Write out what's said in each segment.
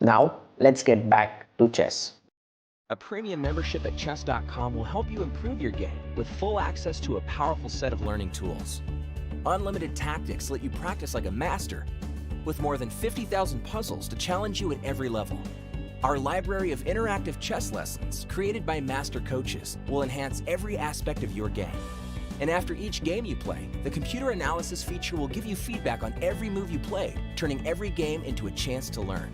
Now, let's get back to chess. A premium membership at chess.com will help you improve your game with full access to a powerful set of learning tools. Unlimited tactics let you practice like a master, with more than 50,000 puzzles to challenge you at every level. Our library of interactive chess lessons, created by master coaches, will enhance every aspect of your game. And after each game you play, the computer analysis feature will give you feedback on every move you played, turning every game into a chance to learn.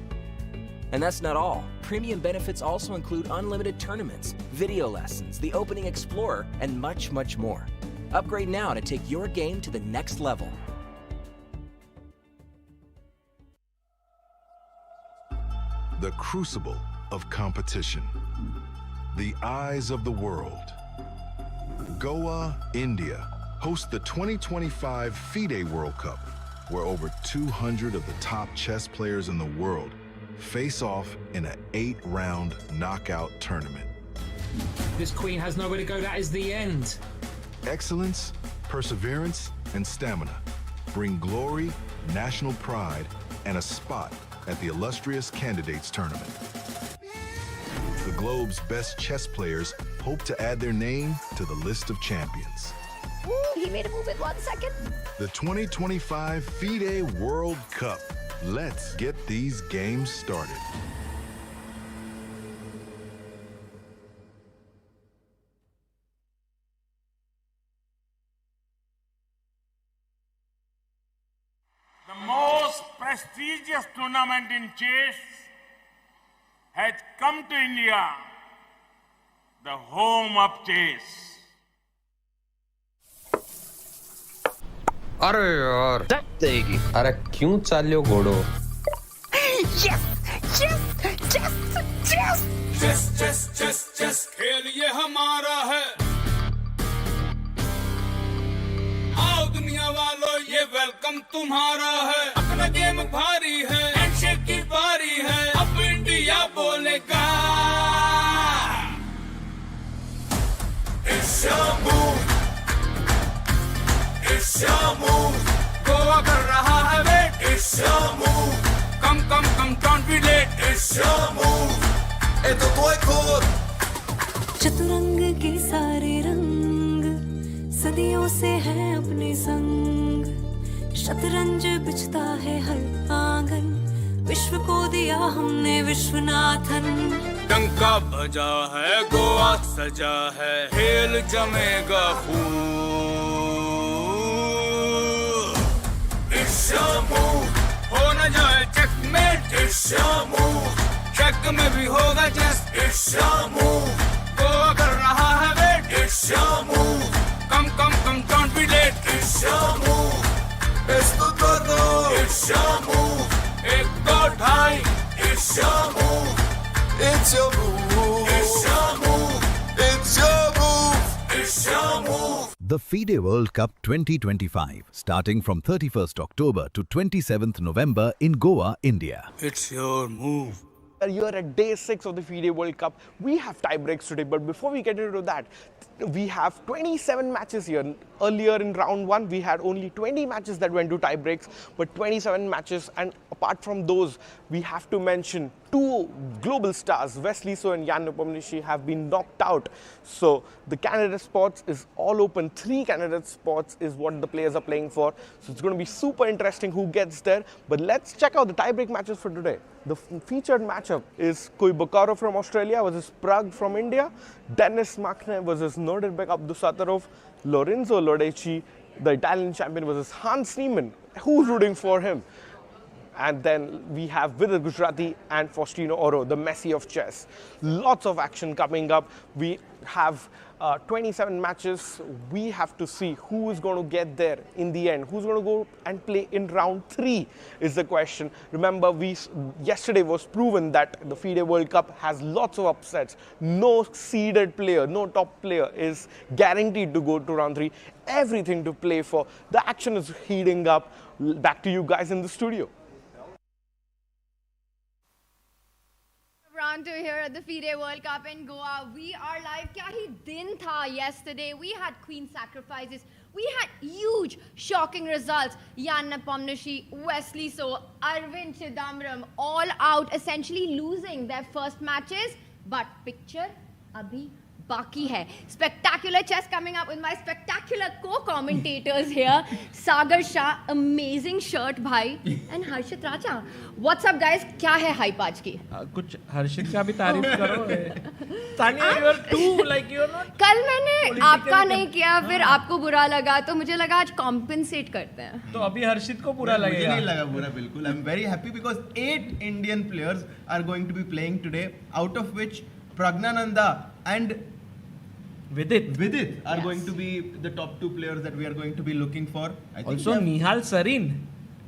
And that's not all. Premium benefits also include unlimited tournaments, video lessons, the Opening Explorer, and much, much more. Upgrade now to take your game to the next level. The crucible of competition. The eyes of the world. Goa, India, hosts the 2025 FIDE World Cup, where over 200 of the top chess players in the world face off in an 8-round knockout tournament. This queen has nowhere to go. That is the end. Excellence, perseverance, and stamina bring glory, national pride, and a spot at the illustrious Candidates Tournament. The globe's best chess players hope to add their name to the list of champions. Ooh, he made a move in 1 second. The 2025 FIDE World Cup. Let's get these games started. The most prestigious tournament in chess has come to India, the home of chess. अरे यार देगी अरे क्यों चालियो घोड़ो Yes! Yes! Yes! Yes! Chess chess chess chess खेल ये हमारा है। आओ दुनिया वालों ये वेलकम तुम्हारा है। अपना गेम भारी है, हैंडशेक की बारी है, अब इंडिया बोलेगा। It's your move, it's your move, Goa कर रहा है wait. It's your move, come come come don't be late। It's your move, ये तो तू खुद। चतुरंग के सारे रंग सदियों से हैं अपने संग, शतरंज बिछता है हर आंगन, विश्व को दिया हमने विश्वनाथन। डंका बजा है गोवा सजा है, खेल जमेगा खूब। It's your move, हो न जाए checkmate। It's your move, check में भी होगा just। It's your move, Goa कर रहा है wait. It's your move, come come come don't be late। It's your move, esto todo। It's your move, एक दो ढाई। It's your move, it's your move, it's your move, it's your move, it's your move। The FIDE World Cup 2025, starting from 31st October to 27th November in Goa, India. It's your move. You are at day 6 of the FIDE World Cup. We have tie breaks today, but before we get into that, we have 27 matches here. Earlier in round 1, we had only 20 matches that went to tie breaks, but 27 matches, and apart from those, we have to mention 2 global stars, Wesley So and Jan Nepomniachtchi, have been knocked out. So the candidate spots is all open. 3 candidate spots is what the players are playing for. So it's going to be super interesting who gets there. But let's check out the tie-break matches for today. The featured matchup is Koi Bokaro from Australia versus Pragg from India, Denis Makne versus Nodirbek Abdusattorov, Lorenzo Lodeci, the Italian champion, versus Hans Niemann. Who's rooting for him? And then we have Vidit Gujarati and Faustino Oro, the Messi of chess. Lots of action coming up. We have 27 matches. We have to see who is going to get there in the end. Who's going to go and play in round 3 is the question. Remember, yesterday was proven that the FIDE World Cup has lots of upsets. No seeded player, no top player is guaranteed to go to round 3. Everything to play for. The action is heating up. Back to you guys in the studio. round 2 here at the FIDE World Cup in Goa. We are live. Kya hi din tha yesterday. We had queen sacrifices. We had huge, shocking results. Jan Nepomniachtchi, Wesley So, Arvind Chidambaram, all out, essentially losing their first matches. But picture abhi baki hai. Spectacular chess coming up with my spectacular co-commentators here. Sagar Shah, amazing shirt bhai, and Harshit Raja. What's up guys? Kya hai hype aaj ki? कुछ हर्षित का भी तारीफ करो. Tania, you are too like you are not. कल मैंने आपका नहीं किया, फिर आपको बुरा लगा, तो मुझे लगा आज compensate करते हैं. तो अभी हर्षित को बुरा लगेगा. मुझे नहीं लगा बुरा बिल्कुल. I'm very happy because 8 Indian players are going to be playing today, out of which Pragnananda and Vidit are going to be the top 2 players that we are going to be looking for. I think also Nihal Sarin.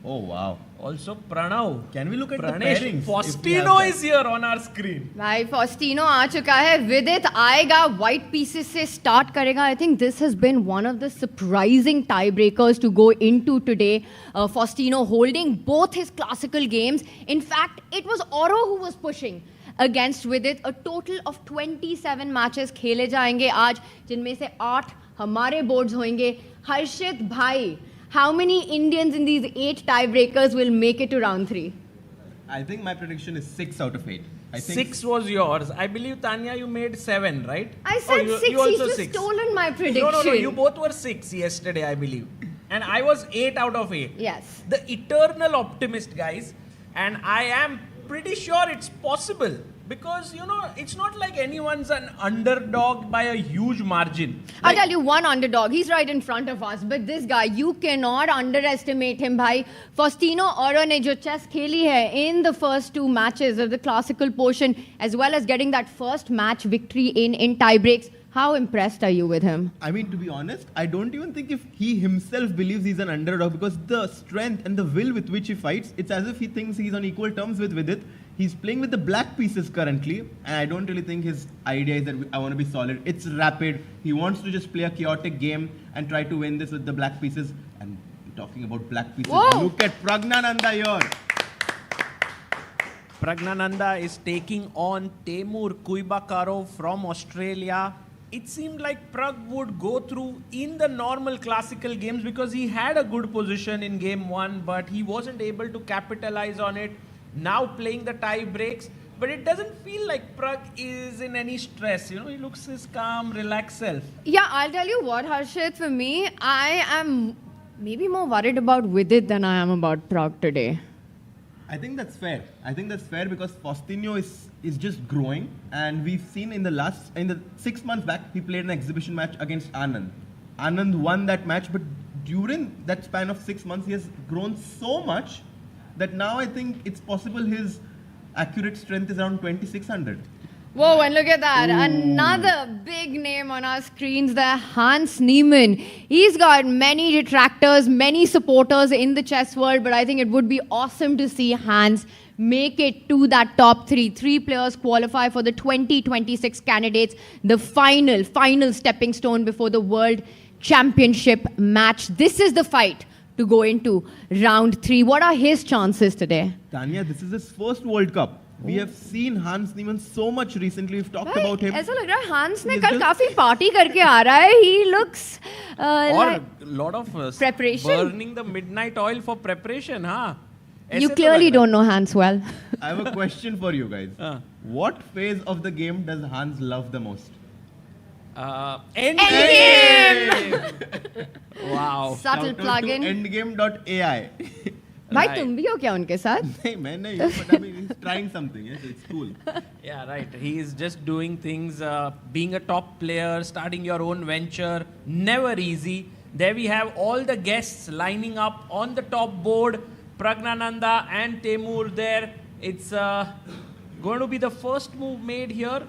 Oh wow. Also Pranav. Can we look at Pranesh, the pairings? Faustino is here on our screen. भाई Faustino आ चुका है. Vidit आएगा, white pieces से start करेगा. I think this has been one of the surprising tiebreakers to go into today. Faustino holding both his classical games. In fact, it was Oro who was pushing against Vidit. A total of 27 matches खेले जाएंगे आज, जिनमें से 8 हमारे boards होंगे. Harshit भाई, how many Indians in these 8 tiebreakers will make it to round 3? I think my prediction is 6 out of 8. I think 6 was yours. I believe Tanya, you made 7, right? I said 6. You also He's 6. stolen my prediction. No. You both were 6 yesterday, I believe, and I was 8 out of 8. Yes. The eternal optimist, guys, and I am pretty sure it's possible. Because, you know, it's not like anyone's an underdog by a huge margin. I'll tell you one underdog. He's right in front of us. But this guy, you cannot underestimate him, bhai. Faustino Oro ne jo chess kheli hai in the first 2 matches of the classical portion, as well as getting that first match victory in tiebreaks. How impressed are you with him? I mean, to be honest, I don't even think if he himself believes he's an underdog, because the strength and the will with which he fights, it's as if he thinks he's on equal terms with Vidit. He's playing with the black pieces currently, and I don't really think his idea is that I want to be solid. It's rapid. He wants to just play a chaotic game and try to win this with the black pieces. And talking about black pieces, Whoa. Look at Pragnananda here. Pragnananda is taking on Temur Kuibakarov from Australia. It seemed like Pragg would go through in the normal classical games because he had a good position in game 1, but he wasn't able to capitalize on it. Now playing the tie breaks, but it doesn't feel like Pragg is in any stress. You know, he looks his calm, relaxed self. Yeah, I'll tell you what, Harshit, for me, I am maybe more worried about Vidit than I am about Pragg today. I think that's fair. I think that's fair because Faustino is just growing, and we've seen in the 6 months back, he played an exhibition match against Anand. Anand won that match, but during that span of 6 months, he has grown so much that now I think it's possible his accurate strength is around 2600. Whoa, and look at that. Ooh. Another big name on our screens there, Hans Niemann. He's got many detractors, many supporters in the chess world, but I think it would be awesome to see Hans make it to that top 3. 3 players qualify for the 2026 candidates, the final stepping stone before the World Championship match. This is the fight to go into round 3. What are his chances today? Tanya, this is his first World Cup. We have seen Hans Niemann so much recently. We've talked about him. ऐसा लग रहा है Hans ने कल काफी party करके आ रहा है. He looks like a lot of preparation. Burning the midnight oil for preparation, huh? You clearly don't know Hans well. I have a question for you guys. What phase of the game does Hans love the most? Endgame! Wow. Subtle plug-in. Endgame.ai. भाई तुम भी हो क्या उनके साथ? नहीं मैं नहीं हूँ, but I mean he's trying something. Yes, it's cool. Yeah, right. He is just doing things, being a top player, starting your own venture, never easy. There we have all the guests lining up on the top board. Pragnananda and Temur there. It's going to be the first move made here.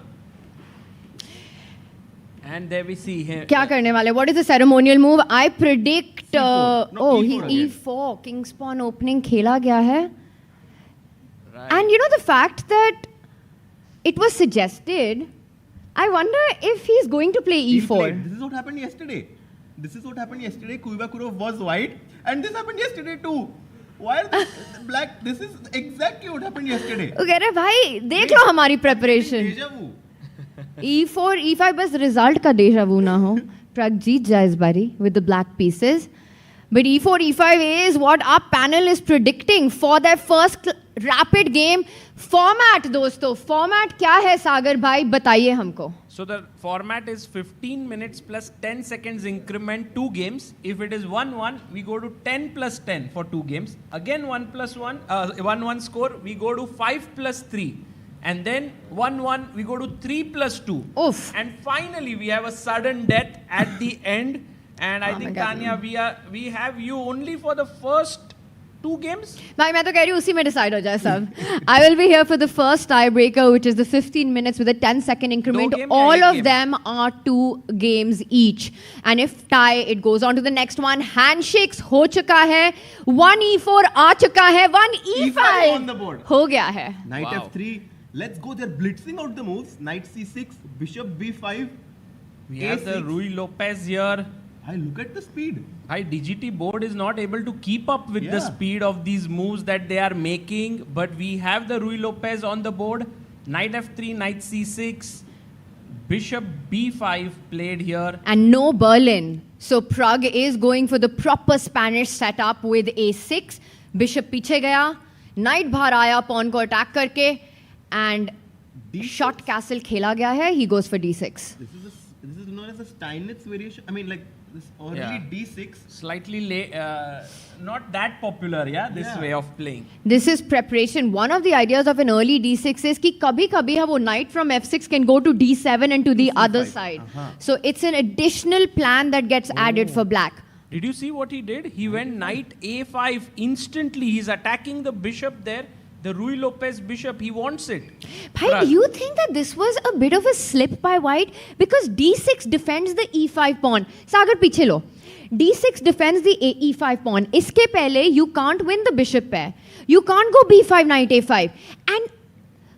And there we see him. क्या करने वाले? What is the ceremonial move? I predict. E4. King's pawn opening खेला गया है. Right. And you know the fact that it was suggested. I wonder if he's going to play E4. This is what happened yesterday. Kuibakurov was white, and this happened yesterday too. Why are they black? This is exactly what happened yesterday. वो कह रहे भाई देख लो हमारी preparation. Deja vu. E4, E5 बस result का deja vu ना हो. Pragg जीत जाए इस बारी with the black pieces. But E4, E5 is what our panel is predicting for their first rapid game. Format दोस्तों, format क्या है सागर भाई बताइए हमको. So the format is 15 minutes plus 10 seconds increment, 2 games. If it is 1-1, we go to 10 plus 10 for 2 games. Again 1-1 score, we go to 5 plus 3. And then 1-1, we go to 3 plus 2. Oof. And finally, we have a sudden death at the end. And I think, Tanya, we have you only for the first 2 games? भाई मैं तो कह रही हूँ उसी में decide हो जाए सब. I will be here for the first tiebreaker, which is the 15 minutes with a 10-second increment. All of them are 2 games each. And if tie, it goes on to the next one. Handshakes हो चुका है. 1 E4 आ चुका है. 1 E5 on the board. हो गया है. Knight F3. Let's go. They're blitzing out the moves. Knight C6, Bishop B5. We have the Ruy Lopez here. I look at the speed. DGT board is not able to keep up with the speed of these moves that they are making. But we have the Ruy Lopez on the board. Knight F3, Knight C6, Bishop B5 played here. And no Berlin. So Pragg is going for the proper Spanish setup with A6. Bishop पीछे गया. Knight बाहर आया pawn को attack करके. And short castle खेला गया है. He goes for D6. This is known as a Steinitz variation. I mean, like this early D6. Slightly not that popular, this way of playing. This is preparation. One of the ideas of an early D6 is कि कभी-कभी वो knight from F6 can go to D7 and to the other side. So it's an additional plan that gets added for black. Did you see what he did? He went knight A5 instantly. He's attacking the bishop there. The Ruy Lopez bishop, he wants it. Bhai, do you think that this was a bit of a slip by white? Because D6 defends the E5 pawn. Sagar, piche lo. D6 defends the E5 pawn. Iske pehle, you can't win the bishop pair. You can't go B5, knight A5. And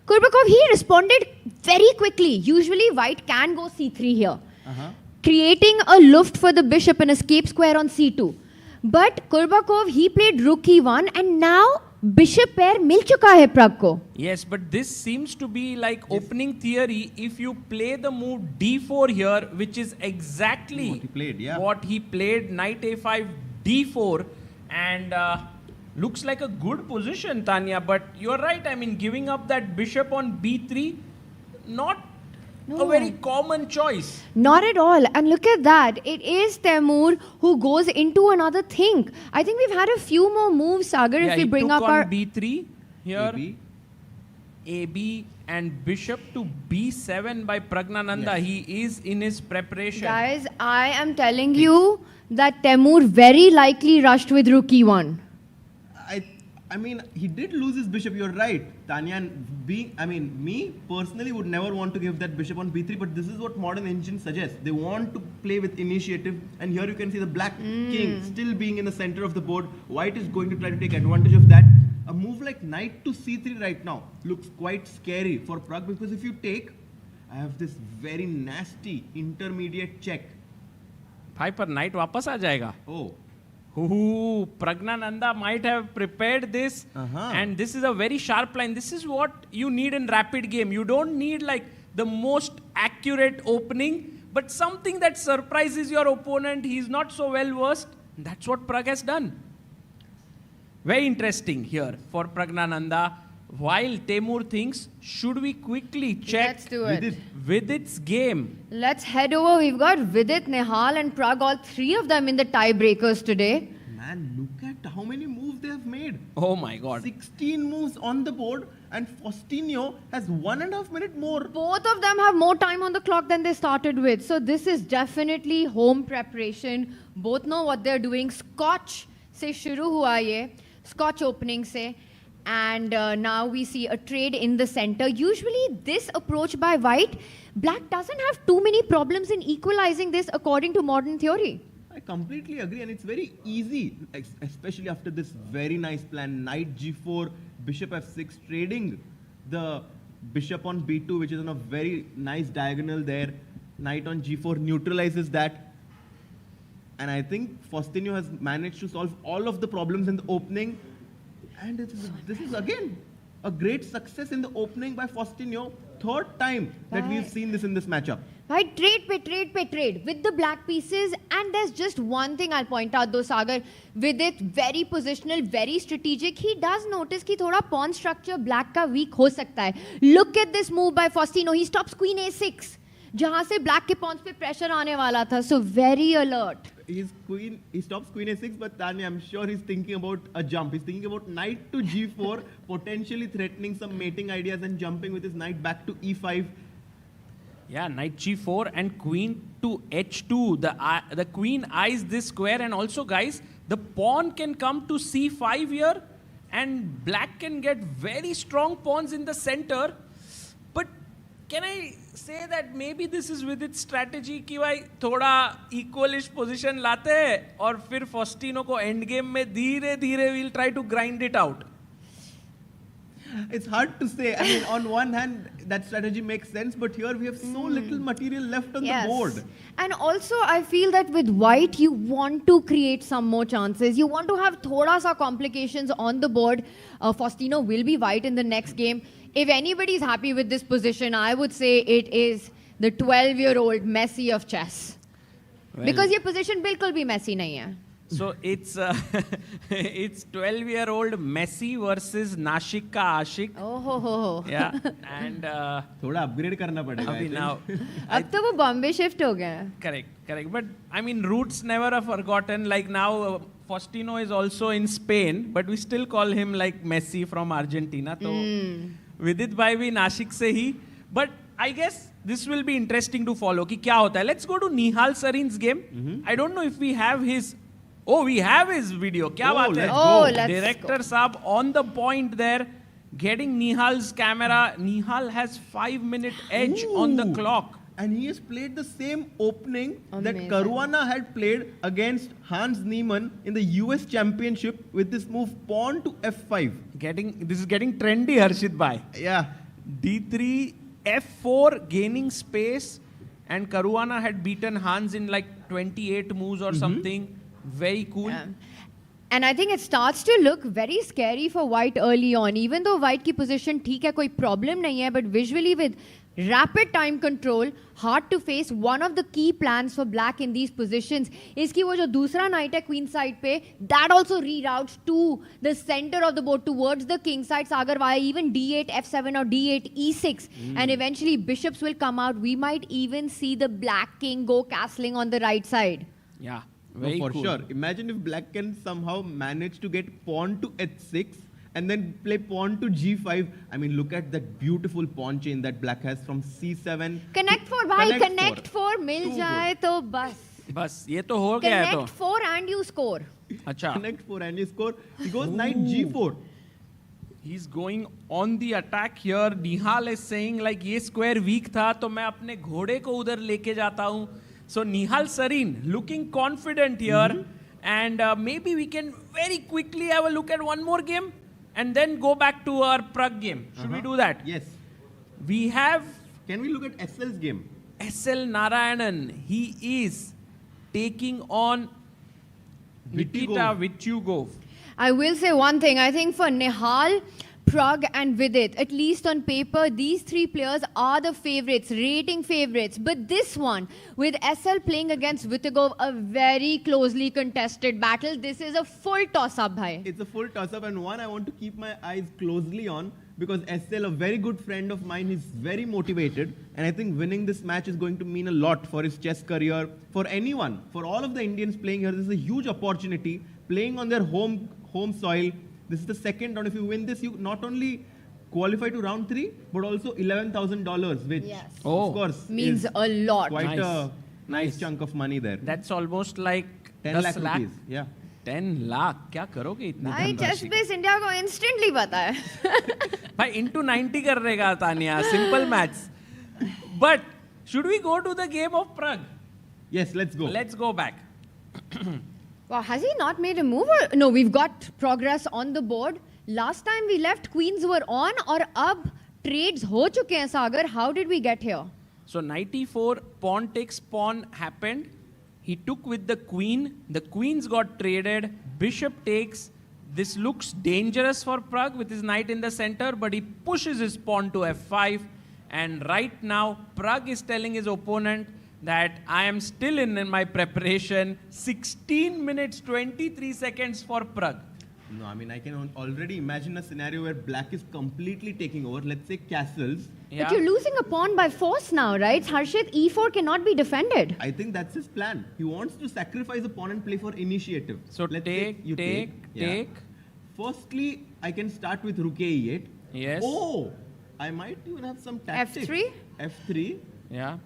Kurbakov, he responded very quickly. Usually, white can go C3 here. Creating a luft for the bishop and escape square on C2. But Kurbakov, he played rook E1 and now Bishop pair मिल चुका है Pragg को. Yes, but this seems to be like opening theory. If you play the move D4 here, which is exactly what he played, knight A5, D4, and looks like a good position, Tanya. But you're right. I mean, giving up that bishop on B3, not a very common choice. Not at all. And look at that. It is Temur who goes into another thing. I think we've had a few more moves, Sagar, if we bring up our... B3 here. AB and bishop to B7 by Pragnananda. He is in his preparation. Guys, I am telling you that Temur very likely rushed with rook E1. I mean, he did lose his bishop, you're right. Tanya, me personally would never want to give that bishop on B3, but this is what modern engines suggest. They want to play with initiative, and here you can see the black king still being in the center of the board. White is going to try to take advantage of that. A move like knight to C3 right now looks quite scary for Pragg, because if you take, I have this very nasty intermediate check. Bhai, par knight wapas aa jayega. Oh. Ooh, Pragnananda might have prepared this, and this is a very sharp line. This is what you need in rapid game. You don't need like the most accurate opening, but something that surprises your opponent. He's not so well versed. That's what Pragg has done. Very interesting here for Pragnananda. While Temur thinks, should we quickly check Vidit's game? Let's head over. We've got Vidit, Nihal and Pragg, all three of them in the tiebreakers today. Man, look at how many moves they have made. Oh my God. 16 moves on the board, and Faustino has 1.5 minutes more. Both of them have more time on the clock than they started with. So this is definitely home preparation. Both know what they're doing. Scotch se shuru hua ye. Scotch opening se. And now we see a trade in the center. Usually this approach by white, black doesn't have too many problems in equalizing this according to modern theory. I completely agree, and it's very easy, especially after this very nice plan. Knight G4, Bishop F6, trading the Bishop on B2, which is on a very nice diagonal there. Knight on G4 neutralizes that. And I think Faustino has managed to solve all of the problems in the opening. And this is again a great success in the opening by Faustino. Third time that we've seen this in this matchup. Right, trade with the black pieces. And there's just one thing I'll point out though, Sagar. Vidit, very positional, very strategic. He does notice कि थोड़ा pawn structure black का weak हो सकता है. Look at this move by Faustino. He stops queen a6. जहाँ से black के pawns पे pressure आने वाला था. So very alert. He stops queen a6, but Tanya, I'm sure he's thinking about a jump. He's thinking about knight to g4, potentially threatening some mating ideas and jumping with his knight back to e5. Yeah, knight g4 and queen to h2. The queen eyes this square, and also, guys, the pawn can come to c5 here, and black can get very strong pawns in the center. But can I say that maybe this is with its strategy कि भाई थोड़ा equalish position लाते हैं और फिर Faustino को endgame में धीरे-धीरे we'll try to grind it out. It's hard to say. I mean, on one hand, that strategy makes sense, but here we have so little material left on the board. And also, I feel that with white, you want to create some more chances. You want to have thoda sa complications on the board. Faustino will be white in the next game. If anybody's happy with this position, I would say it is the 12-year-old Messi of chess. Well, because your position bilkul bhi Messi nahi hai. So it's 12-year-old Messi versus Nashik ka Ashik. Oh. Yeah, and थोड़ा upgrade करना पड़ेगा. अभी now. अब तो वो Bombay shift हो गया. Correct. But I mean, roots never are forgotten. Like now, Faustino is also in Spain, but we still call him like Messi from Argentina. So Vidit bhai bhi Nashik se hi. But I guess this will be interesting to follow. कि क्या होता है? Let's go to Nihal Sarin's game. I don't know if we have his. Oh, we have his video. क्या बात है? Director Saab on the point there, getting Nihal's camera. Nihal has 5-minute edge on the clock. And he has played the same opening that Caruana had played against Hans Niemann in the US Championship with this move pawn to f5. This is getting trendy, Harshit bhai. Yeah. D3, f4, gaining space. And Caruana had beaten Hans in like 28 moves or something. Very cool. And I think it starts to look very scary for white early on. Even though white की position ठीक है, कोई problem नहीं है, but visually with rapid time control, hard to face. One of the key plans for black in these positions is कि वो जो दूसरा knight है queen side पे, that also reroutes to the center of the board towards the king side, Sagar, via even d8, f7 or d8, e6. And eventually bishops will come out. We might even see the black king go castling on the right side. Yeah. No, for sure. Imagine if black can somehow manage to get pawn to h6 and then play pawn to g5. I mean, look at that beautiful pawn chain that black has from c7. Connect 4, bhai. Connect 4 मिल जाए तो बस. ये तो हो गया है तो. Connect 4 and you score. अच्छा. Connect 4 and you score. He goes knight g4. He's going on the attack here. Nihal is saying like ये square weak था तो मैं अपने घोड़े को उधर लेके जाता हूँ. So Nihal Sarin looking confident here, and maybe we can very quickly have a look at one more game and then go back to our Pragg game. Should we do that? Yes. We have... Can we look at SL's game? SL Narayanan. He is taking on Nikita Vityugov. I will say one thing. I think for Nihal, Pragg and Vidit, at least on paper, these three players are the favorites, rating favorites. But this one, with SL playing against Vityugov, a very closely contested battle. This is a full toss-up, bhai. It's a full toss-up, and one I want to keep my eyes closely on because SL, a very good friend of mine, is very motivated. And I think winning this match is going to mean a lot for his chess career, for anyone, for all of the Indians playing here. This is a huge opportunity, playing on their home soil. This is the second round. If you win this, you not only qualify to round 3, but also $11,000, which of course means a lot. Quite a nice chunk of money there. That's almost like 10 lakh rupees. Yeah. 10 lakh. क्या करोगे इतना? भाई ChessBase India को instantly पता है. भाई into 90 कर रहेगा Tania. Simple maths. But should we go to the game of Pragg? Yes, let's go. Let's go back. Wow, has he not made a move? Or? No, we've got progress on the board. Last time we left, queens were on, और अब trades हो चुके हैं, Sagar. How did we get here? So knight e4, pawn takes pawn happened. He took with the queen. The queens got traded. Bishop takes. This looks dangerous for Pragg with his knight in the center, but he pushes his pawn to f5. And right now, Pragg is telling his opponent that I am still in my preparation. 16 minutes, 23 seconds for Pragg. No, I mean, I can already imagine a scenario where black is completely taking over. Let's say castles. Yeah. But you're losing a pawn by force now, right? Harshit, e4 cannot be defended. I think that's his plan. He wants to sacrifice a pawn and play for initiative. So Let's take. Yeah. Firstly, I can start with rook a8. Yes. Oh, I might even have some tactics. F3? F3. Yeah.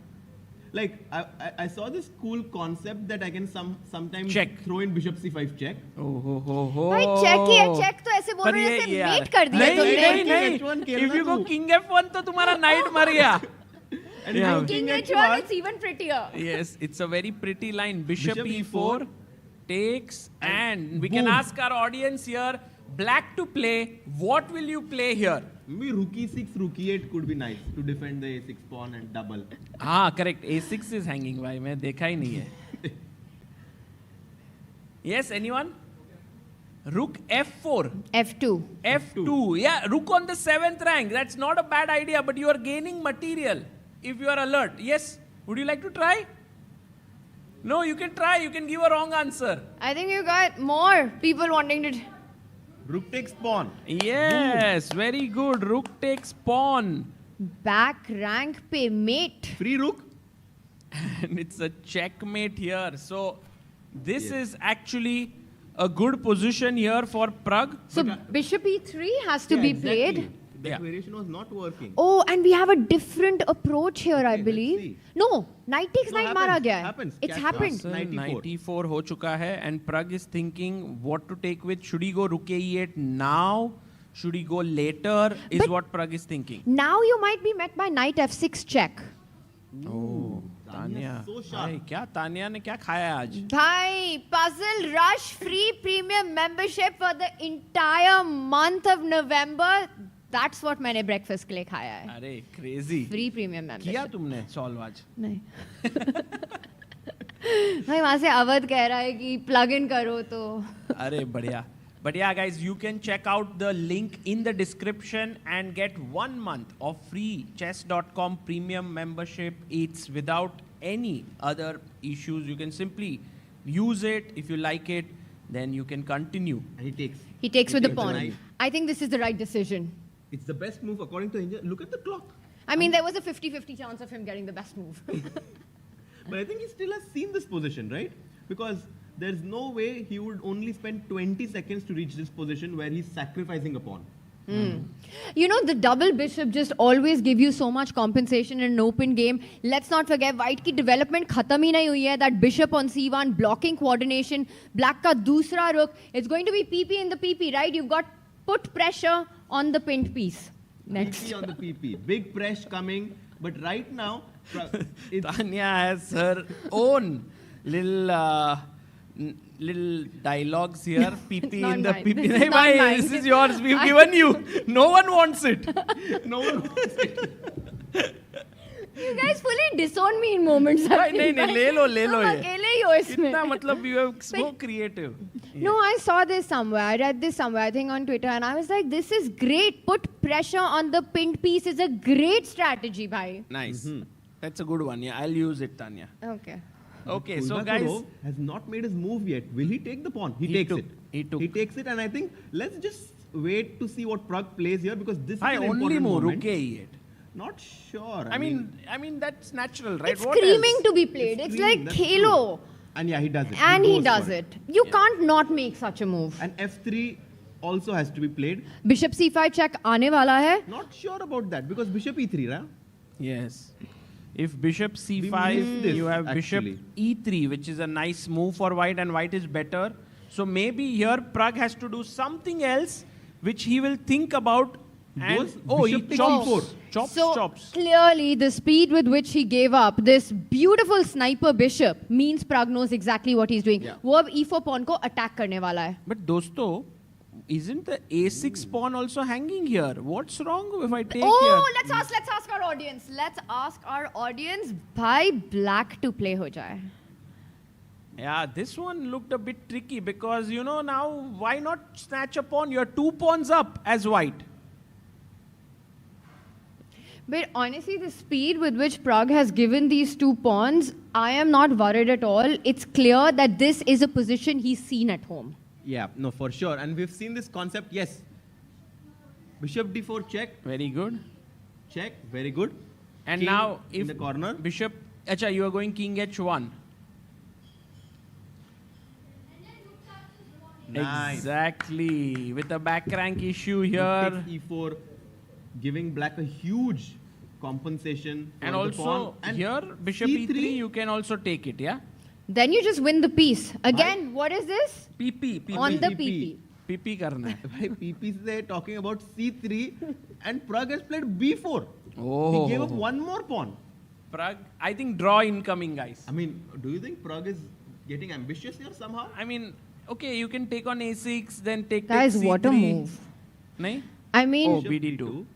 Like, I saw this cool concept that I can sometimes check. Throw in bishop c5 check. भाई check ही है, check तो ऐसे बोल रहे हैं जैसे mate कर दिया तुमने. If you go king f1 तो तुम्हारा knight मर गया. And Yeah. King h1, it's even prettier. Yes, it's a very pretty line. Bishop e4 takes, and we boom. can ask our audience here, black to play. What will you play here? Maybe rook e6, rook e8 could be nice to defend the a6 pawn and double. Ah, correct. a6 is hanging. भाई मैं देखा ही नहीं है. Yes, anyone? Rook f4. F2. F2. Yeah, rook on the 7th rank. That's not a bad idea, but you are gaining material if you are alert. Yes. Would you like to try? No, you can try. You can give a wrong answer. I think you got more people wanting to... Rook takes pawn. Yes, very good. Rook takes pawn. Back rank pe mate. Free rook. And it's a checkmate here. So this is actually a good position here for Pragg. So bishop e3 has to be played. That variation was not working. Oh, and we have a different approach here, I believe. see. No, knight takes knight mara gaya hai. Happens. It's Castle. happened. Knight e4 ho chuka hai, and Pragg is thinking what to take with. Should he go rook e8 now? Should he go later? Is But what Pragg is thinking. Now you might be met by knight f6 check. Oh, Tanya. so sharp. भाई क्या तानिया ने क्या खाया आज? Bhai, Puzzle Rush free premium membership for the entire month of November. That's what मैंने breakfast के लिए खाया है. अरे crazy. Free premium किया membership. तुमने solve आज? नहीं. भाई वहाँ से अवध कह रहा है कि plug in करो तो. अरे बढ़िया. But yeah, guys, you can check out the link in the description and get 1 month of free chess.com premium membership. It's without any other issues. You can simply use it. If you like it, then you can continue. And he takes. He takes with the takes the pawn. knight. I think this is the right decision. It's the best move according to India. Look at the clock. I mean, there was a 50-50 chance of him getting the best move. But I think he still has seen this position, right? Because there's no way he would only spend 20 seconds to reach this position where he's sacrificing a pawn. You know, the double bishop just always give you so much compensation in an open game. Let's not forget, white ki development khatam hi nahi hui hai. That bishop on c1, blocking coordination. Black ka dusra rook. It's going to be PP in the PP, right? You've got put pressure on the pinned piece. Next. PP on the PP. Big press coming. But right now, Tanya has her own little dialogues here. PP not in the mine. PP. This is Nahi, not bhai, mine. this is yours. We've given you. No one wants it. no one wants it. You guys fully disown me in moments. भाई नहीं ले लो तुम ये. अकेले ही हो इसमें. इतना मतलब you are so creative. No, I saw this somewhere. I read this somewhere, I think on Twitter, and I was like, this is great. Put pressure on the pinned piece is a great strategy, bhai. Nice. That's a good one. Yeah, I'll use it, Tanya. Okay. Okay, so Kulbakarov guys, has not made his move yet. Will he take the pawn? He takes it. He took. He takes it, and I think let's just wait to see what Pragg plays here because this is I an only important move moment. rook e8. Not sure. I mean that's natural, right? It's What screaming else? to be played. It's like That's Khelo. And yeah, he does it. And he goes does for it. You can't not make such a move. And f3 also has to be played. Bishop c5 check aane wala hai. Not sure about that because bishop e3, right? Yes. If bishop missed c5, this, you have bishop actually. e3, which is a nice move for white, and white is better. So maybe here Pragg has to do something else, which he will think about. And he bishop chops. takes So Chops. clearly the speed with which he gave up this beautiful sniper bishop means Pragg knows exactly what he's doing. वो अब e4 pawn को attack करने वाला है. But dosto, isn't the a6 pawn also hanging here? What's wrong if I take Oh, here? let's ask our audience. Let's ask our audience. Bhai black to play हो जाए. Yeah, this one looked a bit tricky because, you know, now why not snatch a pawn? You're 2 pawns up as white. But honestly, the speed with which Pragg has given these 2 pawns, I am not worried at all. It's clear that this is a position he's seen at home. Yeah, no, for sure. And we've seen this concept, yes. Bishop d4 check. Very good. Check, very good. And King now, if in the corner. Bishop, acha, you are going king h1. Nice. Exactly. With a back rank issue here. Takes e4, giving black a huge compensation. For And the also, pawn. And here, bishop e3, you can also take it, yeah? Then you just win the piece. Again, what is this? PP. On the PP. PP karna hai. PP they talking about c3 and Pragg has played b4. Oh. He gave up one more pawn. Pragg, I think draw incoming, guys. I mean, do you think Pragg is getting ambitious here somehow? I mean, okay, you can take on a6, then take Guys, c3. what a move. Nahi? I mean, Oh, bd2.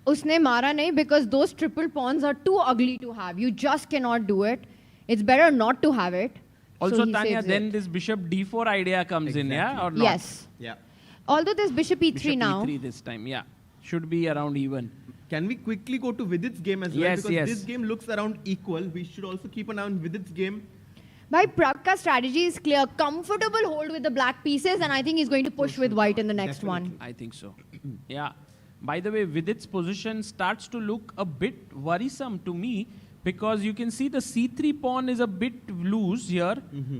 usne mara nahi because those triple pawns are too ugly to have. You just cannot do it. It's better not to have it. Also, So he Tanya, saves then it. this bishop d4 idea comes in, yeah? Or not? Yes. Yeah. Although there's bishop e3 Bishop now. e3 this time, yeah. Should be around even. Can we quickly go to Vidit's game as well? Yes, because yes. this game looks around equal. We should also keep an eye on Vidit's game. By Pragg ka strategy is clear. Comfortable hold with the black pieces, and I think he's going to push with white in the next one. I think so. Yeah. By the way, Vidit's position starts to look a bit worrisome to me because you can see the c3 pawn is a bit loose here.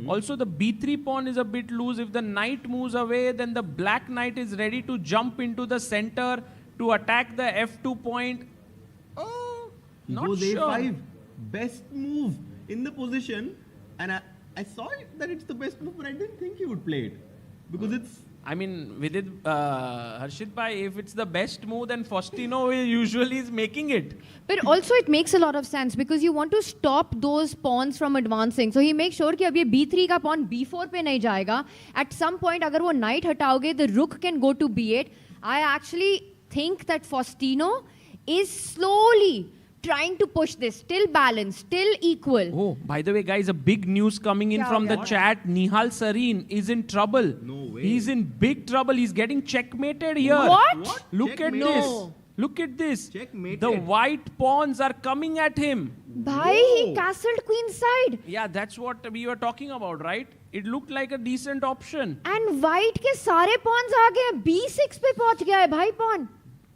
Also, the b3 pawn is a bit loose. If the knight moves away, then the black knight is ready to jump into the center to attack the f2 point. Oh, He not goes sure. a5. Best move in the position. And I saw it that it's the best move, but I didn't think he would play it. Because it's... I mean, Vidit, Harshit Bhai, if it's the best move, then Faustino usually is making it. But also it makes a lot of sense because you want to stop those pawns from advancing. So he makes sure कि अब ये b3 का pawn b4 पे नहीं जाएगा. At some point, अगर वो knight हटाओगे, the rook can go to b8. I actually think that Faustino is slowly trying to push this, still balanced, still equal. Oh, by the way, guys, a big news coming in Kya from ho the gaya? chat. Nihal Sarin is in trouble. No way. He's in big trouble. He's getting checkmated here. What? Look at Checkmated? this. No. Look at this. Checkmated. The white pawns are coming at him. Bhai, he castled queen side. Yeah, that's what we were talking about, right? It looked like a decent option. And white के सारे pawns आ गए हैं. b6 पे पहुंच गया है भाई pawn.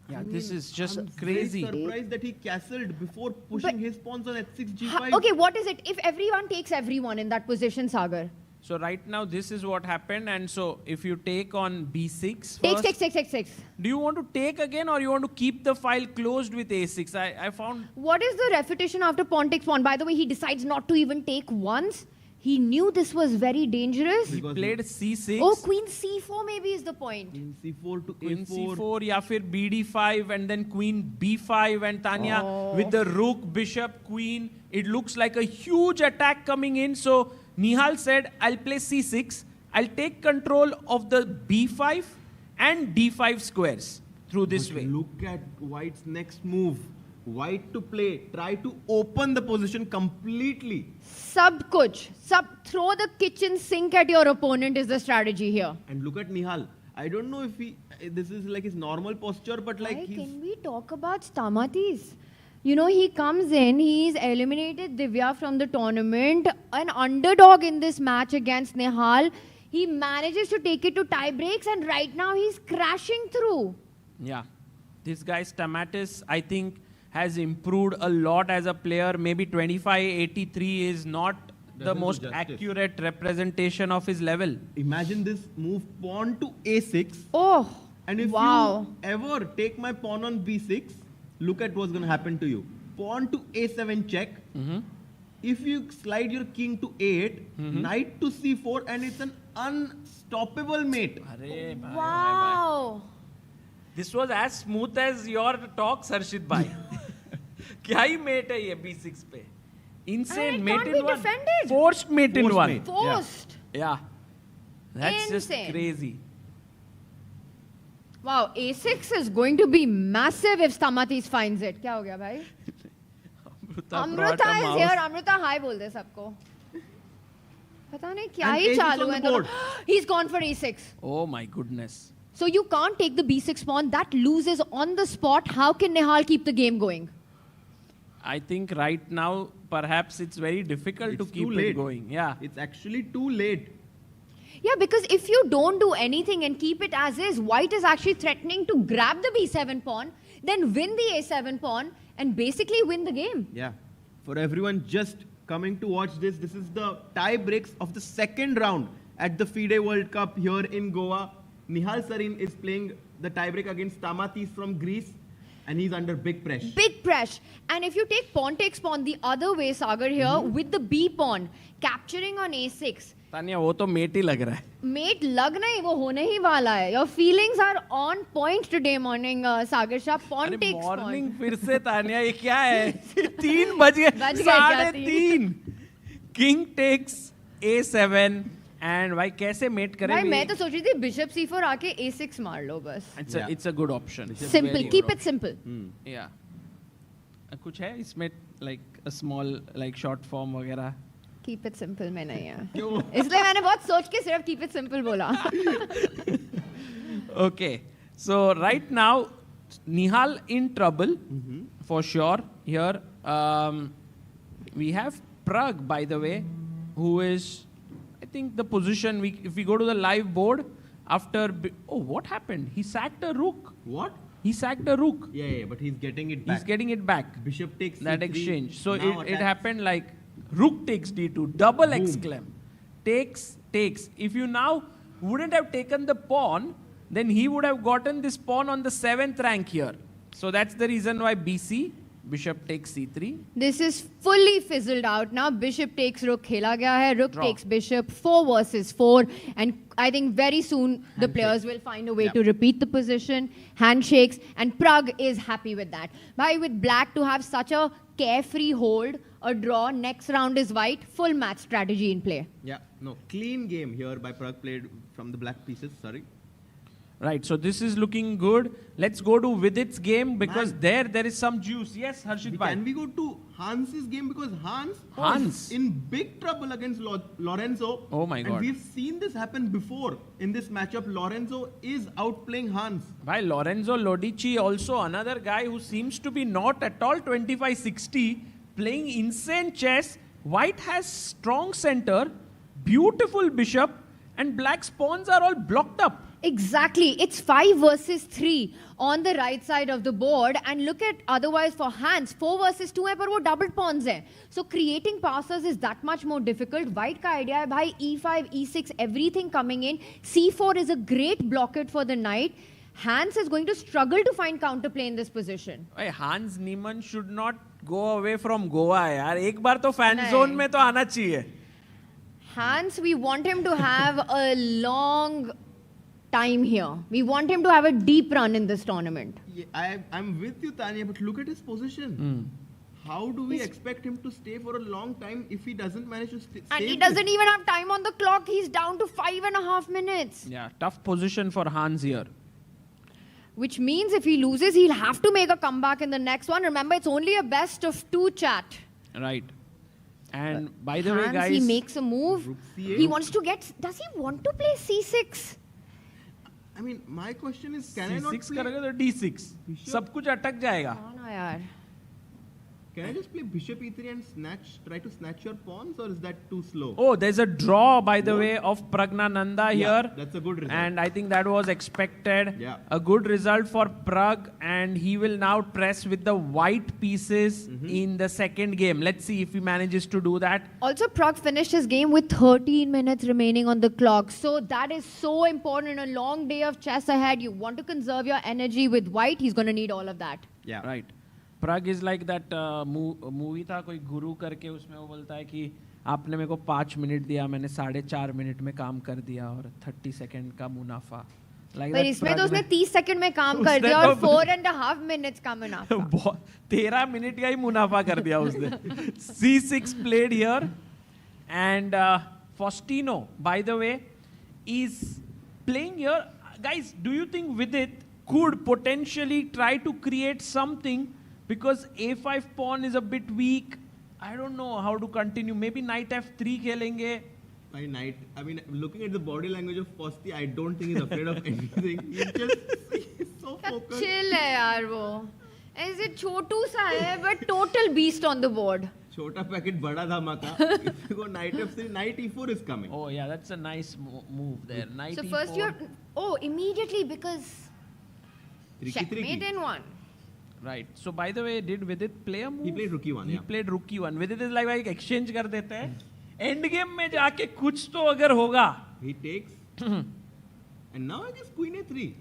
Yeah, this is just I'm crazy. very surprised that he castled before pushing But- his pawns on h6, g5. Okay, what is it? If everyone takes everyone in that position, Sagar. So right now, this is what happened. And so if you take on b6 Take first, 6. do you want to take again or you want to keep the file closed with a6? I found... What is the repetition after pawn takes pawn? By the way, he decides not to even take once. He knew this was very dangerous. He played c6. Oh, queen c4 maybe is the point. Queen c4 to Queen a4. c4, या फिर bd5 and then queen b5 and Tanya with the rook, bishop, queen. It looks like a huge attack coming in. So Nihal said, I'll play c6. I'll take control of the b5 and d5 squares through this way. Look at White's next move. White to play. Try to open the position completely. Sab kuch. Throw the kitchen sink at your opponent is the strategy here. And look at Nihal. I don't know if this is like his normal posture, but like Why he's... can we talk about Stamatis? You know, he comes in, he's eliminated Divya from the tournament, an underdog in this match against Nihal. He manages to take it to tie breaks, and right now he's crashing through. Yeah. This guy Stamatis, I think, has improved a lot as a player. Maybe 25-83 is not the Doesn't do most justice. accurate representation of his level. Imagine this move, pawn to a6. Oh, And if wow. you ever take my pawn on b6, look at what's going to happen to you. Pawn to a7 check. If you slide your king to a8, knight to c4, and it's an unstoppable mate. Arey bhai, Wow. This was as smooth as your talks, Harshit bhai. क्या ही mate है ये b6 पे? Insane And it mate can't in be one. defended. Forced mate in Forced one. mate. Forced. Yeah. That's Insane. just crazy. Wow, a6 is going to be massive if Stamatis finds it. क्या हो गया भाई? brought Amruta a is mouse. here. Amruta, hi बोल दे सबको. पता नहीं क्या And he ace is चालू on है the board. He's gone for a6. Oh my goodness. So you can't take the b6 pawn. That loses on the spot. How can Nihal keep the game going? I think right now, perhaps it's very difficult to It's keep too it late. going. Yeah. It's actually too late. Yeah, because if you don't do anything and keep it as is, white is actually threatening to grab the b7 pawn, then win the a7 pawn, and basically win the game. Yeah. For everyone just coming to watch this, this is the tie breaks of the second round at the FIDE World Cup here in Goa. Nihal Sarin is playing the tiebreak against Tamatis from Greece, and he's under big pressure. Big pressure. And if you take pawn takes pawn the other way, Sagar, here, with the b pawn, capturing on a6, Tania वो तो met ही लग रहा है. Mate, lag nahi, wo hone hi wala hai. Your feelings are on point today morning, Sagar Shah. Pawn takes pawn. Morning फिर से तानिया ये क्या है? 3 बज गए. बज गए क्या 3:30. King takes a7 and भाई कैसे मेट करें? भाई मैं तो सोच रही थी bishop c4 आके a6 मार लो बस. It's a good option. Simple. Keep it simple. Yeah. कुछ है इसमें like a small like short form वगैरह? Keep it simple में नहीं है. इसलिए मैंने बहुत सोच के सिर्फ keep it simple बोला. Okay. So right now, Nihal in trouble for sure. Here we have Pragg, by the way, who is, I think the position, if we go to the live board, after, oh, what happened? He sacked a rook. What? He sacked a rook. Yeah, but he's getting it back. He's getting it back. Bishop takes that c3. exchange. So Now it attacks. happened like rook takes d2, double Boom. exclam. Takes. If you now wouldn't have taken the pawn, then he would have gotten this pawn on the 7th rank here. So that's the reason why BC, bishop takes c3. This is fully fizzled out now. Bishop takes rook khela gaya hai. Rook takes bishop, 4 versus 4. And I think very soon the players will find a way to repeat the position. Handshakes. And Pragg is happy with that. Bhai, with black to have such a carefree hold, a draw, next round is white, full match strategy in play. Yeah, no, clean game here by Pragg played from the black pieces, sorry. Right, so this is looking good. Let's go to Vidit's game because there is some juice. Yes, Harshit bhai. Can we go to Hans's game because Hans Hans. was in big trouble against Lorenzo. Oh my God. And we've seen this happen before in this matchup. Lorenzo is outplaying Hans. By Lorenzo Lodici, also another guy who seems to be not at all 25-60, playing insane chess. White has strong center, beautiful bishop, and black's pawns are all blocked up. Exactly. It's 5 versus 3 on the right side of the board. And look at otherwise for Hans, 4 versus 2 hai, par wo double pawns hai. So creating passes is that much more difficult. White ka idea hai, bhai, e5, e6, everything coming in. c4 is a great blockade for the knight. Hans is going to struggle to find counterplay in this position. Hey, Hans Niemann should not go away from Goa. यार एक बार तो fan zone में तो आना चाहिए. Hans, we want him to have a long time here. We want him to have a deep run in this tournament. Yeah, I'm with you, Tanya, but look at his position. How do we expect him to stay for a long time if he doesn't manage to stay? And he doesn't even have time on the clock. He's down to 5.5 minutes. Yeah, tough position for Hans here. Which means if he loses, he'll have to make a comeback in the next one. Remember, it's only a best of 2 chat. Right. And by the way, Hans, guys, he makes a move. He wants to get... Does he want to play c6? I mean, my question is, can I not C6 play... करेगा तो D6. सब कुछ अटक जाएगा. हाँ यार. Can I just play bishop e3 and try to snatch your pawns, or is that too slow? Oh, there's a draw, by the way, of Pragnananda here. That's a good result. And I think that was expected. Yeah. A good result for Pragg, and he will now press with the white pieces in the second game. Let's see if he manages to do that. Also, Pragg finished his game with 13 minutes remaining on the clock. So that is so important. A long day of chess ahead. You want to conserve your energy with white. He's going to need all of that. Yeah. Right. Pragg is like that movie था कोई गुरु करके उसमें वो बोलता है कि आपने मेरे को 5 मिनट दिया मैंने 4.5 मिनट में काम कर दिया और 30 सेकंड का मुनाफा. Like पर इसमें तो उसने 30 सेकंड में काम कर दिया और 4.5 मिनट्स का मुनाफा. 13 मिनट का ही मुनाफा कर दिया उसने. C6 played here, and Faustino, by the way, is playing here. Guys, do you think Vidit could potentially try to create something? Because a5 pawn is a bit weak. I don't know how to continue. Maybe knight f3 खेलेंगे. By night, I mean, looking at the body language of Fosti, I don't think he's afraid of anything. He's so focused. Chill है यार वो. ऐसे छोटू सा है, but total beast on the board. Chota packet, bada dhamaka. If you go knight f3, knight e4 is coming. Oh yeah, that's a nice move there. Knight So e4. first you're immediately because checkmate in one. Right. So by the way, did Vidit play a move? He played rookie one. He played rookie one. Vidit is like exchange कर देते हैं. Endgame में जाके कुछ तो अगर होगा. He takes. And now I guess queen a3.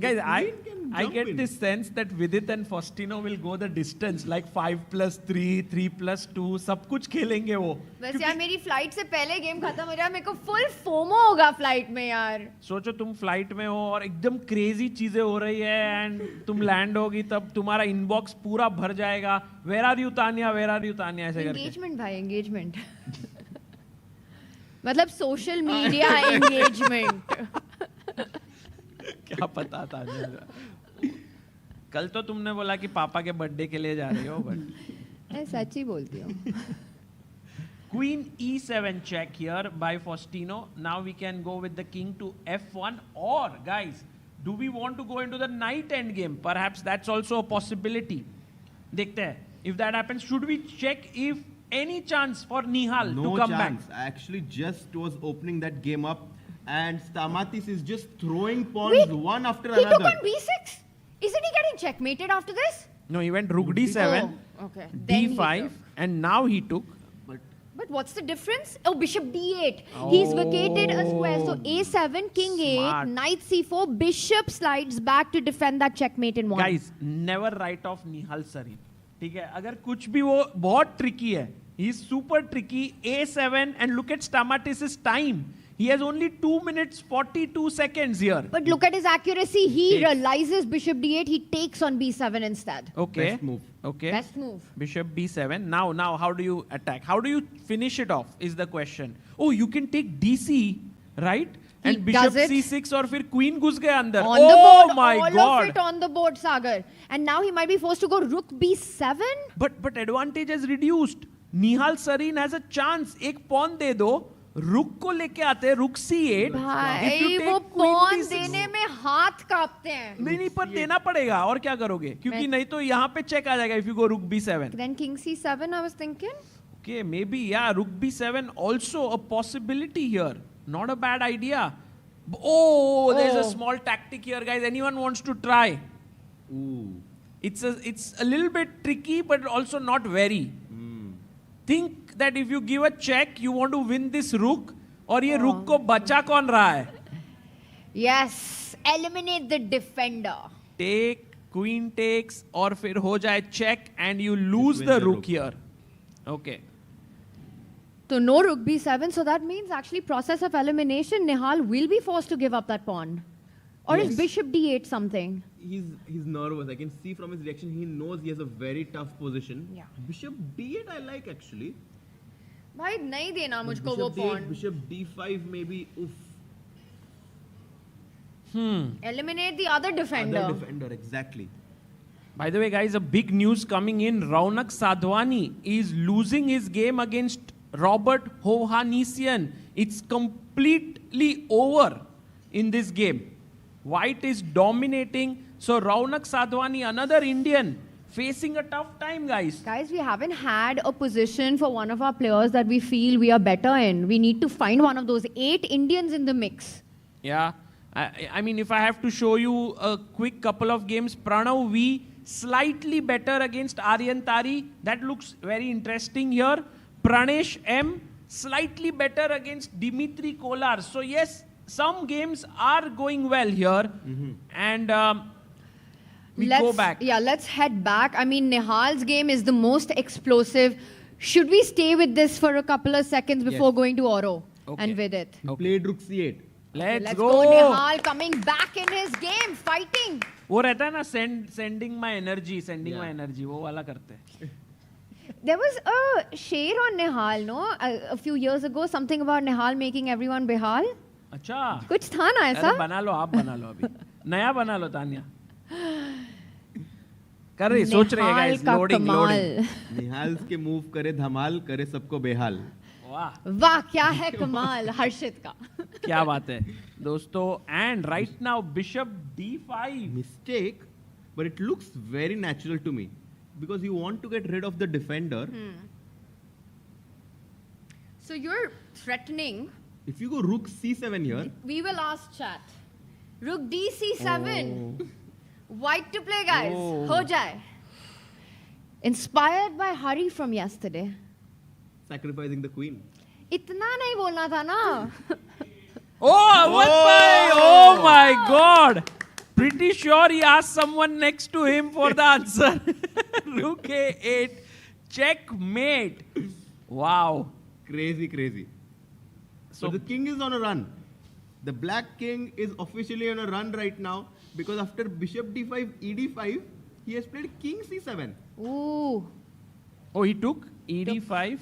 Guys, I get this sense that Vidit and Faustino will go the distance, like 5+3, 3+2, सब कुछ खेलेंगे वो. बस यार मेरी फ्लाइट से पहले गेम खत्म हो रहा है, मेरे को फुल फोमो होगा फ्लाइट में यार. सोचो तुम फ्लाइट में हो और एकदम क्रेजी चीजें हो रही है एंड तुम लैंड होगी तब तुम्हारा इनबॉक्स पूरा भर जाएगा. वेयर आर यू तानिया ऐसे करके. एंगेजमेंट भाई, एंगेजमेंट. मतलब सोशल मीडिया एंगेजमेंट. क्या पता था. कल तो तुमने बोला कि पापा के बर्थडे के लिए जा रही हो, बट मैं सच ही बोलती हूँ. Queen e7 check here by Faustino. Now we can go with the king to f1, or guys, do we want to go into the knight endgame? Perhaps that's also a possibility. देखते हैं. If that happens, should we check if any chance for Nihal to come back? No chance. I actually just was opening that game up. And Stamatis is just throwing pawns one after another. He took on b6. Isn't he getting checkmated after this? No, he went rook d7, okay. Then d5, and now he took. But what's the difference? Oh, bishop d8. He's vacated a square. So a7, king Smart. a8, knight c4, bishop slides back to defend that checkmate in one. Guys, never write off Nihal Sarin. ठीक है, अगर कुछ भी वो बहुत tricky है. He's super tricky. a7, and look at Stamatis' time. He has only 2 minutes 42 seconds here. But look at his accuracy. He realizes bishop d8. He takes on b7 instead. Okay. Best move. Okay. Best move. Bishop b7. Now, how do you attack? How do you finish it off is the question. Oh, you can take dc, right? And bishop c6 और फिर queen घुस गया अंदर. On the board. My all God. of it on the board, Sagar. And now he might be forced to go rook b7. But advantage has reduced. Nihal Sarin has a chance. एक pawn दे दो. रुक को लेके आते हैं, रुक c8. भाई वो पॉन देने में हाथ कांपते हैं. नहीं पर देना पड़ेगा, और क्या करोगे, क्योंकि नहीं तो यहाँ पे चेक आ जाएगा if you go rook b7. Then king c7 I was thinking. Okay, maybe yeah, rook b7 also a possibility here. Not a bad idea. Oh, there's a small tactic here, guys. Anyone wants to try? Ooh. It's a little bit tricky, but also not very. Think that if you give a check, you want to win this rook, और ये rook को बचा कौन रहा है? Yes, eliminate the defender. Take, queen takes, और फिर हो जाए check, and you lose the rook here. Okay. So no rook b7, so that means actually process of elimination, Nihal will be forced to give up that pawn. Or is bishop d8 something? He's nervous. I can see from his reaction, he knows he has a very tough position. Yeah. Bishop d8 I like actually. भाई नहीं देना मुझको वो pawn. Bishop d5 maybe. Oof. Eliminate the other defender. Other defender, exactly. By the way, guys, a big news coming in. Raunak Sadhwani is losing his game against Robert Hovhannisyan. It's completely over in this game. White is dominating. So Raunak Sadhwani, another Indian, facing a tough time, guys. Guys, we haven't had a position for one of our players that we feel we are better in. We need to find one of those 8 Indians in the mix. Yeah. I mean, if I have to show you a quick couple of games, Pranav V slightly better against Aryan Tari. That looks very interesting here. Pranesh M slightly better against Dimitri Kolar. So yes, some games are going well here. And let's go back. Yeah, let's head back. I mean, Nihal's game is the most explosive. Should we stay with this for a couple of seconds before going to Oro and Vidit? He played rook c8. Let's go. Nihal coming back in his game, fighting. वो रहता है ना sending my energy, my energy. वो वाला करते हैं. There was a share on Nihal, no? A few years ago, something about Nihal making everyone Behal. अच्छा. कुछ था ना ऐसा? अरे बना लो, आप बना लो अभी. नया बना लो तानिया. कर रही, सोच रही है guys. Loading. निहाल के मूव करे धमाल, करे सबको बेहाल. वाह क्या है कमाल हर्षित का. क्या बात है दोस्तों. And right now Bishop D5. Mistake, but it looks very natural to me because you want to get rid of the defender. So you're threatening. If you go rook c7 here, We will ask chat. Rook DC7. White to play, guys. हो जाए. Inspired by Hari from yesterday. sacrificing the queen. इतना नहीं बोलना था ना. Oh my God. Pretty sure he asked someone next to him for the answer. Rook A8. Checkmate. Wow. Crazy. So the king is on a run. The black king is officially on a run right now because after bishop d5, ed5, he has played king c7. Ooh. Oh, he took ed5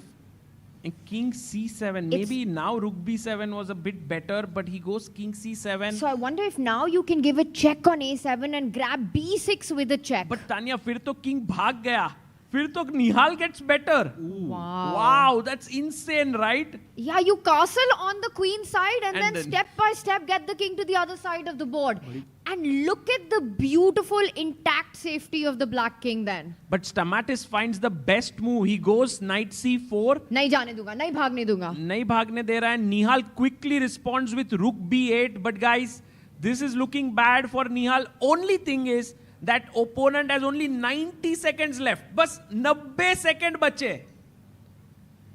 and king c7. Maybe now rook b7 was a bit better, but he goes king c7. So I wonder if now you can give a check on a7 and grab b6 with a check. But Tanya, फिर तो king भाग गया. फिर तो Nihal gets better. Wow, that's insane, right? Yeah, you castle on the queen side and then step by step get the king to the other side of the board. And look at the beautiful intact safety of the black king then. But Stamatis finds the best move. He goes knight c4. नहीं जाने दूंगा, नहीं भागने दूंगा. नहीं भागने दे रहा है. Nihal quickly responds with rook b8. But guys, this is looking bad for Nihal. Only thing is that opponent has only 90 seconds left. बस 90 seconds बचे.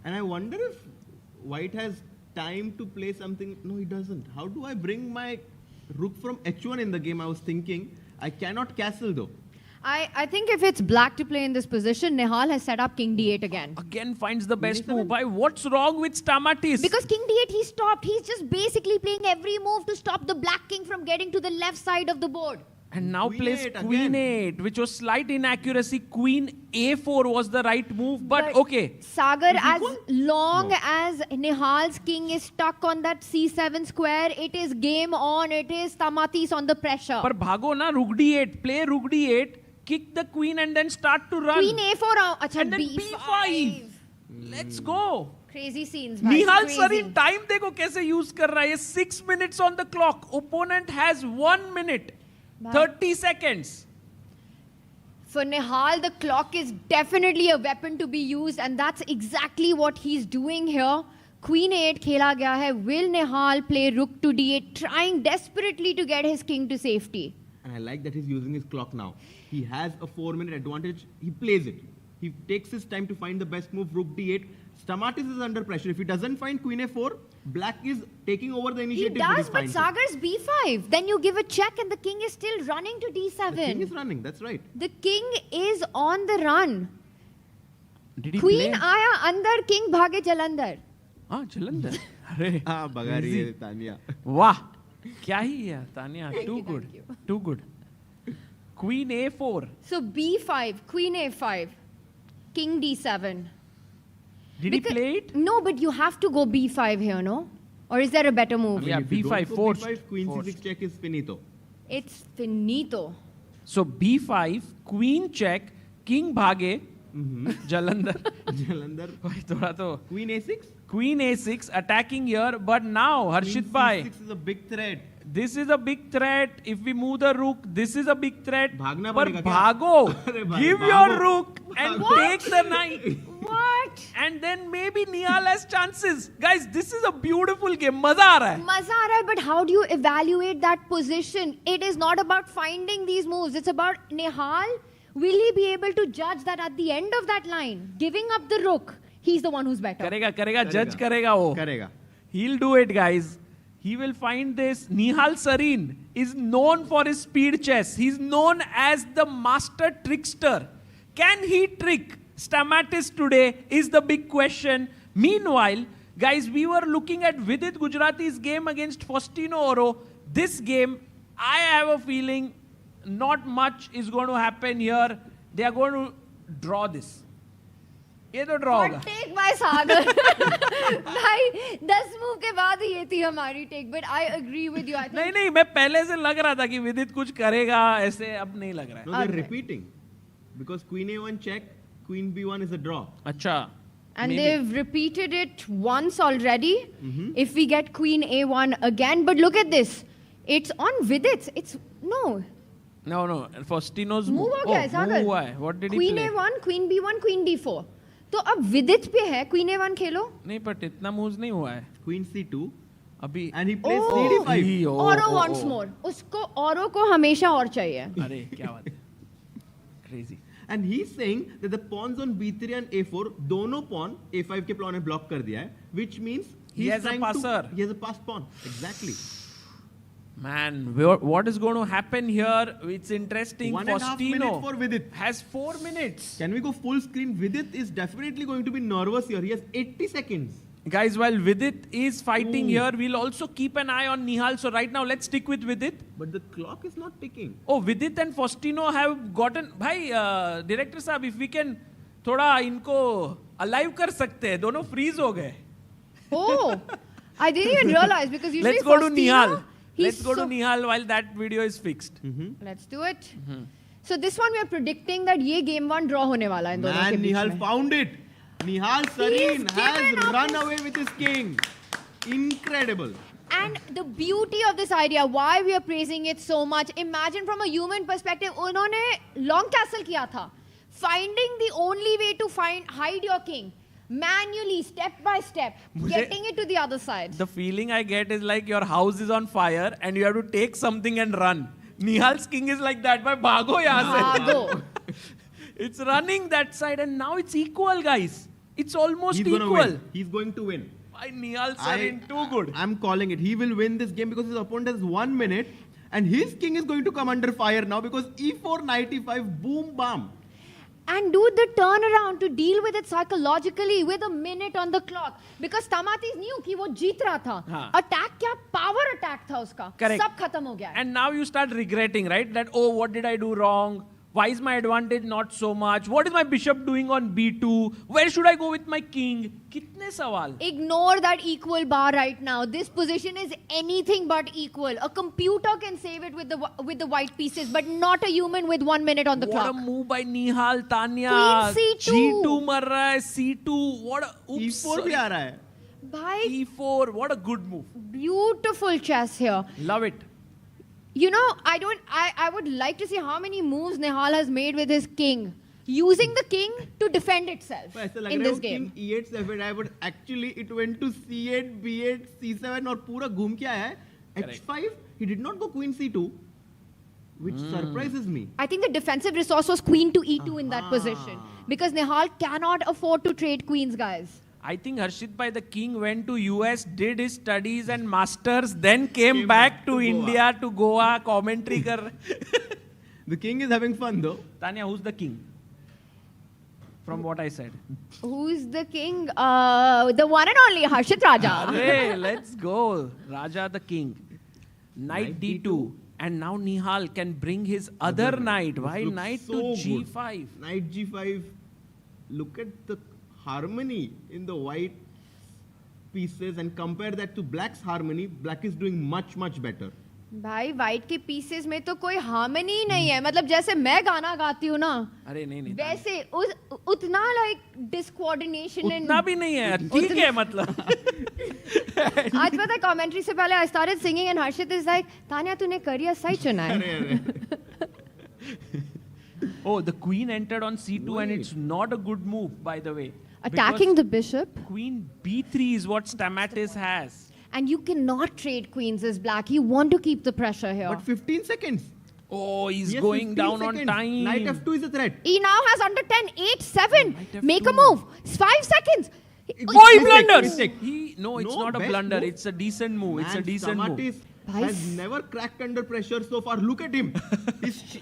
And I wonder if white has time to play something. No, he doesn't. How do I bring my rook from h1 in the game? I was thinking. I cannot castle though. I think if it's black to play in this position, Nihal has set up king d8 again. Again finds the best move. Why? What's wrong with Stamatis? Because king d8 he stopped. He's just basically playing every move to stop the black king from getting to the left side of the board. And now Queen plays 8 Queen again. 8, which was slight inaccuracy. Queen A4 was the right move, but okay. Sagar, as long as Nihal's king is stuck on that C7 square, it is game on. It is Stamatis on the pressure. पर भागो ना, rook D8, play rook D8, kick the queen and then start to run. Queen A4, अच्छा and then B5. Let's go. Crazy scenes. Nihal Sarin time देखो कैसे use कर रहा है. 6 minutes on the clock. Opponent has 1 minute. 30 seconds. For Nihal, the clock is definitely a weapon to be used, and that's exactly what he's doing here. Queen 8 खेला गया है. Will Nihal play rook to d8, trying desperately to get his king to safety? And I like that he's using his clock now. He has a 4-minute advantage. He plays it. He takes his time to find the best move, rook d8. Stamatis is under pressure. If he doesn't find queen a4, black is taking over the He initiative. does, but Sagar's b5. Then you give a check and the king is still running to d7. The king is running, that's right. The king is on the run. Did he Queen play? आया अंदर, king भागे जलंधर. हाँ जलंधर. अरे हाँ भगा रही है तानिया. वाह क्या ही है Tania. Too good. Too good. Queen A4. So b5, queen a5, king d7. Did he play it? No, but you have to go b5 here, no? Or is there a better move? Yeah, If you b5 don't go forced. b5, queen Forced. c6 check is finito. It's finito. So b5, queen check, king भागे, Jalandhar. Jalandhar. भाई थोड़ा तो. Queen a6? Queen a6 attacking here, but now Harshit bhai. Queen c6 is a big threat. This is a big threat. If we move the rook, this is a big threat. भागना पर पड़ेगा क्या? भागो. अरे भाई, Give भागो. your rook and What? take the knight. What? And then maybe Nihal has chances. Guys, this is a beautiful game. मजा आ रहा है. Maza aa raha hai, but how do you evaluate that position? It is not about finding these moves. It's about Nihal. Will he be able to judge that at the end of that line, giving up the rook, he's the one who's better? करेगा judge करेगा वो. करेगा. He'll do it, guys. He will find this. Nihal Sarin is known for his speed chess. He's known as the master trickster. Can he trick Stamatis today is the big question. Meanwhile, guys, we were looking at Vidit Gujarati's game against Faustino Oro. This game, I have a feeling not much is going to happen here. They are going to draw this. ये तो draw होगा. Take by Sagar. भाई 10 move के बाद ये थी हमारी take, but I agree with you. नहीं मैं पहले से लग रहा था कि विदित कुछ करेगा ऐसे. अब नहीं लग रहा है. No, they're repeating. Because queen a1 check, queen b1 is a draw. अच्छा. And Maybe. they've repeated it once already. If we get queen a1 again. But look at this. It's on Vidit. It's... No. No. Faustino's Move हो गया है, सागर. हुआ है. What did he Queen play? a1, queen b1, queen d4. तो अब Vidit पे है. Queen a1 खेलो. नहीं, but इतना moves नहीं हुआ है. Queen c2. अभी. And he plays Oh. cd5. Oro wants more. उसको औरों को हमेशा और चाहिए. अरे क्या बात है. Crazy. And he's saying that the pawns on b3 and a4, दोनों pawn a5 के pawn ने block कर दिया है, which means He has a trying passer. he has a pass pawn. Exactly. Man, what is going to happen here? It's interesting. 1.5 minutes for Vidit. Has 4 minutes. Can we go full screen? Vidit is definitely going to be nervous here. He has 80 seconds. Guys, while Vidit is fighting here, we'll also keep an eye on Nihal. So right now, let's stick with Vidit. But the clock is not ticking. Oh, Vidit and Faustino have gotten... Bhai, director साहब, if we can थोड़ा इनको alive कर सकते हैं. दोनों freeze हो गए. Oh, I didn't even realize because usually Let's go to Faustino, Nihal. he's Let's go to so- Nihal while that video is fixed. Let's do it. So this one we are predicting that ये game 1 draw होने वाला है इन दोनों के Man, बीच Nihal में. found it. Nihal Sarin given has up run his- away with his king. Incredible. And the beauty of this idea, why we are praising it so much, imagine from a human perspective, उन्होंने long castle किया था. Finding the only way to hide your king. Manually, step by step, getting it to the other side. The feeling I get is like your house is on fire and you have to take something and run. Nihal's king is like that. Bhai, bhago yahan se. Bhago. It's running that side and now it's equal, guys. It's almost He's gonna equal. win. He's going to win. By Nihal Sarin, too good. I'm calling it. He will win this game because his opponent has 1 minute and his king is going to come under fire now because e4, knight e5, boom, bam. And do the turnaround to deal with it psychologically with a minute on the clock. Because Tamatis knew कि वो जीत रहा था. हाँ. Attack क्या power attack था उसका. Correct. सब खत्म हो गया है. And now you start regretting, right? That, oh, what did I do wrong? Why is my advantage not so much? What is my bishop doing on b2? Where should I go with my king? कितने सवाल? Ignore that equal bar right now. This position is anything but equal. A computer can save it with the white pieces, but not a human with 1 minute on the What clock. a move by Nihal, Tanya. Queen C2. G2 मर रहा है, C2. What a... Oops, e4 भी आ रहा है. Bhai, E4. What a good move. beautiful chess here. Love it. You know, I would like to see how many moves Nihal has made with his king. Using the king to defend itself तो ऐसा लग in रहा है this वो game. king e8 7 है, but actually it went to c8, b8, c7 और पूरा घूम के आया है. h5, he did not go queen c2, which surprises me. I think the defensive resource was queen to e2 in that position. Because Nihal cannot afford to trade queens, guys. I think Harshit Bhai, the king, went to US, did his studies and masters, then came back to India, to Goa, commentary kar. The king is having fun though. Tanya, who's the king? From what I said. Who's the king? The one and only Harshit Raja. Hey, let's go. Raja the king. Knight D2. And now Nihal can bring his other knight. Why looks knight so to good. G5? Knight g5. Look at the harmony in the white pieces and compare that to black's harmony. Black is doing much better. भाई white के pieces में तो कोई harmony ही नहीं है. मतलब जैसे मैं गाना गाती हूँ ना, अरे नहीं वैसे उतना लाइक डिसकोऑर्डिनेशन उतना भी नहीं है. ठीक है मतलब. आज पता है कमेंट्री से पहले I started singing and Harshit is like Tanya तूने करियर सही चुना है. Oh, the queen entered on C2 and it's not a good move, by the way. Attacking the bishop. Queen B3 is what Stamatis has. And you cannot trade queens as black. You want to keep the pressure here. But 15 seconds. Oh, he's Yes, going 15 down seconds. on time. Knight f2 is a threat. He now has under 10, 8, 7. Make a move. 5 seconds. Oh, he blunders. Mistake. No, it's No, not a best blunder. move. It's a decent move. It's a Man, decent move. Stamatis has never cracked under pressure so far. Look at him.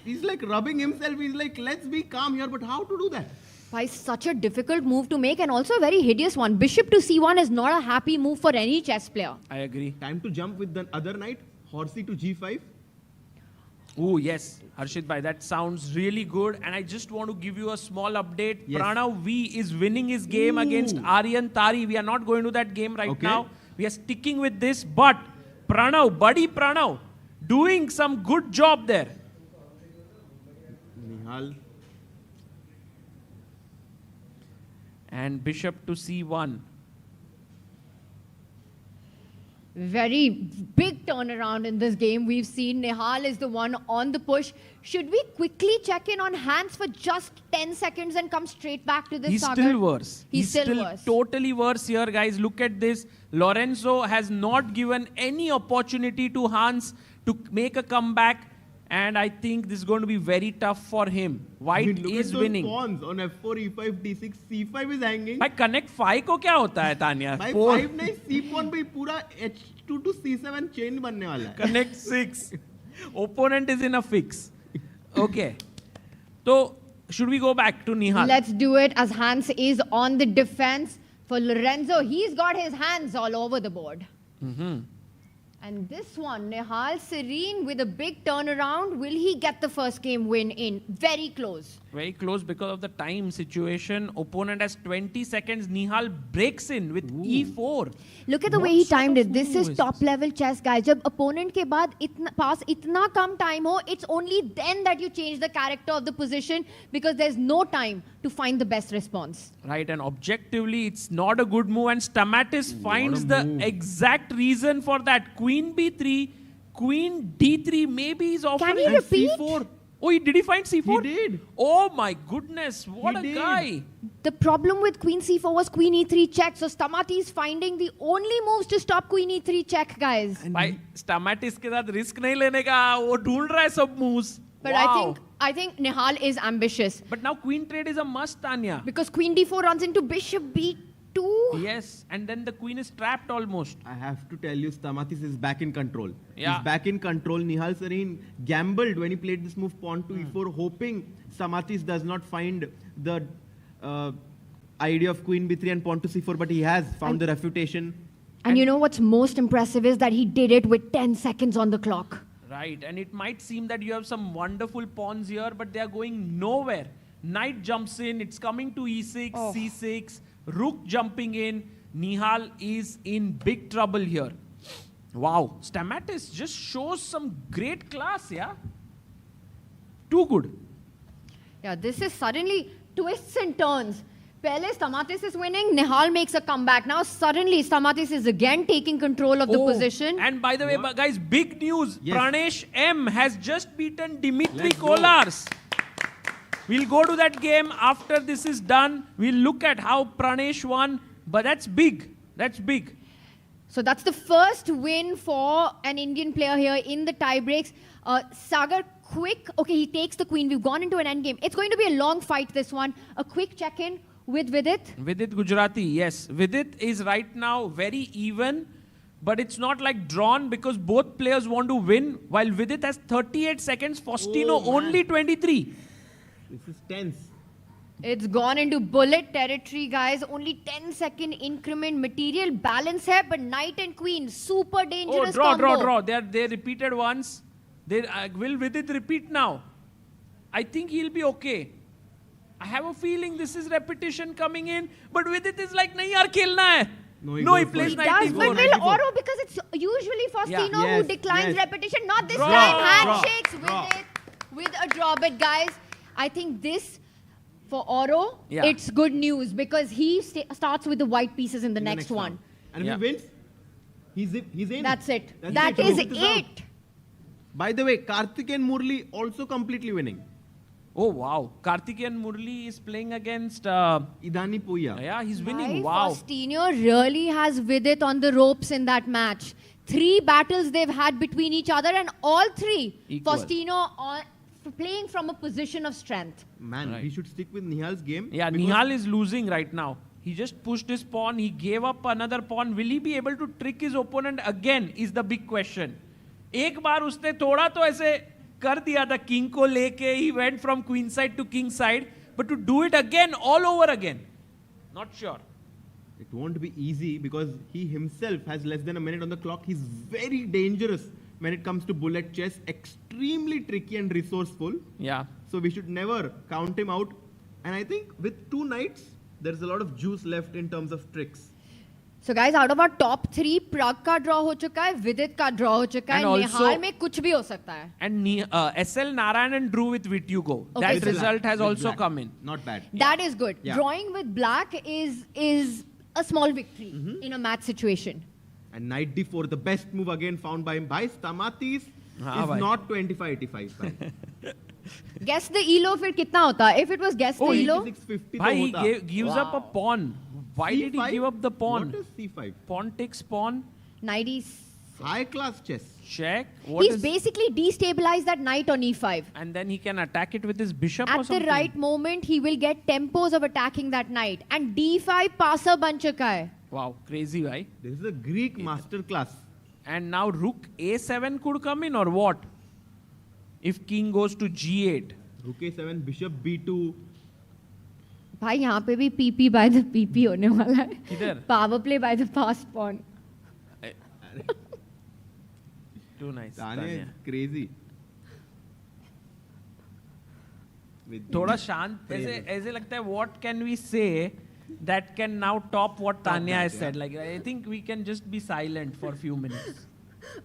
he's like rubbing himself. He's like, let's be calm here. But how to do that? Why, such a difficult move to make and also a very hideous one. Bishop to c1 is not a happy move for any chess player. I agree. Time to jump with the other knight. Horsey to g5. Oh, yes. Harshit Bhai, that sounds really good. And I just want to give you a small update. Yes. Pranav V is winning his game against Aryan Tari. We are not going to that game right now. We are sticking with this. But Pranav, buddy Pranav, doing some good job there. Nihal. And bishop to c1. Very big turnaround in this game. We've seen Nihal is the one on the push. Should we quickly check in on hands for just 10 seconds and come straight back to this? He's Sagar? still worse. He's still worse. Totally worse here, guys. Look at this. Lorenzo has not given any opportunity to Hans to make a comeback. And I think this is going to be very tough for him. White look is at those winning. pawns on f4, e5, d6, c5 is hanging. By connect 5 को क्या होता है Tania? By 5 नहीं, c pawn by पूरा h2 to c7 chain बनने वाला है. Connect 6. Opponent is in a fix. Okay. So should we go back to Nihal? Let's do it as Hans is on the defense. For Lorenzo, he's got his hands all over the board. And this one, Nihal Sarin with a big turnaround. Will he get the first game win in? Very close. Very close because of the time situation. Opponent has 20 seconds. Nihal breaks in with e4. Look at the way he timed it. This is top level chess, guys. जब opponent के बाद पास इतना कम time हो, it's only then that you change the character of the position because there's no time to find the best response. Right, and objectively, it's not a good move. And Stamatis finds the exact reason for that. Queen b3, queen d3. Maybe he's offering Can he repeat? c4. Oh, did he find c4? He did. Oh my goodness, what He a did. guy. The problem with queen c4 was queen e3 check. So Stamatis is finding the only moves to stop queen e3 check, guys. भाई Stamatis के साथ risk नहीं लेने का, वो ढूंढ रहा है सब moves. But Wow. I think Nihal is ambitious. But now queen trade is a must, Tanya. Because queen d4 runs into bishop b2. Yes, and then the queen is trapped almost. I have to tell you, Stamatis is back in control. Yeah. He's back in control. Nihal Sarin gambled when he played this move pawn to e4, hoping Stamatis does not find the idea of queen b3 and pawn to c4, but he has found the refutation. And you know what's most impressive is that he did it with 10 seconds on the clock. Right, and it might seem that you have some wonderful pawns here, but they are going nowhere. Knight jumps in, it's coming to e6, c6, rook jumping in. Nihal is in big trouble here. Wow, Stamatis just shows some great class, yeah? Too good. Yeah, this is suddenly twists and turns. Pehle Stamatis is winning, Nihal makes a comeback. Now suddenly Stamatis is again taking control of the position. And by the way, guys, big news. Yes. Pranesh M has just beaten Dimitri Let's go. Kolars. We'll go to that game after this is done. We'll look at how Pranesh won. But that's big. That's big. So that's the first win for an Indian player here in the tiebreaks. Sagar, quick. Okay, he takes the queen. We've gone into an endgame. It's going to be a long fight, this one. A quick check-in with Vidit. Vidit Gujarati, yes. Vidit is right now very even. But it's not like drawn because both players want to win. While Vidit has 38 seconds, Faustino only 23. This is tense. It's gone into bullet territory, guys. Only 10-second increment. Material balance here, but knight and queen, super dangerous combo. They repeated once. Will Vidit repeat now? I think he'll be okay. I have a feeling this is repetition coming in, but Vidit is like, nahi yaar, khelna hai. No, he plays He knight does, but d4. will Oro, because it's usually Faustino who Yes, declines yes. repetition. Not this Draw. time. Draw. Handshakes with a draw. But guys, I think this, for Oro, Yeah. it's good news because he starts with the white pieces in the next one. round. And Yeah. if he wins, he's in. That's it. That's That it. is Vidit out. it. By the way, Karthikeyan Murli also completely winning. Oh, wow. Karthikeyan Murli is playing against... Idani Puya. yeah, he's Why winning. Wow. Faustino really has Vidit on the ropes in that match. 3 battles they've had between each other and all 3 Equal. Faustino playing from a position of strength. Man, Right. we should stick with Nihal's game. Yeah, because Nihal is losing right now. He just pushed his pawn. He gave up another pawn. Will he be able to trick his opponent again is the big question. एक बार उसने थोड़ा तो ऐसे कर दिया था king को लेके. He went from queen side to king side. But to do it again, all over again, not sure. It won't be easy because he himself has less than a minute on the clock. He's very dangerous when it comes to bullet chess. Extremely tricky and resourceful. Yeah. So we should never count him out. And I think with 2 knights, there's a lot of juice left in terms of tricks. So guys, out of our top 3, Pragg का draw हो चुका है, Vidit का draw हो चुका है, निहाल में कुछ भी हो सकता है. And SL Narayanan drew with Vitugo. Okay, That so result has with also black. come in. Not bad. That is good. Yeah. Drawing with black is a small victory in a match situation. And knight d4, the best move again found by him. By Stamatis is bhai. not 25-85. Bhai. Guess the elo फिर कितना होता? If it was guess the elo, 86-50 Bhai, he तो होता. gives up a pawn. Why did he C5? give up the pawn? What is c5? Pawn takes pawn. 90s. High class chess. Check. What He's is- basically destabilized that knight on e5. And then he can attack it with his bishop or At the something. right moment, he will get tempos of attacking that knight. And d5 passer बन चुका है. Wow, crazy, bhai. This is a Greek master class. And now rook a7 could come in or what? If king goes to g8. Rook a7, bishop b2. भाई यहाँ पे भी PP by the PP होने वाला है. किधर? Power play by the passed pawn. Too nice. Tanya is Tanya. crazy. With थोड़ा शांत ऐसे लगता है what can we say that can now top what Tanya has said. Like I think we can just be silent for a few minutes.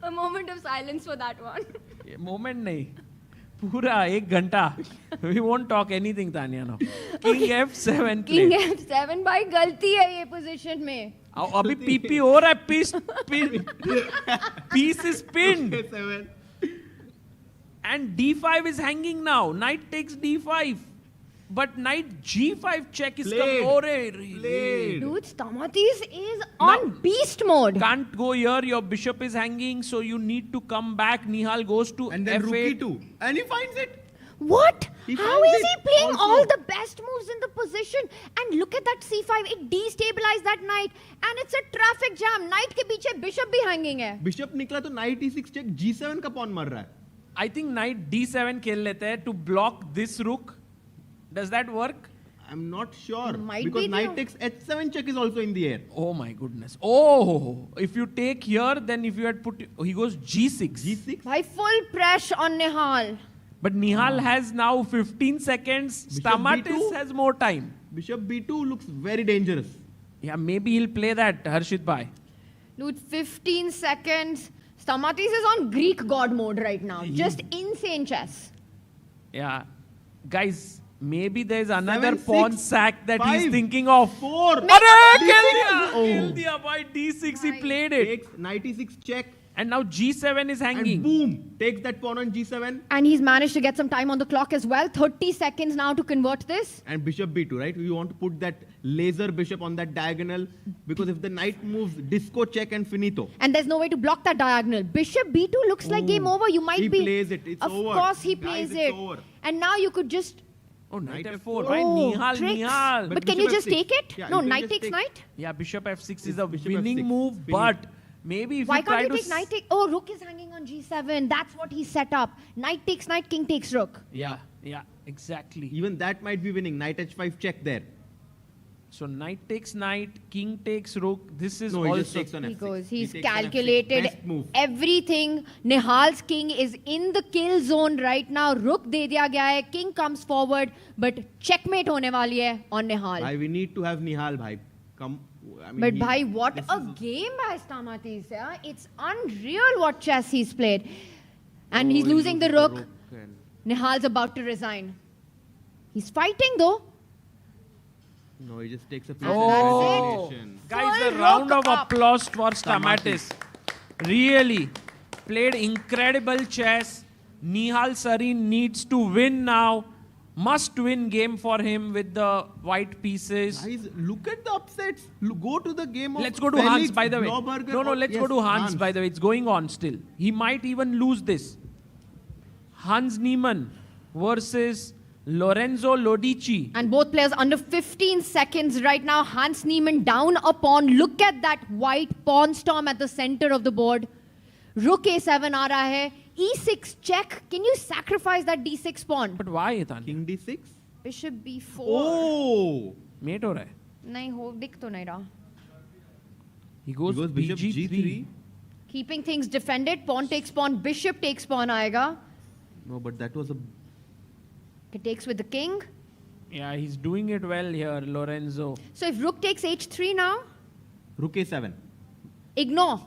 A moment of silence for that one. Moment नहीं. पूरा 1 घंटा. We won't talk anything Tanya now. King f7 King play. f7 भाई गलती है ये position में. अभी PP हो रहा है. Piece is pinned. a7. And d5 is hanging now. Knight takes d5. But knight g5 check is coming. Played. Dude, Stamatis is on beast mode. Can't go here. Your bishop is hanging, so you need to come back. Nihal goes to And then rook f8. e2. And he finds it. What? He How finds is he it playing also. all the best moves in the position? And look at that c5. It destabilized that knight. And it's a traffic jam. Knight के पीछे bishop भी hanging है. Bishop निकला तो knight e6 check, g7 का pawn मर रहा है. I think knight d7 खेल लेते हैं to block this rook. Does that work? I'm not sure. Might because be knight the- takes h7 check is also in the air. Oh my goodness. Oh, if you take here, then if you had put, he goes g6. g6. By full pressure on Nihal. But Nihal has now 15 seconds. Bishop Stamatis b2. has more time. Bishop b2 looks very dangerous. Yeah, maybe he'll play that, Harshit bhai. Dude, 15 seconds. Stamatis is on Greek god mode right now. Just insane chess. Yeah. Guys, maybe there's another 7, pawn 6, sack that 5, he's thinking of. 4. Arey, kill D6. diya! Oh. Kill diya by d6, he played it. Takes knight e6 check. And now g7 is hanging. And boom. Takes that pawn on g7. And he's managed to get some time on the clock as well. 30 seconds now to convert this. And bishop b2, right? You want to put that laser bishop on that diagonal. Because if the knight moves, disco check and finito. And there's no way to block that diagonal. Bishop b2 looks like game over. You might He be... plays it. It's of over. course he Guys, plays it's it. over. And now you could just... Oh, knight Knight f4. f4. Right? Oh, Nihal, tricks. Nihal. But can you bishop just f6. take it? Yeah, No, you can knight just takes take- knight. Yeah, bishop f6 is a Bishop winning f6. move, Finito. but maybe if Why you try can't to... you take knight take? Oh, rook is hanging on g7. That's what he set up. Knight takes knight, king takes rook. Yeah, exactly. Even that might be winning. Knight h5 check there. So knight takes knight, king takes rook. This is No, also... he just takes on He f6. goes. He's takes on f6. calculated Best move. everything. Nihal's king is in the kill zone right now. Rook de diya gaya hai. King comes forward, but checkmate hone wali hai on Nihal. Bhai, we need to have Nihal, bhai. Come. I mean, But he- bhai, what this a is- game by Stamatis. Yeah? It's unreal what chess he's played. And he's Oh, he losing the loses rook. and- Nihal's about to resign. He's fighting though. No, he just takes a piece. Oh, Congratulations. guys, a Full round rook of up. applause for Stamatis. Really played incredible chess. Nihal Sarin needs to win now. Must win game for him with the white pieces. Guys, look at the upsets. Go to the game of Let's go to Felix, Hans, by the way. Blauberger No, or- let's yes, go to Hans, by the way. It's going on still. He might even lose this. Hans Niemann versus Lorenzo Lodici. And both players under 15 seconds right now. Hans Niemann down a pawn. Look at that white pawn storm at the center of the board. Rook a7 aa raha hai. E6 check. Can you sacrifice that d6 pawn? But why, Tanya? King d6. Bishop b4. Oh! Mate हो रहा है. नहीं हो दिख तो नहीं रहा. He goes bishop bg3. Keeping things defended. Pawn takes pawn. Bishop takes pawn aayega. No, but that was a... It takes with the king. Yeah, he's doing it well here, Lorenzo. So if rook takes h3 now. Rook A7. Ignore.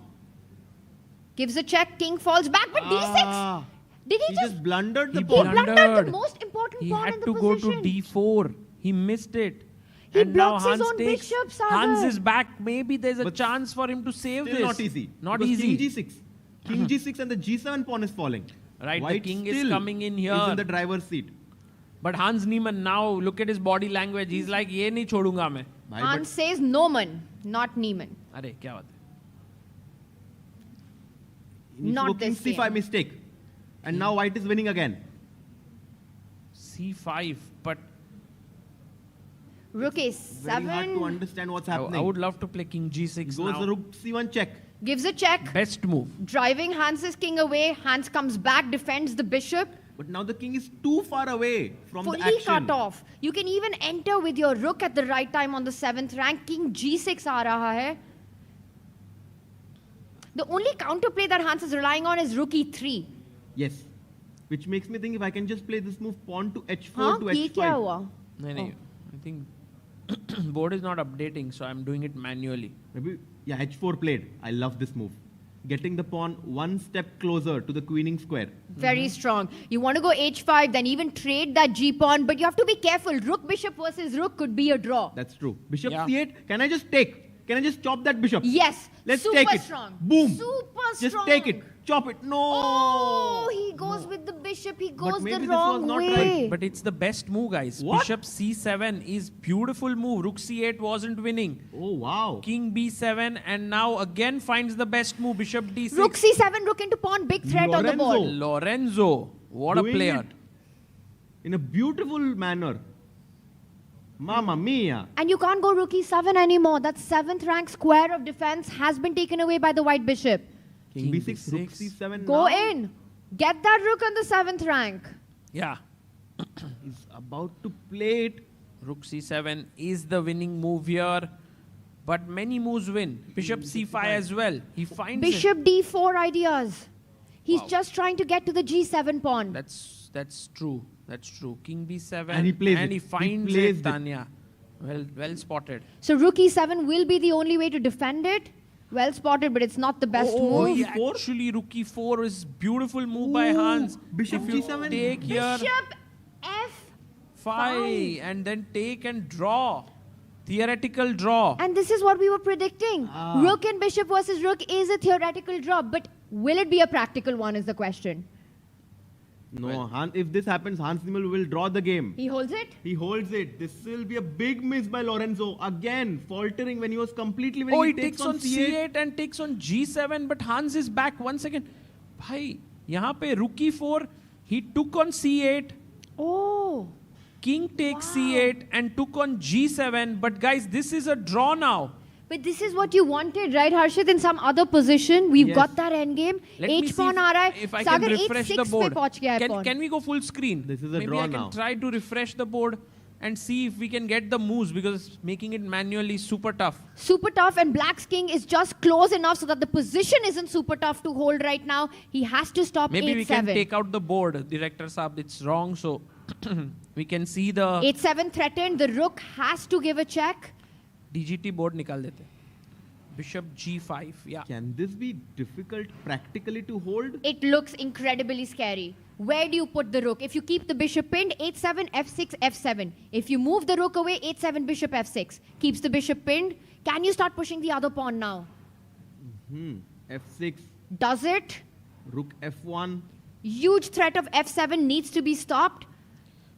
Gives a check. King falls back, but D6. Did he just blundered the He pawn. blundered the most important He pawn had in the to go to position. D4. He missed it. He And now blocks his Hans own takes. bishop, Sagar. Hans is back. Maybe there's a chance for him to save Still this. not easy. Not Because easy. King G6. King G6 and the G7 pawn is falling. Right, the White king is still coming in here. Is in the driver's seat. But Hans Niemann now, look at his body language. He's like, ये नहीं छोड़ूंगा मैं. Hans says Noman, not Niemann. अरे क्या बात है? He needs to Not go King this C5 game. mistake. And now white is winning again. C5, but Rook Very hard to A7. understand what's I happening. would love to play King G6 Goes now. the Rook C1 check. Gives a check. Best move. Driving Hans's king away. Hans comes back, defends the bishop. But now the king is too far away from the Fully action. cut off. You can even enter with your rook at the right time on the 7th rank. King G6 aa raha hai. The only counterplay that Hans is relying on is rook E3. Yes. Which makes me think if I can just play this move pawn to H4 Huh? to Ye H5. kya hua? I think board is not updating, so I'm doing it manually. Maybe, yeah, H4 played. I love this move. Getting the pawn one step closer to the queening square. Very strong. You want to go H5, then even trade that G pawn, but you have to be careful. Rook bishop versus rook could be a draw. That's true. Bishop Yeah. C8. Can I just take? Can I just chop that bishop? Yes. Let's super take it. strong. Boom. Super Just strong. take it. Chop it. No. Oh, he goes with the bishop. He goes maybe the this wrong was not way. right. But it's the best move, guys. What? Bishop C7 is beautiful move. Rook C8 wasn't winning. Oh, wow. King B7 and now again finds the best move. Bishop D6. Rook C7, rook into pawn, big threat on the board. Lorenzo. What a Doing player. it in a beautiful manner. Mamma mia. And you can't go rook E7 anymore. That 7th rank square of defense has been taken away by the white bishop. King King B6, Rook C7 Go now. in. Get that rook on the 7th rank. Yeah. He's about to play it. Rook C7 is the winning move here. But many moves win. Bishop C5 as well. He finds Bishop it. D4 ideas. He's Wow. just trying to get to the G7 pawn. That's true. That's true. King B7 And he plays it. he He finds plays it, it. Tanya. Well spotted. So rook E7 will be the only way to defend it. Well spotted, but it's not the best Oh, move. actually, Rook E4 is beautiful move by Hans. Bishop If you G7. take here Bishop F5. 5 and then take and draw. Theoretical draw. And this is what we were predicting. Rook and bishop versus rook is a theoretical draw, but will it be a practical one is the question. No, if this happens, Hans Niemann will draw the game. He holds it? He holds it. This will be a big miss by Lorenzo. Again, faltering when he was completely winning. Oh, he takes on C8 and takes on G7, but Hans is back. 1 second. Bhai, यहाँ पे Rook E4, he took on C8. Oh. King takes C8 and took on G7. But guys, this is a draw now. But this is what you wanted, right, Harshit? In some other position, we've Yes. got that endgame. Let me H see pawn aa raha hai. if I can Sagar refresh the H6 board. पे पहुंच गया है pawn. Can we go full screen? This is a Maybe draw I can now. try to refresh the board and see if we can get the moves because making it manually is super tough. Super tough, and Black's king is just close enough so that the position isn't super tough to hold right now. He has to stop Maybe 8-7. we can take out the board. Director Saab, it's wrong, so we can see the 8-7 threatened. The rook has to give a check. DGT board निकाल देते. Bishop G5, yeah. Can this be difficult practically to hold? It looks incredibly scary. Where do you put the rook? If you keep the bishop pinned, 8-7, F6, F7. If you move the rook away, 8-7, bishop F6. Keeps the bishop pinned. Can you start pushing the other pawn now? F6, Does it? Rook F1. Huge threat of F7 needs to be stopped.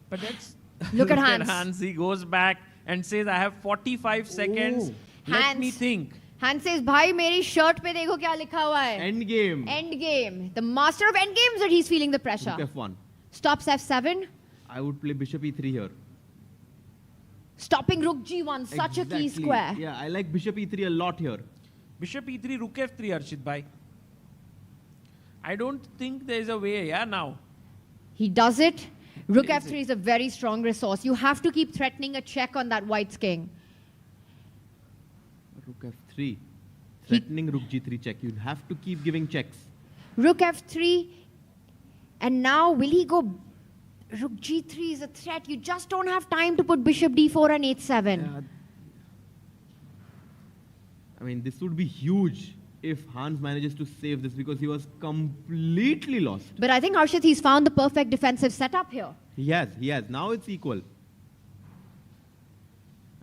But that's Look at Hans. He goes back and says, I have 45 seconds. Let Hans. me think. Hans says, "Bhai, मेरी shirt पे देखो क्या लिखा हुआ है." Endgame. Endgame. The master of endgames, that he's feeling the pressure. Rook F1. Stops F7. I would play Bishop E3 here. Stopping Rook G1. Such a key square. Yeah, I like Bishop E3 a lot here. Bishop E3, Rook F3, Arshit bhai. I don't think there is a way, yeah, now. He does it. Rook Plays F3 is a very strong resource. You have to keep threatening a check on that white's king. Rook F3. Threatening Rook G3 check. You have to keep giving checks. Rook F3. And now, will he go... Rook G3 is a threat. You just don't have time to put Bishop D4 and 8-7. I mean, this would be huge if Hans manages to save this because he was completely lost. But I think, Harshit, he's found the perfect defensive setup here. He has. Now it's equal.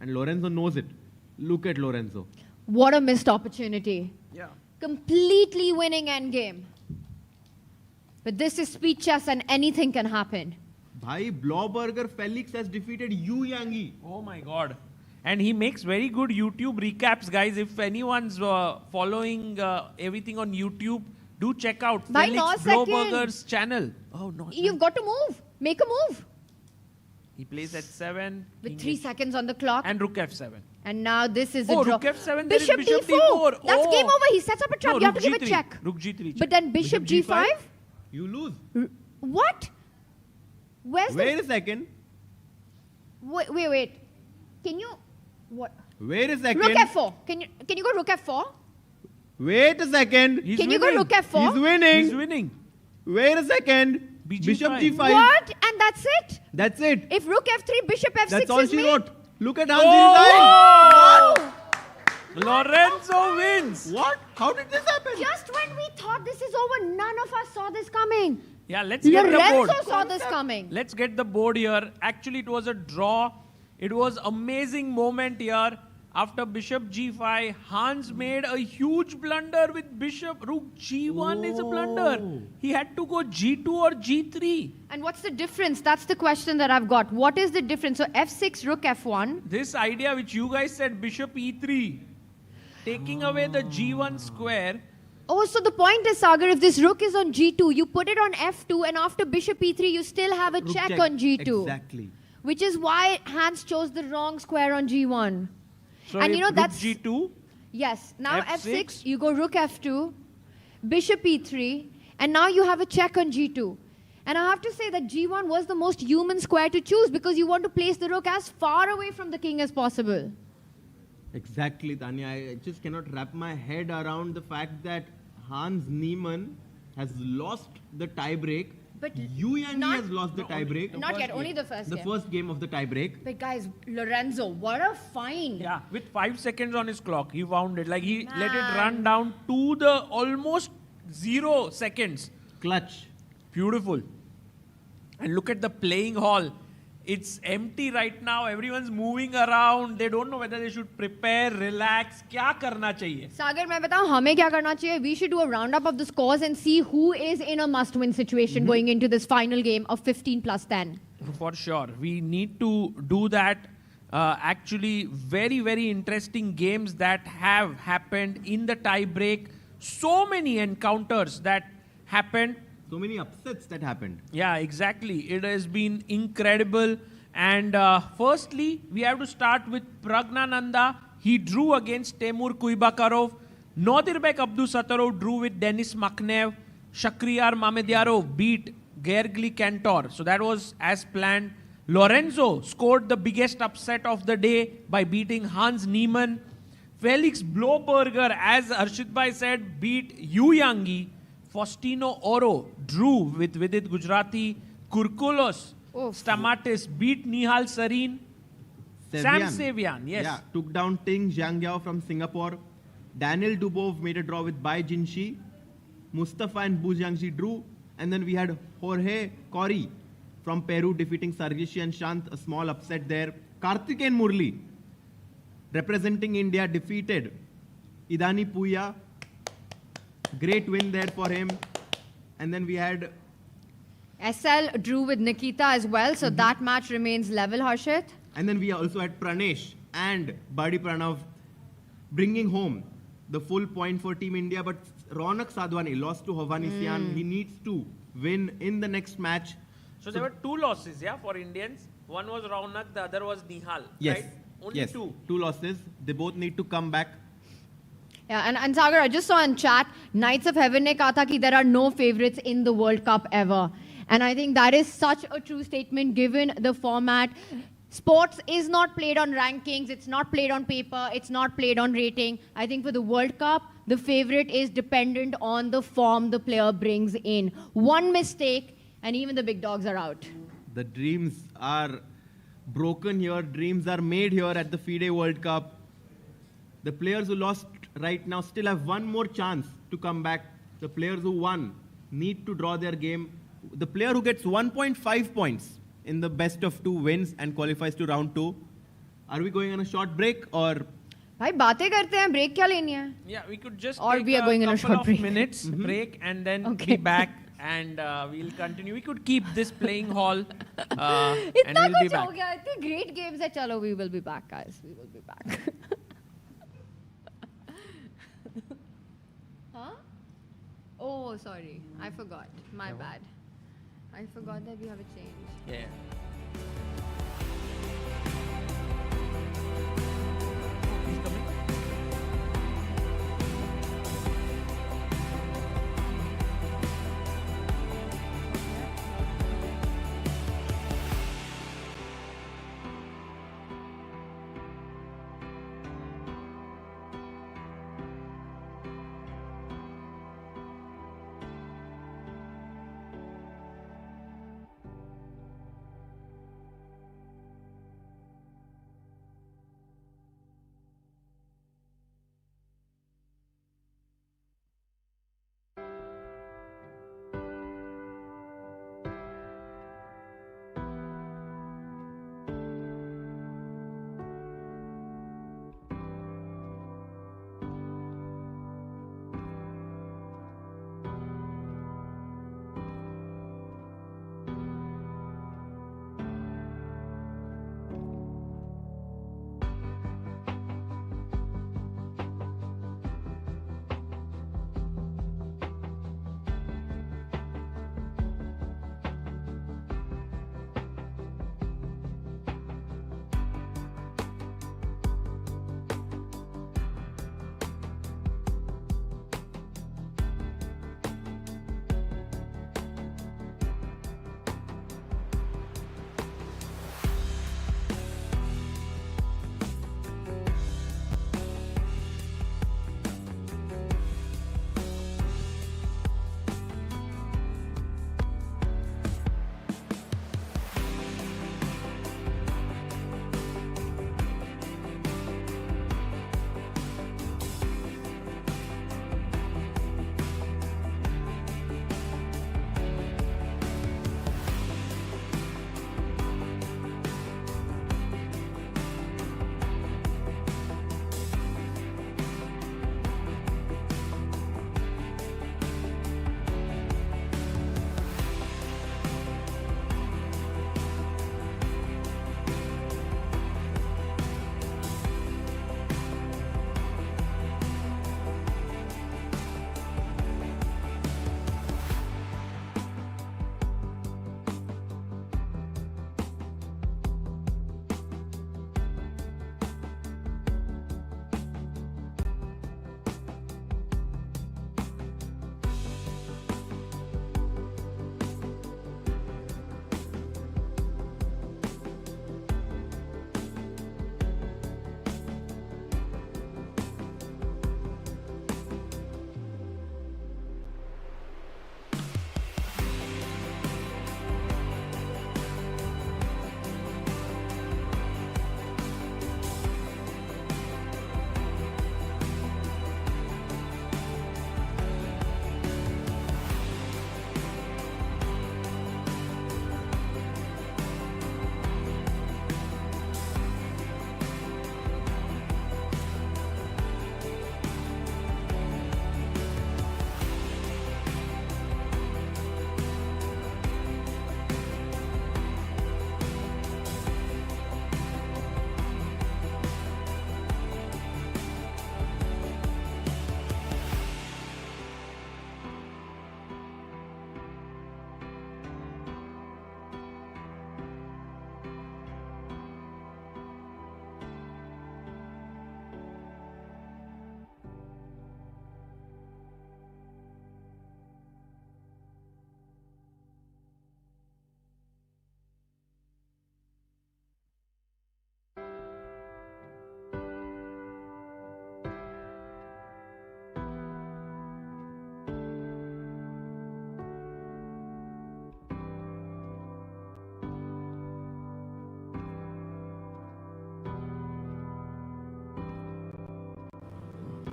And Lorenzo knows it. Look at Lorenzo. What a missed opportunity. Yeah. Completely winning endgame. But this is speed chess and anything can happen. Bhai, Blauberger Felix has defeated Yu Yangi. Oh my God. And he makes very good YouTube recaps, guys. If anyone's following everything on YouTube, do check out Bhai, Felix Blauberger's channel. Oh, no. You've got to move. Make a move. He plays at 7. With 3 seconds on the clock. And Rook F7. And now this is a Oh, draw. Rook F7, there is Bishop Bishop D4. D4. That's Oh. game over. He sets up a trap. No, You have to Rook give a G3. check. Rook G3 check. But then Bishop G5? You lose. What? Where's Wait a second. Wait. Can you... What? Wait a second. Rook F4. Can you go Rook F4? Wait a second. Can you go Rook F4? He's winning. He's winning. Wait a second. Bishop G5. What? And that's it? That's it. If Rook F3, Bishop F6 That's all is she made. wrote. Look at Hans Oh! design. Lorenzo wins. What? How did this happen? Just when we thought this is over, none of us saw this coming. Yeah, let's get the board. Lorenzo saw this coming. Let's get the board here. Actually, it was a draw. It was amazing moment here. After Bishop G5, Hans made a huge blunder with Bishop. Rook G1 is a blunder. He had to go G2 or G3. And what's the difference? That's the question that I've got. What is the difference? So F6, Rook F1. This idea which you guys said, Bishop E3, taking away the G1 square. Oh, so the point is, Sagar, if this Rook is on G2, you put it on F2, and after Bishop E3, you still have a check on G2. Exactly. Which is why Hans chose the wrong square on G1. So and you know, Rook that's... G2. Yes. Now F6, F6, you go Rook F2, Bishop E3, and now you have a check on G2. And I have to say that G1 was the most human square to choose because you want to place the Rook as far away from the king as possible. Exactly, Tanya. I just cannot wrap my head around the fact that Hans Niemann has lost the tiebreak. But Yu Yangi has lost the tiebreak. Not yet, only the first The game. first game of the tiebreak. But guys, Lorenzo, what a find. Yeah, with 5 seconds on his clock, he found it. Like he let it run down to the almost 0 seconds. Clutch. Beautiful. And look at the playing hall. It's empty right now. Everyone's moving around. They don't know whether they should prepare, relax. क्या करना चाहिए? Sagar, मैं बताऊं हमें क्या करना चाहिए? We should do a roundup of the scores and see who is in a must-win situation going into this final game of 15 plus 10. For sure. We need to do that. Actually, very, very interesting games that have happened in the tie-break. So many encounters that happened. So many upsets that happened. Yeah, exactly. It has been incredible. And firstly, we have to start with Pragnananda. He drew against Temur Kuibakarov. Nodirbek Abdusattorov drew with Denis Makhnev. Shakhriyar Mamedyarov beat Gergely Cantor. So that was as planned. Lorenzo scored the biggest upset of the day by beating Hans Niemann. Felix Blauberger, as Arshit Bhai said, beat Yu Yangi. Faustino Oro drew with Vidit Gujarati. Kurkulos Stamatis beat Nihal Sarin. Sam Savian, yes. Yeah, took down Ting Zhangjiao from Singapore. Daniel Dubov made a draw with Bai Jinshi. Mustafa and Bu Jiangxi drew. And then we had Jorge Cori from Peru defeating Sargishi and Shant. A small upset there. Karthikeyan Murli, representing India, defeated Idani Puya. Great win there for him. And then we had... SL drew with Nikita as well, so that match remains level, Harshit. And then we also had Pranesh and Badi Pranav bringing home the full point for Team India. But Ronak Sadhwani lost to Hovhannisyan. He needs to win in the next match. So there were 2 losses, yeah, for Indians. One was Raunak, the other was Nihal. Yes. Right? Only 2. 2 losses. They both need to come back. Yeah, and Sagar, I just saw in chat, Knights of Heaven ne kaha tha ki there are no favorites in the World Cup ever. And I think that is such a true statement given the format. Sports is not played on rankings, it's not played on paper, it's not played on rating. I think for the World Cup, the favorite is dependent on the form the player brings in. One mistake and even the big dogs are out. The dreams are broken here. Dreams are made here at the FIDE World Cup. The players who lost right now still have one more chance to come back. The players who won need to draw their game. The player who gets 1.5 points in the best of 2 wins and qualifies to round 2. Are we going on a short break or? भाई बातें करते हैं break क्या लेनी है? Yeah, we could just or take we are going a on a couple short of break. minutes break and then be back and we'll continue. We could keep this playing hall and इतना we'll be कुछ हो back. गया, इतने great games है. चलो, we will be back, guys. We will be back. Huh? Oh, sorry. I forgot. My bad. I forgot that we have a change. Yeah. He's coming.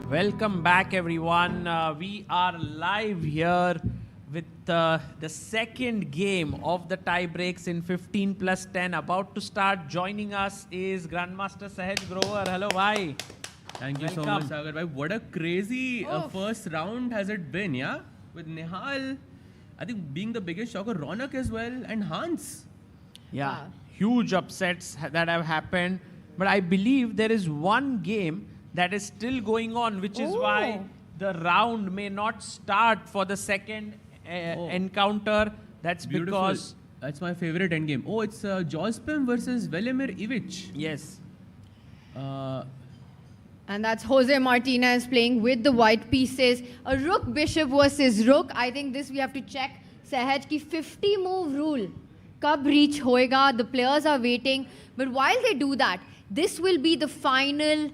Welcome back, everyone. We are live here with the second game of the tie breaks in 15 plus 10 about to start. Joining us is Grandmaster Sahaj Grover. Hello, bhai. Thank you so much, Sagar bhai. What a crazy first round has it been, yeah? With Nihal, I think being the biggest shocker, Ronak as well, and Hans. Yeah, huge upsets that have happened. But I believe there is one game that is still going on, which is why the round may not start for the second encounter. That's Beautiful. because... That's my favorite endgame. Oh, it's Jospim versus Velimir Ivic. Yes. And that's Jose Martinez playing with the white pieces. A rook bishop versus rook. I think this we have to check. Sahaj ki 50 move rule. Kab reach hoega. The players are waiting. But while they do that, this will be the final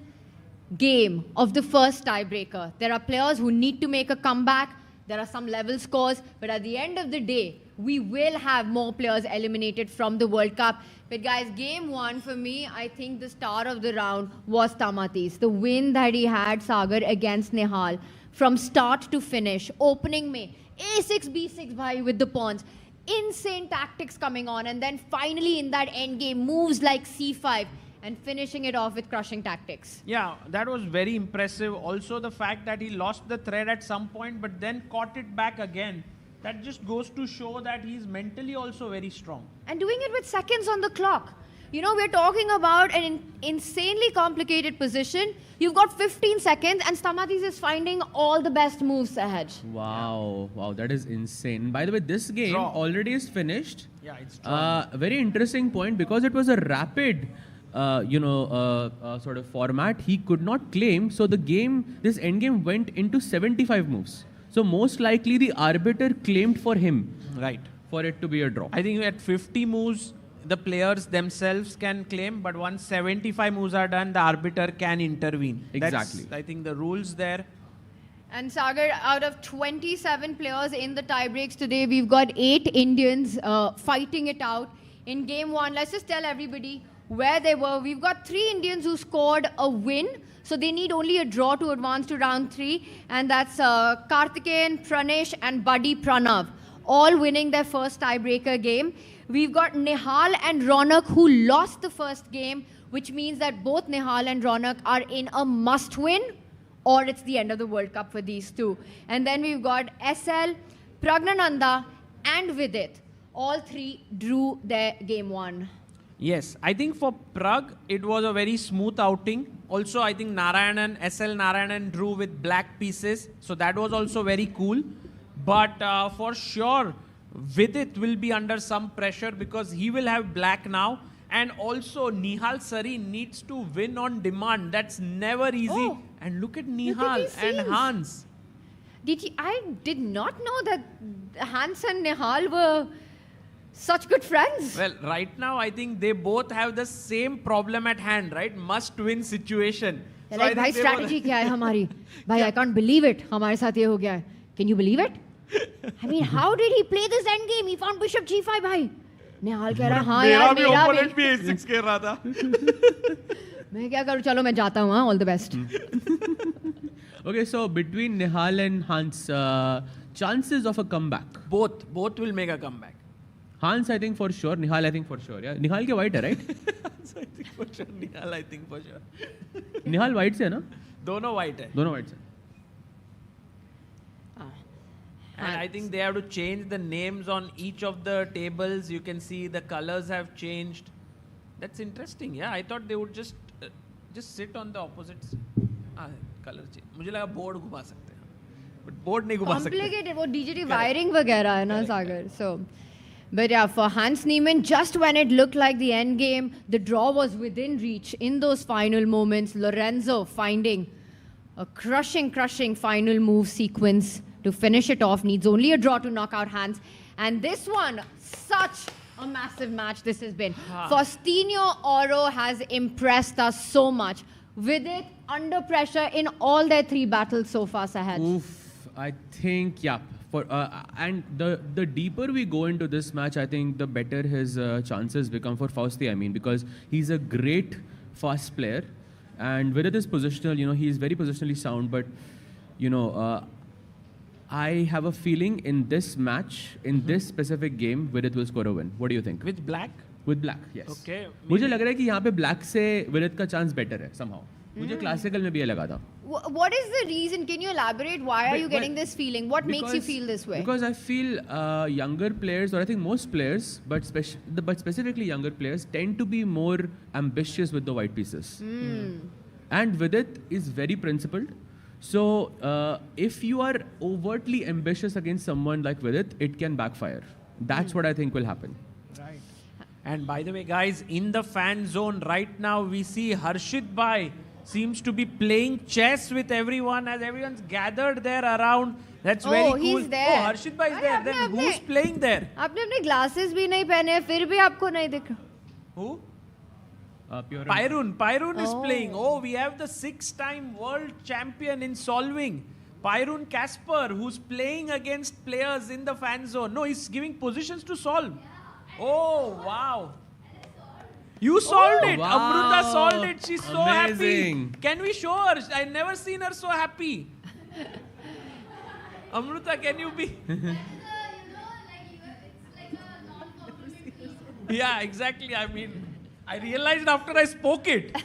game of the first tiebreaker. There are players who need to make a comeback. There are some level scores. But at the end of the day, we will have more players eliminated from the World Cup. But guys, game one for me, I think the star of the round was Tamatis. The win that he had, Sagar, against Nihal. From start to finish. Opening me. A6, B6 bhai with the pawns. Insane tactics coming on. And then finally in that endgame, moves like C5. And finishing it off with crushing tactics. Yeah, that was very impressive. Also the fact that he lost the thread at some point, but then caught it back again. That just goes to show that he's mentally also very strong. And doing it with seconds on the clock. You know, we're talking about an insanely complicated position. You've got 15 seconds and Stamatis is finding all the best moves, Sahaj. Wow, wow, that is insane. By the way, this game already is finished. Yeah, it's very interesting point because it was a rapid sort of format. He could not claim. So the game, this endgame went into 75 moves. So most likely the arbiter claimed for him. Right. For it to be a draw. I think at 50 moves, the players themselves can claim, but once 75 moves are done, the arbiter can intervene. Exactly. That's, I think, the rules there. And Sagar, out of 27 players in the tiebreaks today, we've got 8 Indians fighting it out. In game one, let's just tell everybody where they were. We've got 3 Indians who scored a win. So they need only a draw to advance to round 3. And that's Karthikeyan, Pranesh and Buddy Pranav. All winning their first tiebreaker game. We've got Nihal and Ronak who lost the first game, which means that both Nihal and Ronak are in a must-win, or it's the end of the World Cup for these two. And then we've got SL, Pragnananda and Vidit. All 3 drew their game 1. Yes, I think for Pragg, it was a very smooth outing. Also, I think Narayanan, SL Narayanan drew with black pieces. So that was also very cool. But for sure, Vidit will be under some pressure because he will have black now. And also, Nihal Sarin needs to win on demand. That's never easy. Oh, and look at Nihal and Hans. I did not know that Hans and Nihal were such good friends. Well, right now, I think they both have the same problem at hand, right? Must-win situation. They're like, bhai, strategy kya hai hamari? Bhai, I can't believe it. Hamare saath ye ho gaya hai. Can you believe it? I mean, how did he play this endgame? He found bishop g5, bhai. Nihal keh raha, haan yaar, mera opponent bhi a6 keh raha tha. Main kya karu? Chalo, main jata hu, all the best. Okay, so between Nihal and Hans, chances of a comeback? Both will make a comeback. Hans, I think for sure. Nihal, I think for sure. Yeah, Nihal ke white hai, right? Hans, I think for sure. Nihal, I think for sure. Nihal white se hai na? Dono white hai. Dono white se. And I think they have to change the names on each of the tables. You can see the colors have changed. That's interesting. Yeah, I thought they would just sit on the opposites. Color change. मुझे लगा board घुमा सकते हैं, but board नहीं घुमा सकते. Complicated. वो DGT wiring वगैरह है ना Sagar. So, but yeah, for Hans Niemann, just when it looked like the end game, the draw was within reach in those final moments. Lorenzo finding a crushing final move sequence to finish it off. Needs only a draw to knock out Hans. And this one, such a massive match this has been. Faustino Oro has impressed us so much. Vidit under pressure in all their 3 battles so far, Sahaj. Oof, I think, yeah. And the deeper we go into this match, I think the better his chances become for Fausti, I mean, because he's a great fast player. And Vidit is positional, he is very positionally sound, but, I have a feeling in this match, in this specific game, Vidit will score a win. What do you think? With black? With black, yes. Okay. मुझे लग रहा है कि यहाँ पे black से Vidit का chance better है somehow. मुझे classical में भी ये लगा था. What is the reason? Can you elaborate? Why are you getting this feeling? What makes you feel this way? Because I feel younger players, or I think most players, but specifically younger players, tend to be more ambitious with the white pieces. And Vidit is very principled. So if you are overtly ambitious against someone like Vidit, it can backfire. That's what I think will happen. Right. And by the way, guys, in the fan zone right now, we see Harshit Bhai seems to be playing chess with everyone as everyone's gathered there around. That's very cool. He's there. Oh, Harshit Bhai is there. Then who's playing there? आपने अपने glasses भी नहीं पहने हैं, फिर भी आपको नहीं दिख रहा. Who? Pure Pyrun is playing. Oh, we have the 6-time world champion in solving. Pyrun Kasper, who's playing against players in the fan zone. No, he's giving positions to solve. Oh, wow. You solved it. Wow. Amruta solved it. She's so Amazing. happy. Can we show her? I've never seen her so happy. Amruta, can you be? Yeah, exactly. I mean, I realized after I spoke it.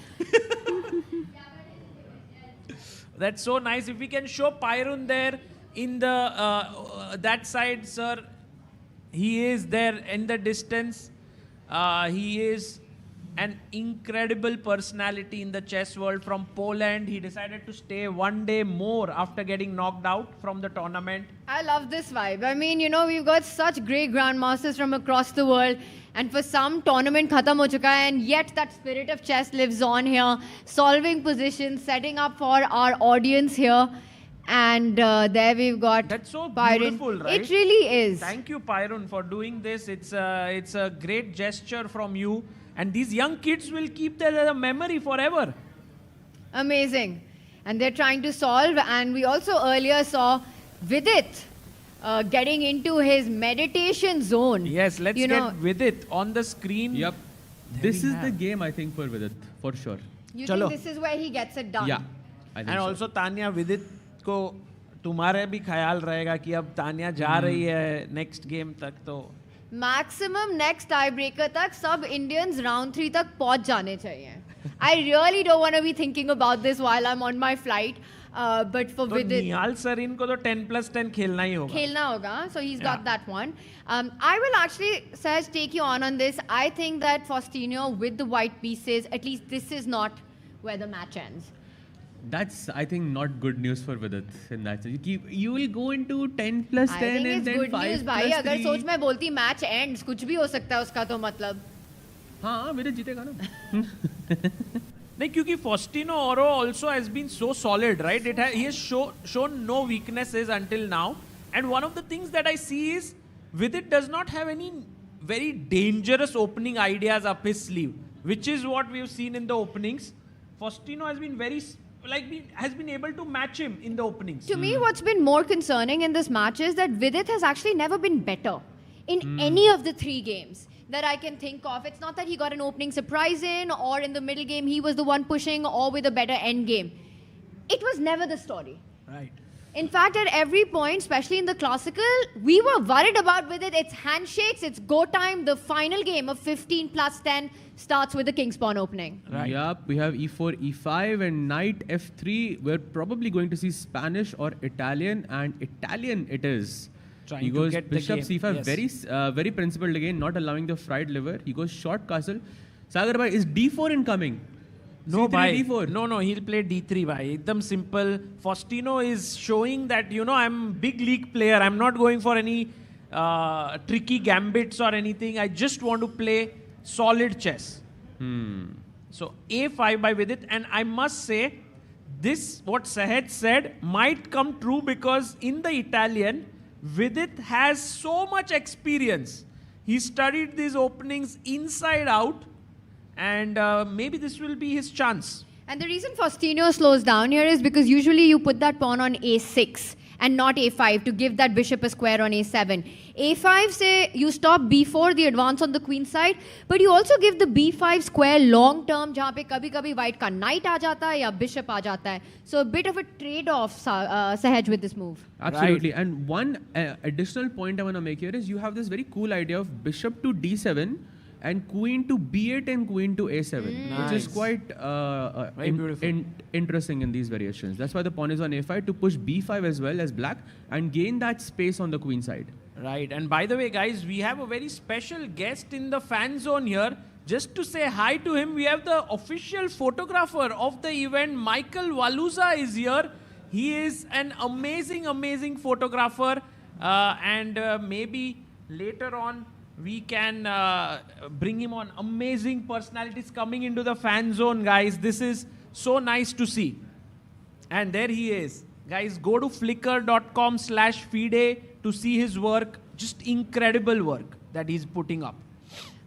That's so nice. If we can show Pyrun there in the that side, sir. He is there in the distance. He is an incredible personality in the chess world from Poland. He decided to stay one day more after getting knocked out from the tournament. I love this vibe. I mean, we've got such great grandmasters from across the world. And for some, tournament khatam ho chuka hai, and yet that spirit of chess lives on here. Solving positions, setting up for our audience here. And there we've got That's so Pyrun. beautiful, right? It really is. Thank you, Pyrun, for doing this. It's a great gesture from you. And these young kids will keep that as a memory forever. Amazing. And they're trying to solve. And we also earlier saw Vidit getting into his meditation zone. Yes, let's get Vidit on the screen. Yep. This is the game, I think, for Vidit, for sure. You think this is where he gets it done? Yeah. I think And so. also, Tanya, Vidit को तुम्हारे भी ख्याल रहेगा कि अब तानिया जा रही है next game तक तो. Maximum next tiebreaker तक सब Indians round 3 तक पहुंच जाने चाहिए. I really don't want to be thinking about this while I'm on my flight. But for तो Vidit, निहाल सरीन को तो 10+10 खेलना ही होगा. खेलना होगा. So he's got that one. I will actually, Saj, take you on this. I think that Faustino with the white pieces, at least this is not where the match ends. That's, I think, not good news for Vidit in that. You will go into 10+10 I think and it's then good 5+3. news, भाई. अगर सोच मैं बोलती match ends, कुछ भी हो सकता है उसका तो मतलब. हाँ, Vidit जीतेगा ना. नहीं, क्योंकि Faustino Oro also has been so solid, right? He has shown no weaknesses until now. And one of the things that I see is Vidit does not have any very dangerous opening ideas up his sleeve, which is what we've seen in the openings. Faustino has been has been able to match him in the openings. To me, what's been more concerning in this match is that Vidit has actually never been better in any of the 3 games that I can think of. It's not that he got an opening surprise in, or in the middle game he was the one pushing, or with a better end game. It was never the story. Right. In fact, at every point, especially in the classical, we were worried about Vidit. It's handshakes, it's go time. The final game of 15+10 starts with the King's Pawn opening. Right. Yep, we have e4, e5 and knight f3. We're probably going to see Spanish or Italian, and Italian it is. Trying He to goes get the bishop game, c5, yes. very principled again, not allowing the fried liver. He goes short castle. Sagar bhai, is d4 incoming? No, C3, bhai. d4. No, he'll play d3, bhai. Ekdam simple. Faustino is showing that, I'm big league player. I'm not going for any tricky gambits or anything. I just want to play solid chess. So a5 by Vidit. And I must say, this, what Sahaj said, might come true because in the Italian, Vidit has so much experience. He studied these openings inside out. And maybe this will be his chance. And the reason Faustino slows down here is because usually you put that pawn on a6 and not a5 to give that bishop a square on a7. a5 say you stop b4, the advance on the queen side, but you also give the b5 square long term जहाँ पे कभी-कभी white का knight आ जाता है या bishop आ जाता है. So a bit of a trade-off, Sahaj, with this move. Absolutely. Right. And one additional point I want to make here is you have this very cool idea of bishop to d7 and queen to b8 and queen to a7, which is quite interesting in these variations. That's why the pawn is on a5 to push b5 as well as black and gain that space on the queen side. Right. And by the way, guys, we have a very special guest in the fan zone here. Just to say hi to him, we have the official photographer of the event, Michael Waluza is here. He is an amazing, amazing photographer. And maybe later on, we can bring him on. Amazing personalities coming into the fan zone, guys. This is so nice to see. And there he is. Guys, go to flickr.com/FIDE to see his work. Just incredible work that he's putting up.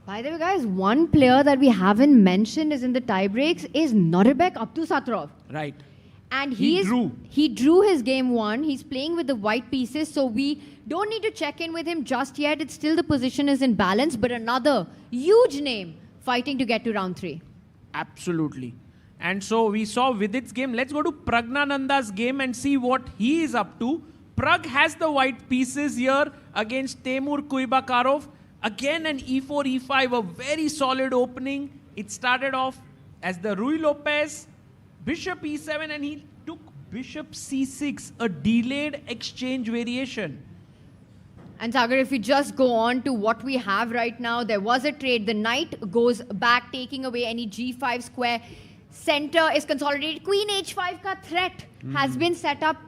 By the way, guys, one player that we haven't mentioned is in the tiebreaks is Norbek Abdusattorov. Right. And he drew his game one. He's playing with the white pieces, so we don't need to check in with him just yet. It's still the position is in balance, but another huge name fighting to get to round 3. Absolutely. And so we saw Vidit's game. Let's go to Pragnananda's game and see what he is up to. Pragg has the white pieces here against Temur Kuibakarov. Again an e4, e5, a very solid opening. It started off as the Ruy Lopez, bishop e7, and he took bishop c6, a delayed exchange variation. And Sagar, if we just go on to what we have right now, there was a trade. The knight goes back, taking away any g5 square. Center is consolidated. Queen h5 ka threat has been set up.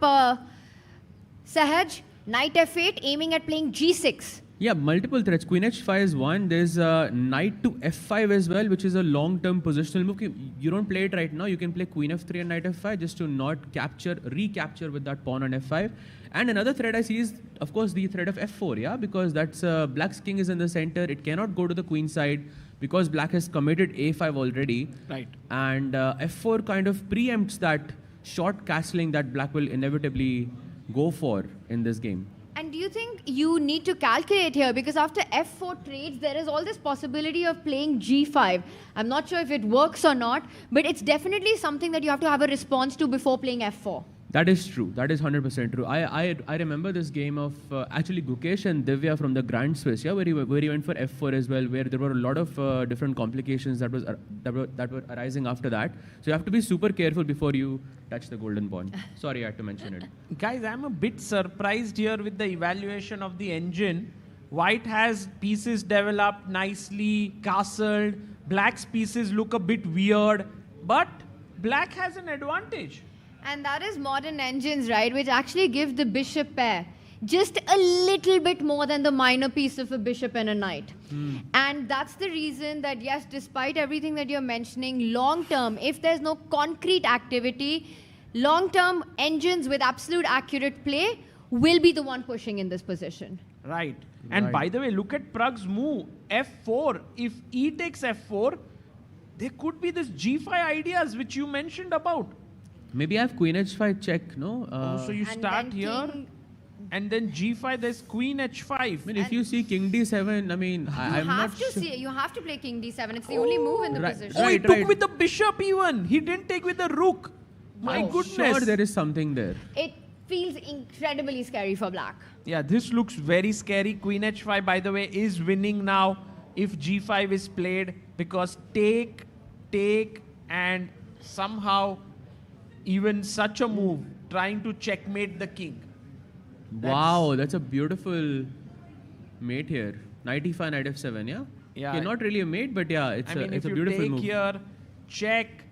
Sahaj, knight f8, aiming at playing g6. Yeah, multiple threats. Queen h5 is one. There's knight to f5 as well, which is a long-term positional move. You don't play it right now. You can play queen f3 and knight f5 just to not recapture with that pawn on f5. And another threat I see is, of course, the threat of f4, yeah, because that's black's king is in the center. It cannot go to the queen side because black has committed a5 already. Right. And f4 kind of preempts that short castling that black will inevitably go for in this game. And do you think you need to calculate here? Because after f4 trades, there is all this possibility of playing g5. I'm not sure if it works or not, but it's definitely something that you have to have a response to before playing f4. That is true. That is 100% true. I remember this game of actually Gukesh and Divya from the Grand Swiss, yeah, where he went for f4 as well, where there were a lot of different complications that were arising after that. So you have to be super careful before you touch the golden pawn. Sorry, I had to mention it. Guys, I'm a bit surprised here with the evaluation of the engine. White has pieces developed nicely, castled. Black's pieces look a bit weird, but black has an advantage. And that is modern engines, right, which actually give the bishop pair just a little bit more than the minor piece of a bishop and a knight. And that's the reason that, yes, despite everything that you're mentioning, long-term, if there's no concrete activity, long-term engines with absolute accurate play will be the one pushing in this position. Right. And by the way, look at Pragg's move, f4. If e takes f4, there could be this g5 ideas which you mentioned about. Maybe I have queen h5 check, no? So you start here, and then g5, there's queen h5. I mean, if you see king d7, I mean, I'm not sure. You have to play king d7. It's the only move in the position. Oh, he took with the bishop even. He didn't take with the rook. My goodness. Sure, there is something there. It feels incredibly scary for black. Yeah, this looks very scary. Queen h5, by the way, is winning now if g5 is played, because take, and somehow even such a move, trying to checkmate the king. Wow, that's a beautiful mate here. Knight e5, knight f7, yeah? Yeah. Okay, not really a mate, but yeah, it's a beautiful move. If you take here, check.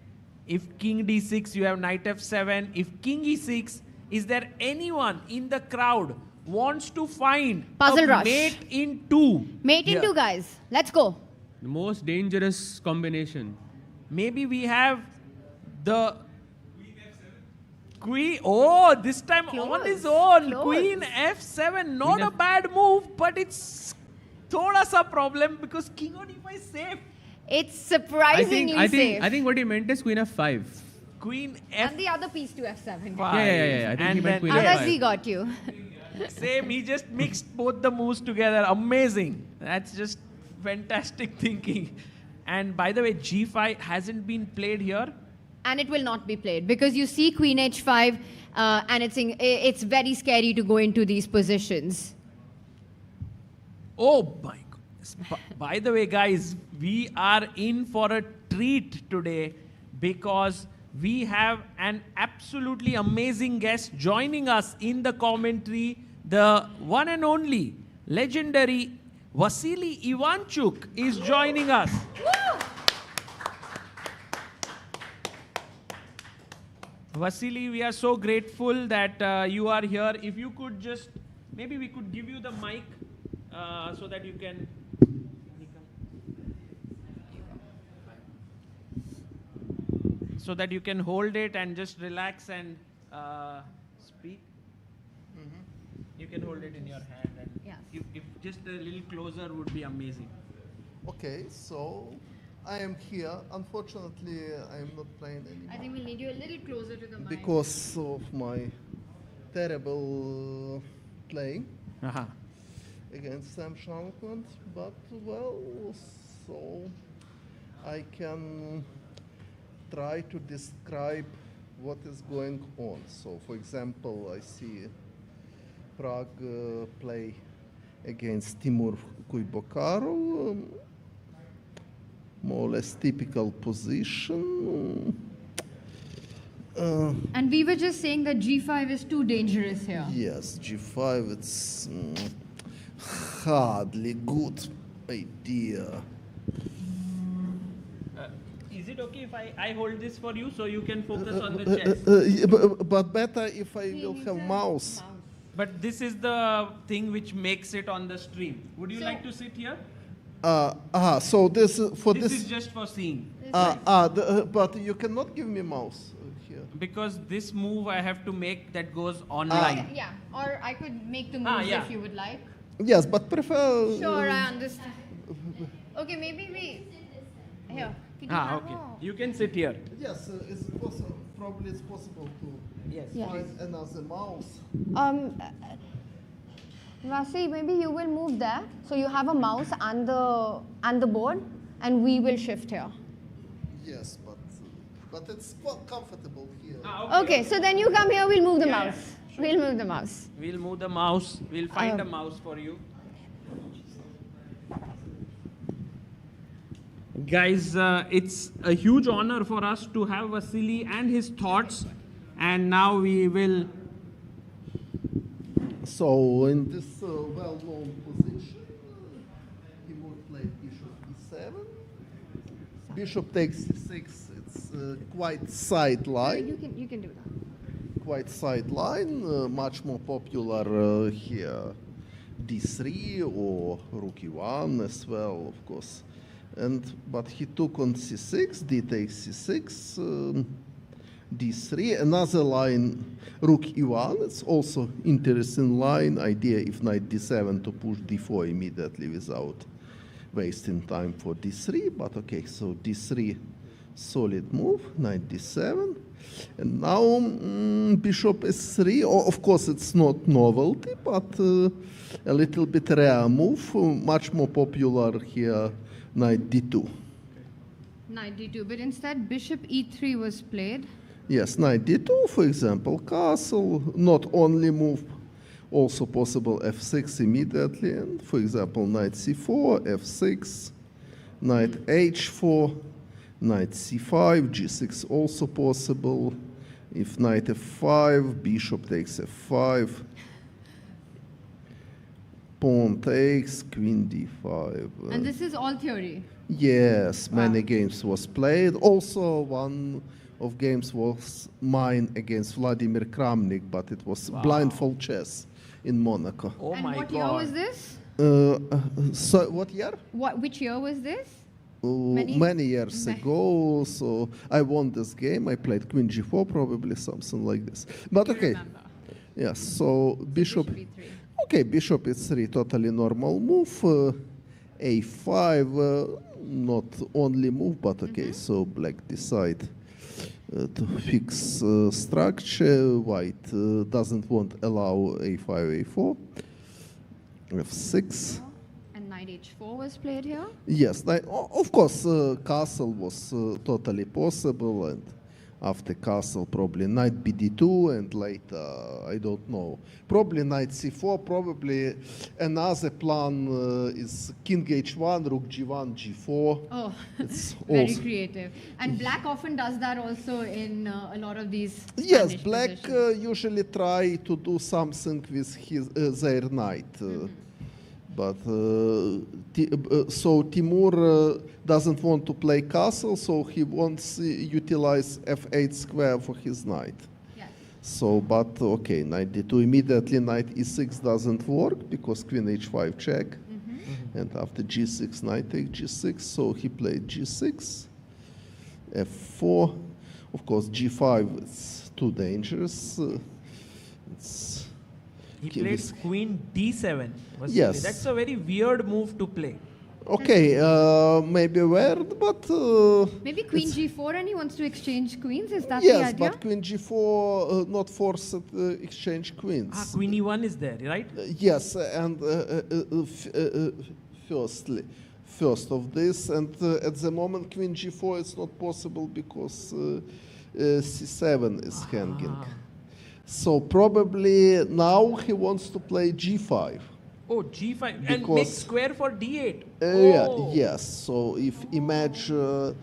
If king d6, you have knight f7. If king e6, is there anyone in the crowd wants to find Puzzle rush. Mate in 2? Mate in 2, guys. Let's go. The most dangerous combination. Maybe we have the queen. Oh, this time on his own. Queen f7. Not a bad move, but it's thoda sa problem because king on e5 is safe. It's surprisingly safe. I think what he meant is queen f5. Queen F5. And the other piece to F7. Yeah. I think he went Queen Otherwise F5. we got you. Same, he just mixed both the moves together. Amazing. That's just fantastic thinking. And by the way, G5 hasn't been played here. And it will not be played because you see Queen H5 and it's very scary to go into these positions. Oh my goodness. By the way, guys, we are in for a treat today because we have an absolutely amazing guest joining us in the commentary, the one and only legendary Vasily Ivanchuk is joining us. Vasily, we are so grateful that you are here. If you could just, maybe we could give you the mic so that you can. So that you can hold it and just relax and speak. You can hold it in your hand. And if just a little closer would be amazing. Okay, so I am here. Unfortunately, I am not playing anymore. I think we'll need you a little closer to the mic. Because of my terrible playing against Sam Shankland. But, well, so I can try to describe what is going on. So, for example, I see Pragg play against Timur Kuibokarov. More or less typical position. And we were just saying that G5 is too dangerous here. Yes, G5, it's hardly good idea. Is it okay if I hold this for you so you can focus on the chess? But better if I will have mouse. But this is the thing which makes it on the stream. Would you like to sit here? So this for this is just for seeing. But you cannot give me mouse here. Because this move I have to make that goes online. Yeah, or I could make the moves if you would like. Yes, but prefer. Sure, I understand. Okay, maybe we. Here. Okay. You can sit here. Yes, it's possible. Probably it's possible to find another mouse. Vasi, maybe you will move there. So you have a mouse and the board, and we will shift here. Yes, but it's quite comfortable here. Okay, so then you come here, we'll move the mouse. Sure. We'll move the mouse. We'll move the mouse. We'll find a mouse for you. Guys, it's a huge honor for us to have Vasily and his thoughts. And now we will. So in this well-known position, he would play bishop e7. Bishop takes c6. It's quite sideline. You can do that. Quite sideline. Much more popular here. d3 or rook e1 as well, of course. But he took on c6. D takes c6. d3, another line, rook e1. It's also interesting line. Idea if knight d7 to push d4 immediately without wasting time for d3. But okay, so d3, solid move. Knight d7, and now bishop s3. Of course, it's not novelty, but a little bit rare move. Much more popular here. Knight d2. Knight d2, but instead bishop e3 was played. Yes, knight d2, for example, castle, not only move, also possible f6 immediately, and for example, knight c4, f6, knight h4, knight c5, g6 also possible. If knight f5, bishop takes f5, pawn takes, queen d5. And this is all theory? Yes, many games was played. Also, one of games was mine against Vladimir Kramnik, but it was blindfold chess in Monaco. Oh and what year was this? So what year? Which year was this? Many years ago. So I won this game. I played queen g4, probably something like this. But okay. Yes. So bishop. Okay, bishop e3, totally normal move. A5, not only move, but okay. So black decide to fix structure. White doesn't want allow a5, a4, f6. And knight h4 was played here. Yes, of course, castle was totally possible, and after castle, probably knight bd2, and later, I don't know, probably knight c4, probably another plan is king h1, rook g1, g4. Oh, it's very also creative. And black often does that also in a lot of these Yes, Spanish black positions. usually try to do something with their knight. But so Timur doesn't want to play castle, so he wants to utilize f8 square for his knight. Yes. So, but okay, knight d2 immediately, knight e6 doesn't work because queen h5 check. And after g6, knight takes g6, so he played g6, f4. Of course, g5 is too dangerous. He played queen d7. Yes. That's a very weird move to play. Okay, maybe weird, but Maybe queen g4 and he wants to exchange queens? Is that the yes, idea? but queen g4 not forced exchange queens. Queen e1 is there, right? Yes, and first of this, and at the moment queen g4 is not possible because c7 is hanging. So probably now he wants to play g5. Oh, g5 and Because- make square for d8. Yeah, yes. So if imagine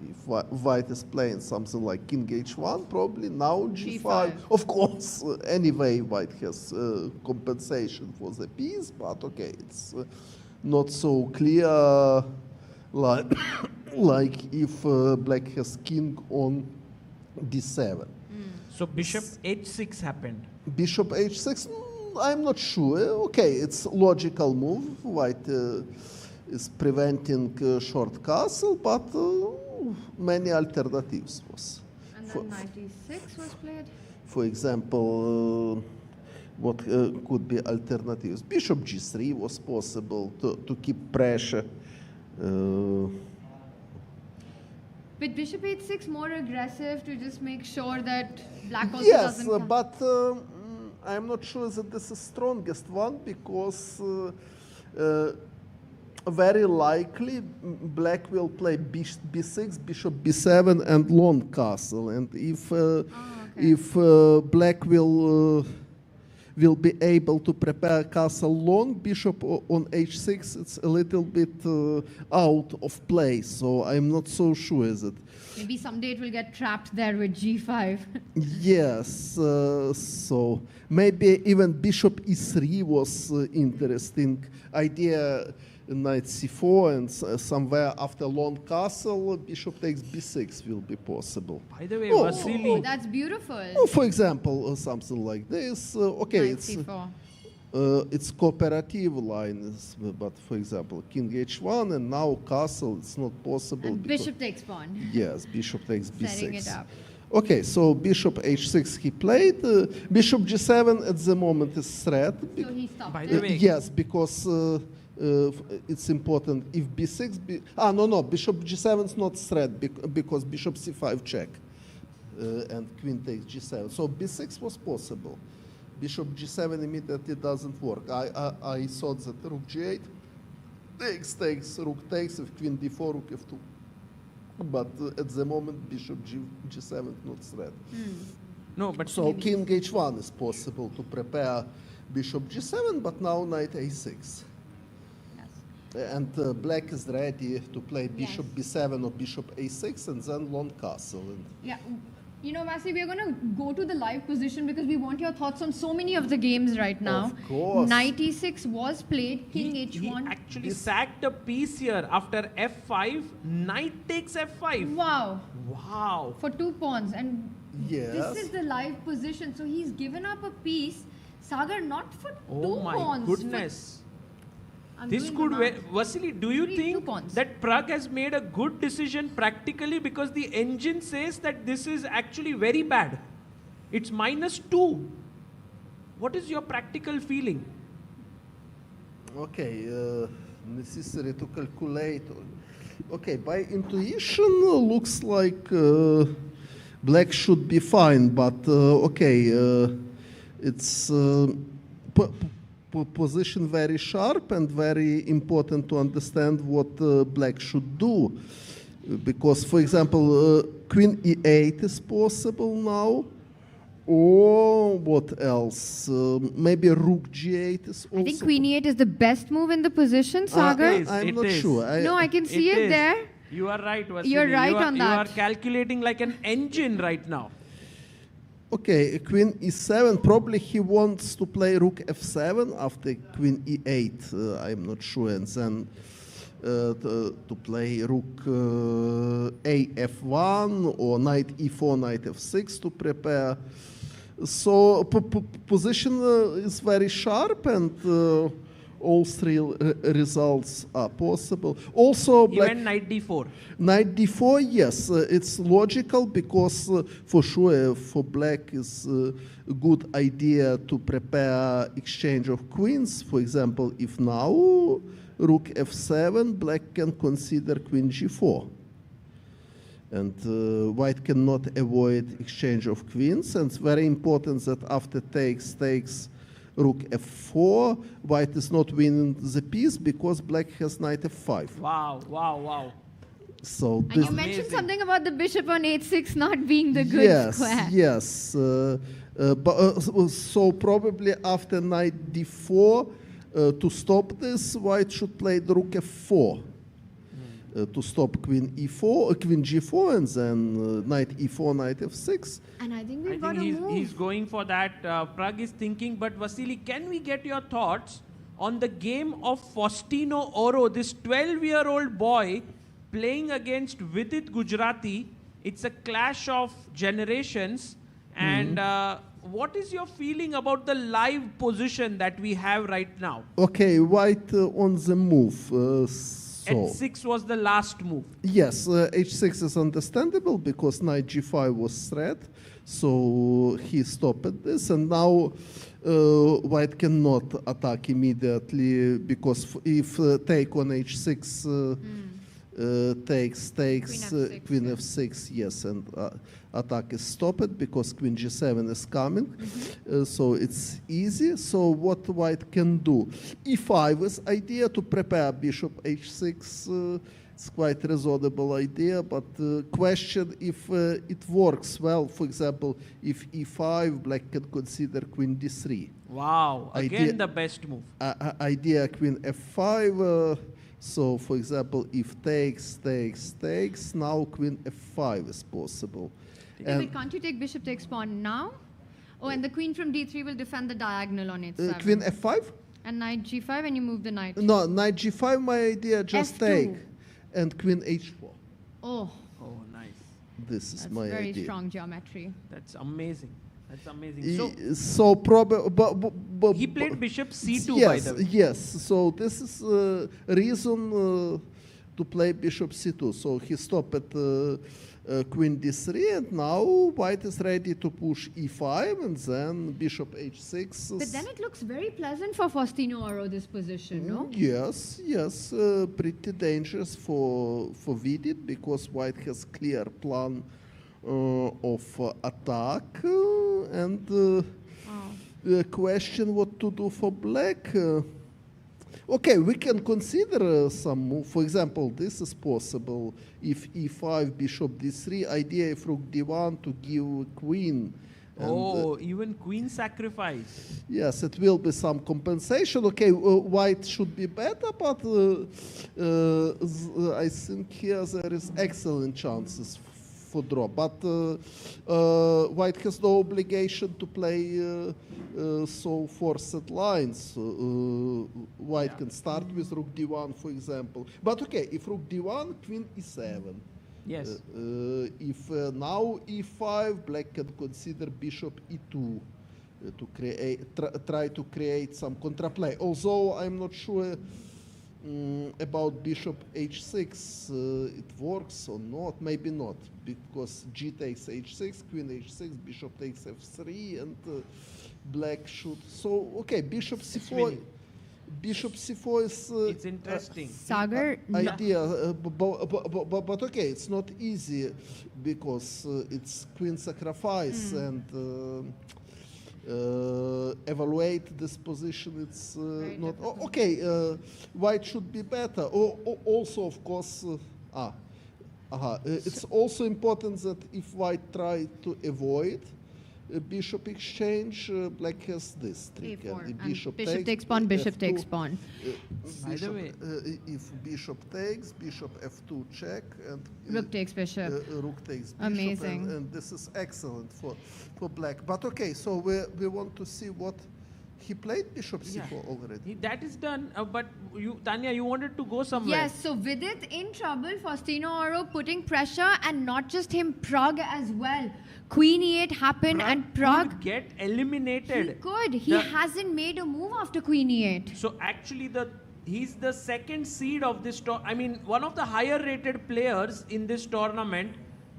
if white is playing something like king h1, probably now g5. Of course, anyway, white has compensation for the piece, but okay, it's not so clear like like if black has king on d7. So bishop h6 happened. Bishop h6, I'm not sure. Okay, it's logical move. White is preventing short castle, but many alternatives was. And then knight e6 was played. For example, what could be alternatives? Bishop g3 was possible to keep pressure. With bishop h6 more aggressive to just make sure that black also Yes, doesn't come. but I'm not sure that this is strongest one because very likely black will play b6, bishop b7, and long castle. And if black will be able to prepare castle long, bishop on h6, it's a little bit out of place. So I'm not so sure that. Maybe someday it will get trapped there with g5. Yes, so maybe even bishop e3 was interesting idea. Knight c4 and somewhere after long castle, bishop takes b6 will be possible. By the way, Vasily. That's beautiful. For example, something like this. Okay, Knight it's c4. It's cooperative lines, but for example, king h1 and now castle, it's not possible. And bishop takes pawn. Yes, bishop takes b6. Setting it up. Okay, so bishop h6 he played. Bishop g7 at the moment is threat. So he stopped By it. the way, Yes, because it's important if b6, bishop g7 is not threat because bishop c5 check and queen takes g7. So b6 was possible. Bishop g7 immediately doesn't work. I thought that rook g8 takes, rook takes, if queen d4, rook f2. But at the moment, bishop g7 not threat. No, but So king h1 is possible to prepare bishop g7, but now knight a6. And black is ready to play bishop b7 or bishop a6 and then long castle. And Yeah. You know, Vasi, we're going to go to the live position because we want your thoughts on so many of the games right now. Of course. Knight e6 was played, king he h1. actually sacked a piece here after f5. Knight takes f5. Wow. Wow. For 2 pawns. And Yes. this is the live position. So he's given up a piece. Sagar, not for 2 Oh my pawns. goodness. I'm This doing could the math. Vasily, do you Three- think 2 pawns. that Pragg has made a good decision practically because the engine says that this is actually very bad? It's -2. What is your practical feeling? okay, necessary to calculate. Okay, by intuition, looks like black should be fine, but it's position very sharp and very important to understand what black should do. Because, for example, queen e8 is possible now. Or what else? Maybe rook g8 is also. I think queen e8 is the best move in the position, Sagar. I'm not sure. No, I can see it there. You are right, Vasily. You're right on that. You are calculating like an engine right now. Okay, queen e7. Probably he wants to play rook f7 after queen e8. I'm not sure. And then to play rook a f1 or knight e4, knight f6 to prepare. So position is very sharp, and all three results are possible. Also, even knight d4. Knight d4, yes, it's logical because for sure for black is a good idea to prepare exchange of queens. For example, if now rook f7, black can consider queen g4. And white cannot avoid exchange of queens. And it's very important that after takes rook f4, white is not winning the piece because black has knight f5. Wow, wow, wow. So and you mentioned something about the bishop on h6 not being the good square. Yes. So probably after knight d4, to stop this, white should play the rook f4 to stop queen e4, queen g4, and then knight e4, knight f6. And I think we've got a move. He's going for that. Pragg is thinking, but Vasily, can we get your thoughts on the game of Faustino Oro, this 12-year-old boy playing against Vidit Gujarati? It's a clash of generations, and what is your feeling about the live position that we have right now? Okay, white on the move. H6 was the last move. Yes, h6 is understandable because knight g5 was threat, so he stopped this, and now white cannot attack immediately because if take on h6 takes queen f6, yes, and attack is stopped because queen g7 is coming, so it's easy. So what white can do? e5 is idea to prepare bishop h6. It's quite reasonable idea, but question if it works well. For example, if e5, black can consider queen d3. Wow, again the best move. Idea queen f5. So, for example, if takes, now queen f5 is possible. But can't you take bishop takes pawn now? Oh, and the queen from d3 will defend the diagonal on h7. Queen f5? And knight g5, and you move the knight. No, knight g5, my idea, just F2. take. And queen h4. Oh. Oh, nice. This is That's my very idea. strong geometry. That's amazing. That's amazing. So probably, but he played bishop c2, yes, by the way. Yes, so this is a reason to play bishop c2. So he stopped at queen d3, and now white is ready to push e5, and then bishop h6. But then it looks very pleasant for Faustino Oro, this position, no? Yes, pretty dangerous for Vidit because white has clear plan of attack, and question what to do for black. Okay, we can consider some move. For example, this is possible if e5, bishop d3. Idea if rook d1 to give queen. And, even queen sacrifice. Yes, it will be some compensation. Okay, white should be better, but I think here there is excellent chances for draw. But white has no obligation to play so forced lines. White can start with rook d1, for example. But okay, if rook d1, queen e7. Yes. If now e5, black can consider bishop e2 to create, try to create some contraplay. Although I'm not sure about bishop h6, it works or not. Maybe not, because g takes h6, queen h6, bishop takes f3, and black should. So okay, bishop c4. Bishop c4 is it's interesting. Sagar, idea, but okay, it's not easy because it's queen sacrifice and evaluate this position. It's not okay. White should be better. Also, of course, it's also important that if white try to avoid bishop exchange, black has this trick. And bishop takes pawn, bishop takes pawn. By the way, if bishop takes, bishop f2 check, and rook takes bishop. Rook takes bishop. Amazing. And this is excellent for black. But okay, so we want to see what he played bishop c4 already. That is done. But you, Tanya, you wanted to go somewhere. Yes, so Vidit in trouble, Faustino Oro putting pressure, and not just him, Pragg as well. Queen e8 happened and Pragg could get eliminated. He could. He hasn't made a move after Queen e8. So actually he's the second seed of this I mean, one of the higher rated players in this tournament,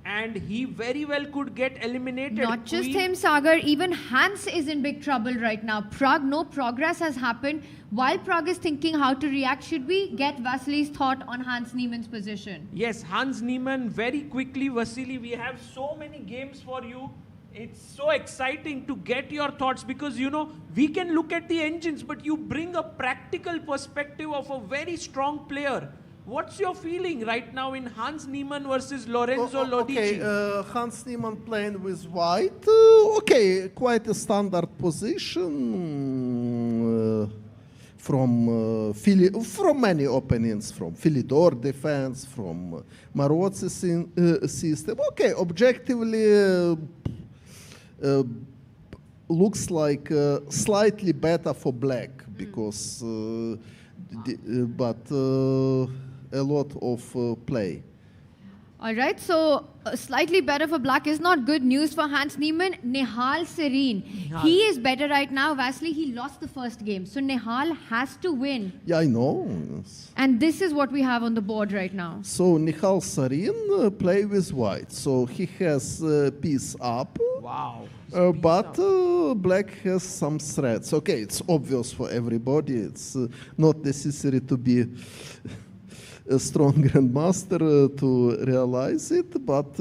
and he very well could get eliminated. Not just him, Sagar, even Hans is in big trouble right now. Pragg, no progress has happened. While Pragg is thinking how to react, should we get Vasily's thought on Hans Niemann's position? Yes, Hans Niemann, very quickly, Vasily, we have so many games for you. It's so exciting to get your thoughts because, you know, we can look at the engines, but you bring a practical perspective of a very strong player. What's your feeling right now in Hans Niemann versus Lorenzo Lodici? Okay, Hans Niemann playing with white. Okay, quite a standard position from many opponents, from Philidor defense, from Marozzi system. Okay, objectively looks like slightly better for black because, but a lot of play. All right, so slightly better for black is not good news for Hans Niemann. Nihal Sarin, he is better right now. Vasily, he lost the first game, so Nihal has to win. Yeah, I know. And this is what we have on the board right now. So Nihal Sarin play with white. So he has piece up. Wow. But black has some threats. Okay, it's obvious for everybody. It's not necessary to be a strong grandmaster to realize it, but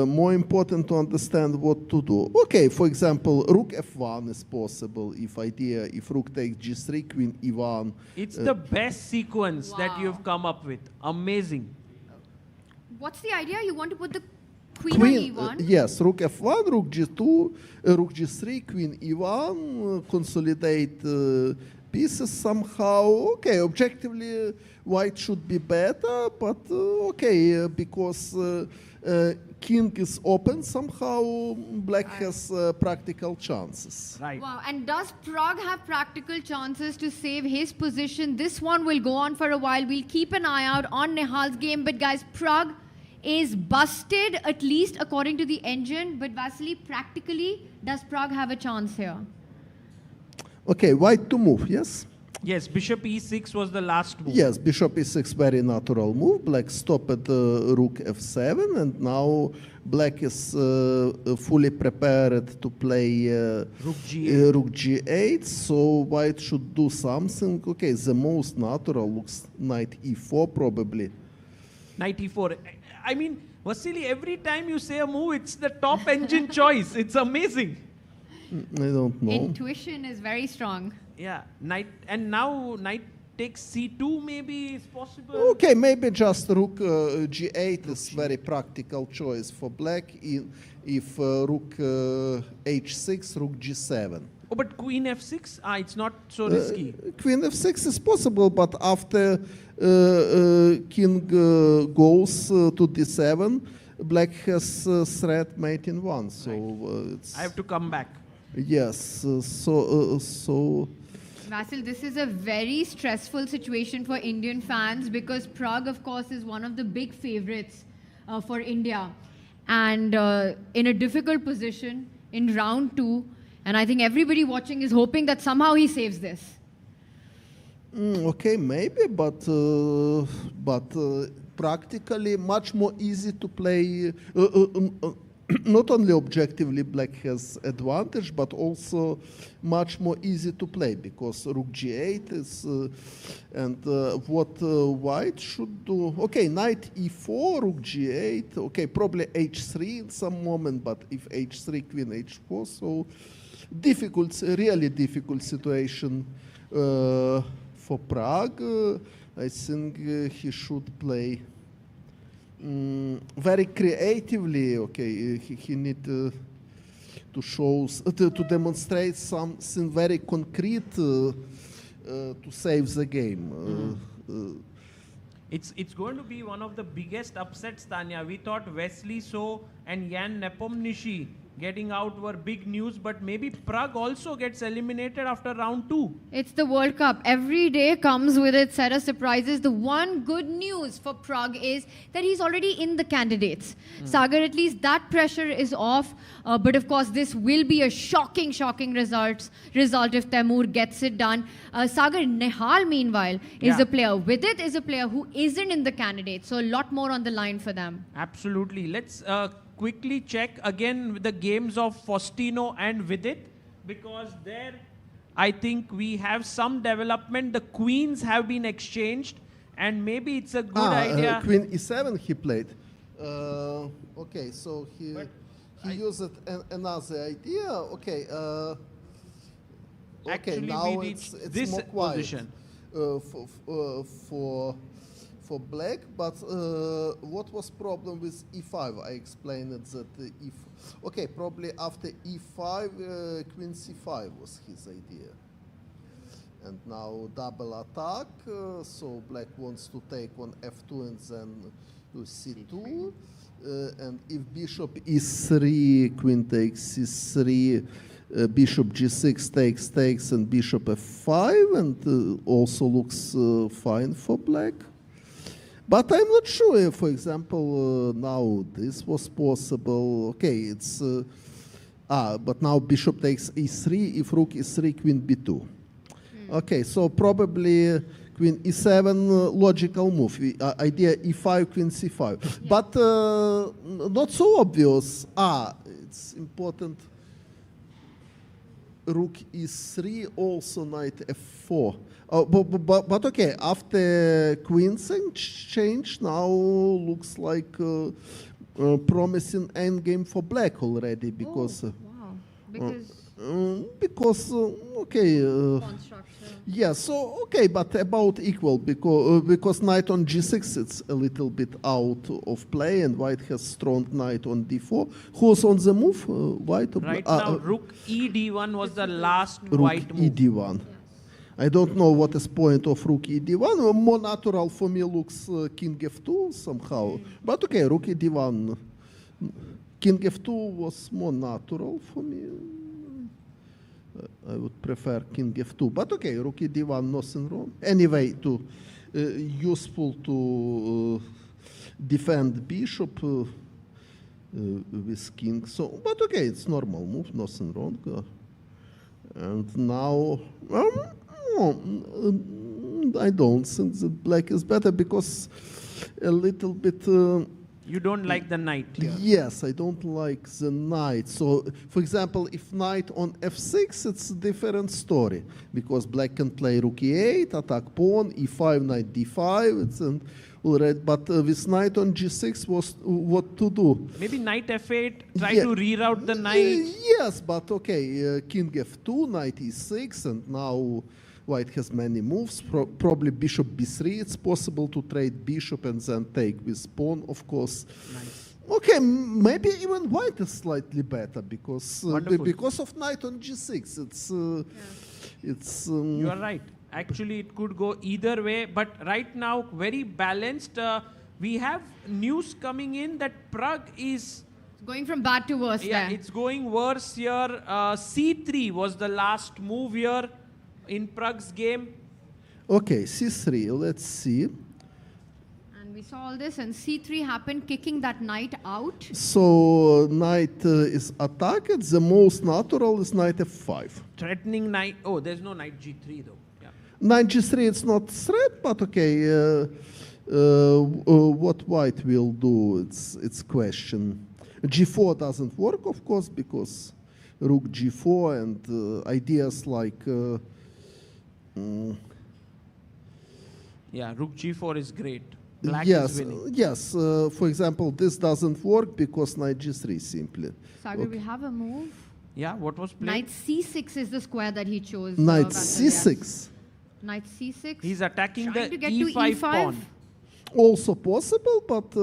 more important to understand what to do. Okay, for example, rook f1 is possible if rook takes g3, queen e1. It's the best sequence that you've come up with. Amazing. What's the idea? You want to put the queen on e1? Yes, rook f1, rook g2, rook g3, queen e1, consolidate pieces somehow. Okay, objectively white should be better, but okay, because king is open, somehow black has practical chances. Right. Wow, and does Pragg have practical chances to save his position? This one will go on for a while. We'll keep an eye out on Nihal's game, but guys, Pragg is busted, at least according to the engine, but Vasily, practically, does Pragg have a chance here? Okay, white to move, yes? Yes, bishop e6 was the last move. Yes, bishop e6, very natural move. Black stopped at rook f7, and now black is fully prepared to play rook g8. Rook g8, so white should do something. Okay, the most natural looks knight e4 probably. Knight e4. I mean, Vasily, every time you say a move, it's the top engine choice. It's amazing. I don't know. Intuition is very strong. Yeah, knight, and now knight takes c2 maybe is possible. Okay, maybe just rook g8 is very practical choice for black. If rook h6, rook g7. Oh, but queen f6? It's not so risky. Queen f6 is possible, but after king goes to d7, black has threat mate in 1. So it's I have to come back. Yes, so Vasil, this is a very stressful situation for Indian fans because Pragg, of course, is one of the big favorites for India. And in a difficult position in round 2. And I think everybody watching is hoping that somehow he saves this. Okay, maybe, but practically much more easy to play. not only objectively black has advantage, but also much more easy to play because rook g8 is, and what white should do, okay, knight e4, rook g8, okay, probably h3 in some moment, but if h3, queen h4, so difficult, really difficult situation for Pragg. I think he should play very creatively. Okay, he need to show, to demonstrate something very concrete to save the game. It's going to be one of the biggest upsets, Tanya. We thought Wesley So and Jan Nepomniachtchi getting out were big news, but maybe Pragg also gets eliminated after round 2. It's the World Cup. Every day comes with its set of surprises. The one good news for Pragg is that he's already in the candidates. Sagar, at least that pressure is off. But of course, this will be a shocking result if Temur gets it done. Sagar, Nihal, meanwhile, is a player. Vidit is a player who isn't in the candidates. So a lot more on the line for them. Absolutely. Let's quickly check again the games of Faustino and Vidit, because there I think we have some development. The queens have been exchanged, and maybe it's a good idea. Queen e7 he played. Okay, so he used another idea. Okay. Okay, now it's this more quiet position for black, but what was problem with e5? I explained it that if, okay, probably after e5, queen c5 was his idea. And now double attack, so black wants to take on f2 and then do c2. And if bishop e3, queen takes c3, bishop g6 takes, and bishop f5, and also looks fine for black. But I'm not sure if, for example, now this was possible. Okay, it's, but now bishop takes e3, if rook e3, queen b2. Okay, so probably queen e7, logical move. Idea e5, queen c5. Yeah. But not so obvious. It's important. Rook e3, also knight f4. But okay, after queen's exchange, now looks like promising endgame for black already, because because okay, yeah, so okay, but about equal, because knight on g6 it's a little bit out of play, and white has strong knight on d4. Who's on the move? White. Right now, rook e d1 was the last rook white move. E d1. I don't know what is point of rook e d1. More natural for me looks king f2 somehow. But okay, rook e d1. King f2 was more natural for me. I would prefer king f2. But okay, rook e d1, nothing wrong. Anyway, useful to defend bishop with king. So, but okay, it's normal move, nothing wrong. And now, I don't think that black is better, because a little bit. You don't like the knight here. Yes, I don't like the knight. So, for example, if knight on f6, it's a different story, because black can play rook e8, attack pawn, e5, knight d5. It's an already, but with knight on g6, was what to do? Maybe knight f8, try to reroute the knight. Yes, but okay, king f2, knight e6, and now white has many moves. Probably bishop b3. It's possible to trade bishop and then take with pawn, of course. Nice. Okay, maybe even white is slightly better, because of knight on g6. It's. You are right. Actually, it could go either way, but right now, very balanced. We have news coming in that Pragg is going from bad to worse. Yeah, it's going worse here. c3 was the last move here in Pragg's game. Okay, c3, let's see. And we saw all this, and c3 happened, kicking that knight out. So knight is attacked. The most natural is knight f5. Threatening knight. Oh, there's no knight g3 though. Yeah. Knight g3, it's not threat, but okay. What white will do? It's question. G4 doesn't work, of course, because rook G4 and ideas like Yeah, rook G4 is great. Black yes, is winning. yes. For example, this doesn't work because knight G3 simply. Sagar, we have a move. Yeah, what was played? Knight C6 is the square that he chose. Knight Vasil, yes. C6. Knight C6. He's attacking Trying the to get to E5 E5. pawn. Also possible, but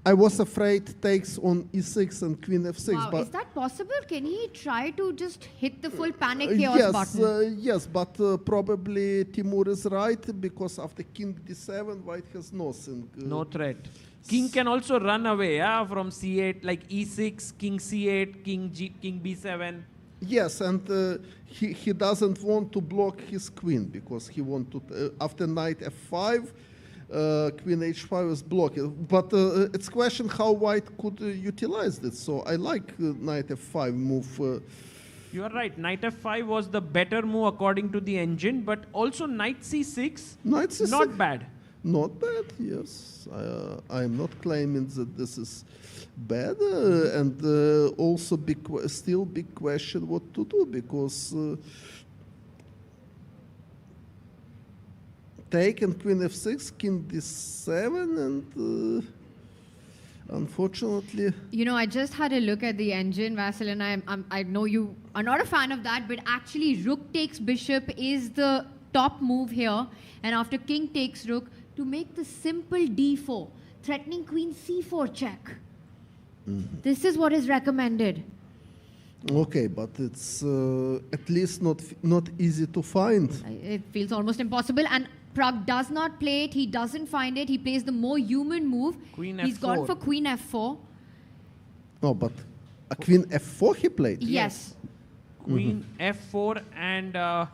I was afraid takes on E6 and Queen F6. Wow, but is that possible? Can he try to just hit the full panic chaos button? yes, but probably Timur is right because after King D7, White has nothing. No threat. King can also run away from C8, like E6, King C8, King B7. Yes, and he doesn't want to block his queen because he want to after knight F5. Queen H5 is blocked, but it's question how White could utilize this. So I like knight F5 move. You are right. Knight F5 was the better move according to the engine, but also Knight C6. Knight C6 not bad. Not bad. Yes, I am not claiming that this is bad, and also still big question what to do because. Take and Queen F6, King D7, and unfortunately... You know, I just had a look at the engine, Vasil, and I know you are not a fan of that, but actually rook takes bishop is the top move here, and after king takes rook, to make the simple D4, threatening queen C4 check. This is what is recommended. Okay, but it's at least not easy to find. It feels almost impossible, and Pragg does not play it. He doesn't find it. He plays the more human move. Queen He's F4. gone for Queen F4. No, but a Queen F4 he played? Yes. Queen F4, and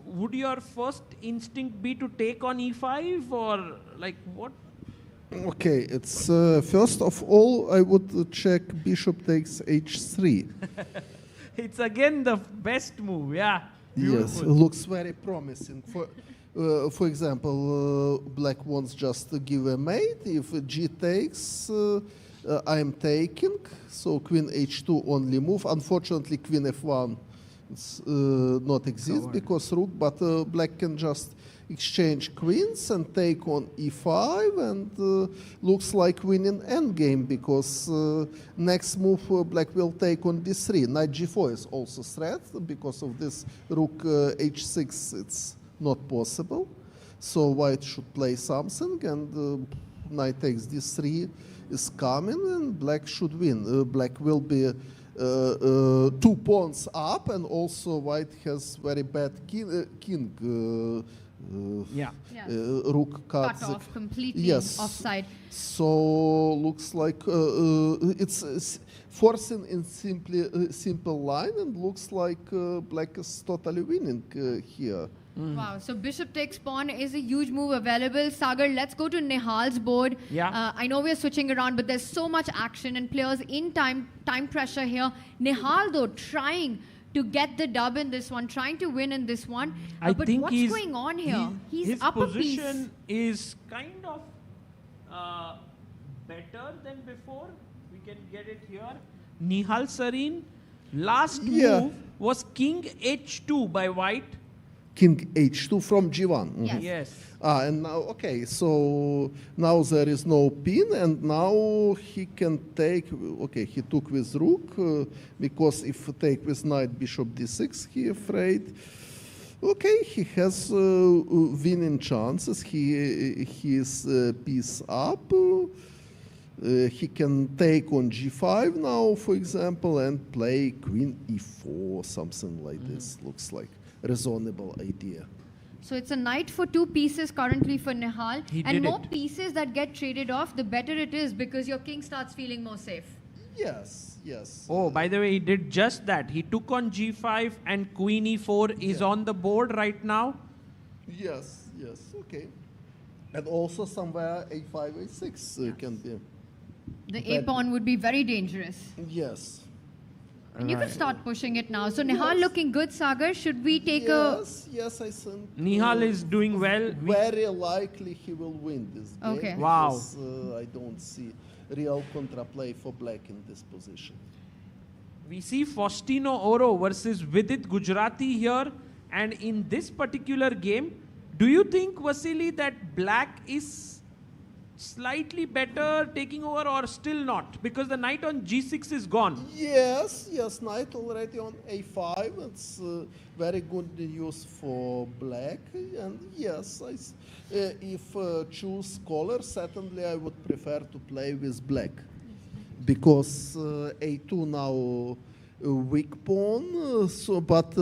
would your first instinct be to take on E5 or like what? Okay, it's first of all, I would check bishop takes H3. It's again the best move, yeah. Yes, Beautiful. looks very promising. For example, black wants just to give a mate. If G takes, I am taking. So Queen H2 only move. Unfortunately, Queen F1 not exist because rook, but black can just exchange queens and take on E5, and looks like winning endgame because next move black will take on D3. Knight G4 is also threat because of this rook H6. It's not possible, so white should play something, and knight takes D3 is coming, and black should win. Black will be 2 pawns up, and also white has very bad king. Rook cut off completely. Yes. Offside. So looks like it's forcing in simple line, and looks like black is totally winning here. Wow, so bishop takes pawn is a huge move available. Sagar, let's go to Nihal's board. Yeah. I know we're switching around, but there's so much action and players in time pressure here. Nihal, though, trying to get the dub in this one, trying to win in this one. But what's going on here? He's up a piece. His position is kind of better than before. We can get it here. Nihal Sarin, last move was King H2 by white. King H2 from G1. Yes. And now, okay, so now there is no pin, and now he can take, okay, he took with rook, because if take with knight, bishop d6, he afraid. Okay, he has winning chances, he is piece up. He can take on g5 now, for example, and play queen e4, something like this, looks like. Reasonable idea. So it's a knight for 2 pieces currently for Nihal. He and did more it. pieces that get traded off, the better it is because your king starts feeling more safe. Yes, yes. Oh, by the way, he did just that. He took on g5 and queen e4 is on the board right now. Yes, yes, okay. And also somewhere a5, a6 can be. The a-pawn would be very dangerous. Yes. And you can start pushing it now. So Nihal looking good, Sagar. Should we take Yes, I think. Nihal is doing well. Very likely he will win this game. Okay. Wow. Because, I don't see real contraplay for black in this position. We see Faustino Oro versus Vidit Gujarati here. And in this particular game, do you think, Vasily, that black is slightly better taking over or still not? Because the knight on g6 is gone. Yes, knight already on a5. It's very good news for black. And yes, if choose color, certainly I would prefer to play with black. Because a2 now weak pawn, but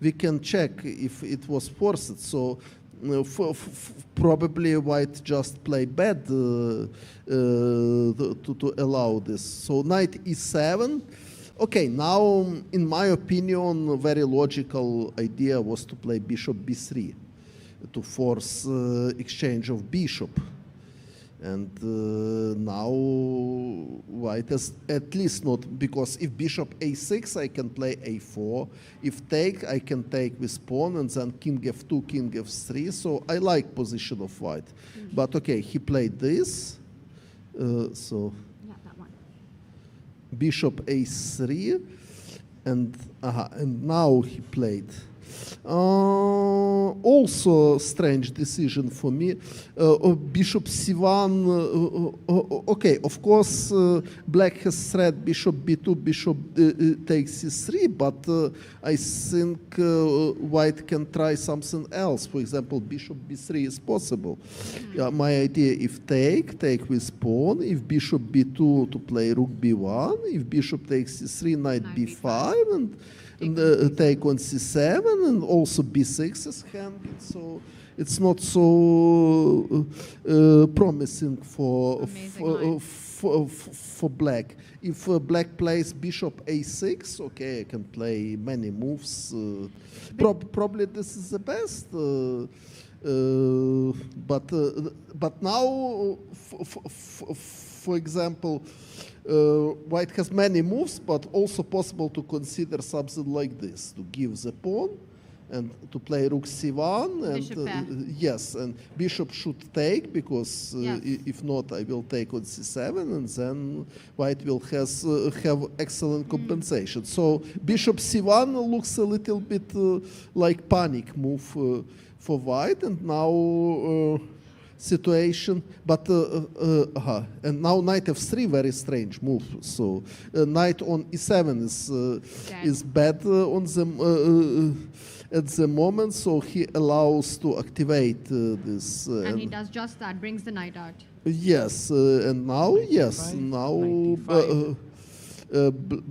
we can check if it was forced. So probably white just play bad to allow this. So knight e7. Okay, now in my opinion, a very logical idea was to play bishop b3 to force exchange of bishop. And now white has at least not, because if bishop a6, I can play a4. If take, I can take with pawn, and then king f2, king f3. So I like position of white. But okay, he played this. So Yeah, that one. bishop a3, and now he played. Also strange decision for me. Bishop c1. Okay, of course, black has threat bishop b2, bishop takes c3, but I think white can try something else. For example, bishop b3 is possible. My idea: if take with pawn. If bishop b2, to play rook b1. If bishop takes c3, knight b5, and take on c7, and also b6 is hanging, so it's not so promising for black. If black plays bishop a6, okay, I can play many moves. Probably this is the best. But now, for example, white has many moves, but also possible to consider something like this: to give the pawn and to play rook c1, and yes, and bishop should take, because if not, I will take on c7, and then white will have excellent compensation. So bishop c1 looks a little bit like panic move for white, and now situation, but and now knight f3, very strange move. So knight on e7 is bad on them at the moment, so he allows to activate this. And he does just that, brings the knight out. Yes, and now,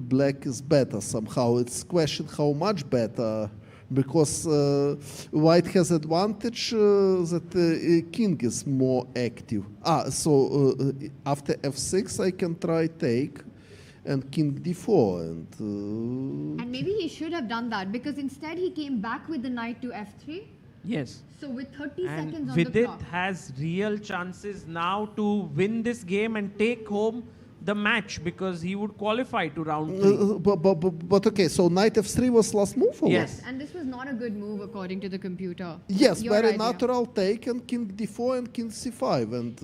black is better somehow. It's question how much better, because white has advantage that king is more active. So after f6 I can try take and king d4, and maybe he should have done that, because instead he came back with the knight to f3. Yes. So with 30 and seconds on the Vidit clock, has real chances now to win this game and take home the match, because he would qualify to round 3. But okay, so knight f3 was last move, or yes, and this was not a good move according to the computer. Yes, very natural take, and king d4 and king c5. And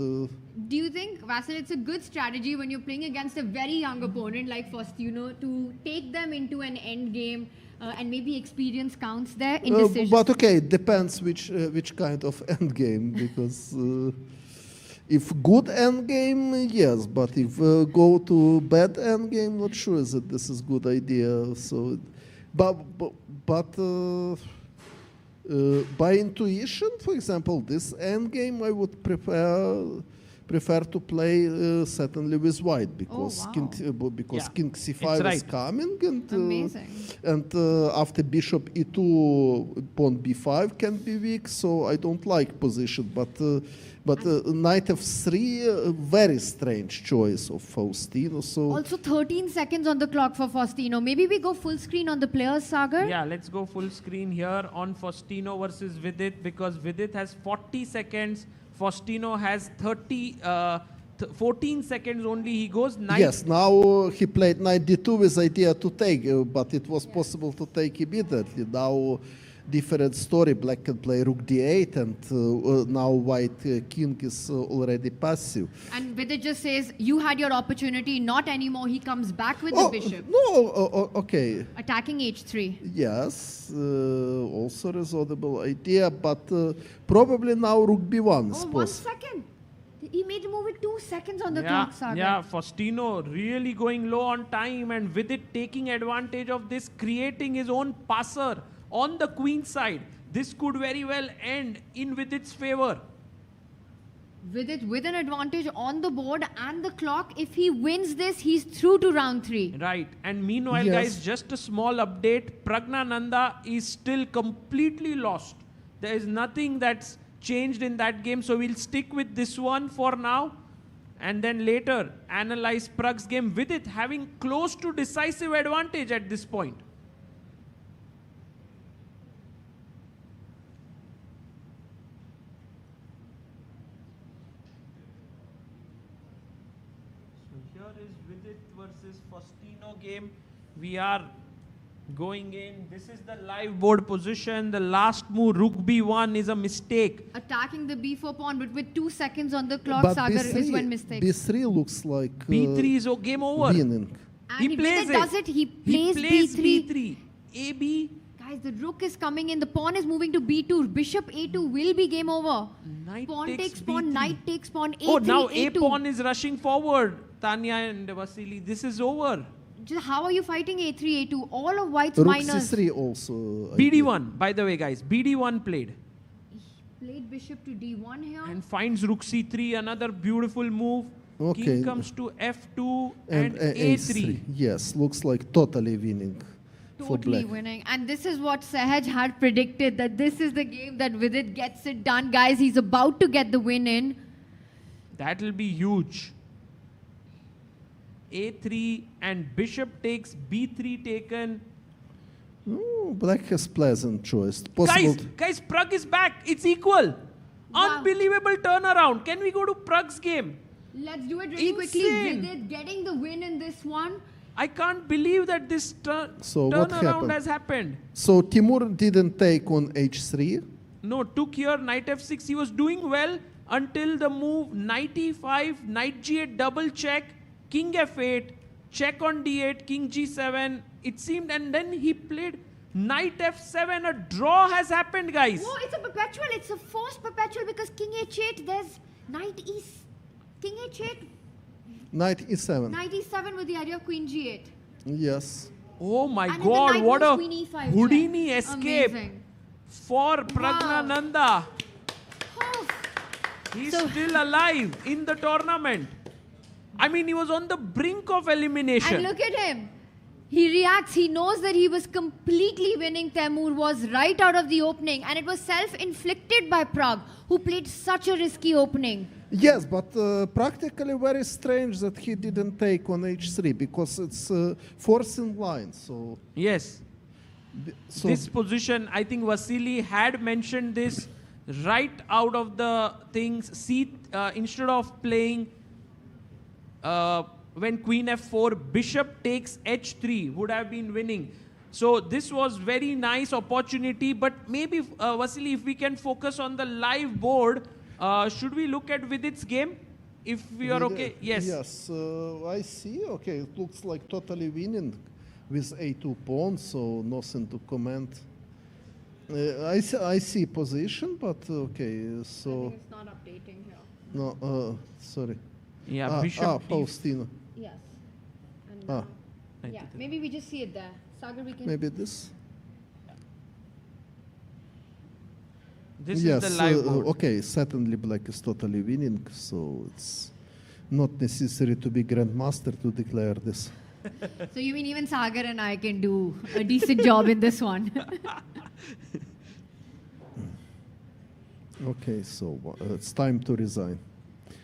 do you think, Vasil, it's a good strategy when you're playing against a very young opponent like Faustino to take them into an end game, and maybe experience counts there in decisions? But okay, it depends which kind of end game, because if good end game, yes, but if go to bad end game, not sure that this is good idea. So, but by intuition, for example, this end game I would prefer to play certainly with white, because king c5 is coming, and after bishop e2, pawn b5 can be weak, so I don't like position. But knight f3, very strange choice of Faustino. So also 13 seconds on the clock for Faustino. Maybe we go full screen on the players, Sagar? Yeah, let's go full screen here on Faustino versus Vidit, because Vidit has 40 seconds. Faustino has 14 seconds only. He goes knight. Yes, now he played knight d2 with idea to take, but it was possible to take immediately. Now different story. Black can play rook d8, and now white king is already passive. And Vidit just says, you had your opportunity, not anymore. He comes back with the bishop. No, okay. Attacking h3. Yes, also reasonable idea, but probably now rook b1 is Oh, 1 possible. second. He made the move with 2 seconds on the Yeah, clock, Sagar. yeah, Faustino really going low on time, and Vidit taking advantage of this, creating his own passer on the queen side. This could very well end in Vidit's favor. Vidit with an advantage on the board and the clock. If he wins this, he's through to round 3. Right, and meanwhile, Yes. guys, just a small update. Pragnananda is still completely lost. There is nothing that's changed in that game, so we'll stick with this one for now, and then later analyze Pragg's game with it having close to decisive advantage at this point. So here is Vidit versus Faustino game. We are going in. This is the live board position. The last move, rook b1, is a mistake. Attacking the b4 pawn, but with 2 seconds on the clock, But Sagar is when mistakes. b3 looks like b3 is game over. winning. And He if plays Vidit does it, he plays b3. b3. AB. Guys, the rook is coming in. The pawn is moving to b2. Bishop a2 will be game over. Knight Pawn takes takes pawn, b3. knight takes pawn, a3, Oh, now a2. a pawn is rushing forward. Tanya and Vasily, this is over. How are you fighting a3, a2? All of white's Rook minors. c3 also. BD1, by the way, guys. BD1 played. Played bishop to d1 here. And finds rook c3, another beautiful move. Okay. King comes to f2 and a3. Yes, looks like totally winning for Totally black. winning. And this is what Sahaj had predicted, that this is the game that Vidit gets it done. Guys, he's about to get the win in. That will be huge. a3 and bishop takes b3 taken. Black has pleasant choice. Possible. Guys, Pragg is back. It's equal. Unbelievable turnaround. Can we go to Pragg's game? Let's do it really quickly. Insane. Vidit getting the win in this one. I can't believe that this So what turnaround happened? has happened. So Timur didn't take on h3. No, took here, knight f6. He was doing well until the move knight e5, knight g8 double check, king f8, check on d8, king g7. It seemed, and then he played knight f7. A draw has happened, guys. Oh, it's a perpetual. It's a forced perpetual because king h8, there's knight e... King h8, Knight e7. knight e7 with the idea of queen g8. Yes. Oh my And then the God, knight what moves a queen e5 Houdini check. escape Amazing. for Pragnananda. Oh. He's still alive in the tournament. I mean, he was on the brink of elimination. And look at him. He reacts. He knows that he was completely winning. Temur was right out of the opening. And it was self-inflicted by Pragg, who played such a risky opening. Yes, but practically very strange that he didn't take on h3 because it's forcing line. So Yes. So This position, I think Vasily had mentioned this right out of the things. See, instead of playing when queen f4, bishop takes h3 would have been winning. So this was very nice opportunity, but maybe Vasily, if we can focus on the live board, should we look at Vidit's game? If we are okay, yes. Yes, I see. Okay, it looks like totally winning with a2 pawn, so nothing to comment. I see position, but okay, so... It's not updating here. No, sorry. Yeah, bishop Faustino. Yes. And Ah. yeah, maybe we just see it there. Sagar, we can... Maybe this? This yes, is the live board. okay, certainly black is totally winning, so it's not necessary to be grandmaster to declare this. So you mean even Sagar and I can do a decent job in this one? Okay, so it's time to resign.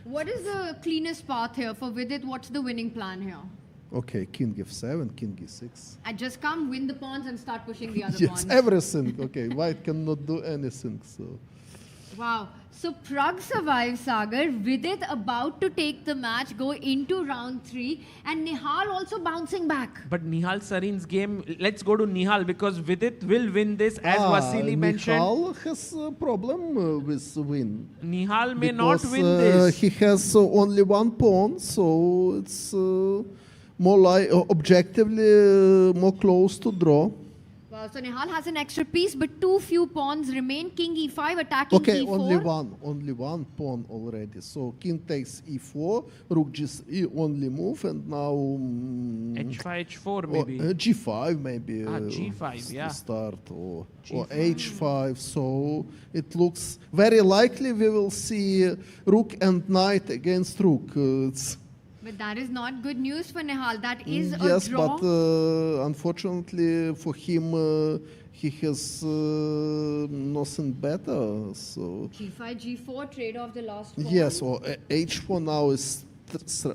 What is the cleanest path here for Vidit? What's the winning plan here? Okay, king f7, king e6. I just come, win the pawns and start pushing the other Yes, pawns. everything. Okay, white cannot do anything, so... Wow. So Pragg survives, Sagar. Vidit about to take the match, go into round 3, and Nihal also bouncing back. But Nihal Sarin's game, let's go to Nihal because Vidit will win this as Vasily mentioned. Nihal has a problem with win. Nihal may not Because, win this. He has only one pawn, so it's more like objectively more close to draw. Wow, so Nihal has an extra piece, but too few pawns remain. King e5 attacking Okay, e4. only one pawn already. So king takes e4, rook g3 only move, and now h5, h4 maybe. g5 maybe. G5, yeah. To start or G5. h5. So it looks very likely we will see rook and knight against rook. But that is not good news for Nihal. That is Yes, a draw. but unfortunately for him, he has nothing better. So G5, G4, trade off the last pawn. yes, or h4 now is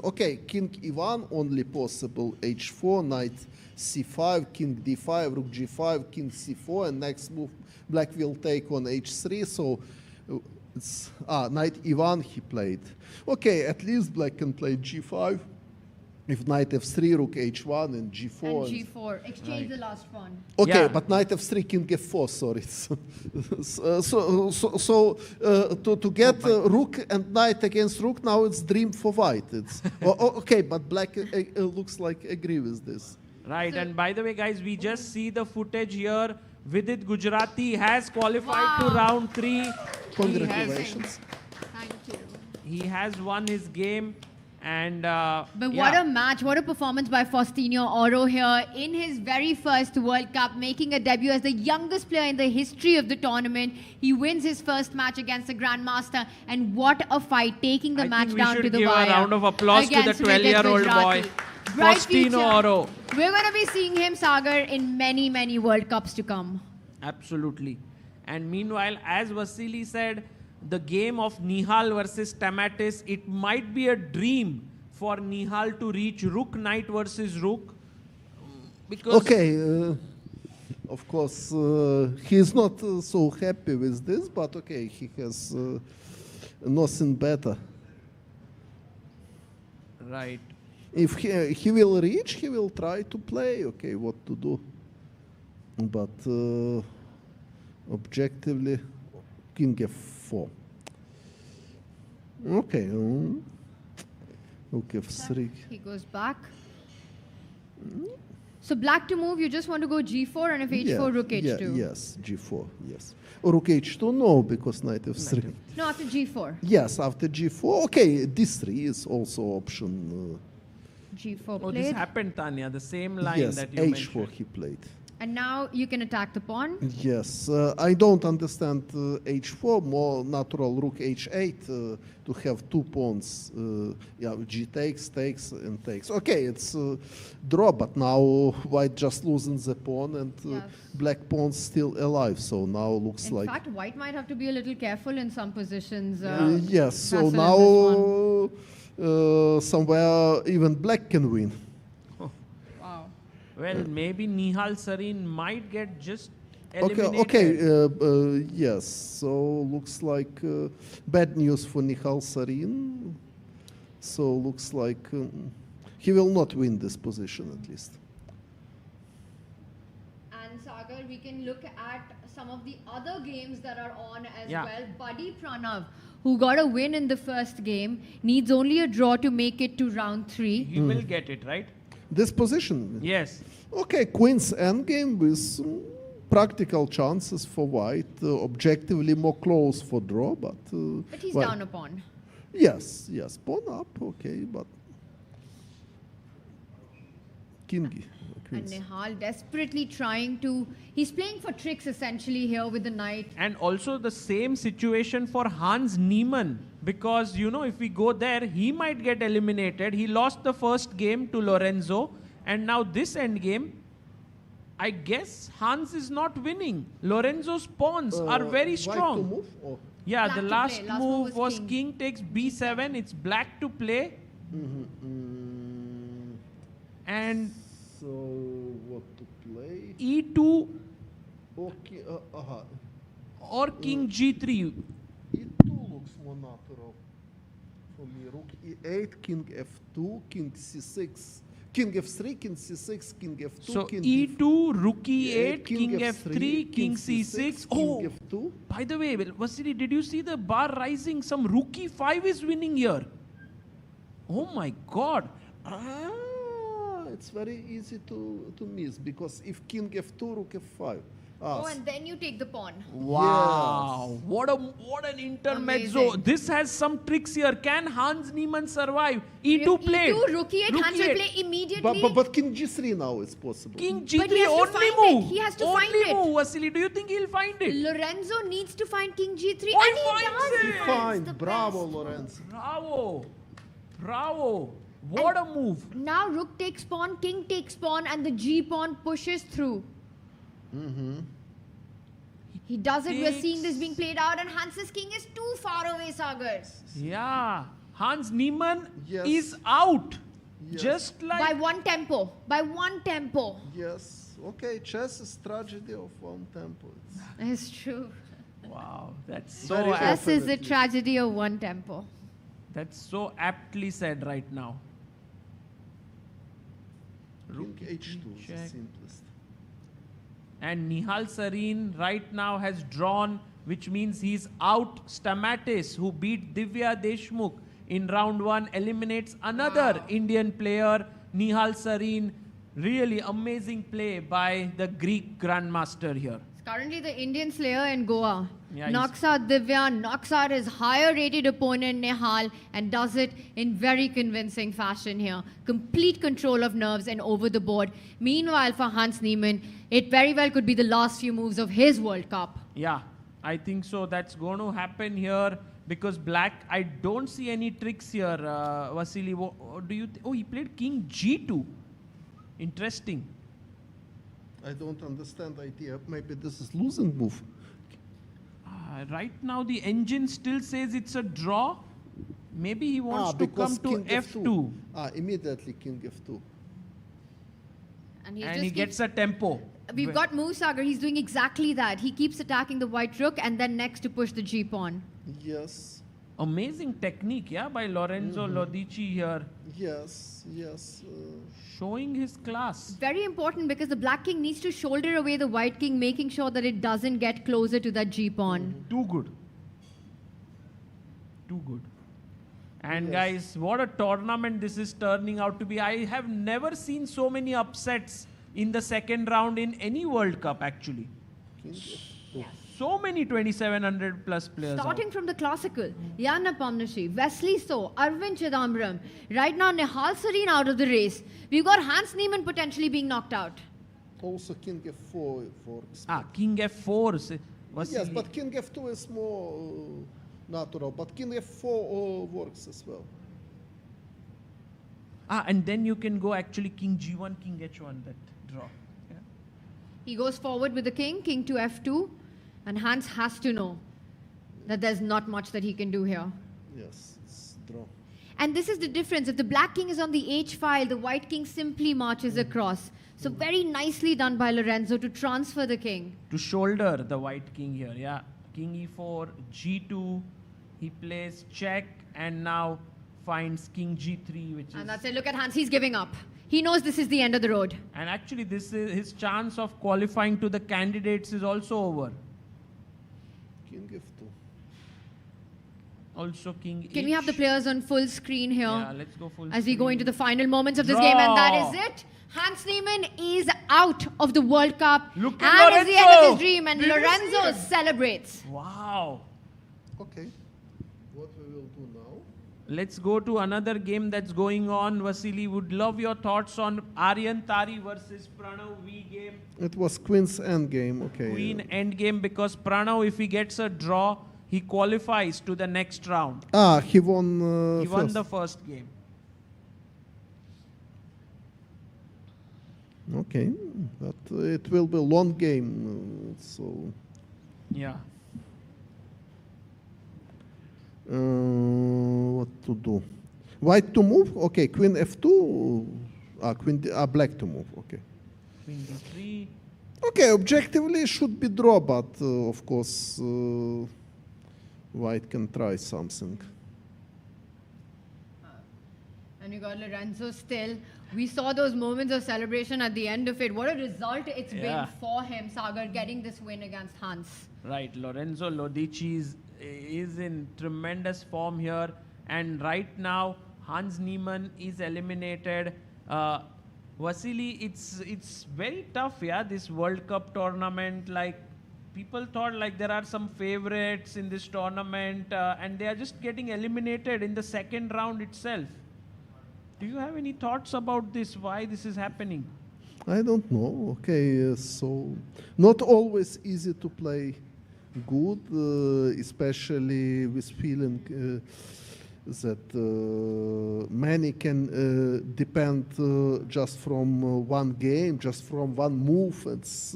okay. King e1 only possible. h4, knight c5, king d5, rook g5, king c4, and next move black will take on h3. So it's knight e1 he played. Okay, at least black can play g5. If knight f3, rook h1, and g4. And G4. Exchange the last pawn. Okay, Yeah. but knight f3, king f4. Sorry. To get rook and knight against rook, now it's dream for white. It's okay, but black looks like agree with this. Right, and by the way, guys, we just see the footage here. Vidit Gujarati has qualified to round 3. Congratulations. Thank you. He has won his game. And But what a match, what a performance by Faustino Oro here in his very first World Cup, making a debut as the youngest player in the history of the tournament. He wins his first match against the Grandmaster, and what a fight, taking the match down to the wire. We should give a round of applause to the against Vidit 12-year-old boy, Gujarati. Bright Faustino future. Oro. We're going to be seeing him, Sagar, in many, many World Cups to come. Absolutely. And meanwhile, as Vasily said, the game of Nihal versus Tamatis, it might be a dream for Nihal to reach rook knight versus rook. Because Okay, of course, he's not so happy with this, but okay, he has nothing better. Right. If he will reach, he will try to play, okay, what to do. But objectively, king f4. Okay, rook f3. He goes back. So black to move, you just want to go g4, and if h4, rook h2. Yes, g4, yes. Or rook h2, no, because knight f3. No, after g4. Yes, after g4. Okay, d3 is also option. G4 Oh, played. this happened, Tanya, the same line Yes, that you h4 mentioned. he played. And now you can attack the pawn. Yes, I don't understand h4, more natural rook h8 to have two pawns. Yeah, g takes, takes, and takes. Okay, it's draw, but now white just losing the pawn and black pawn's still alive. So now looks In like... fact, white might have to be a little careful in some positions. yes, so Castle in this now somewhere even black can win. Well, maybe Nihal Sarin might get just eliminated. Okay, yes. So looks like bad news for Nihal Sarin. So looks like he will not win this position at least. And Sagar, we can look at some of the other games that are on as Yeah. well. Buddy Pranav, who got a win in the first game, needs only a draw to make it to round 3. He will get it, right? This position? Yes. Okay, Queen's endgame with practical chances for white, objectively more close for draw, but... But he's well, down a pawn. Yes, yes, pawn up, okay, but... King. And Nihal desperately trying to... He's playing for tricks essentially here with the knight. And also the same situation for Hans Niemann. Because, you know, if we go there, he might get eliminated. He lost the first game to Lorenzo. And now this endgame, I guess Hans is not winning. Lorenzo's pawns are very strong. White to move? Or? Yeah, Black the to last play. Last move move was was king takes b7. It's black to play. And So, what to play? e2 Okay, or king g3. e8, king f2, king c6, king f3, king c6, king f2, So king e2, rook e8, king f3, f3, king c6. Oh, king f2. by the way, Vasily, did you see the bar rising? Some rook e5 is winning here. Oh my God. It's very easy to miss because if king f2, rook f5. Oh, and then you take the pawn. Wow, what an intermezzo. Amazing. This has some tricks here. Can Hans Niemann survive? E2 played. E2, rook e8, Hans will e8. play immediately. But king g3 now is possible. King But G3 he has to only find move. it. He has to only find it. move, Vasily. Do you think he'll find it? Lorenzo needs to find king g3 Oh, and he he finds does. it. He Fine, finds the bravo, best. Lorenzo. Bravo. Bravo. What a move. Now rook takes pawn, king takes pawn, and the g pawn pushes through. He does it. We're seeing this being played out, and Hans's king is too far away, Sagar. Yeah. Hans Niemann Yes. is out. Yes. Just like... By one tempo. By one tempo. Yes. Okay, chess is tragedy of one tempo. It's true. Wow. That's so Very apt. Chess is the tragedy of one tempo. That's so aptly said right now. King h2 is the check. simplest. And Nihal Sarin right now has drawn, which means he's out. Stamatis, who beat Divya Deshmukh in round 1, eliminates another Indian player, Nihal Sarin. Really amazing play by the Greek grandmaster here. Currently the Indian slayer in Goa. Yeah, knocks out Divya, knocks out his higher rated opponent Nihal, and does it in very convincing fashion here. Complete control of nerves and over the board. Meanwhile for Hans Niemann, it very well could be the last few moves of his World Cup. Yeah, I think so. That's going to happen here because black, I don't see any tricks here, Vasily. What do you oh, he played king g2. Interesting. I don't understand the idea. Maybe this is losing move. Right now the engine still says it's a draw. Maybe he wants to come to king f2. Immediately king f2. And, He gets a tempo. We've got moves, Sagar. He's doing exactly that. He keeps attacking the white rook and then next to push the g pawn. Yes. Amazing technique, yeah, by Lorenzo Lodici here. Yes, yes. Showing his class. Very important because the black king needs to shoulder away the white king, making sure that it doesn't get closer to that g pawn. Too good. Too good. And guys, what a tournament this is turning out to be. I have never seen so many upsets in the second round in any World Cup actually. So many 2700 plus players. Starting from the classical, Yanna Pomnashi, Wesley So, Arvind Chidambaram. Right now, Nihal Sarin out of the race. We've got Hans Niemann potentially being knocked out. Also king f4 works. King f4. Yes, but king f2 is more natural, but king f4 works as well. And then you can go actually king g1, king h1, that draw. Yeah. He goes forward with the king, king to f2. And Hans has to know that there's not much that he can do here. Yes, it's draw. And this is the difference. If the black king is on the h file, the white king simply marches across. So very nicely done by Lorenzo to transfer the king. To shoulder the white king here, yeah. King e4, g2, he plays check and now finds king g3, which is... And that's it. Look at Hans. He's giving up. He knows this is the end of the road. And actually this is his chance of qualifying to the candidates is also over. King f2. Also king Can we have the players on full screen here? Yeah, let's go full as we go screen. into the final moments of this game. And that is it. Hans Niemann is out of the World Cup. Look and at it's the end of Lorenzo. his dream. And Did you see Lorenzo it? celebrates. Wow. Okay. What we will do now? Let's go to another game that's going on. Vasily, would love your thoughts on Aryan Tari versus Pranav V game. It was queen's endgame. Okay. Queen endgame because Pranav, if he gets a draw, he qualifies to the next round. He won. He won first. the first game. Okay, but it will be a long game. So. Yeah. What to do? White to move? Okay, queen f2. Black to move. Okay. Queen d3. Okay, objectively it should be draw, but of course white can try something. And we got Lorenzo still. We saw those moments of celebration at the end of it. What a result it's been for him, Sagar, getting this win against Hans. Right, Lorenzo Lodici is in tremendous form here. And right now, Hans Niemann is eliminated. Vasily, it's very tough, yeah, this World Cup tournament. Like, people thought like there are some favorites in this tournament and they are just getting eliminated in the second round itself. Do you have any thoughts about this, why this is happening? I don't know. Okay, so not always easy to play good, especially with feeling that many can depend just from one game, just from one move. It's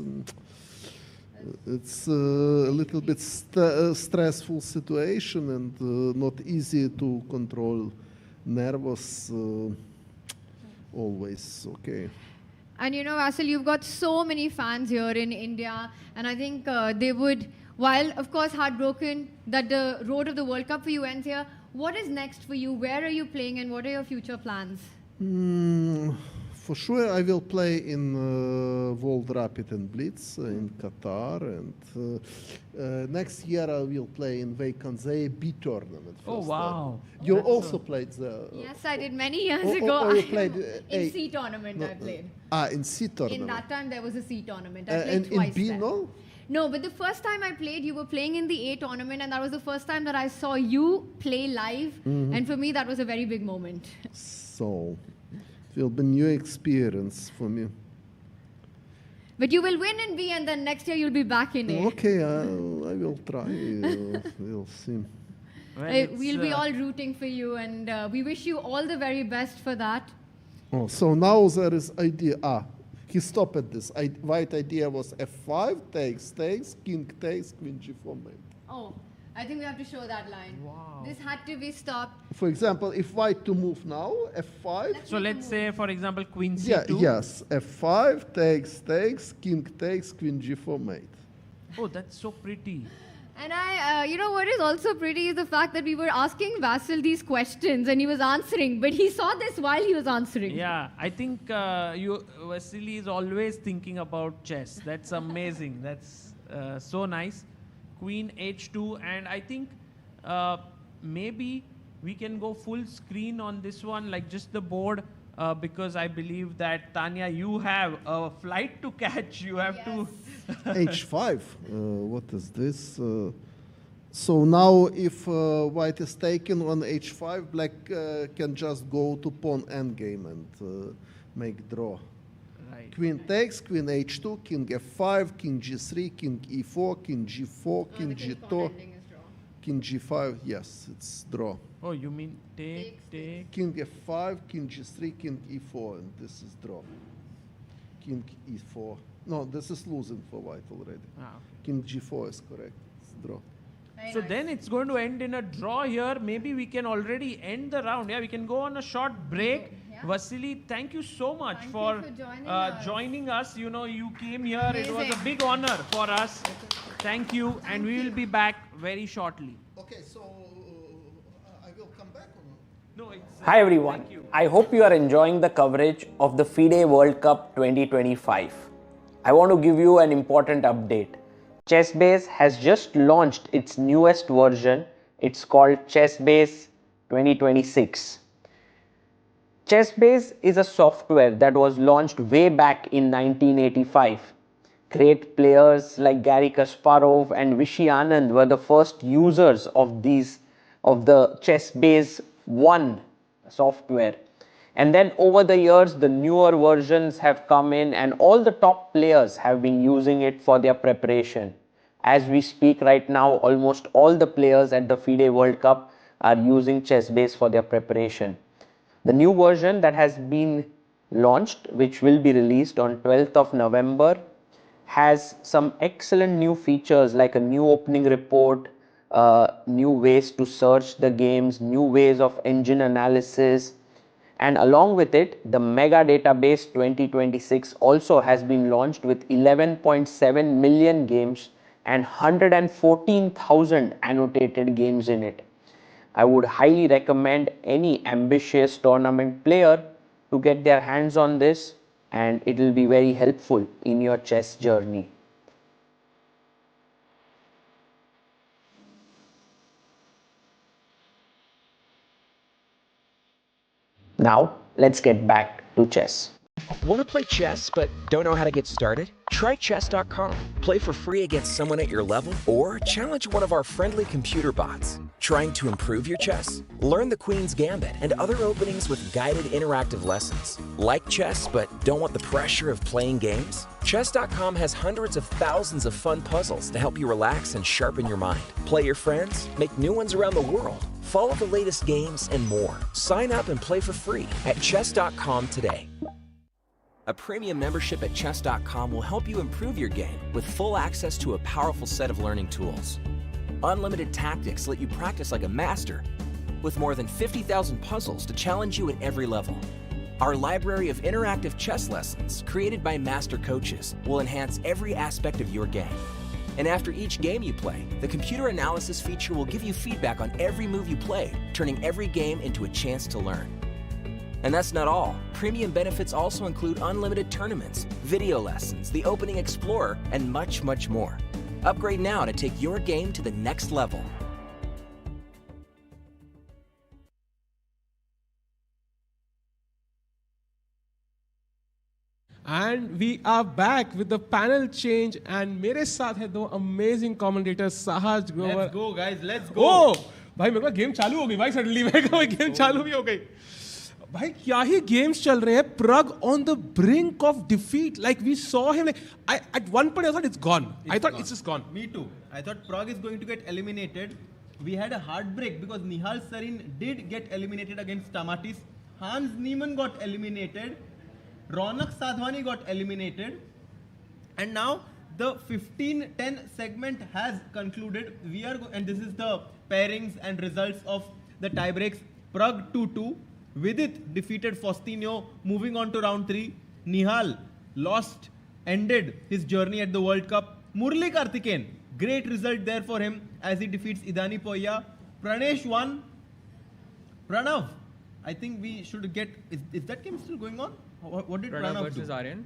a little bit stressful situation and not easy to control nervous always. Okay. And you know, Vasil, you've got so many fans here in India, and I think they would, while of course heartbroken that the road of the World Cup for you ends here, what is next for you? Where are you playing and what are your future plans? For sure, I will play in World Rapid and Blitz in Qatar, and next year I will play in Vacanze B tournament. Oh wow! You also played there. Yes, I did many years ago. Or you played in C tournament. No, I played. In C tournament. In that time there was a C tournament. I played and twice in B, there. no? No, but the first time I played, you were playing in the A tournament, and that was the first time that I saw you play live. And for me, that was a very big moment. So, it will be a new experience for me. But you will win in B, and then next year you'll be back in A. Okay, I will try. We'll see. Well, we'll be all rooting for you, and we wish you all the very best for that. Oh, so now there is idea. He stopped at this. White idea was F5, takes, king takes, queen g4 mate. Oh, I think we have to show that line. Wow. This had to be stopped. For example, if white to move now, F5. So let's say, for example, queen c2. Yes, F5, takes, king takes, queen g4 mate. Oh, that's so pretty. And you know what is also pretty is the fact that we were asking Vasil these questions and he was answering, but he saw this while he was answering. Yeah, I think Vasily is always thinking about chess. That's amazing. That's so nice. Queen h2, and I think maybe we can go full screen on this one, like just the board, because I believe that, Tanya, you have a flight to catch. You have to... H5, what is this? So now if white is taken on H5, black can just go to pawn endgame and make draw. Right. Queen takes, queen H2, king F5, king G3, king E4, king G4, king G2, king G5, yes, it's draw. Oh, you mean take. King F5, king G3, king E4, and this is draw. King E4. No, this is losing for white already. Okay. King G4 is correct. It's draw. So then it's going to end in a draw here. Maybe we can already end the round. Yeah, we can go on a short break. Yeah. Vasily, thank you so much for joining us. You know, you came here. Amazing. It was a big honor for us. Thank you. And we will be back very shortly. Okay, so I will come back or no? No, it's... Hi everyone. I hope you are enjoying the coverage of the FIDE World Cup 2025. I want to give you an important update. ChessBase has just launched its newest version. It's called ChessBase 2026. ChessBase is a software that was launched way back in 1985. Great players like Garry Kasparov and Vishy Anand were the first users of the ChessBase 1 software. And then over the years, the newer versions have come in and all the top players have been using it for their preparation. As we speak right now, almost all the players at the FIDE World Cup are using ChessBase for their preparation. The new version that has been launched, which will be released on 12th of November, has some excellent new features like a new opening report, new ways to search the games, new ways of engine analysis. And along with it, the Mega Database 2026 also has been launched with 11.7 million games and 114,000 annotated games in it. I would highly recommend any ambitious tournament player to get their hands on this, and it will be very helpful in your chess journey. Now, let's get back to chess. Want to play chess but don't know how to get started? Try chess.com. Play for free against someone at your level or challenge one of our friendly computer bots. Trying to improve your chess? Learn the Queen's Gambit and other openings with guided interactive lessons. Like chess but don't want the pressure of playing games? Chess.com has hundreds of thousands of fun puzzles to help you relax and sharpen your mind. Play your friends, make new ones around the world, follow the latest games, and more. Sign up and play for free at chess.com today. A premium membership at chess.com will help you improve your game with full access to a powerful set of learning tools. Unlimited tactics let you practice like a master with more than 50,000 puzzles to challenge you at every level. Our library of interactive chess lessons created by master coaches will enhance every aspect of your game. And after each game you play, the computer analysis feature will give you feedback on every move you played, turning every game into a chance to learn. And that's not all. Premium benefits also include unlimited tournaments, video lessons, the Opening Explorer, and much, much more. Upgrade now to take your game to the next level. And we are back with the panel change, and मेरे साथ है दो amazing commentators Sahaj Grover. Let's go guys, let's go. Oh, भाई मेरे को game चालू हो गई भाई सडनली मेरे को गेम चालू भी हो गई भाई क्या ही गेम्स चल रहे हैं Pragg on the brink of defeat like we saw him like at one point I thought it's gone. I thought it's just gone. Me too. I thought Pragg is going to get eliminated. We had a heartbreak because Nihal Sarin did get eliminated against Tamatis. Hans Niemann got eliminated. Ronak Sadhwani got eliminated. And now the 15-10 segment has concluded. We are and this is the pairings and results of the tiebreaks. Pragg 2-2. Vidit defeated Faustino, moving on to round 3. Nihal ended his journey at the World Cup. Murli Karthikeyan, great result there for him as he defeats Idani Poya. Pranesh won. Pranav, I think we should get. Is that game still going on? What did Pranav versus do? Aryan.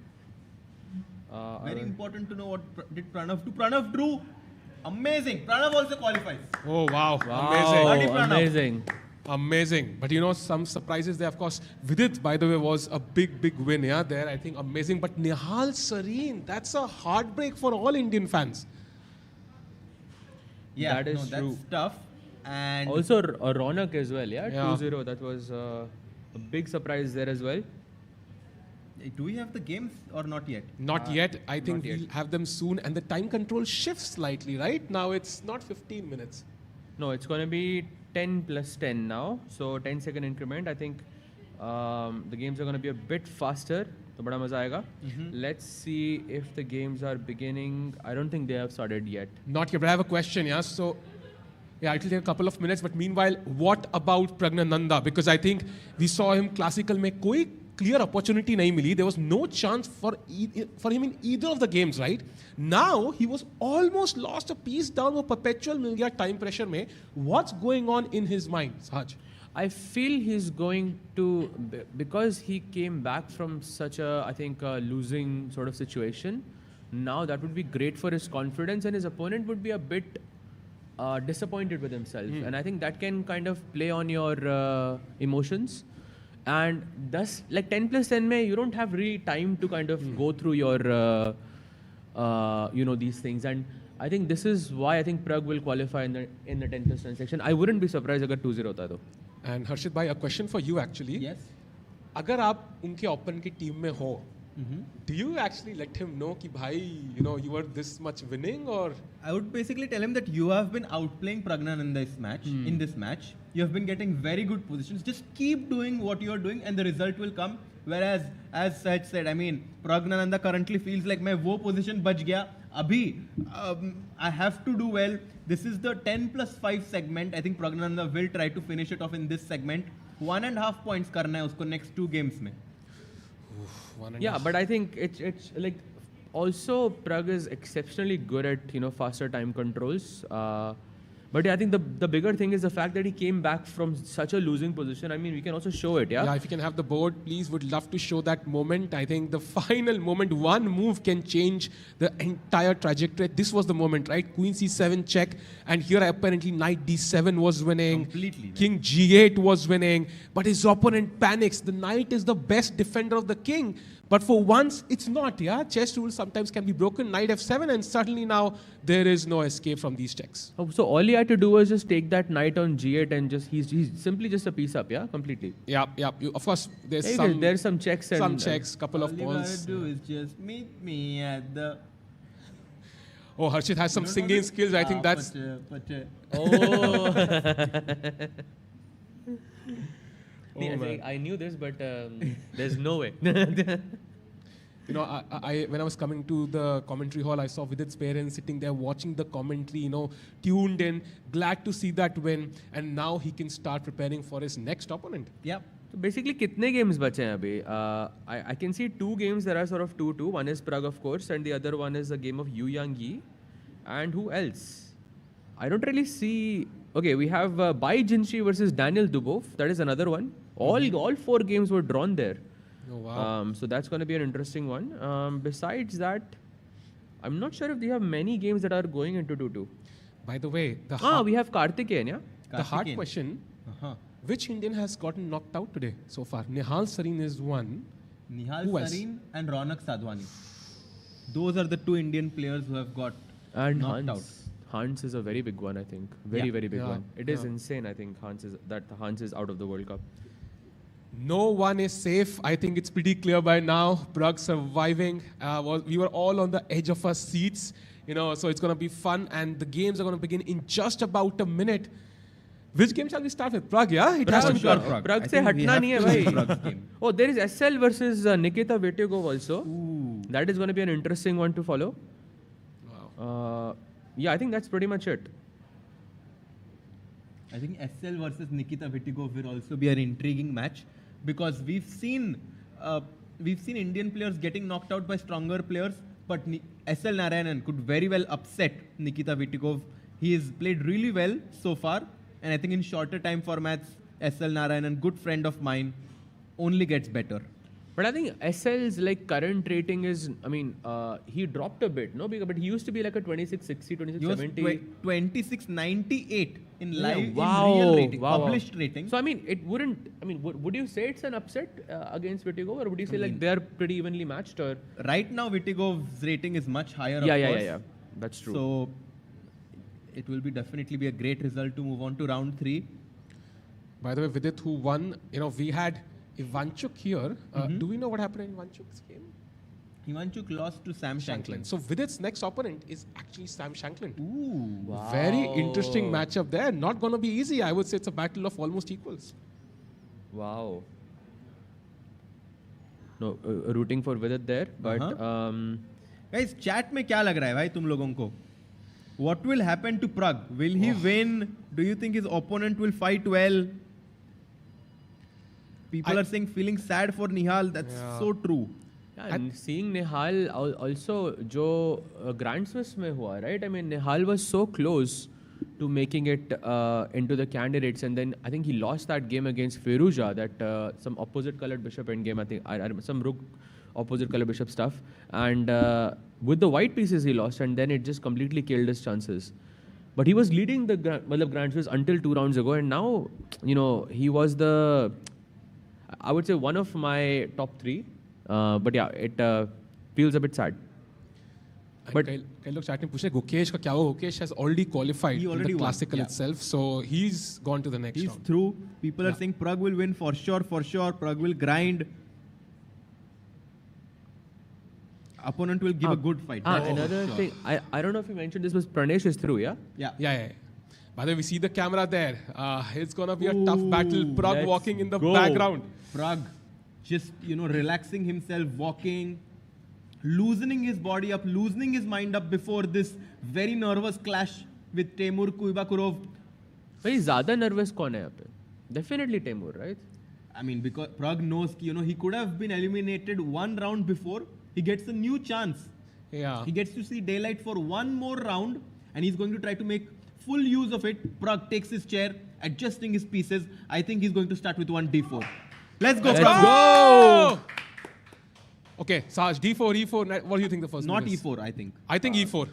Very important to know what did Pranav do. Pranav drew amazing. Pranav also qualifies. Oh wow, Amazing. Amazing. But you know, some surprises there. Of course, Vidit, by the way, was a big win. Yeah, there, I think, amazing. But Nihal Sarin, that's a heartbreak for all Indian fans. Yeah, that's true. That's tough. And also Ronak as well, yeah? 2-0. That was a big surprise there as well. Do we have the games or not yet? Not yet. I think we'll have them soon. And the time control shifts slightly, right? Now it's not 15 minutes. No, it's going to be 10 plus 10 now. So 10-second increment. I think the games are going to be a bit faster. So bada maza aayega. Let's see if the games are beginning. I don't think they have started yet. Not yet, but I have a question, yeah? So, yeah, it will take a couple of minutes. But meanwhile, what about Pragnananda? Because I think we saw him classical mein koi clear opportunity nahi mili. There was no chance for him in either of the games, right? Now, he was almost lost a piece down wo perpetual mil gaya time pressure mein. What's going on in his mind, Sahaj? I feel he's going to, because he came back from such a, I think, losing sort of situation. Now that would be great for his confidence, and his opponent would be a bit disappointed with himself. And I think that can kind of play on your emotions. And thus, like 10 plus 10 mein, you don't have really time to kind of go through your, these things. And I think this is why I think Pragg will qualify in the 10 plus 10 section. I wouldn't be surprised if 2-0 hota though. And Harshit bhai, a question for you actually. Yes. अगर आप उनके open की team में हो, do you actually let him know कि भाई, you were this much winning, or? I would basically tell him that you have been outplaying Pragnan in this match. In this match, you have been getting very good positions. Just keep doing what you are doing, and the result will come. Whereas, as Sahaj said, I mean, Pragnananda currently feels like मैं वो position बच गया. Abhi, I have to do well. This is the 10 plus 5 segment. I think Pragnananda will try to finish it off in this segment. 1.5 points करना है उसको next 2 games में. Yeah, but I think it's like also Pragg is exceptionally good at faster time controls. But yeah, I think the bigger thing is the fact that he came back from such a losing position. I mean, we can also show it, yeah? Yeah, if you can have the board, please, would love to show that moment. I think the final moment, one move can change the entire trajectory. This was the moment, right? Queen C7 check, and here apparently Knight D7 was winning. Completely. King G8 was winning, but his opponent panics. The Knight is the best defender of the King. But for once, it's not, yeah? Chess rules sometimes can be broken. Knight F7, and suddenly now there is no escape from these checks. Oh, so all he had to do was just take that knight on G8 and just he's simply just a piece up, yeah? Completely. Yeah. Of course, there's Yeah, some... there's some checks and... Some checks, couple of All you pawns. gotta do is just meet me at the... Oh, Harshit has some singing skills. I think that's... Oh. man. I knew this, but there's no way. You know, when I was coming to the commentary hall, I saw Vidit's parents sitting there watching the commentary, you know, tuned in, glad to see that win, and now he can start preparing for his next opponent. Yep. So basically, kitne games bache hain abhi? I can see 2 games that are sort of 2-2. One is Pragg, of course, and the other one is a game of Yu Yang Yi. And who else? I don't really see... Okay, we have Bai Jinshi versus Daniel Dubov. That is another one. All 4 games were drawn there. Oh, wow. So that's going to be an interesting one. Besides that, I'm not sure if they have many games that are going into 2-2. By the way, we have Karthikeyan, yeah? The hard question, which Indian has gotten knocked out today so far? Nihal Sarin is one. Nihal Who else? Sarin and Ronak Sadhwani. Those are the 2 Indian players who have got And knocked out. Hans is a very big one, I think. Very big one. It is insane, I think, Hans is out of the World Cup. No one is safe. I think it's pretty clear by now. Pragg surviving. We were all on the edge of our seats, you know, so it's going to be fun. And the games are going to begin in just about a minute. Which game shall we start with? Pragg, yeah? It has to be Pragg. Pragg se hatna nahi hai bhai. Oh, there is SL versus Nikita Vetyugov also. Ooh. That is going to be an interesting one to follow. Wow. Yeah, I think that's pretty much it. I think SL versus Nikita Vetyugov will also be an intriguing match because we've seen Indian players getting knocked out by stronger players, but SL Narayanan could very well upset Nikita Vetyugov. He has played really well so far, and I think in shorter time formats, SL Narayanan, good friend of mine, only gets better. But I think SL's like current rating is, I mean, he dropped a bit, no? But he used to be like a 2660, 2670. He was 2698 in live, in wow. real rating, Wow. published rating. So I mean, it wouldn't. I mean, would you say it's an upset against Vetyugov, or would you say like they're pretty evenly matched? Or right now, Vetyugov's rating is much higher. Of course. Yeah. That's true. So it will definitely be a great result to move on to round 3. By the way, Vidit, who won? You know, we had Ivanchuk here. Do we know what happened in Ivanchuk's game? Ivanchuk lost to Sam Shanklin. So Vidit's next opponent is actually Sam Shanklin. Ooh. Wow. Very interesting matchup there. Not going to be easy. I would say it's a battle of almost equals. Wow. No, rooting for Vidit there, but guys, chat में क्या लग रहा है भाई तुम लोगों को? What will happen to Pragg? Will he win? Do you think his opponent will fight well? People are saying feeling sad for Nihal. That's so true. Yeah, and seeing Nihal also, jo Grand Swiss mein hua, right? I mean, Nihal was so close to making it into the candidates, and then I think he lost that game against Firuza, that some opposite colored bishop endgame. I think some rook opposite colored bishop stuff, and with the white pieces he lost, and then it just completely killed his chances. But he was leading the Grand Swiss until 2 rounds ago, and now, you know, he was I would say one of my top 3. But yeah, it feels a bit sad. But कई लोग chat में पूछ रहे गुकेश का क्या हुआ? Gukesh has already qualified in the classical itself, so he's gone to the next round. He's through. People are saying Pragg will win for sure. Pragg will grind. Opponent will give a good fight. Another thing, I don't know if you mentioned this, was Pranesh is through, yeah? Yeah. By the way, we see the camera there. It's gonna be a tough battle. Pragg walking in the background. Pragg just, you know, relaxing himself, walking, loosening his body up, loosening his mind up before this very nervous clash with Temur Kuibakurov. Very ज़्यादा nervous कौन है यहाँ पे? Definitely Temur, right? I mean, because Pragg knows, you know, he could have been eliminated 1 round before. He gets a new chance. Yeah. He gets to see daylight for 1 more round, and he's going to try to make full use of it. Pragg takes his chair, adjusting his pieces. I think he's going to start with one d4. Let's go, Pragg. Go! Okay, Saj, d4, e4. What do you think the first Not move is? e4, I think. I think e4.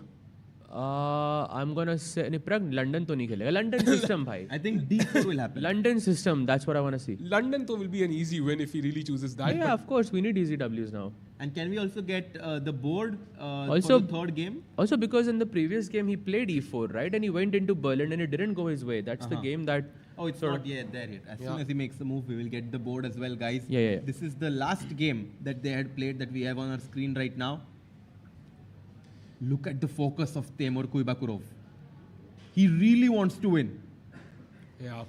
I'm gonna say Pragg London to nahi khelega. London system, bhai. I think d4 will happen. London system, that's what I want to see. London though will be an easy win if he really chooses that. Yeah, of course, we need easy Ws now. And can we also get the board Also, for the third game? Also, because in the previous game he played e4, right? And he went into Berlin and it didn't go his way. That's the game that... Oh, it's not yet there yet. As soon as he makes the move, we will get the board as well, guys. Yeah. This is the last game that they had played that we have on our screen right now. Look at the focus of Temur Kuibakurov. He really wants to win. Yeah.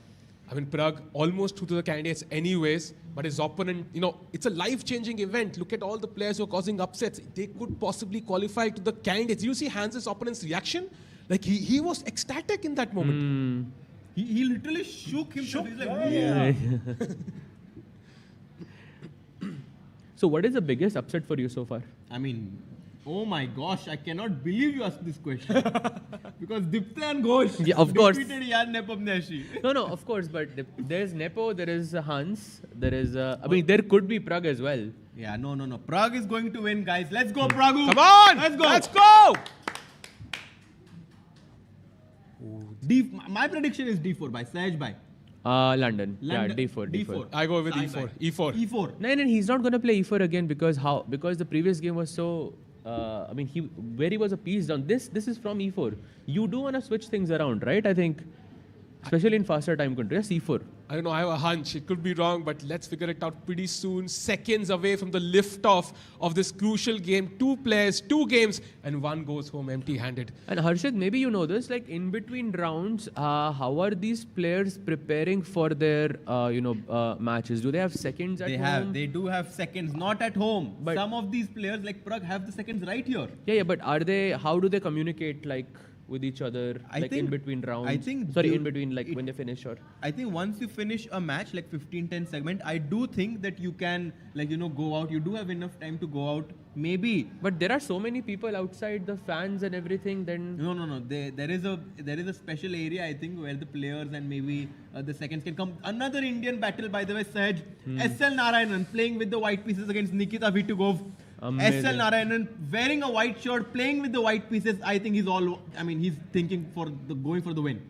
I mean, Pragg almost threw to the candidates anyways, but his opponent, it's a life-changing event. Look at all the players who are causing upsets. They could possibly qualify to the candidates. You see Hans' opponent's reaction? Like, he was ecstatic in that moment. He literally shook himself. He's like, Yeah. So what is the biggest upset for you so far? I mean, oh my gosh, I cannot believe you asked this question. Because Dipte and Ghosh of course. defeated Jan Nepomniachtchi. No, of course, but there's Nepo, there is Hans, there is, there could be Pragg as well. Yeah, no. Pragg is going to win, guys. Let's go, Pragg. Come on! Let's go! My prediction is d4 by Sahaj bhai. London. Yeah, D4. I go with e4. E4. No, he's not going to play E4 again because the previous game was so... where he was a piece down. This is from E4. You do want to switch things around, right? I think, especially in faster time control. Yes, E4. I don't know, I have a hunch. It could be wrong, but let's figure it out pretty soon. Seconds away from the lift-off of this crucial game. 2 players, 2 games, and one goes home empty-handed. And Harshit, maybe you know this, like in between rounds, how are these players preparing for their, matches? Do they have seconds at home? They do have seconds, not at home. But some of these players like Pragg have the seconds right here. Yeah, but how do they communicate, like, with each other, in between rounds? In between, when they finish, or? I think once you finish a match, like 15-10 segment, I do think that you can, go out. You do have enough time to go out, maybe. But there are so many people outside, the fans and everything, then... No. There is a special area, I think, where the players and maybe the seconds can come. Another Indian battle, by the way, Sahaj. SL Narayanan playing with the white pieces against Nikita Vitugov. SL Narayanan wearing a white shirt, playing with the white pieces. I think he's thinking going for the win.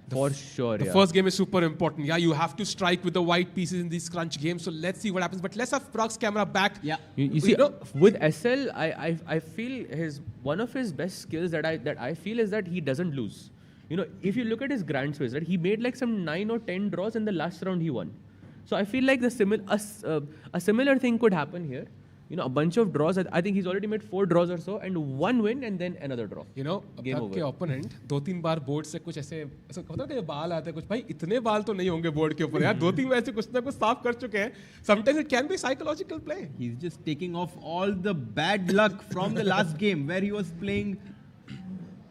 For sure, The first game is super important. Yeah, you have to strike with the white pieces in these crunch games. So let's see what happens. But let's have Pragg's camera back. Yeah. You see, with SL, I feel one of his best skills that I feel is that he doesn't lose. If you look at his grand sways, right, he made like some 9 or 10 draws, and the last round he won. So I feel like a similar thing could happen here. A bunch of draws. I think he's already made 4 draws or so, and 1 win and then another draw. Game over. opponent 2-3 bar board से कुछ ऐसे होता है कि बाल आते हैं कुछ, भाई इतने बाल तो नहीं होंगे बोर्ड के ऊपर यार, 2-3 मैच से कुछ ना कुछ साफ कर चुके हैं. Sometimes it can be psychological play. He's just taking off all the bad luck from the last game where he was playing.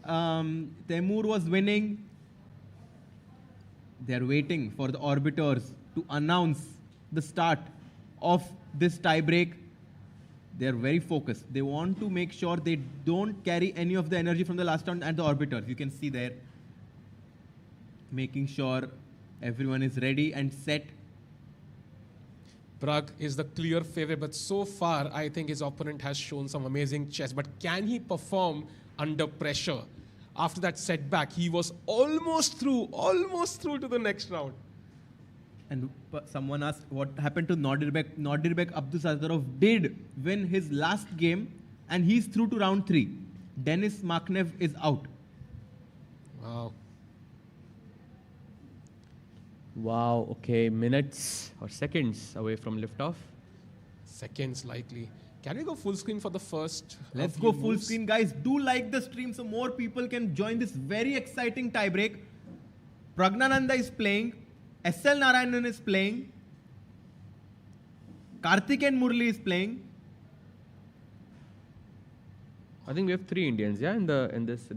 Temur was winning. They are waiting for the arbiters to announce the start of this tie-break. They are very focused. They want to make sure they don't carry any of the energy from the last round at the arbiters. You can see there. Making sure everyone is ready and set. Pragg is the clear favorite, but so far, I think his opponent has shown some amazing chess. But can he perform under pressure? After that setback, he was almost through to the next round. And someone asked what happened to Nordirbek. Nordirbek Abdusattarov did win his last game, and he's through to round 3. Denis Makhnev is out. Wow, okay, minutes or seconds away from liftoff. Seconds likely. Can we go full screen for the first? Let's go full screen, guys. Do like the stream so more people can join this very exciting tiebreak. Pragnananda is playing. SL Narayanan is playing. Karthik and Murli is playing. I think we have 3 Indians, in this.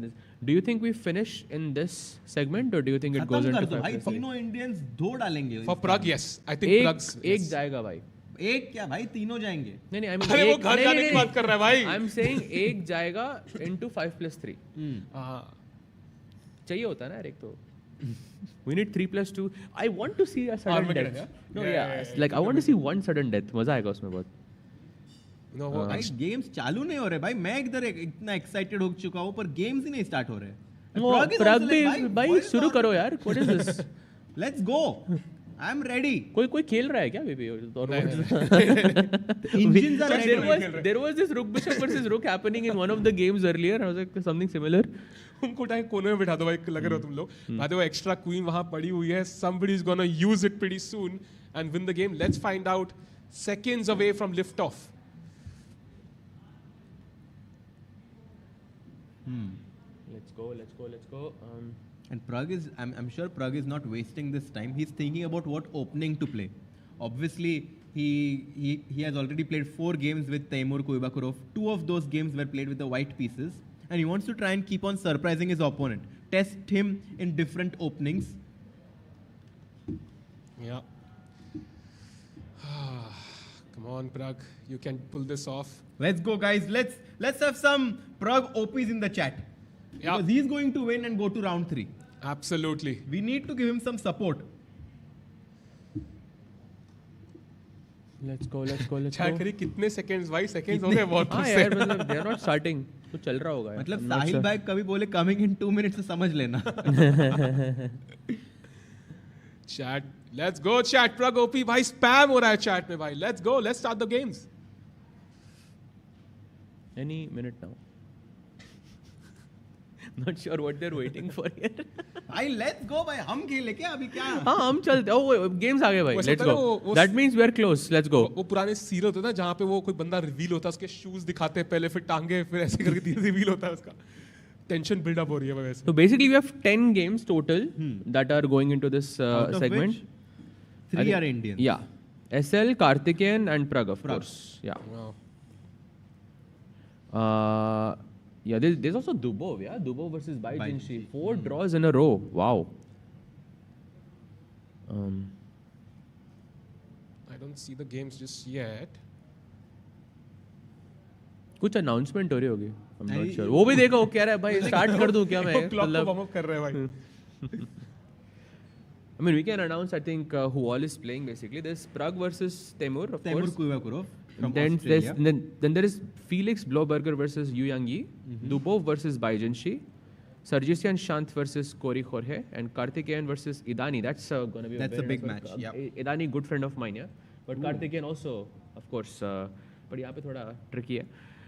Do you think we finish in this segment, or do you think it goes into 5? भाई तीनों Indians 2 डालेंगे. For Pragg, yes. I think Pragg's एक जाएगा भाई. एक क्या भाई, तीनों जाएंगे. नहीं, I mean अरे वो घर जाने की बात कर रहा है भाई. I'm saying एक जाएगा into 5+3. चाहिए होता है ना एक तो. We need 3+2. I want to see a sudden Armageddon, death. yeah? No, Yeah, yeah. Like I want to see one sudden death. मजा आएगा उसमें बहुत. No, भाई गेम्स चालू नहीं हो रहे भाई. मैं इधर इतना एक्साइटेड हो चुका हूँ पर गेम्स ही नहीं स्टार्ट हो रहे. Prag भी भाई शुरू करो यार. What is this? Let's go. I'm ready. कोई खेल रहा है क्या अभी? Engines are ready. There was this rook bishop versus rook happening in one of the games earlier. I was like something similar. उनको टाइम कोने में बिठा दो भाई, लग रहे हो तुम लोग. बाद में वो एक्स्ट्रा क्वीन वहां पड़ी हुई है. Somebody is gonna use it pretty soon and win the game. Let's find out. Seconds away from lift off. Let's go. And Pragg is, I'm sure Pragg is not wasting this time. He's thinking about what opening to play. Obviously, he has already played 4 games with Teimour Kuibakurov. 2 of those games were played with the white pieces. And he wants to try and keep on surprising his opponent. Test him in different openings. Yeah. Come on, Pragg. You can pull this off. Let's go, guys. Let's have some Pragg OPs in the chat. Yeah. Because he's going to win and go to round 3. Absolutely. We need to give him some support. Let's go. Check करिए कितने seconds भाई, seconds हो गए बहुत. हाँ यार, मतलब they are not starting. तो चल रहा होगा. मतलब साहिल भाई कभी बोले coming in 2 minutes से समझ लेना. Chat, let's go chat. Pragg OP भाई spam हो रहा है chat में भाई. Let's go. Let's start the games. Any minute now. Not sure what they're waiting for here. भाई let's go भाई, हम खेले क्या अभी क्या? हाँ हम चलते. Oh games आ गए भाई. Let's go. That means we are close. Let's go. वो पुराने सीरियल होते ना जहाँ पे वो कोई बंदा रिवील होता है, उसके शूज दिखाते हैं पहले, फिर टांगे, फिर ऐसे करके धीरे रिवील होता है उसका. Tension build up हो रही है वैसे. So basically we have 10 games total that are going into this segment. 3 are Indians. Yeah. SL, Karthikeyan and Pragg of course. Yeah. Wow. Yeah, there's also Dubov, yeah? Dubov versus Baijinshi. 4 draws in a row. Wow. I don't see the games just yet. कुछ announcement हो रही होगी. I'm not sure. वो भी देखो, वो कह रहा है भाई start कर दूं क्या मैं? Clock को warm up कर रहे हैं भाई. I mean, we can announce, I think, who all is playing basically. There's Pragg versus Teimour, of Teimour course. Kuibakurov. Then there is Felix Bloberger versus Yu Yang Yi, Dubov versus Baijinshi, Sargisian Shant versus Corey Jorge, and Karthikeyan versus Idani. That's going to be a big match. Yeah. Idani, good friend of mine, yeah. But Karthikeyan also, of course, but यहाँ पे थोड़ा tricky है.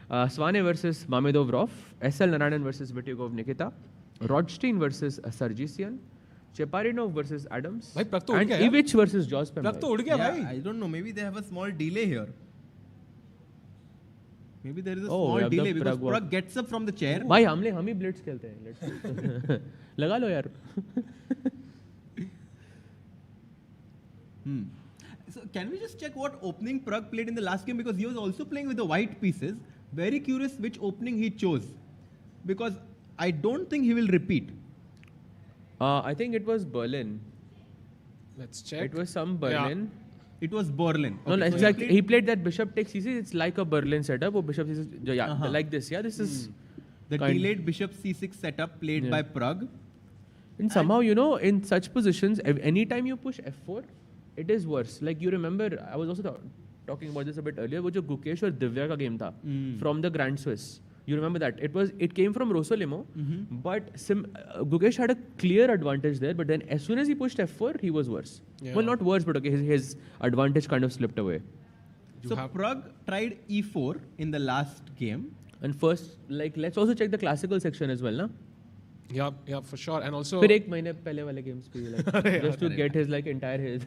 Svane versus Mamedov Rov, SL Narayanan versus Vityugov Nikita, Rodstein versus Sargisian, Cheparinov versus Adams, भाई Pragg तो and Ivic versus Jospem. Pragg तो उड़ गया भाई. I don't know. Maybe they have a small delay here. Maybe there is a small delay because Pragg gets up from the chair. भाई हम ही Blitz खेलते हैं. लगा लो यार. So can we just check what opening Pragg played in the last game, because he was also playing with the white pieces. Very curious which opening he chose, because I don't think he will repeat. I think it was Berlin. Let's check. It was some Berlin. Yeah. It was Berlin. Okay. No, exactly. He played that bishop takes c6. It's like a Berlin setup. Oh, bishop c6. Yeah, like this. Yeah, this is the delayed bishop c6 setup played by Pragg. And somehow, you know, in such positions, anytime you push f4, it is worse. Like you remember, I was also talking about this a bit earlier. वो जो गुकेश और दिव्या का game था from the Grand Swiss. You remember that? It came from Rossolimo, but Gukesh had a clear advantage there. But then as soon as he pushed f4, he was worse. Yeah. Well, not worse, but okay, his advantage kind of slipped away. So Pragg tried e4 in the last game. And first, like, let's also check the classical section as well, na? Yeah, for sure. And also, फिर एक महीने पहले वाले games पे like just to get his like entire his.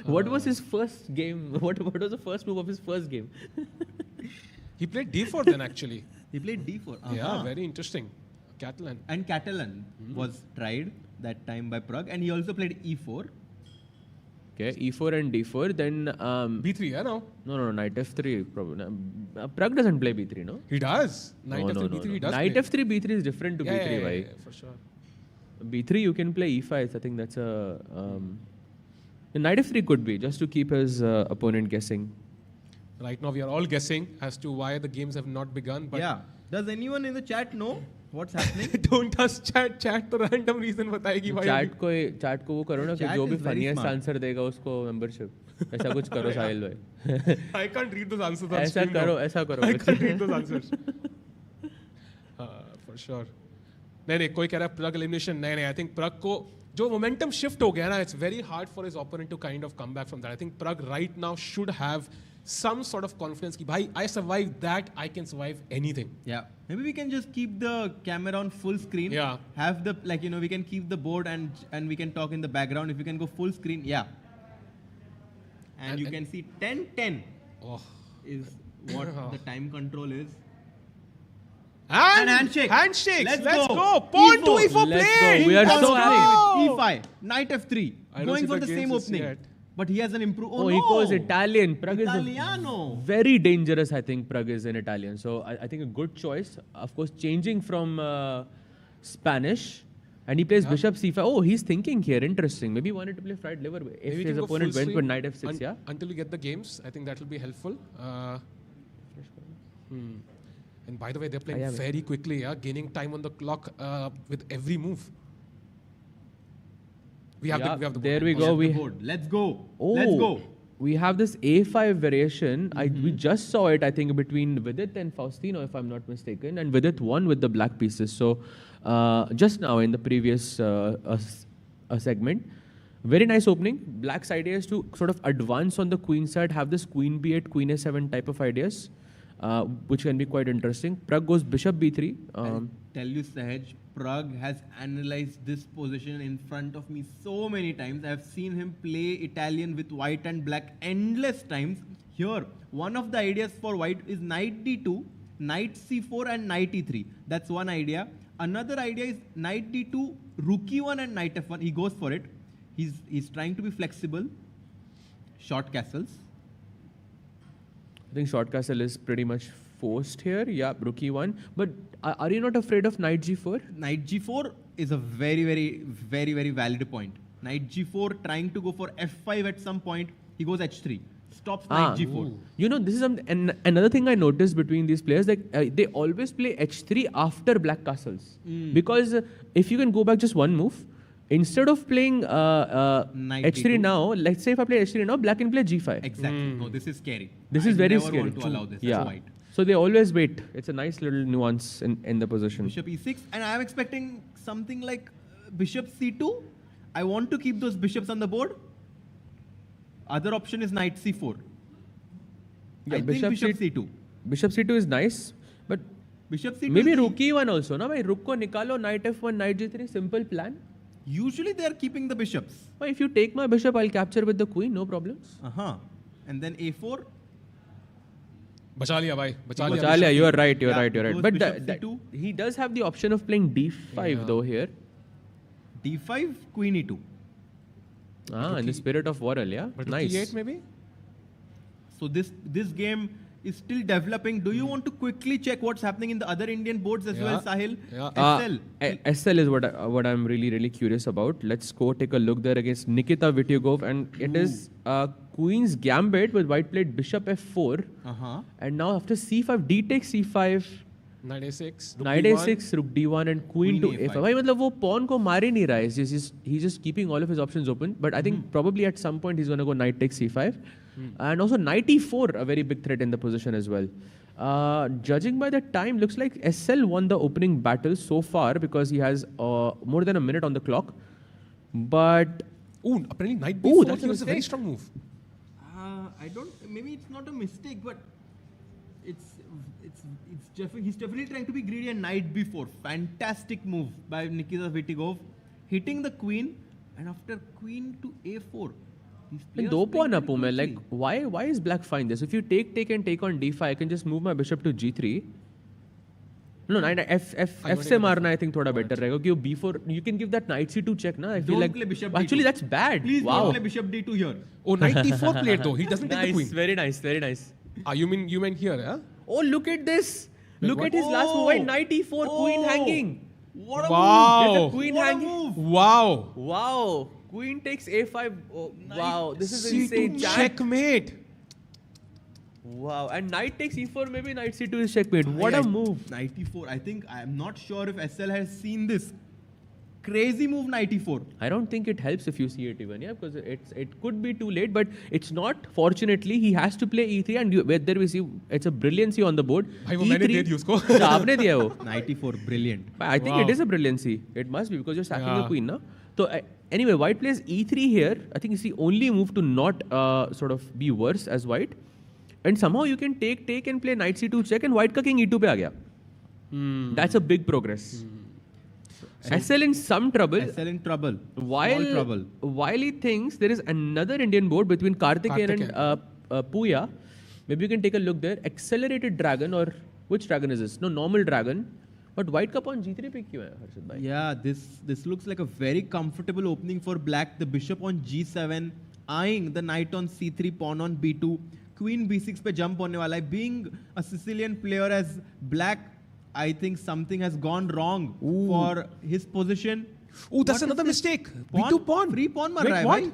What was his first game? What was the first move of his first game? He played d4 then actually. He played d4. Yeah, very interesting. Catalan. And Catalan was tried that time by Pragg, and he also played e4. Okay, e4 and d4. Then b3, yeah, no? No, knight f3 probably. Pragg doesn't play b3, no? He does. Knight f3, b3, he does. Knight f3, b3 is different to b3, yeah, for sure. b3 you can play e5. I think that's a knight f3 could be just to keep his opponent guessing. Right now we are all guessing as to why the games have not begun. But yeah. Does anyone in the chat know What's happening? Don't touch chat. Chat तो random reason बताएगी भाई. Chat को वो करो ना कि जो भी funniest answer देगा उसको membership. ऐसा कुछ करो साहिल भाई. I can't read those answers on ऐसा screen. ऐसा करो. I can't read those answers. For sure. नहीं कोई कह रहा है Pragg elimination. नहीं I think Pragg को जो momentum shift हो गया ना, it's very hard for his opponent to kind of come back from that. I think Pragg right now should have some sort of confidence कि भाई I survived that, I can survive anything. Yeah. Maybe we can just keep the camera on full screen. Yeah. Have the we can keep the board and we can talk in the background. If we can go full screen, yeah. And you can see 10-10 is what the time control is. And handshakes. Let's go. Pawn to E4 play. We are so happy. E5. Knight F3. Going for the same opening. Yet. But he has an improved. Oh, he goes Italian. Pragg Italiano. is very dangerous. I think Pragg is in Italian. So I think a good choice. Of course, changing from Spanish. And he plays bishop c5. Oh, he's thinking here. Interesting. Maybe he wanted to play fried liver. If his opponent went with knight f6, yeah? Until we get the games, I think that will be helpful. And by the way, they're playing very quickly, gaining time on the clock with every move. We have the board. There we go. Let's go. Oh, let's go. We have this a5 variation. We just saw it, I think, between Vidit and Faustino, if I'm not mistaken. And Vidit won with the black pieces. So just now in the previous segment, very nice opening. Black's idea is to sort of advance on the queen side, have this queen b8, queen a7 type of ideas, which can be quite interesting. Pragg goes bishop b3. I'll tell you, Sahaj, Pragg has analyzed this position in front of me so many times. I've seen him play Italian with white and black endless times. Here, one of the ideas for white is knight d2, knight c4 and knight e3. That's one idea. Another idea is knight d2, rook e1 and knight f1. He goes for it. He's trying to be flexible. Short castles. I think short castle is pretty much forced here. Yeah, rook e1. But are you not afraid of knight g4? Knight g4 is a very, very, very, very valid point. Knight g4 trying to go for f5 at some point. He goes h3. Stops knight g4. Ooh. You know, this is another thing I noticed between these players. Like they always play h3 after black castles. Because if you can go back just one move, instead of playing h3 now, let's say if I play h3 now, black can play g5. Exactly. No, this is scary. This is very scary. I never want to allow this. Yeah. That's white. So they always wait. It's a nice little nuance in the position. Bishop e6. And I am expecting something like bishop c2. I want to keep those bishops on the board. Other option is knight c4. Yeah, I think bishop c2. Bishop c2 is nice. But bishop c2 maybe rook e1 also. No? Rook ko nikalo, knight f1, knight g3. Simple plan. Usually they are keeping the bishops. Well, if you take my bishop, I'll capture with the queen. No problems. And then a4. बचा लिया भाई, बचा लिया. You are right. But he does have the option of playing d5 though here. d5, queen e2. In the spirit of Warrel, yeah. But nice. e8 maybe. So this game is still developing. Do you want to quickly check what's happening in the other Indian boards as well, Sahil? SL. SL is what I'm really curious about. Let's go take a look there against Nikita Vityugov, and it is Queen's Gambit with white played bishop f4. And now after c5, d takes c5. Knight a6. Knight a6, rook d1 and queen to a5. भाई मतलब वो pawn को मार ही नहीं रहा है. He's just keeping all of his options open. But I think probably at some point he's going to go knight takes c5. And also knight e4, a very big threat in the position as well. Judging by the time, looks like SL won the opening battle so far because he has more than a minute on the clock. But apparently knight b4 that's was a very strong move. Maybe it's not a mistake, but he's definitely trying to be greedy. And knight b4, fantastic move by Nikita Vityugov, hitting the queen, and after queen to a4. दो pawn up में, like why is black fine this? If you take and take on d5, I can just move my bishop to g3. No, knight f से मारना I think थोड़ा better रहेगा क्योंकि b4 you can give that knight c2 check ना. I feel like play bishop actually d2. That's bad. Please wow. don't play bishop d2 here. Oh, knight d4 played though. He doesn't take the queen. Very nice. You mean here, yeah? Oh, look at this. Look at his last move. Knight e4, queen hanging. What a move. move. There's a queen hanging. Move. Wow. Queen takes a5. Oh, wow. This is insane. Checkmate. Wow, and knight takes e4, maybe knight c2 is checkmate. What a move. Knight e4. I think I'm not sure if SL has seen this crazy move, knight e4. I don't think it helps if you see it even, yeah, because it could be too late, but it's not. Fortunately, he has to play e3, and whether we see it's a brilliancy on the board. आपने दिया वो. Knight e4, brilliant. I think it is a brilliancy. It must be because you're sacking the queen, na? So anyway, white plays e3 here. I think it's the only move to not sort of be worse as white. And somehow you can take and play knight c2 check, and white ka king e2 pe aa gaya. That's a big progress. SL in some trouble. SL in trouble. While he thinks there is another Indian board between Karthikeyan and Puya. Maybe you can take a look there. Accelerated dragon, or which dragon is this? No, normal dragon. But white ka pawn g3 pe kyun hai, Harshad bhai? Yeah, this looks like a very comfortable opening for black. The bishop on g7, eyeing the knight on c3, pawn on b2, queen b6 pe jump hone wala hai. Being a Sicilian player as black, I think something has gone wrong for his position. Oh, that's another mistake. B2 pawn. Free pawn mar raha hai bhai.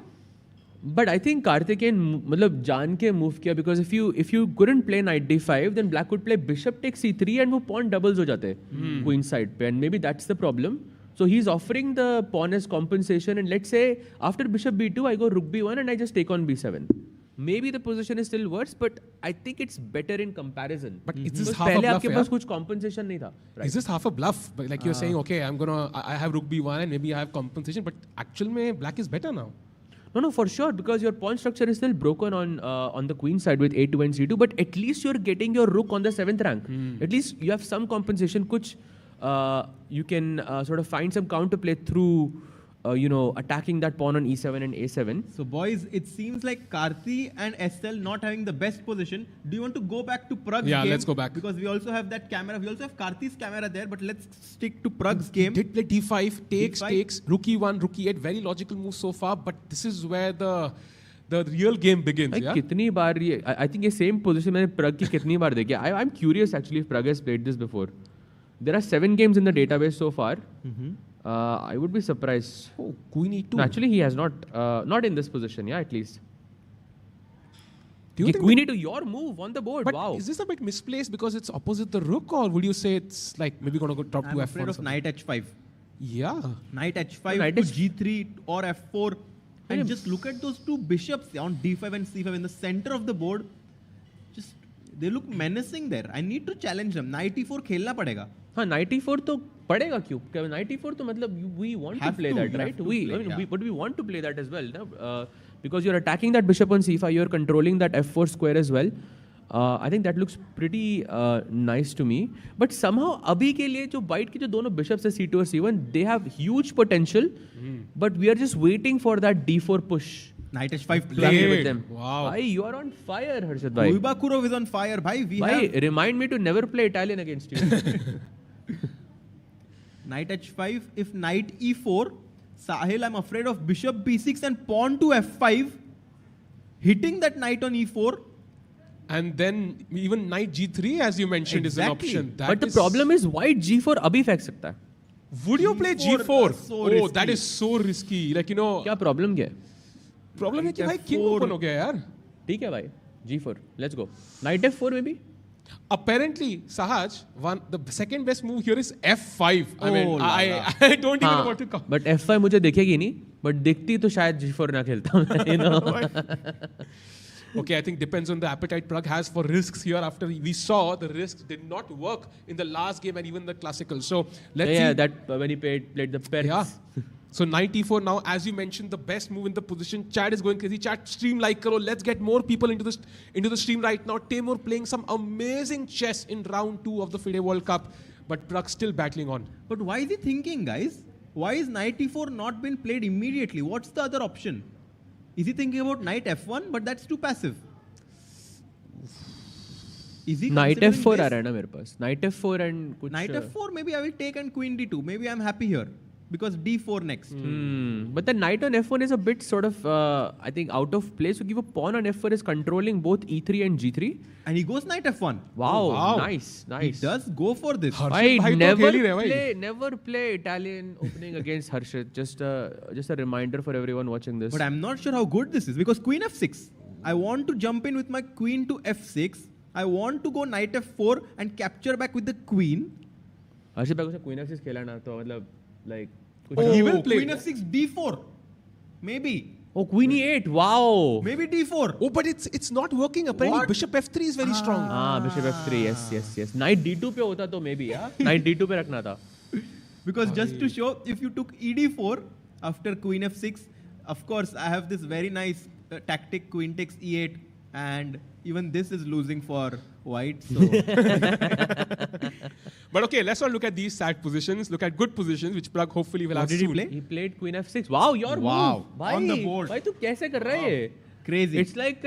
But I think Karthikeyan मतलब जान के move किया, because if you couldn't play knight d5, then black could play bishop takes c3 and वो pawn doubles हो जाते queen side पे, and maybe that's the problem. So he's offering the pawn as compensation, and let's say after bishop b2 I go rook b1 and I just take on b7. Maybe the position is still worse, but I think it's better in comparison. But is this half a bluff? पहले आपके पास कुछ compensation नहीं था. Right? Is this half a bluff? Like you're saying, okay, I have rook b1 and maybe I have compensation, but actually black is better now. No, for sure, because your pawn structure is still broken on the queen side with a2 and c2, but at least you're getting your rook on the 7th rank. At least you have some compensation, which you can sort of find some counterplay through, attacking that pawn on e7 and a7. So boys, it seems like Karthi and SL not having the best position. Do you want to go back to Pragg's game? Yeah, let's go back. Because we also have that camera. We also have Karthi's camera there, but let's stick to Pragg's game. Did play d5, takes, rook e1, rook e8. Very logical move so far, but this is where the real game begins. Like, yeah? कितनी बार ये, I think ये same position मैंने Pragg की कितनी बार देखी. I'm curious actually if Pragg has played this before. There are 7 games in the database so far. I would be surprised. Oh, queen e2. No, actually, he has not in this position, yeah, at least. Do you think queen e2, your move on the board. But wow. Is this a bit misplaced because it's opposite the rook, or would you say it's like maybe going to go drop to f1? I'm afraid of knight h5. Yeah. Knight h5 to g3 or f4. And just look at those two bishops on d5 and c5 in the center of the board. Just, they look menacing there. I need to challenge them. Knight e4 खेलना पड़ेगा. हाँ, knight e4 तो पड़ेगा क्यों? Knight e4 तो मतलब we want to play that, right? But we want to play that as well, no? Because you're attacking that bishop on c5, you're controlling that f4 square as well. I think that looks pretty nice to me. But somehow अभी के लिए जो white के जो दोनों bishops है c2 और c1, they have huge potential. But we are just waiting for that d4 push. Knight h5 play with them. Wow. Bhai, you are on fire, Harshad bhai. Uybakurov is on fire, bhai. Remind me to never play Italian against you. Knight h5, if knight e4, Sahil, I'm afraid of bishop b6 and pawn to f5, hitting that knight on e4. And then even knight g3, as you mentioned, is an option. But the problem is white g4 abhi फेंक सकता है. Would you play g4? That is so risky. Like, क्या problem क्या है? Problem है कि भाई king open हो गया यार. ठीक है भाई. g4. Let's go. Knight f4 maybe? Apparently, Sahaj, the second best move here is f5. I don't even know what to call. But f5 मुझे दिखेगी नहीं. But दिखती तो शायद g4 ना खेलता. Okay, I think depends on the appetite Pragg has for risks here. After we saw the risks did not work in the last game and even the classical. So let's see. Yeah, that when he played the pair. Yeah. So knight e4 now, as you mentioned, the best move in the position. Chat is going crazy. Chat, stream like karo. Let's get more people into the stream right now. Timur playing some amazing chess in round 2 of the FIDE World Cup, but Pragg still battling on. But why is he thinking, guys? Why is knight e4 not been played immediately? What's the other option? Is he thinking about knight f1? But that's too passive. Is he knight f4 आ रहा है ना मेरे पास. Knight f4 and कुछ. Knight f4 maybe I will take and queen d2. Maybe I'm happy here. Because d4 next. But the knight on f1 is a bit sort of, I think, out of place. So give a pawn on f4 is controlling both e3 and g3. And he goes knight f1. Wow. Nice. He does go for this. I never play Italian opening against Harshit. Just a reminder for everyone watching this. But I'm not sure how good this is. Because queen f6. I want to jump in with my queen to f6. I want to go knight f4 and capture back with the queen. हर्षित भाई को queen f6 खेला ना तो मतलब like he will play queen f6 d4 maybe. Oh, queen e8. Wow. Maybe d4. Oh, but it's not working. Apparently, bishop f3 is very strong. Bishop f3. Yes. Knight d2 पे होता तो maybe Knight d2 पे रखना था. Because just to show, if you took ed4 after queen f6, of course I have this very nice tactic queen takes e8, and even this is losing for white. So. But okay, let's not look at these sad positions. Look at good positions, which Pragg hopefully will have soon. What did he play? He played queen f6. Wow, your move. Bhai, on the board. Bhai, tu kaise kar raha hai? Crazy. It's like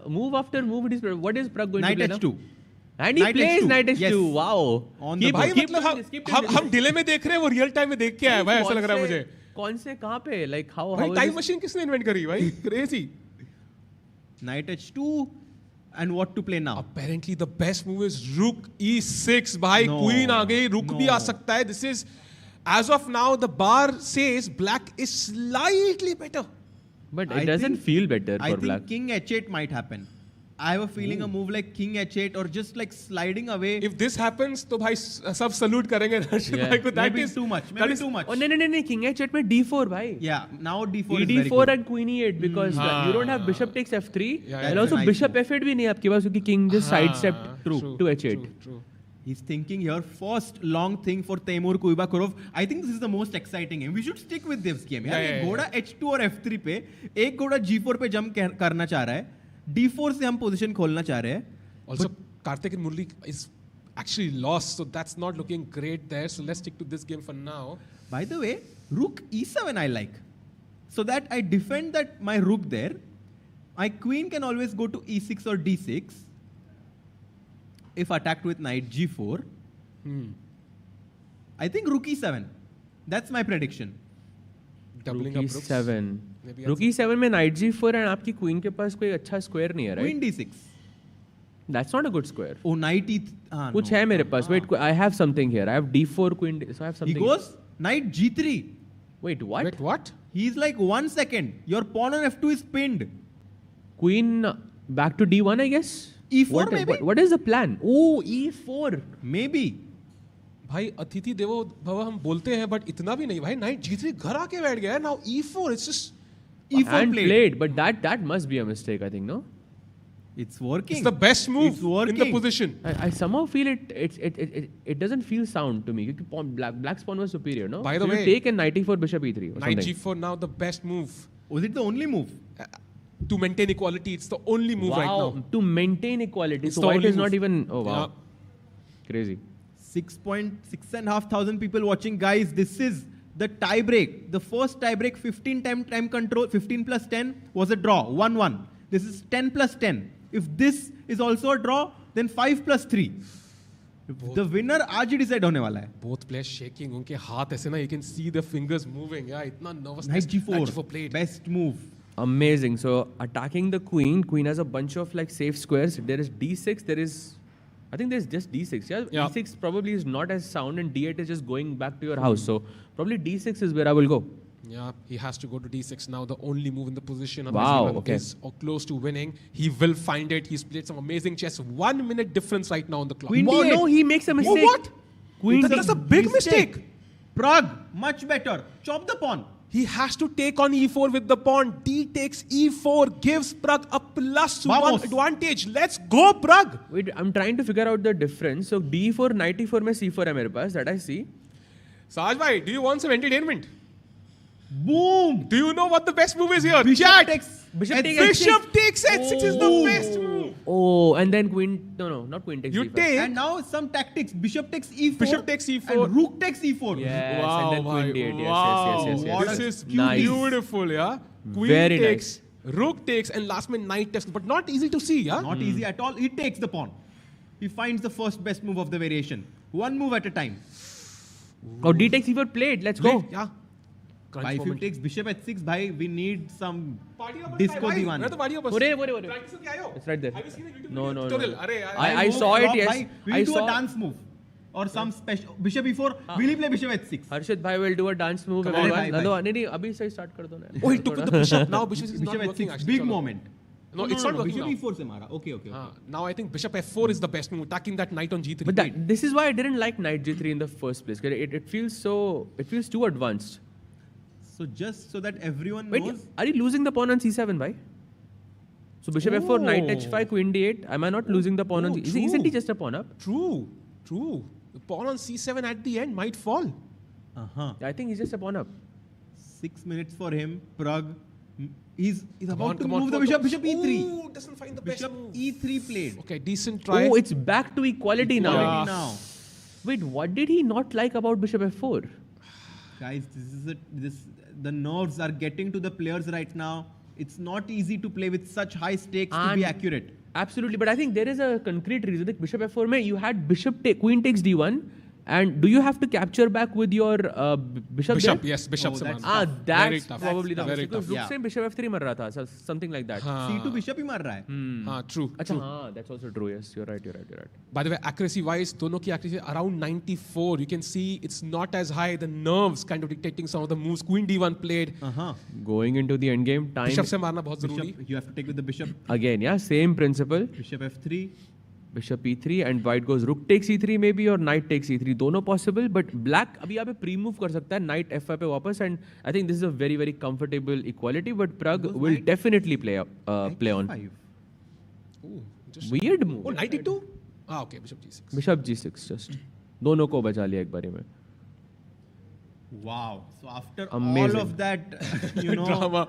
move after move. What is Pragg going knight to play h2. Now? And he plays knight h2. Yes. Wow. On the board. मतलब हम delay में देख रहे हैं, वो real time में देख के आया भाई, ऐसा लग रहा है मुझे. कौन से कहाँ पे? Like how? भाई टाइम मशीन किसने इन्वेंट करी भाई? Crazy. Knight h2. And what to play now? Apparently the best move is rook e6. भाई queen आ गई, rook भी आ सकता है. This is, as of now, the bar says black is slightly better. But it doesn't feel better for black. I think king h8 might happen. I have a feeling a move like king h8 or just like sliding away. If this happens, तो भाई सब salute करेंगे हर्षित भाई को. That maybe is too much. Maybe too much. Oh no, king h8 में d4 भाई. Yeah, now d4 is very d4 good. and queen e8 because you don't have bishop takes f3 and also nice bishop f8 भी नहीं है आपके पास क्योंकि king just sidestepped to h8. True. He's thinking here, first long thing for Teimur Kuibakurov. I think this is the most exciting game. We should stick with this game. यार घोड़ा h2 और f3 पे, एक घोड़ा g4 पे jump करना चाह रहा है. d4 से हम पोजीशन खोलना चाह रहे हैं. Also, Karthik and Murli is actually lost, so that's not looking great there. So let's stick to this game for now. By the way, rook e7 I like, so that I defend that my rook there. My queen can always go to e6 or d6 if attacked with knight g4. I think rook e7. That's my prediction. Doubling rook up rooks. e7. Rook e7 में knight g4 and आपकी queen के पास कोई अच्छा square नहीं है, right? Queen d6. That's not a good square. Oh, knight e. कुछ है मेरे पास. Wait, I have something here. I have d4 queen. So I have something. He goes knight g3. Wait, what? Wait, what? He's like 1 second. Your pawn on f2 is pinned. Queen back to d1, I guess. e4 maybe. What is the plan? Oh, e4. Maybe. भाई अतिथि देवो भव हम बोलते हैं but इतना भी नहीं भाई. नाइट g3 घर आके बैठ गया है. Now e4. It's just e4 played, but that must be a mistake, I think, no? It's working. It's the best move in the position. I somehow feel it doesn't feel sound to me. Black's pawn was superior, no? By the way, you take a knight e4 bishop e3. Knight g4 now the best move. Was it the only move? To maintain equality, it's the only move right now. To maintain equality. It's so the white only is not move. even. Oh wow. Yeah. Crazy. 6,500 people watching, guys. This is the tie break. The first tie break, 15 time control, 15 plus 10 was a draw, 1-1. This is 10 plus 10. If this is also a draw, then 5 plus 3. The winner आज ही decide होने वाला है. Both players shaking. उनके हाथ ऐसे ना, you can see the fingers moving. Yeah, इतना nervousness. Knight g4. Knight g4 played. Best move. Amazing. So attacking the queen. Queen has a bunch of like safe squares. There is d6. There is, I think there's just d6. Yeah. E6 probably is not as sound, and d8 is just going back to your house. So probably d6 is where I will go. Yeah, he has to go to d6 now. The only move in the position. Wow. Okay. Is close to winning. He will find it. He's played some amazing chess. 1 minute difference right now on the clock. Queen d8. No, he makes a mistake. Oh, what? Queen That's a big mistake. Pragg, much better. Chop the pawn. He has to take on e4 with the pawn. D takes e4, gives Pragg a +1 advantage. Let's go, Pragg. Wait, I'm trying to figure out the difference. So d4, knight e4 में c4 है मेरे पास. That I see. Saj bhai, do you want some entertainment? Boom! Do you know what the best move is here? Bishop takes h6 is the best move. Oh, and then queen. No, not queen takes you e5. take. And now some tactics. Bishop takes e4. Bishop takes e4. And rook takes e4. Yes, wow, and then queen d8. Wow. Yes. This is nice. beautiful, yeah. Queen Very takes, rook takes, and last minute knight takes. But not easy to see, yeah. Not easy at all. He takes the pawn. He finds the first best move of the variation. One move at a time. Oh, d takes e4 played. Let's go. Yeah. If you takes bishop h6, bhai, we need some disco diwan. It's right there. Have you seen the YouTube No. tutorial? I saw it. Yes. Bhai, we'll do a dance move or some special bishop e4. Will he play bishop h6? Harshit bhai will do a dance move. Come on, bhai. नहीं, अभी से start कर दो ना. Oh, he took the bishop. Now bishop is not Bishop working. h6, Actually, big moment. No, it's not working Bishop now. E4 se mara. Okay. Now I think Bishop F4 is the best move, attacking that knight on G3. But this is why I didn't like knight G3 in the first place. It feels too advanced. So just so that everyone Wait, knows. are you losing the pawn on C7, bhai? So Bishop F4, knight H5, Queen D8. Am I not losing the pawn on C7? Isn't he just a pawn up? True. The pawn on C7 at the end might fall. I think he's just a pawn up. 6 minutes for him. Pragg. He's about to move the bishop. Bishop E3. Ooh, doesn't find the best Bishop move. E3 played. Okay, decent try. Oh, it's back to equality now. Wait, what did he not like about Bishop F4? Guys, the nerves are getting to the players right now. It's not easy to play with such high stakes to be accurate. Absolutely, but I think there is a concrete reason. Like Bishop F4 mein, you had Queen takes D1. And do you have to capture back with your bishop there? Yes, bishop. That's probably the very because Rook se Bishop F3 mar raha tha, so something like that. C2 bishop hi mar raha hai. True. That's also true. Yes, you're right. By the way, accuracy-wise, dono ki accuracy around 94. You can see it's not as high. The nerves kind of dictating some of the moves. Queen D1 played. Going into the endgame, time. Bishop se marna bahut zaruri. You have to take with the bishop. Again, yeah, same principle. Bishop F3. Bishop E3 and white goes rook takes E3 maybe or knight takes E3. दोनों possible, but black अभी यहाँ पे pre-move कर सकता है knight F5 पे वापस, and I think this is a very very comfortable equality. But Pragg will definitely play on. Ooh, weird move. Oh, knight E2. Okay, bishop G6. Bishop G6 just दोनों को बचा लिया एक बारी में. Wow. So after Amazing. all of that, drama,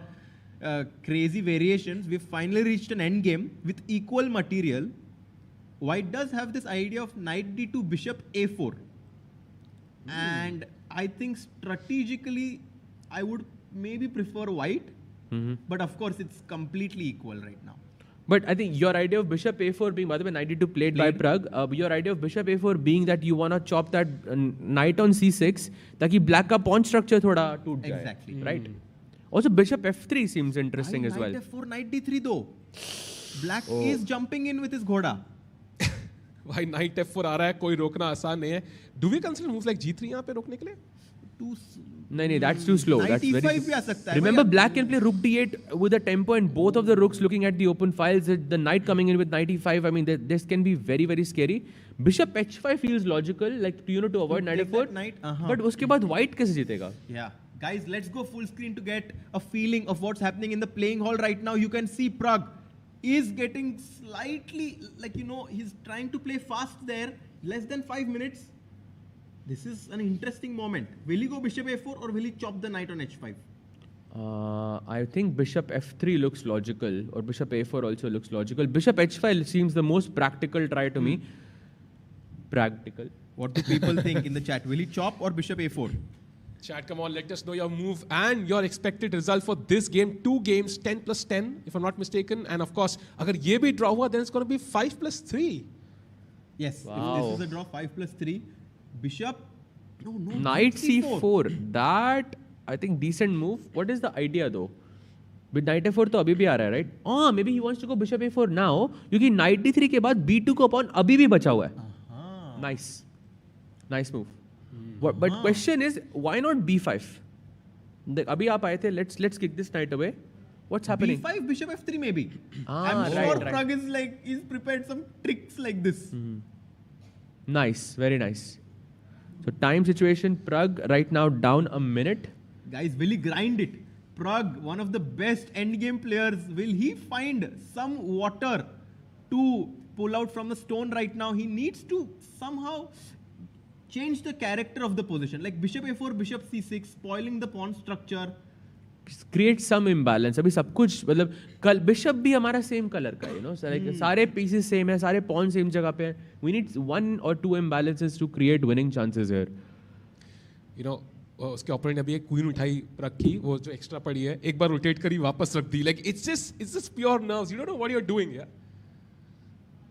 crazy variations, we've finally reached an endgame with equal material. White does have this idea of knight d2, bishop a4. And I think strategically, I would maybe prefer white. But of course, it's completely equal right now. But I think your idea of bishop a4 being, by the way, knight d2 played by Pragg. Your idea of bishop a4 being that you want to chop that knight on c6, ताकि black का pawn structure थोड़ा टूट जाए. Exactly. Right. Also, bishop f3 seems interesting as well. Knight f4, knight d3 though. Black is jumping in with his ghoda. भाई knight f4 आ रहा है, कोई रोकना आसान नहीं है. Do we consider moves like g3 यहाँ पे रोकने के लिए? No, that's too slow. Knight That's e5 very. भी आ सकता है. Remember, black can play rook d8 with a tempo, and both of the rooks looking at the open files. The knight coming in with knight e5. I mean, this can be very very scary. Bishop h5 feels logical, like to avoid knight f4. But उसके बाद white कैसे जीतेगा? Yeah. Guys, let's go full screen to get a feeling of what's happening in the playing hall right now. You can see Pragg is getting slightly, he's trying to play fast there. Less than 5 minutes. This is an interesting moment. Will he go bishop a4 or will he chop the knight on h5? I think bishop f3 looks logical, or bishop a4 also looks logical. Bishop h5 seems the most practical try to me. Practical. What do people think in the chat? Will he chop or bishop a4? Chat, come on, let us know your move and your expected result for this game. 2 games, 10 plus 10, if I'm not mistaken. And of course, agar ye bhi draw hua, then it's going to be 5 plus 3. Yes, wow. If this is a draw, 5 plus 3. Bishop, no, Knight c4. That, I think, decent move. What is the idea though? With knight f4 तो अभी भी आ रहा है, right? Maybe he wants to go bishop a4 now, क्योंकि knight d3 के बाद b2 को pawn अभी भी बचा हुआ है. Nice move. But question is, why not b5? अभी आप आए थे, let's kick this knight away. What's happening? b5, bishop f3 maybe. I'm sure Pragg is he's prepared some tricks like this. Nice, very nice. So time situation, Pragg right now down a minute. Guys, will he grind it? Pragg, one of the best endgame players, will he find some water to pull out from the stone right now? He needs to somehow change the character of the position. Like bishop a4, bishop c6, spoiling the pawn structure. Create some imbalance. अभी सब कुछ मतलब कल bishop भी हमारा same colour का है, so like सारे pieces सेम है, सारे pawn सेम जगह पे है. We need 1 or 2 imbalances to create winning chances here. उसके opponent ने अभी एक queen उठाई Pragg की, वो जो extra पड़ी है, एक बार rotate करी वापस रख दी. Like it's just pure nerves. You don't know what you're doing. Yeah.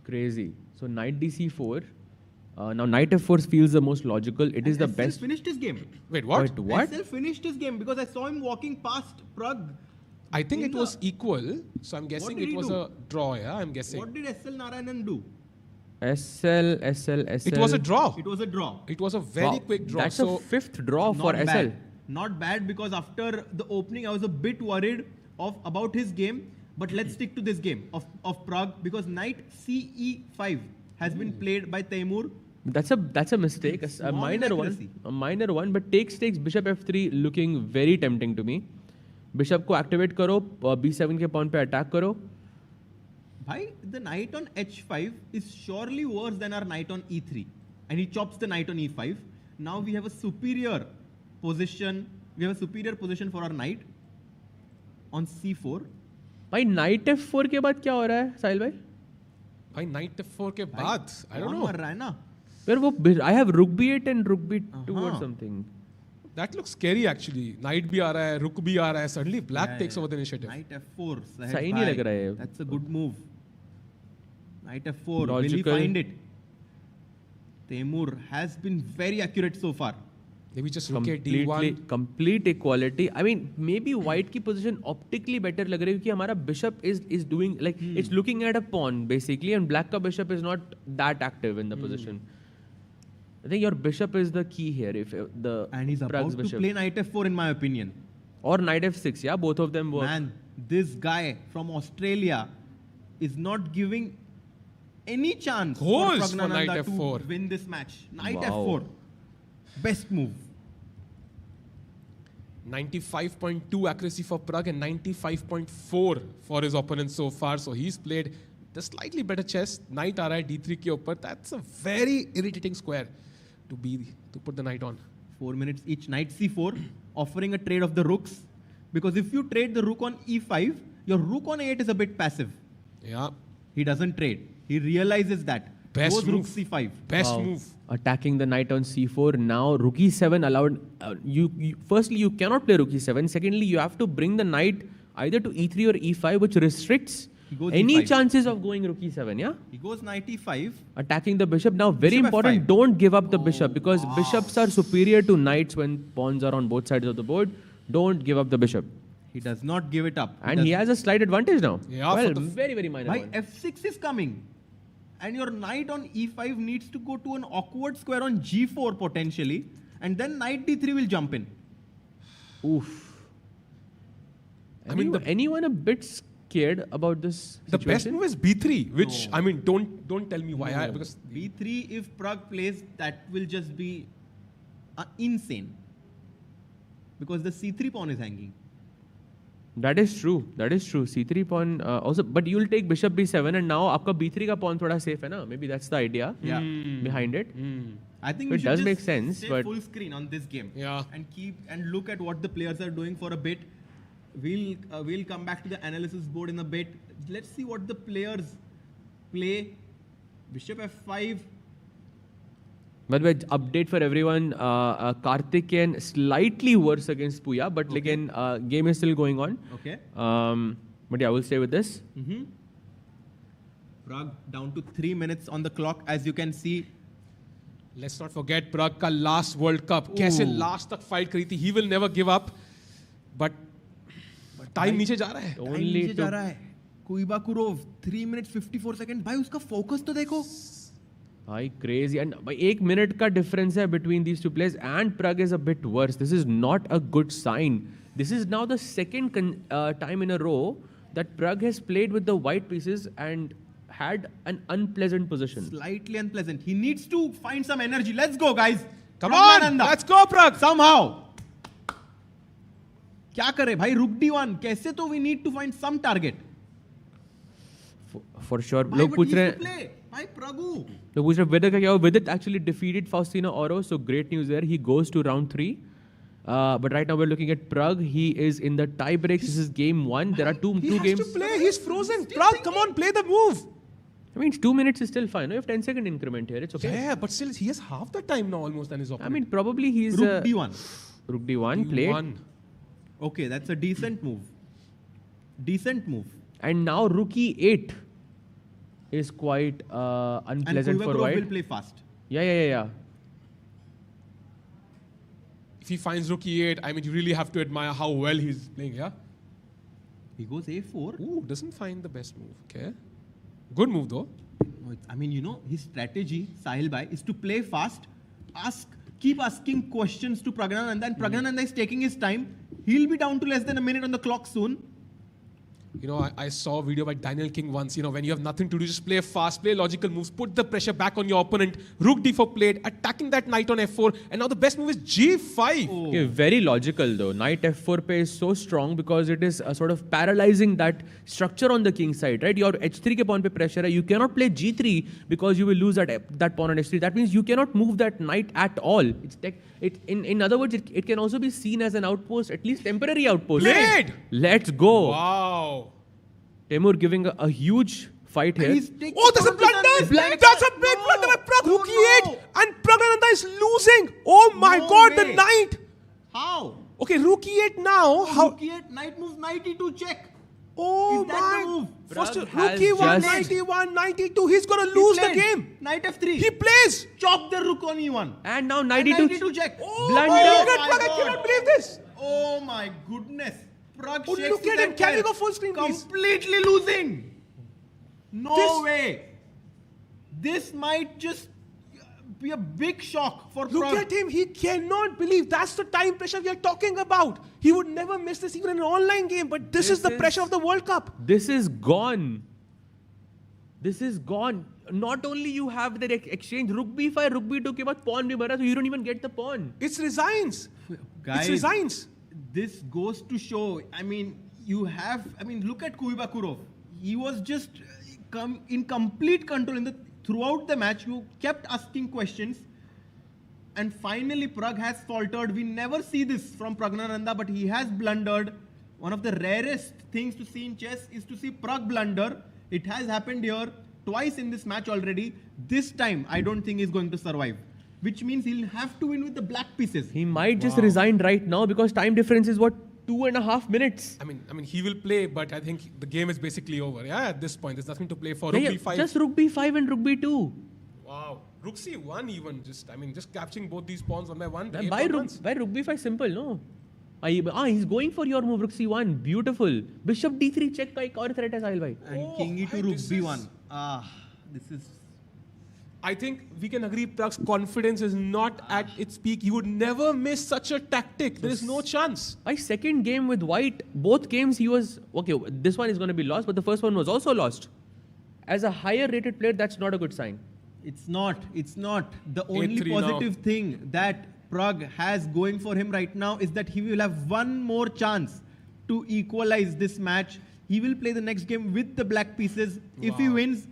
Crazy. So knight dc4. Now knight f4 feels the most logical. It is the best. SL finished his game. Wait, what? What? SL finished his game because I saw him walking past Pragg. I think it was equal. So I'm guessing it was a draw. Yeah, I'm guessing. What did SL Narayanan do? SL. It was a draw. It was a draw. It was a very quick draw. That's a 5th draw for Not SL. bad. Not bad, because after the opening I was a bit worried about his game. But let's stick to this game of Pragg, because knight CE5 has been played by Taimur. That's a mistake, a minor one. But takes bishop f3 looking very tempting to me. Bishop को activate करो, b7 के pawn पे attack करो. Bhai, the knight on h5 is surely worse than our knight on e3, and he chops the knight on e5. Now we have a superior position. We have a superior position for our knight on c4. भाई knight f4 के बाद क्या हो रहा है साहिल भाई? भाई knight f4 के बाद I don't know. मर रहा है ना? फिर वो I have rook b8 and rook b2 or something. That looks scary actually. Knight भी आ रहा है, rook भी आ रहा है. Suddenly black takes over the initiative. Knight f4. सही नहीं लग रहा है. That's a good move. Knight f4. Logical. Will he find it? Taimur has been very accurate so far. Maybe just rook at d1. Complete equality. I mean, maybe white की position optically better लग रही है क्योंकि हमारा bishop is doing like it's looking at a pawn basically, and black का bishop is not that active in the position. I think your bishop is the key here. If and he's about to play knight f4 in my opinion. Or knight f6. Yeah, both of them work. Man, this guy from Australia is not giving any chance for Pragg to win this match. Knight f4. Best move. 95.2 accuracy for Pragg and 95.4 for his opponent so far. So he's played the slightly better chess. Knight aa raha hai d3 ke upar. That's a very irritating square to put the knight on. 4 minutes each. Knight c4, offering a trade of the rooks. Because if you trade the rook on e5, your rook on a8 is a bit passive. Yeah. He doesn't trade. He realizes that. Best move. Rook c5. Best move. Attacking the knight on c4. Now rook e7 allowed. Firstly, you cannot play rook e7. Secondly, you have to bring the knight either to e3 or e5, which restricts any e5. Chances of going rook e7. Yeah. He goes knight e5. Attacking the bishop. Now, very important. F5. Don't give up the bishop because bishops are superior to knights when pawns are on both sides of the board. Don't give up the bishop. He does not give it up. And he has a slight advantage now. Yeah, well, very, very minor. Why f6 is coming? And your knight on e5 needs to go to an awkward square on g4 potentially. And then knight d3 will jump in. Oof. Anyone a bit scared about this situation? The best move is b3, which, I mean, don't tell me why. Because b3, if Pragg plays, that will just be insane. Because the c3 pawn is hanging. That is true. C3 pawn also, but you'll take bishop b7 and now आपका b3 का pawn थोड़ा safe है ना? Maybe that's the idea behind it. I think it does make sense. Stay full screen on this game. Yeah. And look at what the players are doing for a bit. We'll come back to the analysis board in a bit. Let's see what the players play. Bishop f5. By the way, update for everyone. Karthikeyan slightly worse against Puya, but again, game is still going on. Okay. But yeah, we'll stay with this. Pragg down to 3 minutes on the clock, as you can see. Let's not forget Pragg ka last World Cup. कैसे last तक fight करी थी. He will never give up. But time नीचे जा रहा है. Only नीचे जा रहा है. Kuibakurov 3 minutes 54 seconds. भाई उसका focus तो देखो. Hi, crazy. And by 1 minute ka difference hai between these two players, and Pragg is a bit worse. This is not a good sign. This is now the second time in a row that Pragg has played with the white pieces and had an unpleasant position. Slightly unpleasant. He needs to find some energy. Let's go, guys. Come on, let's go, Pragg. Somehow. क्या करे भाई? Rook d1. कैसे तो we need to find some target. For sure. लोग पूछ रहे हैं. Hi, Pragg. So, Vidit actually defeated Faustino Oro, so great news there. He goes to round 3. But right now we're looking at Pragg. He is in the tiebreaks. This is game 1. There are two games. He has to play. He's frozen. Pragg, come on, play the move. I mean, 2 minutes is still fine. You have 10-second increment here. It's okay. Yeah, but still, he has half the time now almost than his opponent. I mean, probably he's... Rook d1. Rook d1 played. Okay, that's a decent move. Decent move. And now rook e8 is quite unpleasant for white. And will play fast. Yeah. If he finds rook e8, I mean, you really have to admire how well he's playing, yeah? He goes a4. Ooh, doesn't find the best move. Okay. Good move, though. I mean, you know, his strategy, Sahil Bhai, is to play fast, keep asking questions to Praggnanandha, and Praggnanandha is taking his time. He'll be down to less than a minute on the clock soon. You know, I saw a video by Daniel King once, you know, when you have nothing to do, just play fast, play logical moves, put the pressure back on your opponent. Rook d4 played, attacking that knight on f4, and now the best move is g5. Oh. Okay, very logical though. Knight f4 play is so strong because it is sort of paralyzing that structure on the king side, right? Your h3 ke pawn pe pressure hai. You cannot play g3 because you will lose that pawn on h3. That means you cannot move that knight at all. In other words, it can also be seen as an outpost, at least temporary outpost. Played! Let's go. Wow. Temur giving a huge fight here. Oh, there's a blunder! That's a big blunder by Pragg. Rook e8, and Pragnananda is losing. Oh my God, the knight. How? Okay, Rook e8 now. Rook e8, knight moves knight e2 check. Oh Is that my! the move? First, Pragg Rook has e1, just- knight e1, knight e2. He's gonna lose the game. Knight f3. He plays. Chop the rook on e1. And now knight And e2. knight e2 check. Oh, Blunder. look at my Pragg. I God. cannot believe this. Oh my goodness. Pragg Oh, shakes look his at him. Can empire. we go full screen, please? Completely losing. No This- way. This might just be a big shock for Look Pragg. at him. He cannot believe. That's the time pressure we are talking about. He would never miss this even in an online game. But this is the pressure of the World Cup. This is gone. This is gone. Not only you have the exchange, rook b5, rook b2 ke baad pawn bhi mara, so you don't even get the pawn. It's resigns. Guys, It's resigns. This goes to show, look at Kuibakurov. He was just in complete control throughout the match. You kept asking questions. And finally, Pragg has faltered. We never see this from Pragnananda, but he has blundered. One of the rarest things to see in chess is to see Pragg blunder. It has happened here twice in this match already. This time, I don't think he's going to survive. Which means he'll have to win with the black pieces. He might just resign right now because time difference is what, 2.5 minutes. I mean, he will play, but I think the game is basically over. Yeah, at this point, there's nothing to play for. Rook b5. Just rook b5 and rook b2. Wow. Rook c1 even. Just capturing both these pawns one by one. Why rook b5 simple, no? He's going for your move, rook c1. Beautiful. Bishop d3 check का एक और threat है साहिल भाई. And king e2 rook b1. This is... I think we can agree Pragg's confidence is not at its peak. He would never miss such a tactic. There is no chance. My second game with white, both games he was... Okay, this one is going to be lost, but the first one was also lost. As a higher rated player, that's not a good sign. It's not. The only A3 positive thing that Pragg has going for him right now is that he will have one more chance to equalize this match. He will play the next game with the black pieces. If he wins,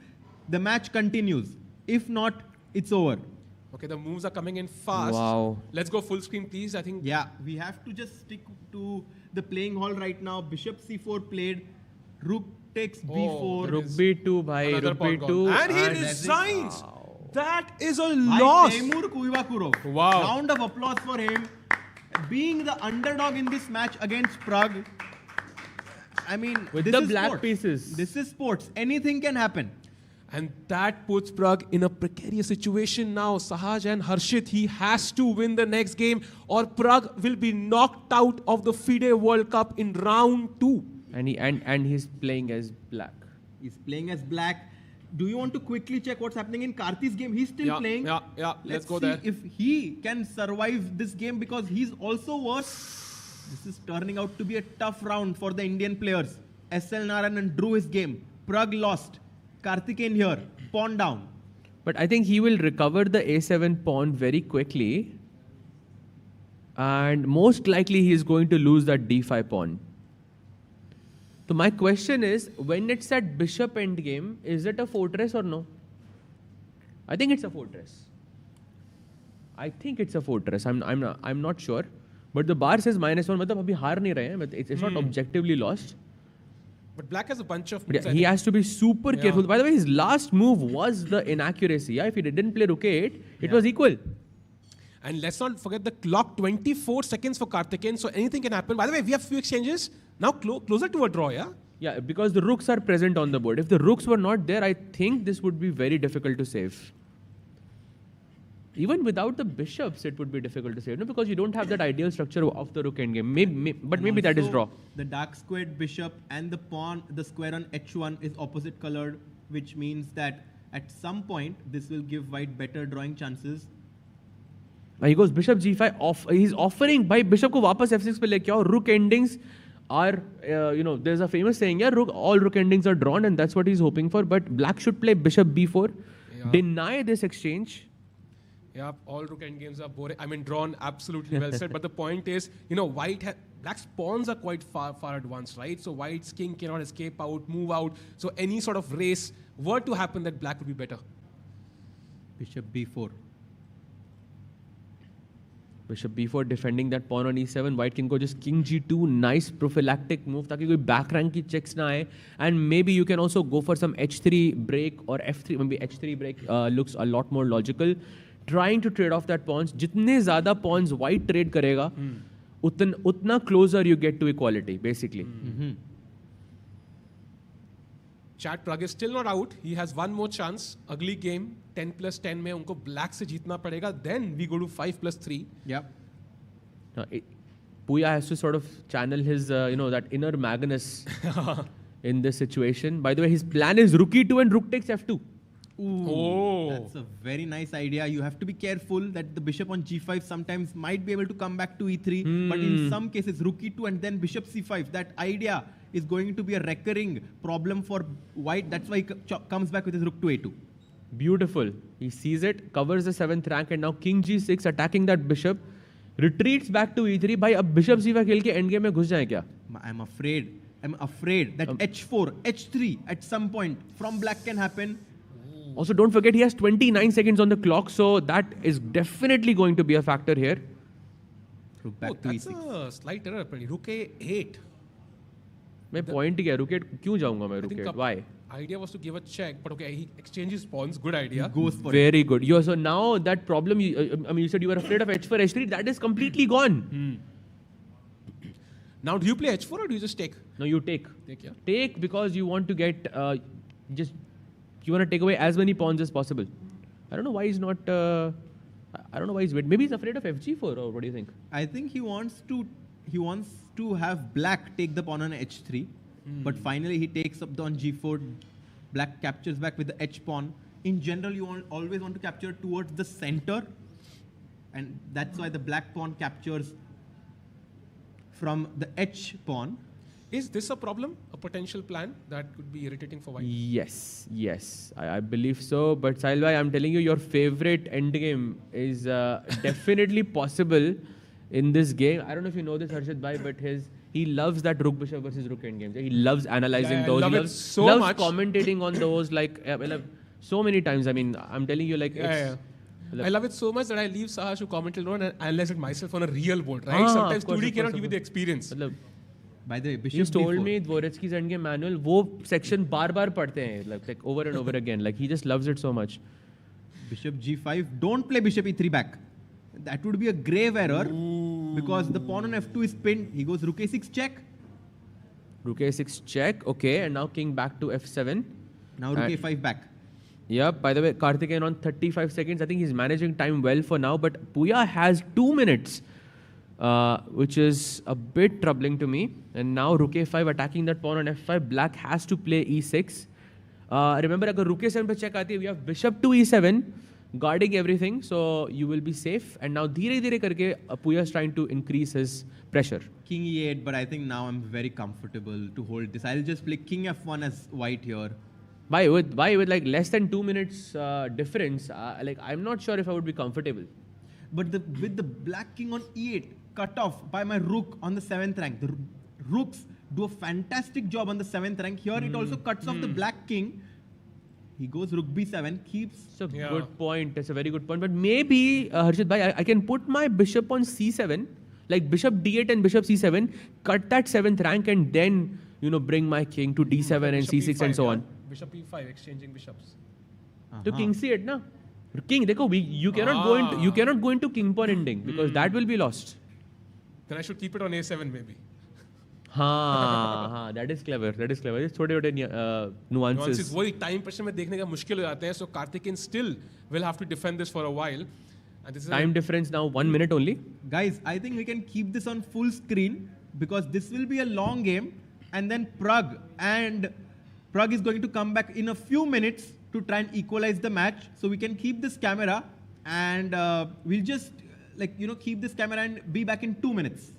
the match continues. If not, it's over. Okay, the moves are coming in fast. Wow. Let's go full screen, please. I think. Yeah, we have to just stick to the playing hall right now. Bishop c4 played. Rook takes b4. Rook b2, bhai. Another Rook pawn b2. gone. And he resigns. That is a loss. Temur Kuibakurov. Wow. Round of applause for him. Being the underdog in this match against Pragg. I mean, With this the is black sports. pieces. This is sports. Anything can happen. And that puts Pragg in a precarious situation now. Sahaj and Harshit, he has to win the next game or Pragg will be knocked out of the FIDE World Cup in round 2. And he's playing as black. He's playing as black. Do you want to quickly check what's happening in Karti's game? He's still playing. Yeah. Let's go see there. if he can survive this game because he's also worse. This is turning out to be a tough round for the Indian players. SL Narayanan drew his game. Pragg lost. Karthikeyan here. Pawn down. But I think he will recover the a7 pawn very quickly. And most likely he is going to lose that d5 pawn. So my question is, when it's at bishop endgame, is it a fortress or no? I think it's a fortress. I'm not sure. But the bar says -1. मतलब अभी हार नहीं रहे हैं. But it's not objectively lost. But black has a bunch of... But he has to be super careful. By the way, his last move was the inaccuracy. Yeah? If he didn't play rook 8, it was equal. And let's not forget the clock, 24 seconds for Karthikeyan, so anything can happen. By the way, we have few exchanges. Now closer to a draw, yeah? Yeah, because the rooks are present on the board. If the rooks were not there, I think this would be very difficult to save. Even without the bishops, it would be difficult to save. No, because you don't have that ideal structure of the rook endgame. Maybe that is draw. The dark squared bishop and the pawn, the square on h1 is opposite colored, which means that at some point, this will give white better drawing chances. He goes bishop g5 off. He's offering by bishop को वापस f6 पे लेके आओ. Rook endings are, there's a famous saying, yeah, all rook endings are drawn, and that's what he's hoping for. But black should play bishop b4, deny this exchange. Yeah, all rook endgames are boring. I mean, drawn, absolutely well said. But the point is, black's pawns are quite far advanced, right? So white's king cannot escape out, move out. So any sort of race were to happen, that black would be better. Bishop b4. Bishop b4 defending that pawn on e7. White can go just king g2. Nice prophylactic move ताकि कोई back rank की checks ना आए. And maybe you can also go for some h3 break or f3. Maybe h3 break looks a lot more logical. Trying to trade off that pawns. जितने ज़्यादा pawns white trade करेगा, उतना closer you get to equality, basically. Chat, Pragg is still not out. He has one more chance. Ugly game, 10+10 में उनको black से जीतना पड़ेगा. Then we go to 5+3. Yeah. Puya has to sort of channel his, that inner Magnus in this situation. By the way, his plan is rook e2 and rook takes f2. Ooh, that's a very nice idea. You have to be careful that the bishop on g5 sometimes might be able to come back to e3, but in some cases rook e2 and then bishop c5. That idea is going to be a recurring problem for white. That's why he comes back with his rook to a2. Beautiful. He sees it, covers the 7th rank, and now king g6 attacking that bishop. Retreats back to e3. Bhai, ab bishop c5 खेल के endgame में घुस जाए क्या? I'm afraid that h4, h3 at some point from black can happen. Also, don't forget he has 29 seconds on the clock, so that is definitely going to be a factor here. Rook back to that's e6. a slight error. Rook a8. मैं point ही क्या? rook 8 क्यों जाऊँगा मैं rook 8? Why? Idea was to give a check, but okay, he exchanges pawns. Good idea. He goes for Very good. So now that problem, you said you were afraid of h4, h3. That is completely gone. Now, do you play h4 or do you just take? No, you take. Take, yeah. Take because you want to get you want to take away as many pawns as possible. I don't know why he's not. I don't know why he's waiting. Maybe he's afraid of fg4, or what do you think? I think he wants to have black take the pawn on h3, but finally he takes up on g4. Black captures back with the h pawn. In general, you always want to capture towards the center, and that's why the black pawn captures from the h pawn. Is this a problem? A potential plan that could be irritating for white? Yes. I believe so. But Sahil bhai, I'm telling you, your favorite endgame is definitely possible in this game. I don't know if you know this, Harshit bhai, but he loves that rook bishop versus rook endgames. He loves analyzing those. I love he it so much. Commentating on those so many times. I mean, I'm telling you, I love it so much that I leave Sahash who commented on and analyze it myself on a real board, right? Sometimes 2D cannot give you the experience. By the way, bishop he's told b4. me Dvoretsky's endgame manual, वो section बार पढ़ते हैं, like over and over again. Like he just loves it so much. Bishop g5. Don't play bishop e3 back. That would be a grave error because the pawn on f2 is pinned. He goes rook a6 check. Rook a6 check. Okay, and now king back to f7. Now rook a5 back. Yep. By the way, Karthikeyan on 35 seconds. I think he's managing time well for now. But Puya has 2 minutes, which is a bit troubling to me. And now rook a5 attacking that pawn on f5. Black has to play e6. Remember, if rook a7 pe check aati hai, we have bishop to e7, guarding everything. So you will be safe. And now dheere karke Puya is trying to increase his pressure. King e8, but I think now I'm very comfortable to hold this. I'll just play king f1 as white here. Why with like less than 2 minutes difference? I'm not sure if I would be comfortable. But with the black king on e8 cut off by my rook on the 7th rank, the rooks do a fantastic job on the 7th rank. Here it also cuts off the black king. He goes rook b7, keeps. It's a good point. That's a very good point. But maybe Harshit bhai, I can put my bishop on c7, like bishop d8 and bishop c7, cut that 7th rank, and then bring my king to d7 and c6 e5, and so on. Bishop e5, exchanging bishops. To king c8 na. King, देखो, you cannot go into king pawn ending because that will be lost. Then I should keep it on a7 maybe. That is clever. ये छोटे-छोटे nuances. वही time pressure में देखने का मुश्किल हो जाते हैं. So Karthikeyan still will have to defend this for a while. And this is time difference now 1 minute only. Guys, I think we can keep this on full screen because this will be a long game, and then Pragg is going to come back in a few minutes to try and equalize the match. So we can keep this camera and we'll just keep this camera and be back in 2 minutes.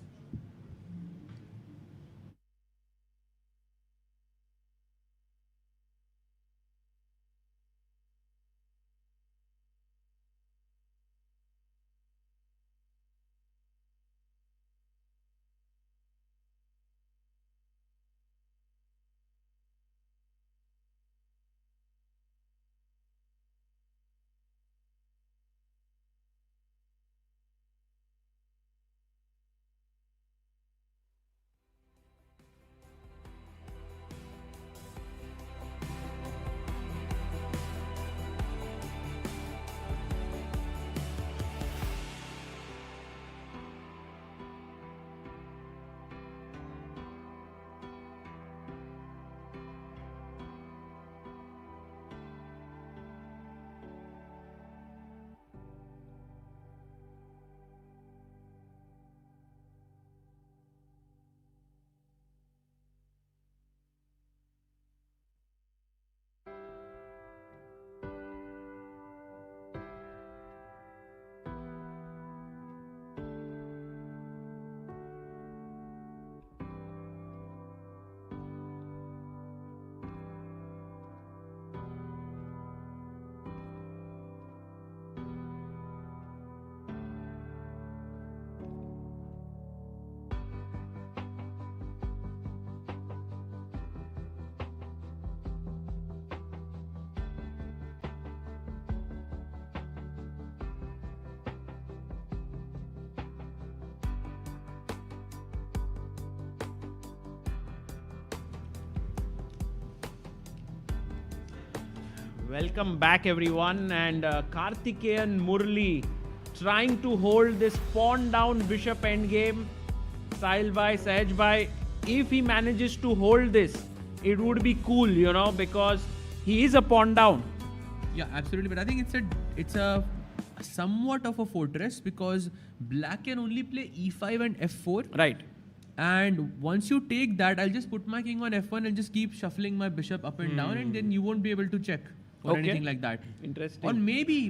Welcome back, everyone. And Karthikeyan Murli trying to hold this pawn down bishop endgame. Sahil bhai, Sahaj bhai, if he manages to hold this, it would be cool, you know, because he is a pawn down. Yeah, absolutely. But I think it's a somewhat of a fortress because black can only play e5 and f4. Right. And once you take that, I'll just put my king on f1 and just keep shuffling my bishop up and down, and then you won't be able to check or anything like that. Interesting. Or maybe,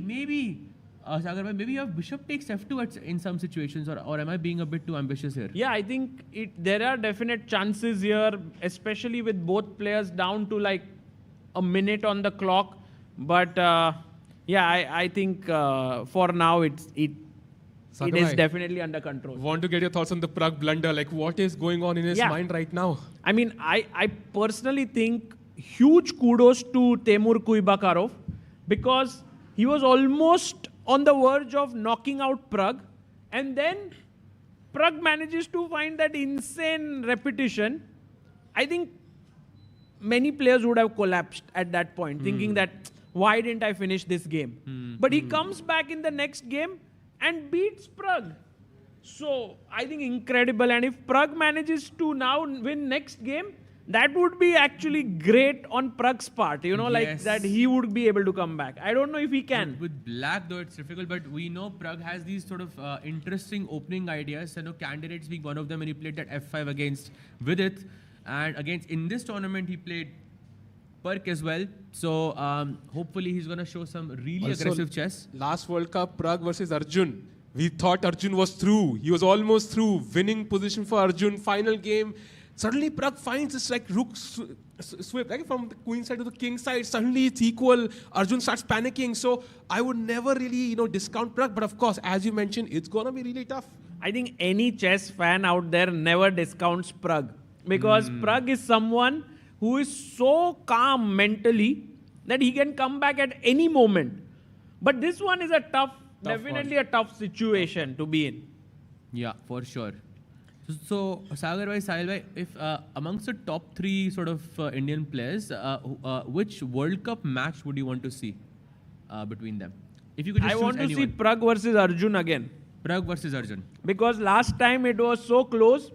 Sagar bhai, maybe you have bishop takes f2 in some situations, or am I being a bit too ambitious here? Yeah, I think there are definite chances here, especially with both players down to like a minute on the clock. But I think for now it is definitely under control. Want to get your thoughts on the Pragg blunder? Like, what is going on in his mind right now? I mean, I personally think huge kudos to Temur Kuibakarov because he was almost on the verge of knocking out Pragg, and then Pragg manages to find that insane repetition. I think many players would have collapsed at that point, thinking that, why didn't I finish this game? But he comes back in the next game and beats Pragg. So I think incredible. And if Pragg manages to now win next game, that would be actually great on Pragg's part, you know, like that he would be able to come back. I don't know if he can. With black, though, it's difficult, but we know Pragg has these sort of interesting opening ideas. You know, candidates being one of them, and he played that f5 against Vidit. And in this tournament, he played Pragg as well. So hopefully he's going to show some really aggressive chess. Last World Cup, Pragg versus Arjun. We thought Arjun was through. He was almost through. Winning position for Arjun. Final game. Suddenly Pragg finds this like rook sweep, like from the queen side to the king side. Suddenly it's equal. Arjun starts panicking. So I would never really, discount Pragg. But of course, as you mentioned, it's going to be really tough. I think any chess fan out there never discounts Pragg. Because Pragg is someone who is so calm mentally that he can come back at any moment. But this one is definitely a tough situation to be in. Yeah, for sure. So Sagar bhai, Sahil bhai, if amongst the top three sort of Indian players, which World Cup match would you want to see between them? If you could just I want to anyone. see Pragg versus Arjun again. Pragg versus Arjun. Because last time it was so close.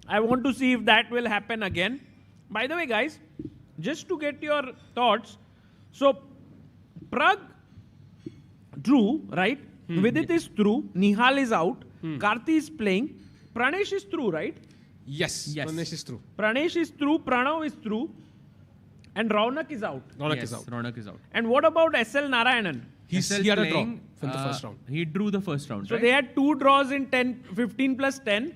I want to see if that will happen again. By the way, guys, just to get your thoughts. So, Pragg drew, right? Vidit is through. Nihal is out. Karthi is playing. Pranesh is through, right? Yes. Pranesh is through. Pranesh is through. Pranav is through. And Raunak is out. Raunak is out. Raunak is out. And what about SL Narayanan? He had a draw from the first round. He drew the first round, So right? they had 2 draws in 15 plus 10.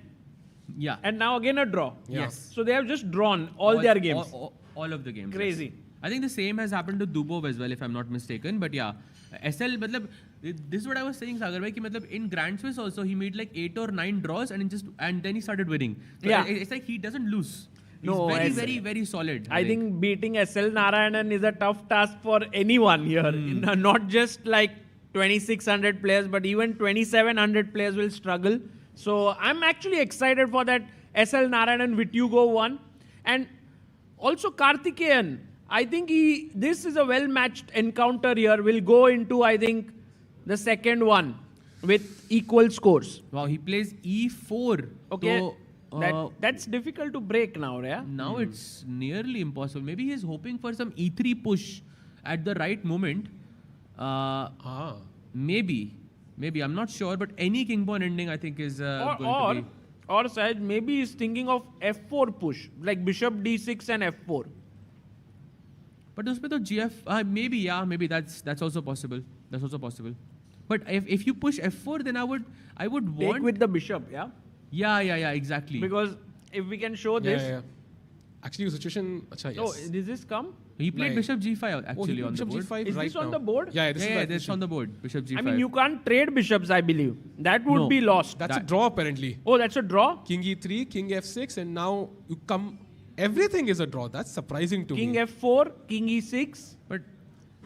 Yeah. And now again a draw. Yes. So they have just drawn all their games. All of the games. Crazy. Yes. I think the same has happened to Dubov as well, if I'm not mistaken. But yeah, SL, this is what I was saying, Sagar bhai, ki in Grand Swiss also, he made like 8 or 9 draws and then he started winning. So it's like he doesn't lose. He's very, very solid. I think beating SL Narayanan is a tough task for anyone here. Not just like 2,600 players, but even 2,700 players will struggle. So I'm actually excited for that SL Narayanan Vitugo one. And also Karthikeyan. I think this is a well-matched encounter here. We'll go into, I think, the second one with equal scores. Wow, he plays E4. Okay. So, that's difficult to break now, yeah? Now it's nearly impossible. Maybe he's hoping for some E3 push at the right moment. Maybe. I'm not sure, but any king pawn ending I think is going to be... Or Sahaj, maybe he's thinking of F4 push, like bishop D6 and F4. But usme to GF, maybe that's also possible. But if you push F4, then I would want... Take with the bishop, yeah? Yeah, exactly. Because if we can show this... Yeah. Actually, the situation... yes. Oh, does this come? He played bishop G5 actually on the board. G5 Is this on the board? Yeah, this is on the board. Bishop G5. I mean, you can't trade bishops, I believe. That would be lost. That's a draw, apparently. Oh, that's a draw? King E3, King F6, and now you come... Everything is a draw. That's surprising to me. King F4, King E6. But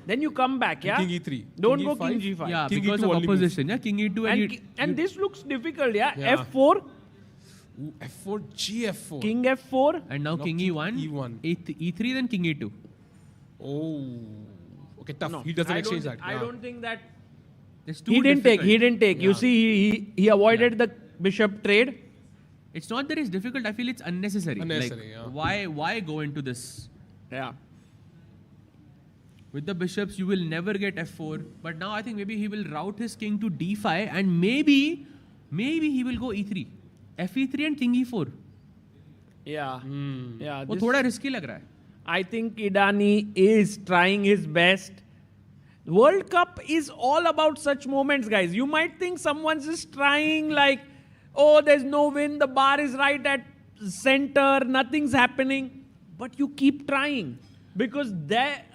then you come back, yeah? King E3. Don't King go E5. King G5. Yeah, King because E2 of only opposition. Yeah, King E2 and this looks difficult, yeah? Yeah. F4. Ooh, F4, G4. King F4. And now King E1. E1. E3, then King E2. Oh. Okay, tough. No, He doesn't I exchange don't, that. I Yeah. don't think that. It's too He didn't take. He difficult. didn't take. You Yeah. see, he avoided the bishop trade. It's not that it's difficult. I feel it's unnecessary. Unnecessary, Like, yeah. why go into this? Yeah. With the bishops, you will never get f4. But now I think maybe he will route his king to d5, and maybe he will go e3, fe3 and king e4. Yeah. Yeah. वो थोड़ा risky लग रहा है. I think Idani is trying his best. World Cup is all about such moments, guys. You might think someone's just trying like, oh, there's no win, the bar is right at center, nothing's happening. But you keep trying because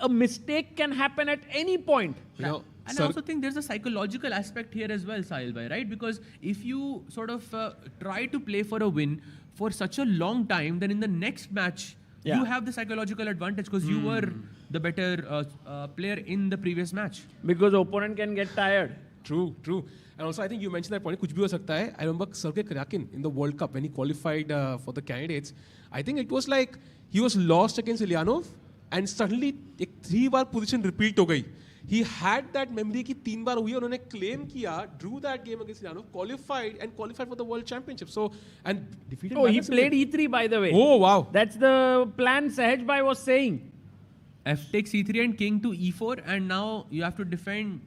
a mistake can happen at any point. You know, And I also think there's a psychological aspect here as well, Sahil bhai, right? Because if you sort of try to play for a win for such a long time, then in the next match, you have the psychological advantage because you were the better player in the previous match. Because opponent can get tired. True. And also, I think you mentioned that point. कुछ भी हो सकता है. I remember Sergei Karyakin in the World Cup when he qualified for the candidates. I think it was like he was lost against Ilyanov, and suddenly एक 3 बार position repeat हो गई. He had that memory कि 3 बार हुई, उन्होंने claim किया, drew that game against Ilyanov, qualified for the World Championship. So and defeated. Oh, he played e3 by the way. Oh wow. That's the plan Sahaj bhai was saying. F takes e3 and king to e4, and now you have to defend.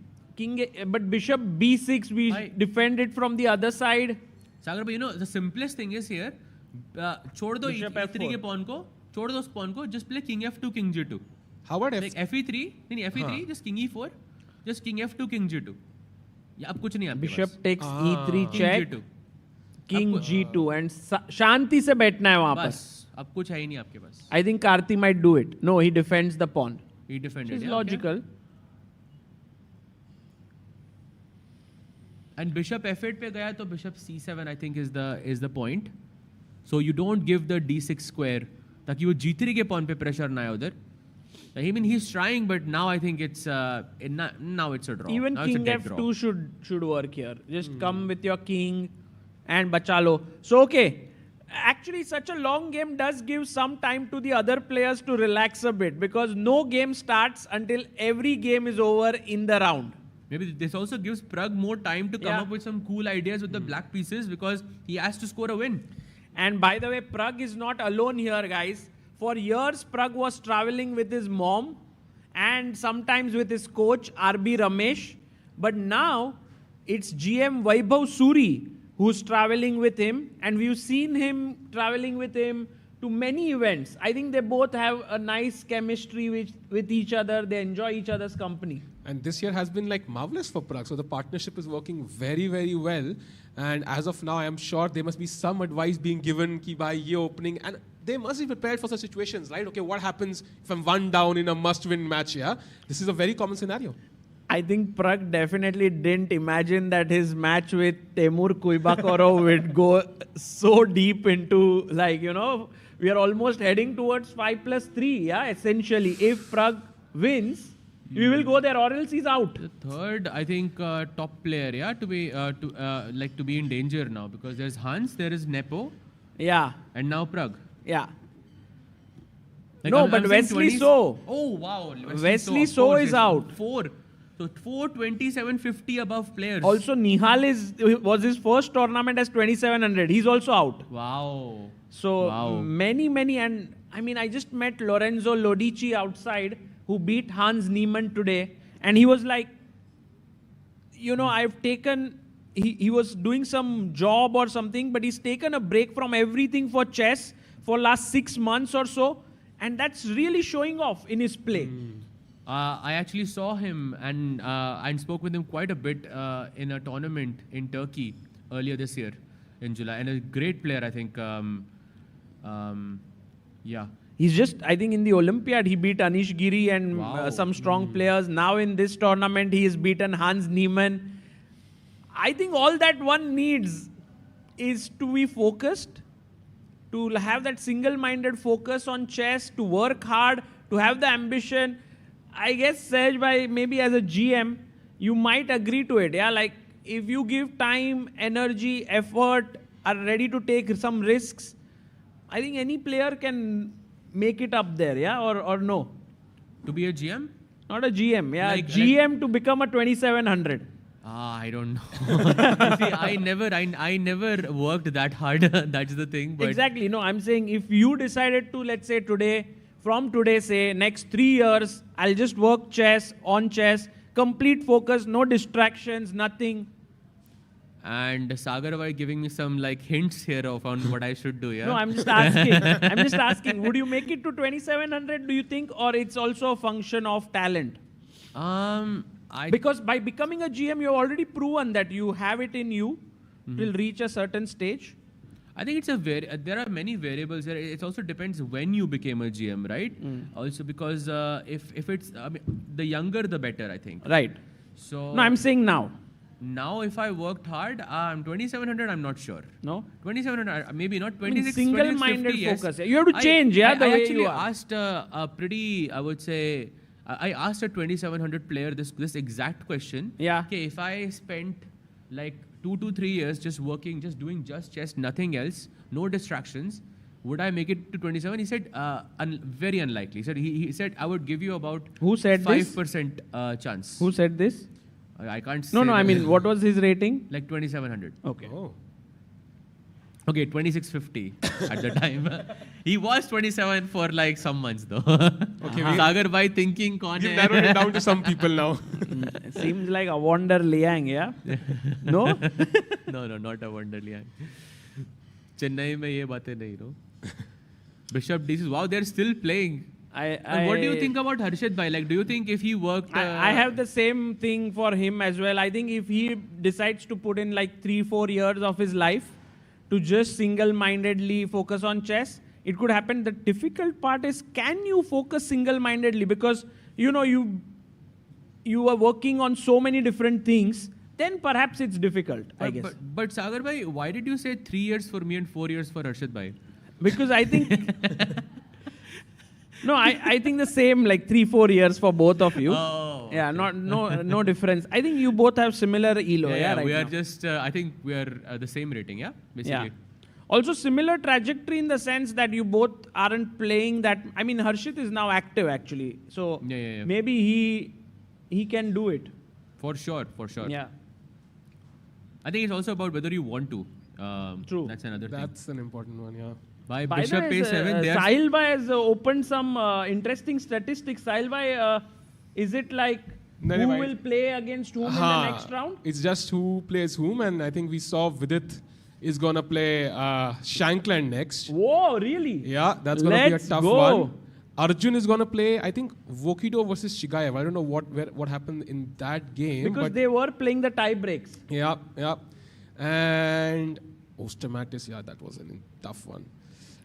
But bishop b6, we defend it from the other side. Sagar, but you know, the simplest thing is here, छोड़ दो Bishop e3 F4. के pawn को, छोड़ दो उस pawn को, just play king f2, king g2. How about like fe3? नहीं, fe3, just king e4, just king f2, king g2. या अब कुछ नहीं आपके Bishop pass. takes e3 King check, g2. king g2, and शांति से बैठना है वहाँ पर. बस, अब कुछ है ही नहीं आपके पास. I think Karthi might do it. No, he defends the pawn. He defended. Which is yeah, logical. Okay. And bishop f8 पे गया तो bishop c7 I think is the point. So you don't give the d6 square ताकि वो g3 के pawn पे pressure ना आए उधर. I mean he's trying, but now I think it's now it's a draw. Even now king it's a dead f2 draw. should work here. Just come with your king and bachalo. So okay, actually such a long game does give some time to the other players to relax a bit because no game starts until every game is over in the round. Maybe this also gives Pragg more time to come up with some cool ideas with the black pieces because he has to score a win. And by the way, Pragg is not alone here, guys. For years, Pragg was traveling with his mom and sometimes with his coach, RB Ramesh. But now, it's GM Vaibhav Suri who's traveling with him. And we've seen him traveling with him to many events. I think they both have a nice chemistry with each other. They enjoy each other's company. And this year has been like marvelous for Pragg. So the partnership is working very, very well. And as of now, I am sure there must be some advice being given ki by year opening. And they must be prepared for such situations, right? Okay, what happens if I'm one down in a must-win match? Yeah, this is a very common scenario. I think Pragg definitely didn't imagine that his match with Temur Kuibakorov would go so deep into, like, you know, we are almost heading towards 5+3, yeah, essentially. If Pragg wins, we will go there, or else he's out. The third, I think, top player, yeah, to be in danger now because there's Hans, there is Nepo, yeah, and now Pragg. Yeah. Like No, I'm but saying Wesley 20s So. Oh wow, Wesley of So course, is yes. out. 4. So 4 2750 above players. Also, Nihal was his first tournament as 2700. He's also out. Wow. So many, and I mean, I just met Lorenzo Lodici outside who beat Hans Niemann today, and he was like, you know, I've taken. He was doing some job or something, but he's taken a break from everything for chess for last 6 months or so, and that's really showing off in his play. I actually saw him and spoke with him quite a bit in a tournament in Turkey earlier this year in July, and a great player, I think. Yeah. He's just, I think in the Olympiad, he beat Anish Giri and some strong players. Now in this tournament, he has beaten Hans Niemann. I think all that one needs is to be focused, to have that single-minded focus on chess, to work hard, to have the ambition. I guess, Sej, by maybe as a GM, you might agree to it. Yeah, like if you give time, energy, effort, are ready to take some risks, I think any player can make it up there, yeah, or no? To be a GM? Not a GM. Yeah, Like- GM to become a 2700. I don't know. See, I never worked that hard. That's the thing. But Exactly. No, I'm saying if you decided to, let's say from today, say next 3 years, I'll just work chess, complete focus, no distractions, nothing. And Sagar was giving me some like hints here on what I should do. Yeah. No, I'm just asking. Would you make it to 2700? Do you think, or it's also a function of talent? Because by becoming a GM, you have already proven that you have it in you till reach a certain stage. I think it's there are many variables there. It also depends when you became a GM, right? Also because if it's, the younger the better, I think. Right. So No, I'm saying now. Now, if I worked hard, 2700, I'm not sure. No? 2700, maybe not. 26, single-minded 50, yes. focus. You have to change, the I way actually you are. asked a pretty, I would say, I asked a 2700 player this exact question. Yeah. Okay, if I spent like 2 to 3 years just doing chess, nothing else, no distractions, would I make it to 27? He said, very unlikely. He said, I would give you about Who said 5% chance. Who said this? I can't say. No, I mean, what was his rating? Like 2700. Okay. Oh. Okay, 2650 at the time. He was 27 for like some months though. Okay, Sagar bhai thinking kaun We've hai? narrowed it down to some people now. Seems like a Wonder Liang, yeah? No? No, not a Wonderland. Chennai mein ye baatein nahi, no? Bishop DC, wow, they're still playing. And what do you think about Harshit bhai? Like, do you think if he worked... I have the same thing for him as well. I think if he decides to put in like 3-4 years of his life to just single-mindedly focus on chess, it could happen. The difficult part is, can you focus single-mindedly? Because, you are working on so many different things, then perhaps it's difficult, I guess. But Sagar bhai, why did you say 3 years for me and 4 years for Harshit bhai? Because I think... No, I think the same, like 3-4 years for both of you. Oh, yeah, no difference. I think you both have similar elo. Yeah, right we are now. just, I think we are the same rating, yeah? Basically. Yeah. Also similar trajectory in the sense that you both aren't playing that. I mean, Harshit is now active actually. So maybe he can do it. For sure. Yeah. I think it's also about whether you want to. True. That's another thing. That's an important one, yeah. By By Bishop the way, A7, Sahil Bhai has opened some interesting statistics. Sahil Bhai, is it like who will play against whom in the next round? It's just who plays whom, and I think we saw Vidit is going to play Shankland next. Whoa, really? Yeah, that's going to be a tough one. Arjun is going to play, I think, Vokido versus Chigaev. I don't know what happened in that game. Because they were playing the tie breaks. Yeah. And Ostermatis, that was a tough one.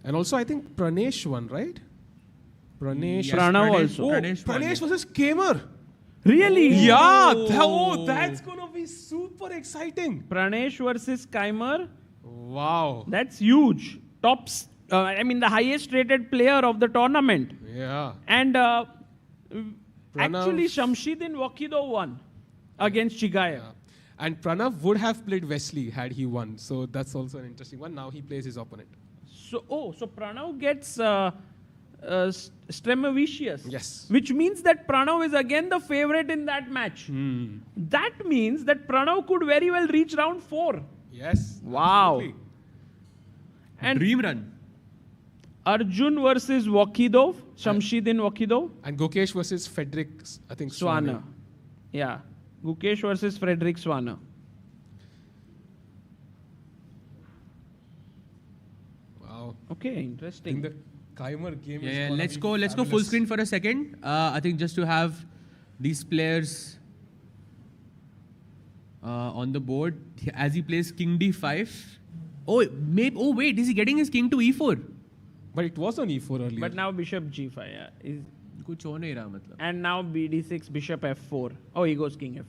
And also, I think Pranesh won, right? Yes, Pranav also. Pranesh versus Kamer. Really? Yeah. That's going to be super exciting. Pranesh versus Kaimer. Wow. That's huge. Tops. The highest rated player of the tournament. Yeah. And actually, Shamshidin Wakido won against Chigaev. Yeah. And Pranav would have played Wesley had he won. So that's also an interesting one. Now he plays his opponent. So Pranav gets Stremovicius. Yes. Which means that Pranav is again the favorite in that match. That means that Pranav could very well reach round 4. Yes. Wow. Absolutely. And dream run. Arjun versus Wakidov, Shamshidin Wakidov. And Gokesh versus Frederick, I think, Swana. Yeah. Gukesh versus Frederick Swana. Wow. Okay, interesting. The Kaimer game is Yeah, let's go full screen for a second. I think just to have these players on the board as he plays King D5. Wait, is he getting his King to E4? But it was on E4 earlier. But now Bishop G5, yeah. कुछ हो नहीं रहा मतलब. And now BD6, Bishop F4. Oh, he goes King F2.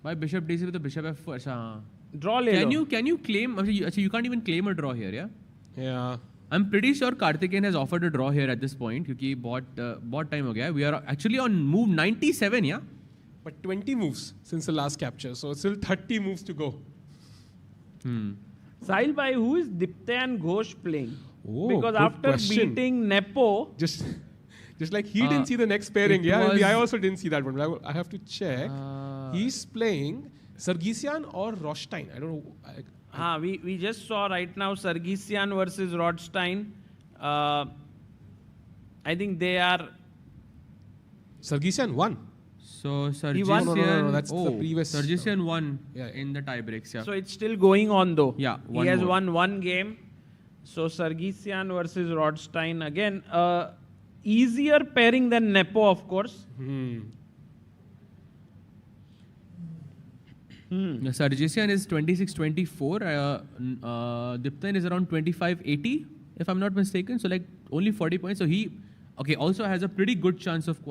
By Bishop D6 with the Bishop F4. अच्छा. Draw ले लो. Can you claim? You can't even claim a draw here, yeah? Yeah. I'm pretty sure Karthikeyan has offered a draw here at this point क्योंकि बहुत time हो गया. We are actually on move 97, yeah? But 20 moves since the last capture. So still 30 moves to go. Sahil bhai, who is Diptayan Ghosh playing? Oh, because good after question. beating Nepo... Just Just like he didn't see the next pairing. Yeah, I also didn't see that one. But I have to check. He's playing Sargsyan or Rothstein. I don't know. We just saw right now Sargsyan versus Rothstein. I think they are... Sargsyan won. So won? No, that's the previous. Sargsyan won in the tiebreaks. Yeah. So it's still going on though. Yeah, he has won one game. So Sargsyan versus Rothstein again. Easier pairing than Nepo, of course. Sargsyan is 26-24. Dipten is around 25-80, if I'm not mistaken. So like only 40 points. So he also has a pretty good chance of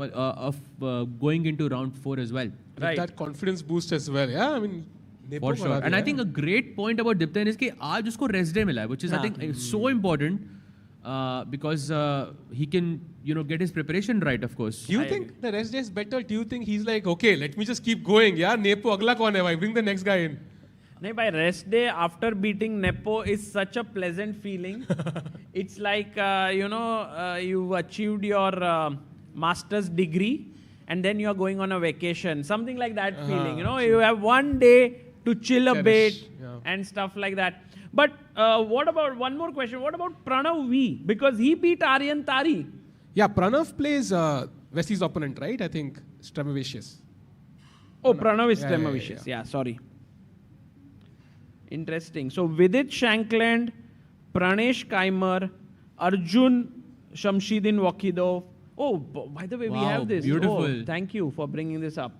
going into round 4 as well. Right. That confidence boost as well. Yeah, I mean. For sure. And I think a great point about Dipten is that aaj usko rest day mila hai, which is I think so important because he can get his preparation right, of course. Do you think the rest day is better? Do you think he's like, okay, let me just keep going? Yeah, Nepo agla kaun hai? Bring the next guy in. No, by rest day after beating Nepo is such a pleasant feeling. It's like you've achieved your master's degree and then you're going on a vacation. Something like that feeling. You have one day to chill a bit and stuff like that. But what about, one more question, what about Pranav V? Because he beat Aryan Tari. Yeah, Pranav plays Wesley's opponent, right? I think Stremavicius. Oh, Pranav is Stremavicius. Yeah, sorry. Interesting. So Vidit Shankland, Pranesh Kaimer, Arjun Shamshidin Wakidov. Oh, by the way, we have this. Beautiful. Oh, thank you for bringing this up.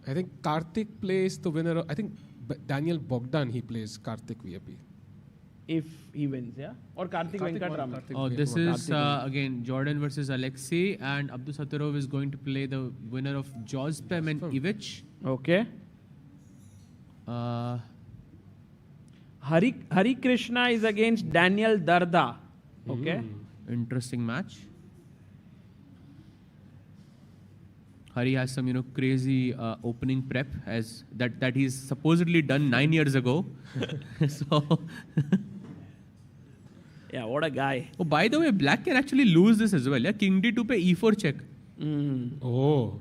I think Karthik plays the winner. I think Daniel Bogdan, he plays Karthik VIP. If he wins, yeah? Or Karthik Venkatraman. Oh, this is again Jordan versus Alexei, and Abdul Saturov is going to play the winner of Jozpem and Ivic. Okay. Hari Krishna is against Daniel Darda. Okay. Interesting match. Hari has some, crazy opening prep as that he's supposedly done 9 years ago. So, yeah, what a guy. Oh, by the way, Black can actually lose this as well. Yeah, King D to pay E4 check. Oh.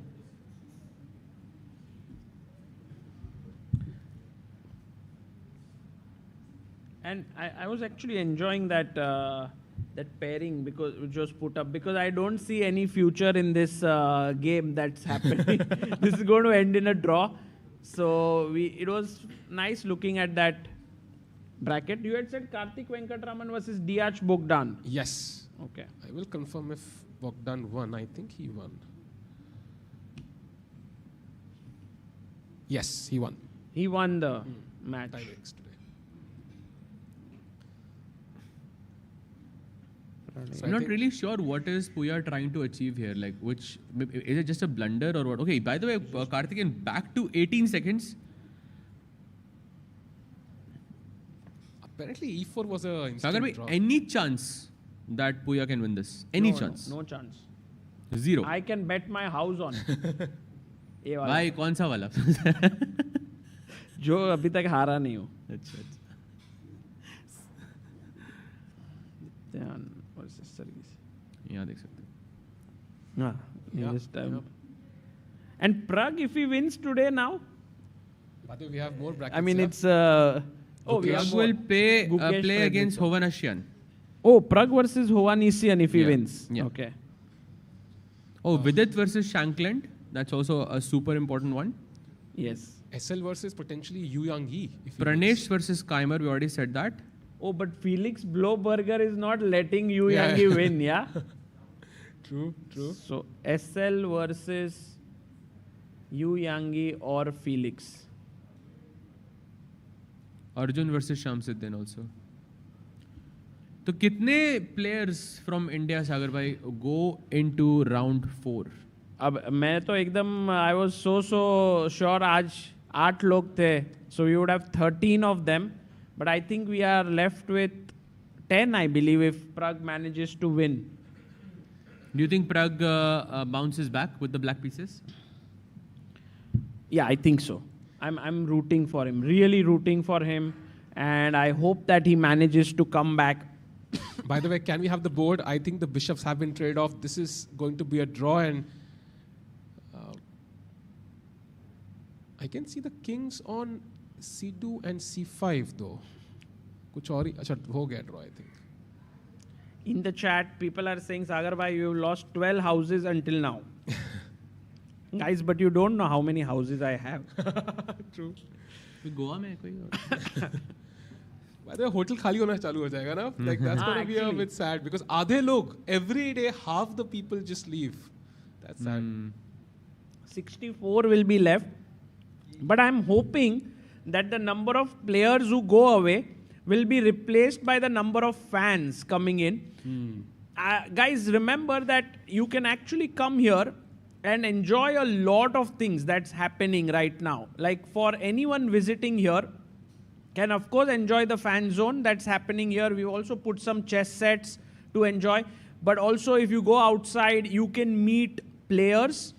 And I was actually enjoying that that pairing which was put up because I don't see any future in this game that's happening. This is going to end in a draw. So it was nice looking at that bracket. You had said Karthik Venkatraman versus Diach Bogdan. Yes. Okay. I will confirm if Bogdan won. I think he won. Yes, he won. He won the match. Tiebreaks today. So I'm not really sure what is Puya trying to achieve here. Like, which is it just a blunder or what? Okay, by the way, Karthikeyan back to 18 seconds. Apparently, E4 was a instant draw. Any chance that Puya can win this? Any chance? No chance. Zero. I can bet my house on it. भाई कौन सा वाला? जो अभी तक हारा नहीं हो. अच्छा. यहाँ देख सकते हैं. And Pragg, if he wins today now. But we have more brackets. I mean, it's. Pragg will play against Hovhannisyan. Oh, Pragg versus Hovhannisyan if he wins. Yeah. Okay. Oh, Vidit versus Shankland. That's also a super important one. Yes. SL versus potentially Yu Yang Yi. Pranesh versus Kaimer, we already said that. Oh, but Felix Bloberger is not letting Yu Yang Yi win, yeah? True. So, SL versus Yu Yang Yi or Felix. Arjun versus Shamsuddin also. So, कितने players from India, Sagar bhai, go into round 4? अब मैं तो एकदम I was so sure आज 8 लोग थे. So we would have 13 of them. But I think we are left with 10, I believe, if Pragg manages to win. Do you think Pragg bounces back with the black pieces? Yeah, I think so. I'm rooting for him, really rooting for him. And I hope that he manages to come back. By the way, can we have the board? I think the bishops have been traded off. This is going to be a draw, and I can see the kings on c2 and c5 though. Kuch aur hi, acha, ho gaya draw, I think. In the chat, people are saying, Sagar bhai, you've lost 12 houses until now. Guys, but you don't know how many houses I have. True. Goa mein koi By the way, hotel khali hona chalu ho jayega na? Like that's going to be a bit sad because आधे लोग every day half the people just leave. That's sad. 64 will be left. But I'm hoping that the number of players who go away will be replaced by the number of fans coming in. Guys, remember that you can actually come here and enjoy a lot of things that's happening right now. Like for anyone visiting here, can of course enjoy the fan zone that's happening here. We've also put some chess sets to enjoy. But also if you go outside, you can meet players.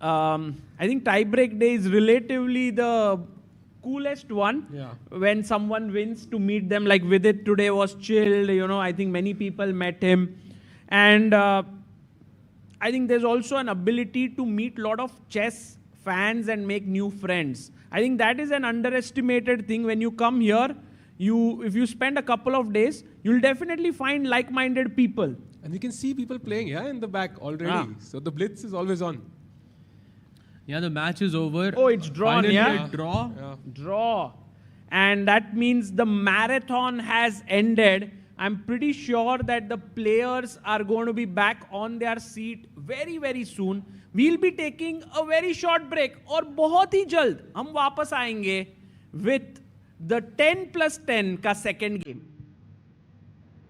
I think tiebreak day is relatively the coolest one. When someone wins, to meet them. Like Vidit today was chilled, you know, I think many people met him. And I think there's also an ability to meet a lot of chess fans and make new friends. I think that is an underestimated thing. When you come here, if you spend a couple of days, you'll definitely find like-minded people. And you can see people playing in the back already. So the Blitz is always on. Yeah, the match is over. Oh, it's drawn, Finally, draw. Draw. And that means the marathon has ended. I'm pretty sure that the players are going to be back on their seat very, very soon. We'll be taking a very short break. और बहुत ही जल्द हम वापस आएंगे with the 10+10 का second game.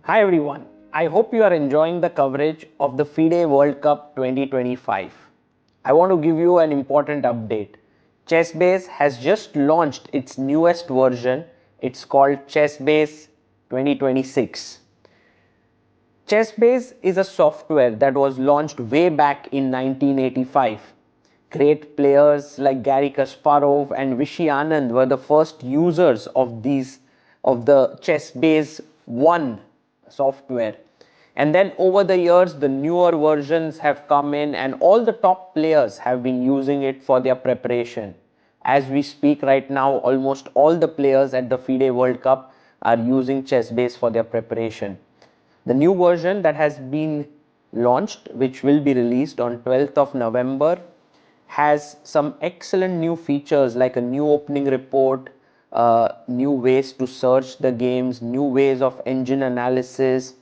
Hi everyone. I hope you are enjoying the coverage of the FIDE World Cup 2025. I want to give you an important update. ChessBase has just launched its newest version. It's called ChessBase 2026. ChessBase is a software that was launched way back in 1985. Great players like Garry Kasparov and Vishy Anand were the first users of the ChessBase 1 software. And then over the years, the newer versions have come in and all the top players have been using it for their preparation. As we speak right now, almost all the players at the FIDE World Cup are using ChessBase for their preparation. The new version that has been launched, which will be released on 12th of November, has some excellent new features like a new opening report, new ways to search the games, new ways of engine analysis.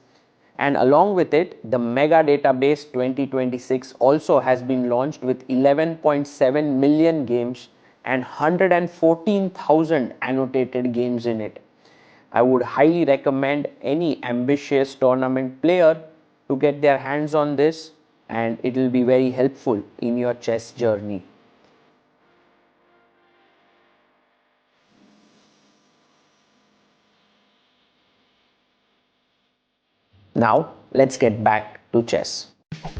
And along with it, the Mega Database 2026 also has been launched with 11.7 million games and 114,000 annotated games in it. I would highly recommend any ambitious tournament player to get their hands on this, and it will be very helpful in your chess journey. Now, let's get back to chess.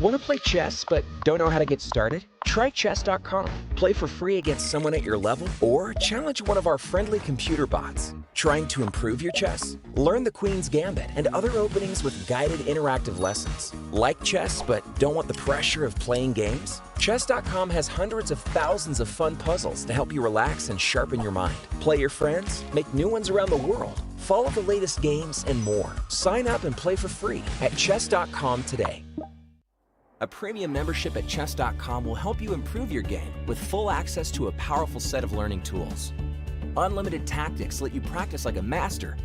Want to play chess but don't know how to get started? Try chess.com. Play for free against someone at your level or challenge one of our friendly computer bots. Trying to improve your chess? Learn the Queen's Gambit and other openings with guided interactive lessons. Like chess but don't want the pressure of playing games? Chess.com has hundreds of thousands of fun puzzles to help you relax and sharpen your mind. Play your friends, make new ones around the world, follow the latest games, and more. Sign up and play for free at chess.com today. A premium membership at chess.com will help you improve your game with full access to a powerful set of learning tools. Unlimited tactics let you practice like a master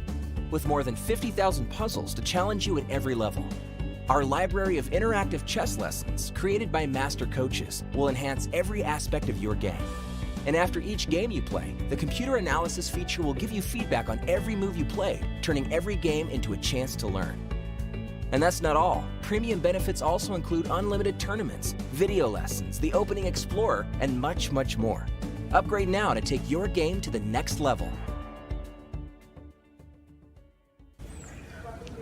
with more than 50,000 puzzles to challenge you at every level. Our library of interactive chess lessons created by master coaches will enhance every aspect of your game. And after each game you play, the computer analysis feature will give you feedback on every move you played, turning every game into a chance to learn. And that's not all. Premium benefits also include unlimited tournaments, video lessons, the Opening Explorer, and much, much more. Upgrade now to take your game to the next level.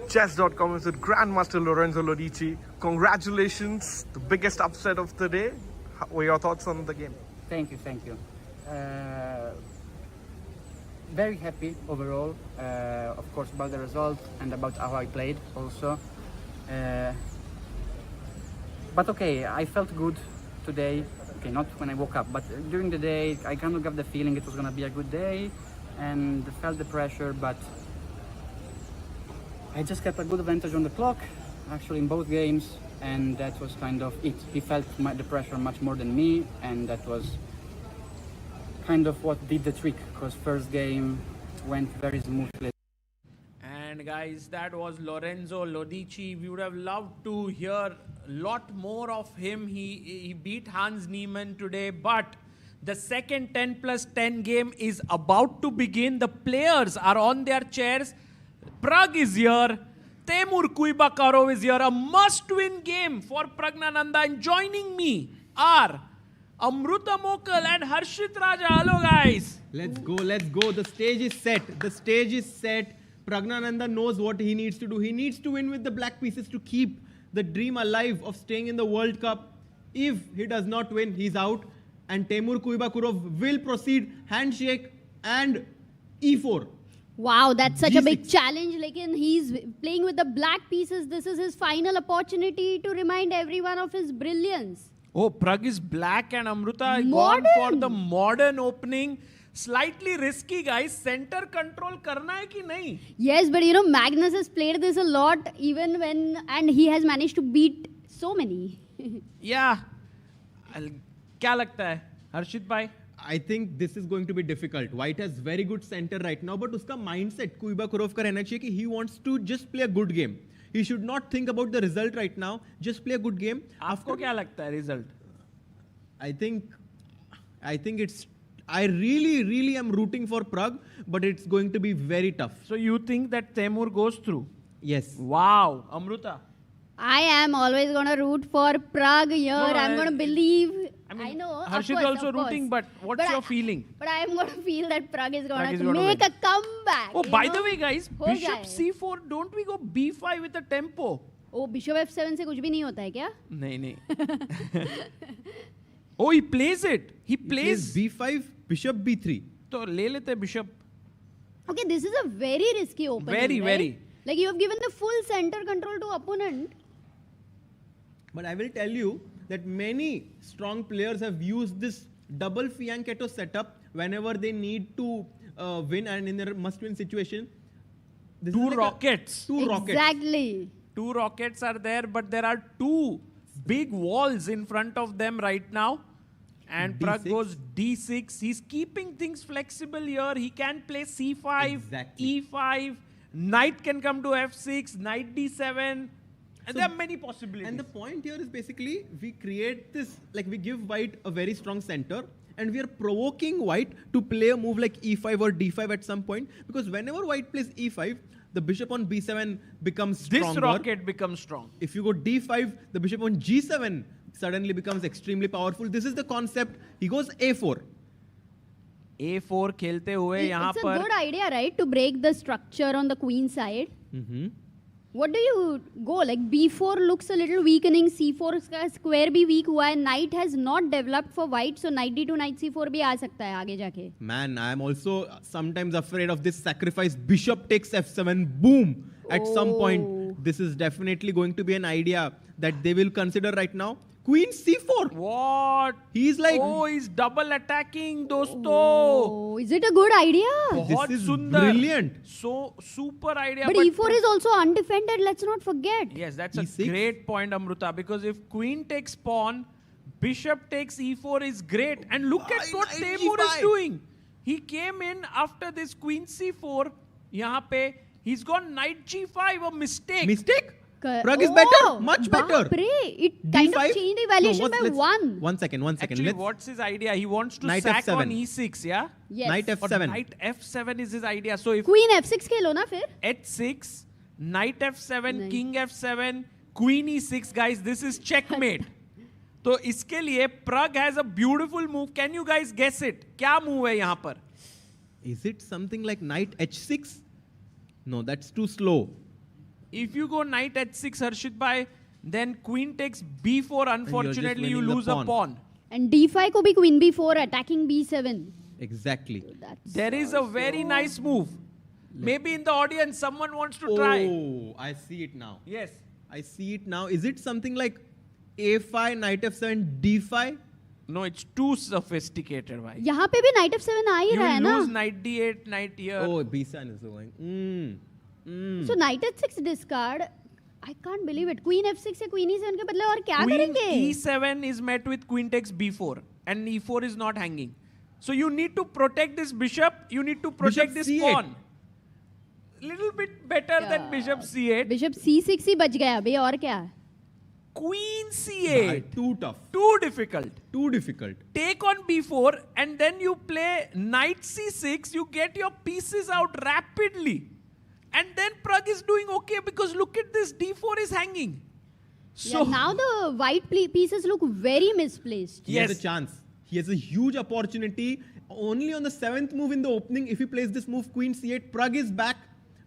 Chess.com is with Grandmaster Lorenzo Lodici. Congratulations, the biggest upset of the day. What were your thoughts on the game? Thank you, thank you. very happy overall, of course, about the result and about how I played also. But okay, I felt good today. Okay, not when I woke up, but during the day, I kind of got the feeling it was going to be a good day and felt the pressure, but I just kept a good advantage on the clock, actually in both games, and that was kind of it. He felt the pressure much more than me, and that was kind of what did the trick, because first game went very smoothly. And guys, that was Lorenzo Lodici. We would have loved to hear a lot more of him. He beat Hans Niemann today, but the second 10+10 game is about to begin. The players are on their chairs. Pragg is here. Temur Kuibakarov is here. A must-win game for Pragnananda. And joining me are Amruta Mokal and Harshit Raja. Hello, guys. Let's go, let's go. The stage is set. The stage is set. Pragnananda knows what he needs to do. He needs to win with the black pieces to keep the dream alive of staying in the World Cup. If he does not win, he's out. And Temur Kuibakarov will proceed. Handshake and E4. Wow, that's such a big G6. challenge. Like, he's playing with the black pieces. This is his final opportunity to remind everyone of his brilliance. Oh, Pragg is black and Amruta Modern. gone for the modern opening. Slightly risky, guys. Center control karna hai ki nahi? Yes, but you know, Magnus has played this a lot, even when, and he has managed to beat so many. Yeah. Kya lagta hai? Harshit bhai? I think this is going to be difficult. White has very good center right now, but uska mindset Kuibakarov ka rehna chahiye ki he wants to just play a good game. He should not think about the result right now. Just play a good game. After kya lagta hai result? I think it's. I really am rooting for Pragg, but it's going to be very tough. So you think that Temur goes through? Yes. Wow. Amruta? I am always going to root for Pragg here. I'm going to believe. I know. Harshit also rooting, but what's your feeling? But I am going to feel that Pragg is going to gonna make win. a comeback. Oh, by the way, guys, हो Bishop जाए. C4, don't we go B5 with a tempo? Oh, Bishop F7 से कुछ भी नहीं होता है क्या? नहीं. Oh, he plays it. He plays B5, Bishop B3. तो ले लेते Bishop. Okay, this is a very risky opening. Very, right? very. Like, you have given the full center control to opponent. But I will tell you that many strong players have used this double fianchetto setup whenever they need to win and in their must-win situation. This is Two like rockets. Two rockets. Exactly. Two rockets are there, but there are two big walls in front of them right now. And Pragg D6. goes D6. He's keeping things flexible here. He can play C5, E5. Knight can come to F6, Knight D7. And there are many possibilities. And the point here is basically we create this, like we give White a very strong center and we are provoking White to play a move like E5 or D5 at some point, because whenever White plays E5, the bishop on B7 becomes stronger. This rocket becomes strong. If you go D5, the bishop on G7 suddenly becomes extremely powerful. This is the concept. He goes A4. A4 खेलते हुए यहाँ It's a पर good idea, right? To break the structure on the queen side. What do you go? Like, B4 looks a little weakening. C4 का square भी weak हुआ है. Knight has not developed for white, so Knight D2, Knight C4 भी आ सकता है आगे जाके. Man, I am also sometimes afraid of this sacrifice. Bishop takes F7. Boom! At some point, this is definitely going to be an idea that they will consider right now. Queen C4. What? He's like... Oh, he's double attacking, dosto. Oh, is it a good idea? बहुत This is सुंदर. brilliant. So, super idea. But E4 is also undefended, let's not forget. Yes, that's a E6. great point, Amruta. Because if queen takes pawn, bishop takes E4 is great. And look at what Temur is doing. He came in after this queen C4. यहाँ पे, he's gone knight G5, a mistake. Mistake? Pragg is better, much better. It kind of changed the evaluation by one. One second. Actually, what's his idea? He wants to Knight sack F7. on E6, yeah? Yes. Knight Or F7. Knight F7 is his idea. So if Queen F6 खेलो ना फिर. H6, Knight F7, King F7, Queen E6, guys, this is checkmate. तो इसके लिए Pragg has a beautiful move. Can you guys guess it? क्या move है यहाँ पर? Is it something like Knight H6? No, that's too slow. If you go Knight H6, Harshit bhai, then Queen takes B4. Unfortunately, you winning the lose a pawn. pawn. And D5 को भी Queen B4 attacking B7. Exactly. There is a very nice move. Maybe in the audience, someone wants to try. Oh, I see it now. Yes. I see it now. Is it something like A5, Knight F7, D5? No, it's too sophisticated, bhai. यहाँ पे भी Knight F7 आ ही रहा है You ना? lose Knight D8, Knight here. Oh, B7 is going. So Knight H6 discard. I can't believe it. Queen F6 से Queen E7 के बदले और क्या Queen करेंगे? E7 is met with Queen takes B4 and E4 is not hanging. So you need to protect this bishop. You need to protect this C8. pawn. Little bit better than Bishop C8. Bishop C6 ही बच गया अभी और क्या? Queen C8. Too tough. Too difficult. Too difficult. Take on B4 and then you play Knight C6. You get your pieces out rapidly. And then Pragg is doing okay because look at this. D4 is hanging. So Yeah, now the white pieces look very misplaced. He has a chance. He has a huge opportunity. Only on the 7th move in the opening, if he plays this move, Queen C8, Pragg is back.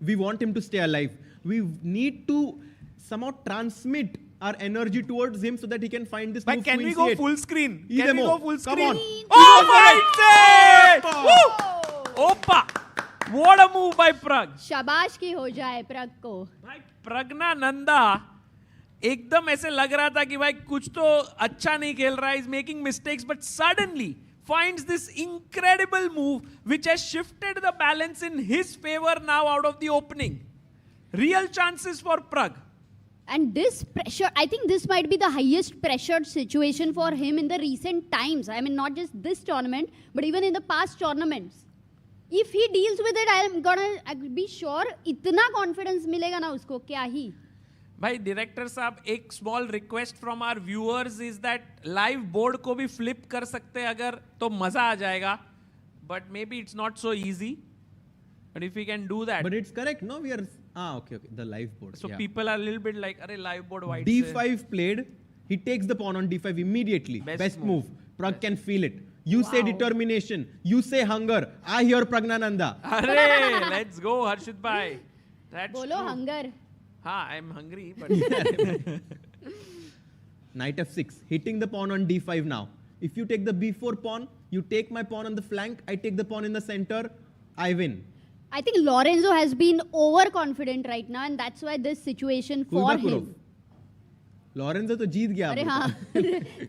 We want him to stay alive. We need to somehow transmit our energy towards him so that he can find this move. Can Queen we go C8. full screen? Either Can we more. go full Come screen? on. Oh my God! Opa! What a move by Pragg. शाबाश की हो जाए Pragg को. भाई प्रज्ञानंदा एकदम ऐसे लग रहा था कि भाई कुछ तो अच्छा नहीं खेल रहा है. He's making mistakes, but suddenly finds this incredible move which has shifted the balance in his favor now out of the opening. Real chances for Pragg. And this pressure, I think this might be the highest pressured situation for him in the recent times. I mean, not just this tournament, but even in the past tournaments. If he deals with it, I'll be sure इतना confidence मिलेगा ना उसको क्या ही. भाई director साहब एक small request from our viewers is that live board को भी फ्लिप कर सकते हैं अगर तो मजा आ जाएगा. But may be it's not so easy. But if you can do that. But it's correct, no? We are okay. The live board. So yeah. people are a little bit like, अरे live board white. D5 played. He takes the pawn on D5 immediately. Best move. Pragg can feel it. You say determination. You say hunger. I hear Pragnananda. अरे let's go Harshit bhai. That's बोलो true. hunger. हाँ, I'm hungry. But Knight F6. Hitting the pawn on D5 now. If you take the B4 pawn, you take my pawn on the flank. I take the pawn in the center. I win. I think Lorenzo has been overconfident right now, and that's why this situation for him. Lorenzo तो जीत गया. अरे हाँ,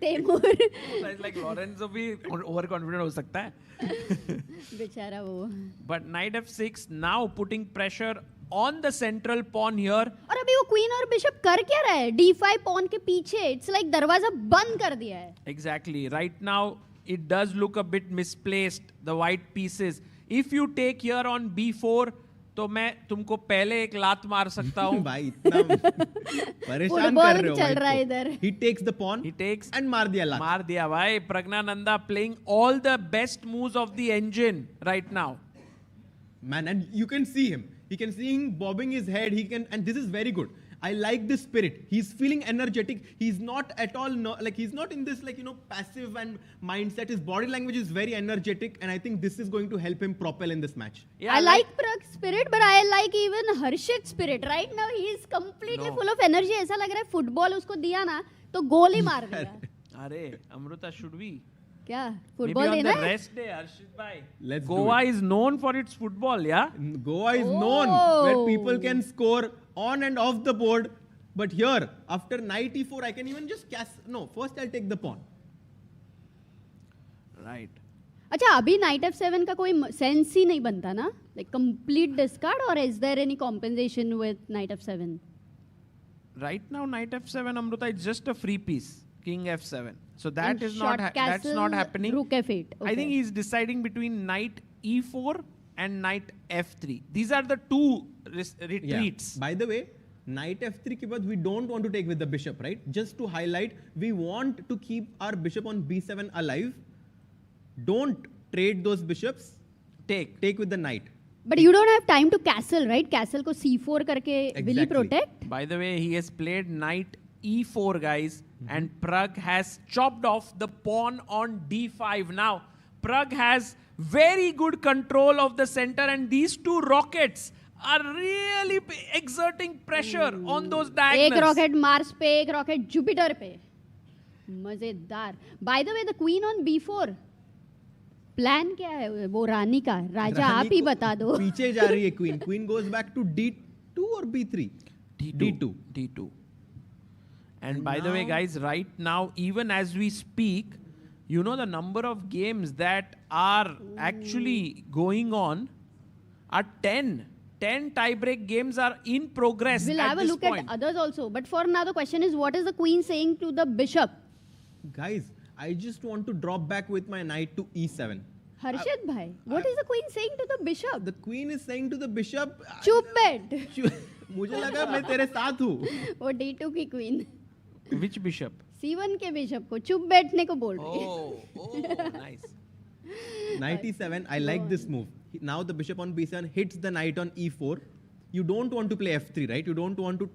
Taimur. it's like Lorenzo भी overconfident हो सकता है. बेचारा वो. But Knight F6 now putting pressure on the central pawn here. और अभी वो क्वीन और बिशप कर क्या रहा है? D5 pawn के पीछे. It's like दरवाजा बंद कर दिया है. Exactly. Right now it does look a bit misplaced. The white pieces. If you take here on B4, तो मैं तुमको पहले एक लात मार सकता हूँ. भाई इतना परेशान कर रहे हो चल रहा है इधर. He takes the pawn. He takes and मार दिया लात. मार दिया भाई. Pragnananda playing all the best moves of the engine right now. Man, and you can see him. He can see him bobbing his head. He can, and this is very good. I like this spirit. He's feeling energetic. He's not at all he's not in this passive and mindset. His body language is very energetic, and I think this is going to help him propel in this match. Yeah, I like Pragg's spirit, but I like even Harshit's spirit. Right now, he is completely full of energy. ऐसा लग रहा है football उसको दिया ना तो गोल ही मार देगा. अरे अमृता, should we? क्या Maybe फुटबॉल on देना the है? rest day, Harshit bhai. Let's do Goa it. is known for its football, yeah? Goa is known where people can score on and off the board. But here, after knight e4, I can even just cast. No, first I'll take the pawn. Right. अच्छा अभी knight f7 का कोई sense ही नहीं बनता ना? Like complete discard, or is there any compensation with knight f7? Right now, knight f7, Amruta, it's just a free piece. King f7. So that And is short not castle, that's not happening. Rook f8. I think he's deciding between knight e4 and knight f3. These are the two retreats. Yeah. By the way, knight f3 ke baad we don't want to take with the bishop, right? Just to highlight, we want to keep our bishop on b7 alive. Don't trade those bishops. Take with the knight. But you don't have time to castle, right? Castle को c4 करके will he protect? By the way, he has played knight e4, guys, and Pragg has chopped off the pawn on d5. Now, Pragg has very good control of the center, and these two rockets are really exerting pressure on those diagonals. एक rocket Mars पे, एक rocket Jupiter पे. मजेदार. By the way, the queen on b4. Plan क्या है वो रानी का? राजा आप ही बता दो. पीछे जा रही है queen. Queen goes back to D2 or B3? D2. And by the way, guys, right now, even as we speak, you know the number of games that are actually going on are 10. 10 tiebreak games are in progress. We'll have a look at others also. But for now, the question is, what is the queen saying to the bishop? Guys, I just want to drop back with my knight to E7. Harshit bhai, what is the queen saying to the bishop? The queen is saying to the bishop, चुप बैठ. मुझे लगा मैं तेरे साथ हूँ. वो D2 की queen. Which bishop? C1 के bishop को चुप बैठने को बोल रही है. Oh, nice. Knight E7, I like this move. Now the bishop on B7 hits the knight on E4. You don't want to play F3, right? You don't want to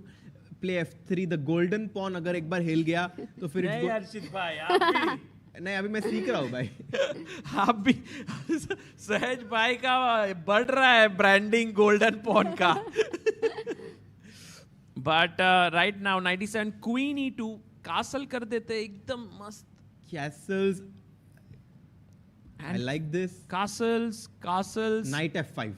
play F3. The golden pawn अगर एक बार हिल गया तो फिर नहीं हर्षित भाई, आप भी नहीं अभी मैं सीख रहा हूँ भाई. आप भी सहज भाई का बढ़ रहा है ब्रांडिंग गोल्डन पॉन का. But right now 97 queen E2 castle कर देते एकदम मस्त. Castles. I like this. Castles. Knight F5.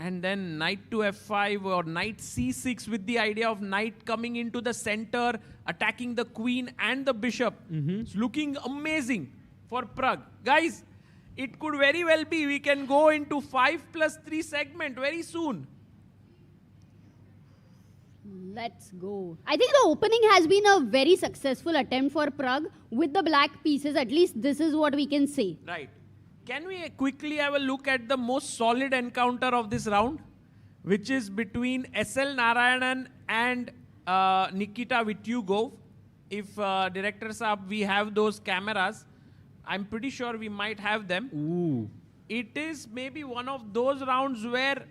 And then knight to F5 or knight C6 with the idea of knight coming into the center, attacking the queen and the bishop. It's looking amazing for Pragg. Guys, it could very well be we can go into 5+3 segment very soon. Let's go. I think the opening has been a very successful attempt for Pragg with the black pieces. At least this is what we can say. Right. Can we quickly have a look at the most solid encounter of this round, which is between SL Narayanan and Nikita Vityugov? If Director Saab, we have those cameras, I'm pretty sure we might have them. Ooh. It is maybe one of those rounds where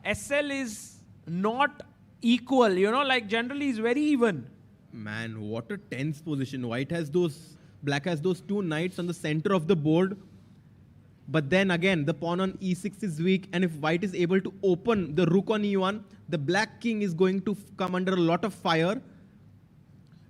SL is not equal, you know, like generally is very even. Man, what a tense position. Black has those two knights on the center of the board. But then again, the pawn on E6 is weak, and if white is able to open the rook on E1, the black king is going to come under a lot of fire.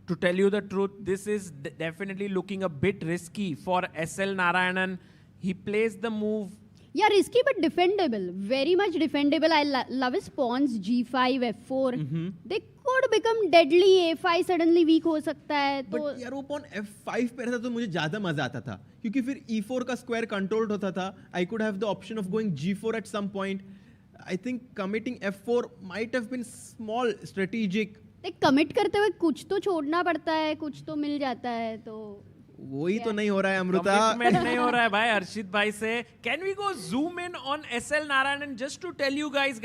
To tell you the truth, this is definitely looking a bit risky for SL Narayanan. He plays the move. Yeah, risky but defendable. Very much defendable. I love his pawns, G5, F4. They could become deadly. A5 suddenly weak हो सकता है. But यार वो pawn F5 पे रहता तो मुझे ज़्यादा मजा आता था. क्योंकि फिर E4 का square controlled होता था. I could have the option of going G4 at some point. I think committing F4 might have been small, strategic. देख commit करते हुए कुछ तो छोड़ना पड़ता है, कुछ तो मिल जाता है तो. वही तो नहीं हो रहा है अमृता. Commitment नहीं हो रहा है भाई हर्षित भाई से. Can we go zoom in on SL Narayanan just to tell you guys,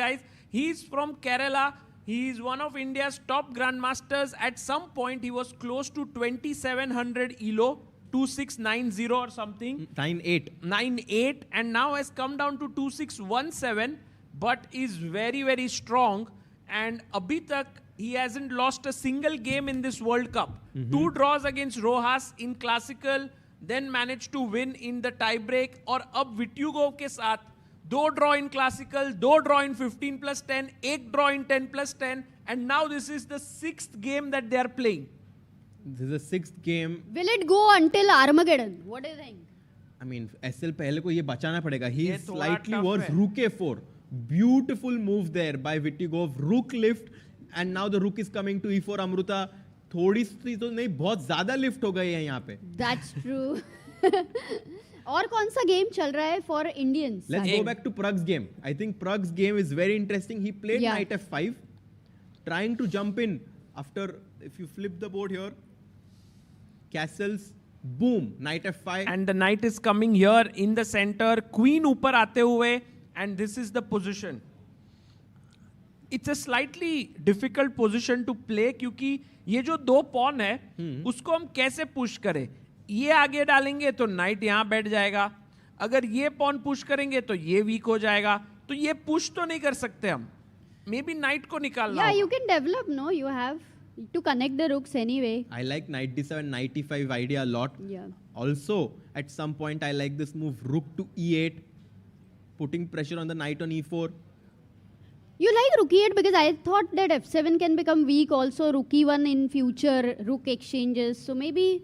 he's from Kerala. He is one of India's top grandmasters. At some point, he was close to 2700 ELO, 2690 or something. 9-8, and now has come down to 2617, but is very, very strong. And abhi tak, he hasn't lost a single game in this World Cup. 2 draws against Rojas in classical, then managed to win in the tiebreak. और अब Vityugov के साथ 2 draw in classical, 2 draw in 15+10, 1 draw in 10+10, and now this is the 6th game that they are playing. This is the 6th game. Will it go until Armageddon? What do you think? I mean, SL पहले को ये बचाना पड़ेगा. He is slightly worse. Rook A4. Beautiful move there by Vityugov. Rook lift, and now the rook is coming to E4. Amruta, थोड़ी सी तो नहीं, बहुत ज़्यादा lift हो गई है यहाँ पे. That's true. और कौन सा game चल रहा है for Indians? Let's go back to Pragg's game. I think Pragg's game is very interesting. He played knight F5, trying to jump in after, if you flip the board here, castles, boom, knight F5. And the knight is coming here in the center, queen ऊपर आते हुए, and this is the position. It's a slightly difficult position to play क्योंकि ये जो 2 pawn है, उसको हम कैसे push करें? ये आगे डालेंगे तो नाइट यहाँ बैठ जाएगा. अगर ये पॉन पुश करेंगे तो ये वीक हो जाएगा. तो ये पुश तो नहीं कर सकते हम. मे बी नाइट को निकालना. Yeah, you can develop, no? You have to connect the rooks anyway. I like knight d7, knight e5 idea a lot. Yeah. Also, at some point, I like this move, rook to e8, putting pressure on the knight on e4. You like rook e8 because I thought that f7 can become weak also, rook e1 in future, rook exchanges. So maybe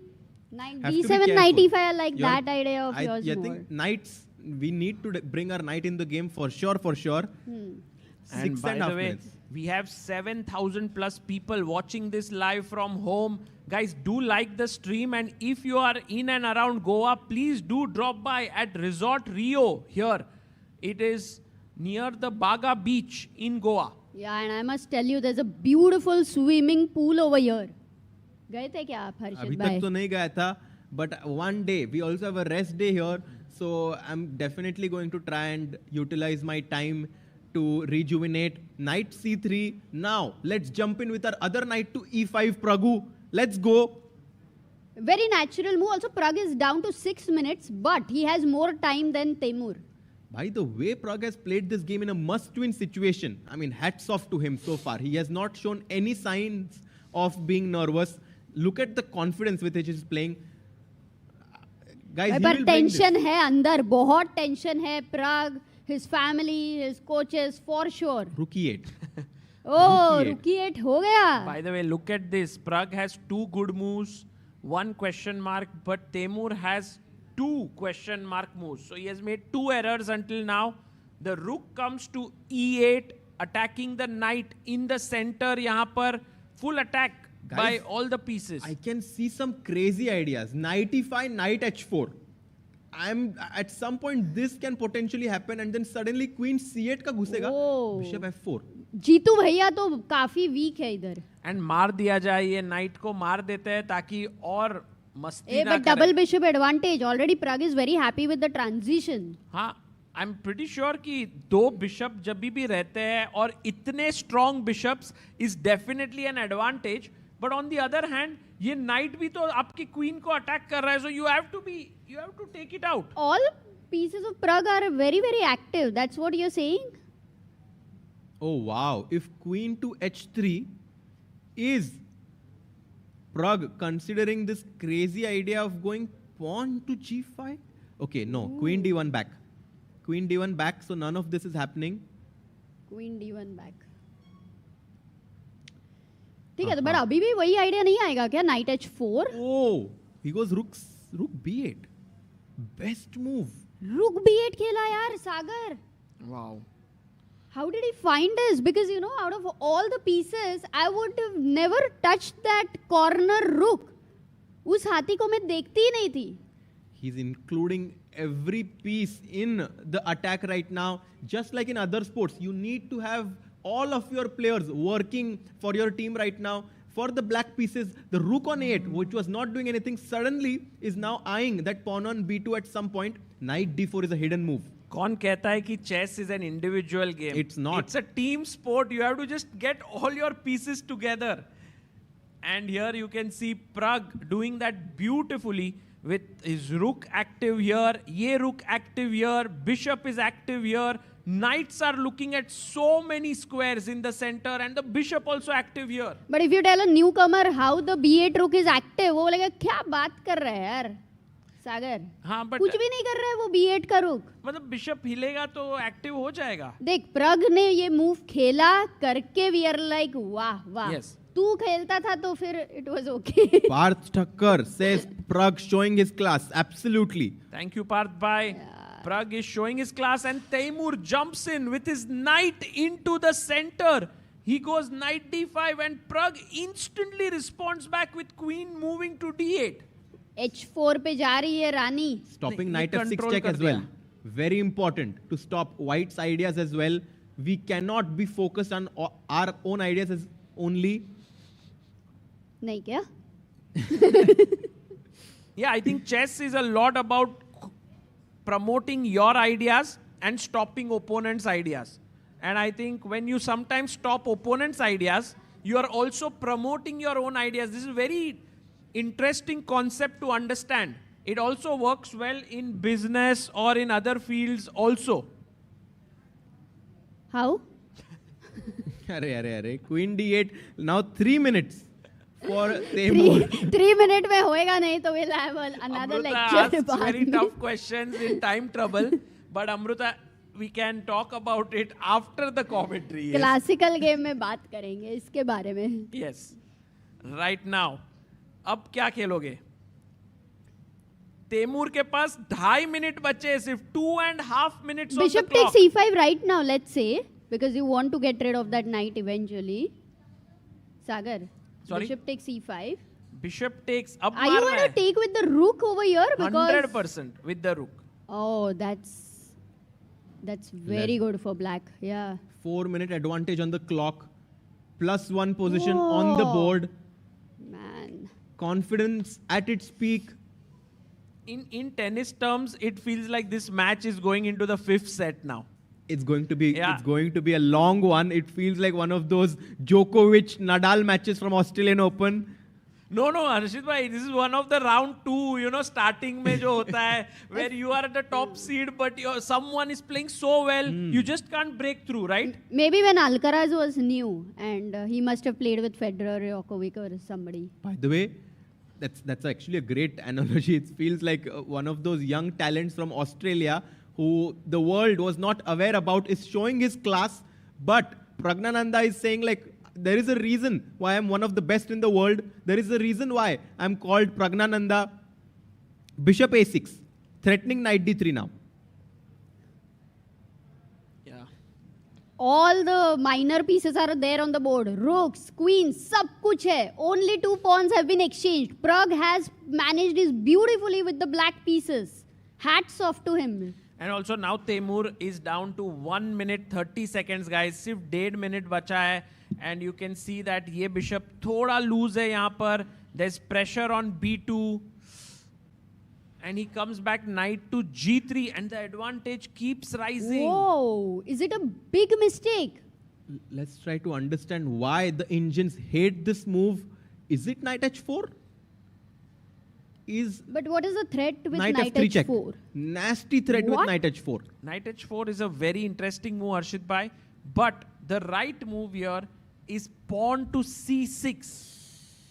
d7, knight e5, I like that idea of yours more. I think knights we need to bring our knight in the game for sure. And by the way, we have 7,000 plus people watching this live from home. Guys, do like the stream, and if you are in and around Goa, please do drop by at Resort Rio here. It is near the Baga beach in Goa. Yeah, and I must tell you, there's a beautiful swimming pool over here. गए थे क्या आप हर्षित अभी भाई? तक तो नहीं गया था, but one day we also have a rest day here, so I'm definitely going to try and utilize my time to rejuvenate. Knight c3. Now let's jump in with our other knight to e5. Pragg, let's go. Very natural move. Also, Pragg is down to 6 minutes, but he has more time than Temur. By the way, Pragg has played this game in a must-win situation. I mean, hats off to him so far. He has not shown any signs of being nervous. Look at the confidence with which he's playing. Guys, पर tension है अंदर, बहुत tension है. Pragg, his family, his coaches, for sure. Rook e8. Oh, Rook e8 हो गया. By the way, look at this. Pragg has 2 good moves, 1 question mark, but Temur has 2 question mark moves. So he has made 2 errors until now. The rook comes to e8, attacking the knight in the center. यहाँ पर full attack by all the pieces. I can see some crazy ideas. Knight e5, knight h4. I'm at some point this can potentially happen, and then suddenly queen c8 का घुसेगा. Bishop f4. Jitu भैया तो काफी week है इधर. And मार दिया जाए, ये knight को मार देते हैं ताकि और मस्ती ना but double bishop advantage. Already Pragg is very happy with the transition. हाँ, I'm pretty sure कि 2 bishop जब भी रहते हैं और इतने strong bishops is definitely an advantage. But on the other hand, ये knight भी तो आपकी queen को attack कर रहा है, so you have to take it out. All pieces of Pragg are very, very active. That's what you're saying? Oh wow! If queen to h3 is Pragg considering this crazy idea of going pawn to g5? Okay, no. Ooh. Queen d1 back. Queen d1 back, so none of this is happening. Queen d1 back. ठीक है, तो but अभी भी वही idea नहीं आएगा क्या? Knight h4. Oh, he goes rook b8. Best move. Rook b8 खेला यार सागर. Wow. How did he find this? Because you know, out of all the pieces, I would have never touched that corner rook. उस हाथी को मैं देखती ही नहीं थी. He's including every piece in the attack right now. Just like in other sports, you need to have all of your players working for your team right now. For the black pieces, the rook on 8, which was not doing anything, suddenly is now eyeing that pawn on b2 at some point. Knight d4 is a hidden move. कौन कहता है कि chess is an individual game? It's not. It's a team sport. You have to just get all your pieces together. And here you can see Pragg doing that beautifully with his rook active here, ye rook active here, bishop is active here. Knights are looking at so many squares in the center, and the bishop also active here. But if you tell a newcomer how the b8 rook is active, वो बोलेगा क्या बात कर रहा है यार सागर? हाँ, but कुछ भी नहीं कर रहा है वो b8 का रुक. मतलब बिशप हिलेगा तो एक्टिव हो जाएगा. देख प्रग ने ये मूव खेला करके we are like वाह वाह. Yes. तू खेलता था तो फिर it was okay. Parth Thakkar says Pragg showing his class. Absolutely. Thank you, Parth Bhai. Yeah. Pragg is showing his class, and Temur jumps in with his knight into the center. He goes knight d5, and Pragg instantly responds back with queen moving to d8. h4 पे जा रही है रानी. Stopping knight f6 check as well. Very important to stop white's ideas as well. We cannot be focused on our own ideas as only. नहीं क्या? Yeah, I think chess is a lot about promoting your ideas and stopping opponents' ideas. And I think when you sometimes stop opponents' ideas, you are also promoting your own ideas. This is a very interesting concept to understand. It also works well in business or in other fields also. How? Arre. Queen d8. Now 3 minutes for Temur. 3 minutes में होएगा नहीं तो we'll have another lecture. Amruta asks very tough questions in time trouble. But Amruta, we can talk about it after the commentary. Yes. Classical game में बात करेंगे इसके बारे में. Yes. Right now. अब क्या खेलोगे? तैमूर के पास 2.5 मिनट बचे, सिर्फ 2.5 minutes on the Bishop clock. takes e5 right now, let's say, because you want to get rid of that knight eventually. Sagar, Sorry? Bishop takes e5. Bishop takes. अब Are you मारना going है. to take with the rook over here? Because 100% with the rook. Oh, that's very good for black. Yeah. 4-minute advantage on the clock. +1 position on the board. Man. Confidence at its peak. In tennis terms, it feels like this match is going into the 5th set now. It's going to be Yeah. it's going to be a long one. It feels like one of those Djokovic Nadal matches from Australian Open. No, Harshit bhai, this is one of the round 2, starting mein jo hota hai, where you are at the top seed, but someone is playing so well, you just can't break through, right? Maybe when Alcaraz was new and he must have played with Federer, Djokovic or somebody. By the way, that's actually a great analogy. It feels like one of those young talents from Australia who the world was not aware about is showing his class, but Pragnananda is saying like, there is a reason why I'm one of the best in the world. There is a reason why I'm called Pragnananda. Bishop a6, threatening knight d3 now. Yeah. All the minor pieces are there on the board. Rooks, queens, sab kuch hai. Only 2 pawns have been exchanged. Pragg has managed this beautifully with the black pieces. Hats off to him. And also now Teymour is down to 1 minute 30 seconds, guys. सिर्फ 1.5 minute बचा है. And you can see that ये bishop थोड़ा loose है यहाँ पर. There's pressure on b2. And he comes back knight to g3 and the advantage keeps rising. Whoa, is it a big mistake? Let's try to understand why the Indians hate this move. Is it knight h4? But what is the threat with knight f3 check. h4? Nasty threat with knight h4. Knight h4 is a very interesting move, Harshit bhai. But the right move here is pawn to c6.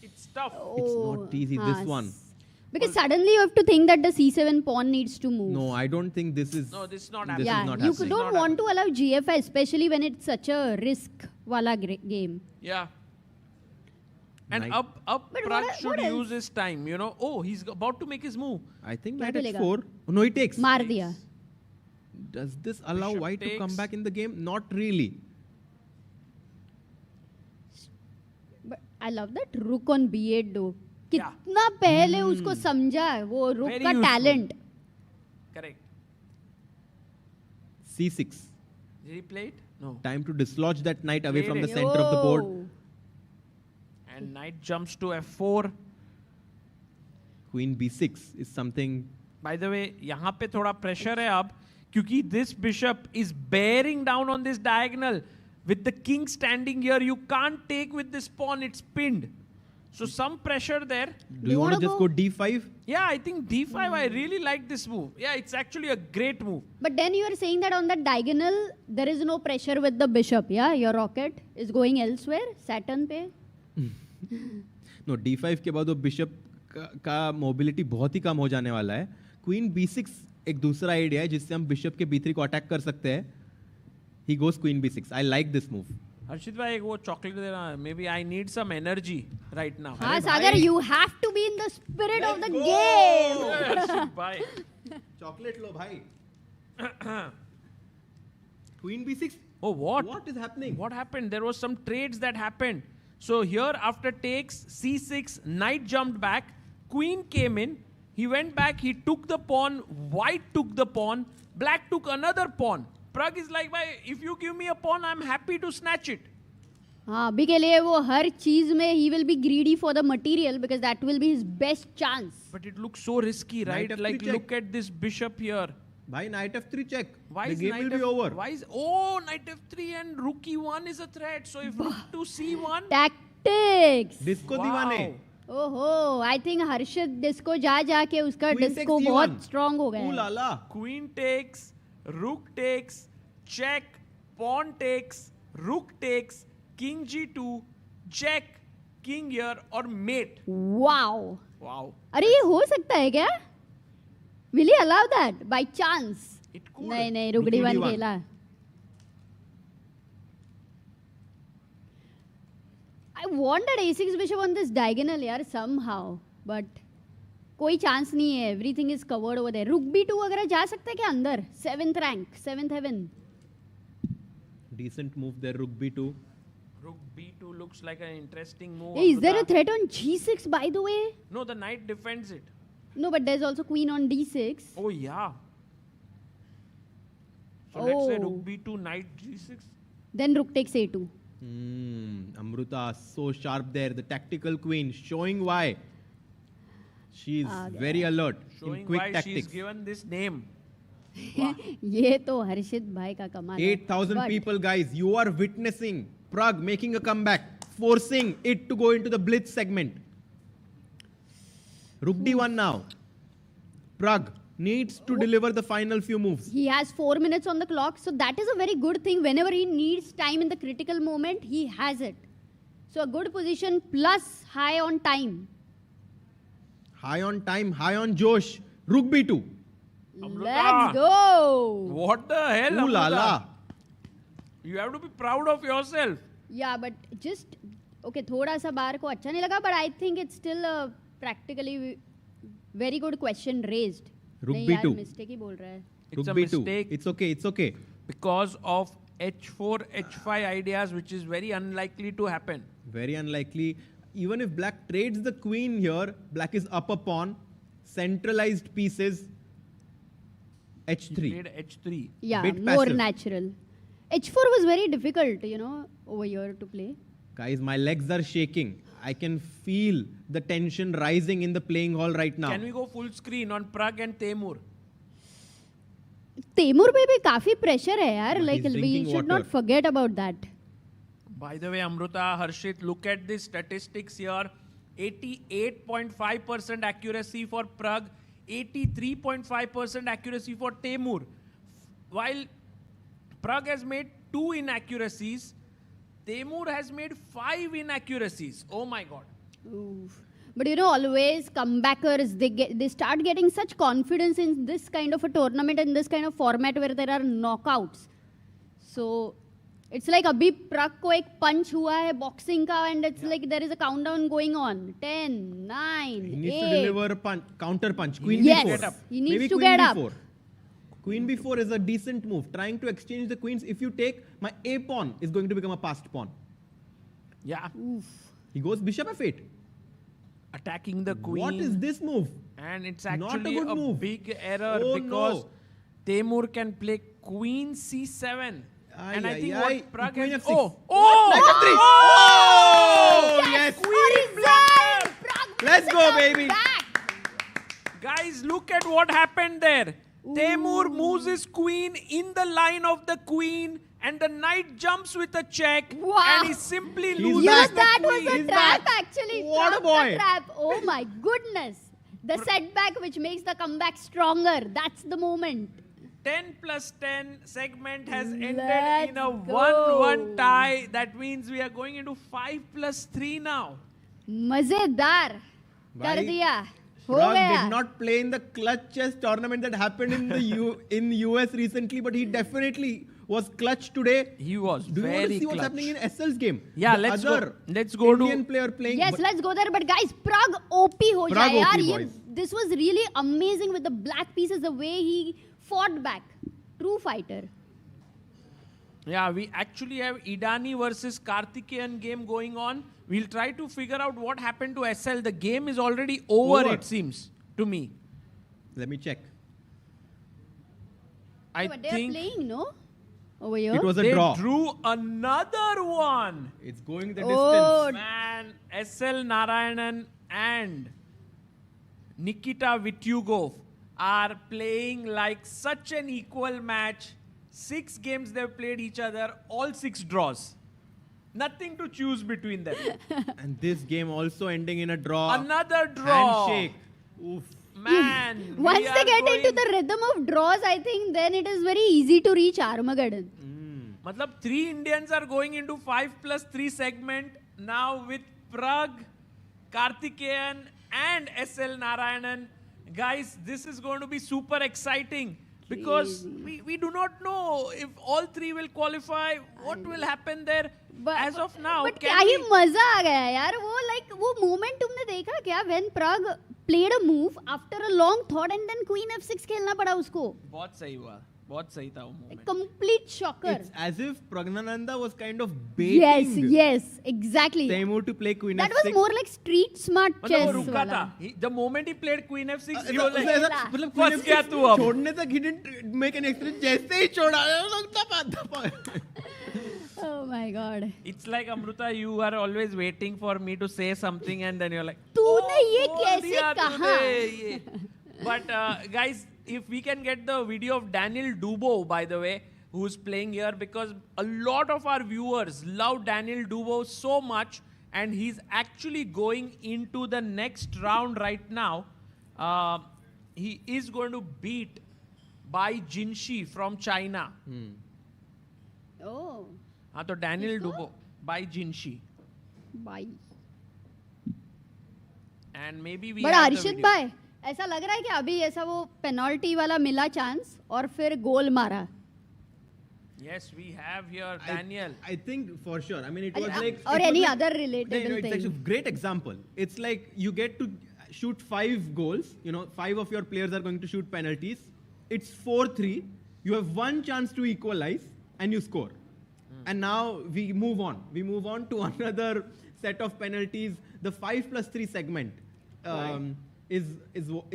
It's tough. It's not easy, this one. Because suddenly you have to think that the c7 pawn needs to move. No, I don't think this is... No, this is not happening. Yeah, you don't want to allow GFI, especially when it's such a risk wala game. Yeah. And up Pragg should use his time, Oh, he's about to make his move. I think knight h4. No, he takes. Maar diya. Does this allow Bishop white to come takes. back in the game? Not really. But I love that rook on b8 though. कितना पहले उसको समझा है वो rook Very का useful. talent. Correct. c6. Did he play it? No. Time to dislodge that knight away Played from the it. center of the board. And knight jumps to f4. Queen b6 is something... By the way, यहाँ पे थोड़ा pressure है अब क्योंकि this bishop is bearing down on this diagonal. With the king standing here, you can't take with this pawn, it's pinned. So some pressure there. Do you want to just go d5? Yeah, I think d5, I really like this move. Yeah, it's actually a great move. But then you are saying that on that diagonal, there is no pressure with the bishop, yeah? Your rocket is going elsewhere, Saturn पे. No, d5 के बाद वो bishop का mobility बहुत ही कम हो जाने वाला है. Queen b6 एक दूसरा आइडिया है जिससे हम bishop के b3 को अटैक कर सकते हैं. He goes queen b6. I like this move. हर्षित भाई एक वो चॉकलेट देना. Maybe I need some energy right now. हाँ, Sagar, you have to be in the spirit of the game. हर्षित भाई. Chocolate लो भाई. Queen b6. Oh, what? What is happening? What happened? There was some trades that happened. So here after takes c6, knight jumped back, queen came in, he went back, he took the pawn, white took the pawn, black took another pawn. Pragg is like, if you give me a pawn, I'm happy to snatch it. हाँ, अभी के लिए वो हर चीज में he will be greedy for the material because that will be his best chance. But it looks so risky, right? Knight F3 Like check. look at this bishop here. Bhai, knight f3 check. Why the is game knight will be over. Why is knight f3 and rook e1 is a threat. So if rook to c1. Tactics. Disco Wow. दीवाने. ओहो, I think Harshit disco जा के उसका Queen disco takes बहुत e1. Strong हो गया Ooh है. la la. Queen takes, rook takes, check, pawn takes, rook takes, king g2, check, king here और mate. Wow. Wow. अरे ये हो सकता है क्या? Will he allow that by chance? It could. नहीं रुगड़ी वन D1. खेला. I wanted a6 bishop on this diagonal यार somehow, but कोई चांस नहीं है. Everything is covered over there. Rook B2 वगैरह जा सकता है क्या अंदर? 7th rank, 7th heaven. Decent move there, Rook B2. Rook B2 looks like an interesting move. Hey, is there a threat on G6 by the way? No, the knight defends it. No, but there's also queen on D6. Oh yeah. So let's say Rook B2, knight G6. Then Rook takes A2. Amruta so sharp there. The tactical queen showing why she's very alert Showing in quick why tactics. she's given this name. ये तो हर्षित भाई का कमाल है. 8,000 people, guys. You are witnessing Pragg making a comeback, forcing it to go into the Blitz segment. Rook D1 now. Pragg needs to deliver the final few moves. He has 4 minutes on the clock, so that is a very good thing. Whenever he needs time in the critical moment, he has it. So a good position plus high on time. High on time, high on Josh. Rook B2. Let's go. What the hell, Ooh la la. You have to be proud of yourself. Yeah, but just okay. थोड़ा सा बार को अच्छा नहीं लगा, but I think it's still a practically very good question raised. Rook नहीं B2. यार, mistake ही बोल रहा है. It's a B2. mistake. It's okay. It's okay. Because of H4, H5 ideas, which is very unlikely to happen. Very unlikely. Even if black trades the queen here, black is up a pawn. Centralized pieces. H3. He played H3. Yeah, Bit more passive. natural. H4 was very difficult, you know, over here to play. Guys, my legs are shaking. I can feel the tension rising in the playing hall right now. Can we go full screen on Pragg and Temur? Taimur पे भी काफी pressure है यार. Like he's we drinking should water. not forget about that. By the way, Amruta, Harshit, look at the statistics here. 88.5% accuracy for Pragg, 83.5% accuracy for Temur. While Pragg has made 2 inaccuracies, Temur has made 5 inaccuracies. Oh my God. Oof. But you know, always comebackers, they start getting such confidence in this kind of a tournament and this kind of format where there are knockouts. So it's like abhi Pragg ko ek punch hua hai boxing ka, and it's like there is a countdown going on. 10, 9, He needs 8. to deliver a counter punch. Queen Yes, B4. he needs Maybe to queen get up. B4. Queen B4 is a decent move. Trying to exchange the queens. If you take, my A pawn is going to become a passed pawn. Yeah. He goes bishop F8. Attacking the queen. What is this move? And it's Not a actually good a move. big error Oh, because no. Temur can play queen C7. And I think aye. what Pragg Queen has... F6. Oh! What? Knight F3. Oh! Yes! Queen Let's go, baby! Guys, look at what happened there. Temur moves his queen in the line of the queen, and the knight jumps with a check, and he simply loses Yes, the that queen. was a trap actually. What a Trap boy. the trap. Oh my goodness. The setback which makes the comeback stronger. That's the moment. 10 plus 10 segment has ended Let's in a go. 1-1 tie. That means we are going into 5 plus 3 now. मजेदार कर भाई, दिया. हो Pragg गया. did not play in the clutch chess tournament that happened in the in US recently, but he definitely was clutch today. He was Do you want to very see what's clutch. happening in SL's game? Yeah, The let's other go. Let's go to Indian player playing. Yes, but let's go there. But guys, Pragg OP ho Pragg jaye OP, yaar. boys. This was really amazing with the black pieces, the way he fought back. True fighter. Yeah, we actually have Idani versus Karthikeyan game going on. We'll try to figure out what happened to SL. The game is already over, Over. it seems to me. Let me check. I But they're think playing, no? Over here. It was a they draw. drew another one. It's going the Oh, distance. Man, SL Narayanan and Nikita Vityugov are playing like such an equal match. 6 games they've played each other, all 6 draws. Nothing to choose between them. And this game also ending in a draw. Another draw. Handshake. Oof. Man, we Once they are get into going- the rhythm of draws, I think then it is very easy to reach Armageddon. Matlab 3 Indians are going into 5 plus 3 segment now with Pragg, Karthikeyan and SL Narayanan. Guys, this is going to be super exciting because we do not know if all 3 will qualify, what will happen there. As of now, But can क्या ही we- मजा आ गया यार वो like वो moment तुमने देखा क्या when Pragg played a move after a long thought and then queen f6 खेलना पड़ा उसको. बहुत सही हुआ. बहुत सही था वो moment. Complete shocker. It's as if Pragnananda was kind of baiting. Yes, exactly. Taimur to play queen That f6. was more like street smart chess. वो रुका वाला. था. The moment he played queen f6, he was मतलब like, queen फंस गया तू अब. छोड़ने तक he didn't make an extra. जैसे ही छोड़ा, Oh my God. It's like Amruta, you are always waiting for me to say something and then you're like, तूने ये कैसे कहा? But guys, if we can get the video of Daniel Dubow, by the way, who's playing here, because a lot of our viewers love Daniel Dubow so much, and he's actually going into the next round right now. He is going to beat Bai Jinshi from China. Oh. हाँ तो Daniel Dubow, Bai Jinshi. Bye. And maybe we But have the Arshit video. भाई, ऐसा लग रहा है कि अभी ऐसा वो पेनल्टी वाला मिला चांस और फिर गोल मारा. Yes, we have here Daniel. I think for sure. I mean, it was like... Or it any was other like, relatable it's thing. like a great example. It's like you get to shoot 5 goals. 5 of your players are going to shoot penalties. It's 4-3. You have one chance to equalize and you score. And now we move on. We move on to another set of penalties. The 5+3 segment is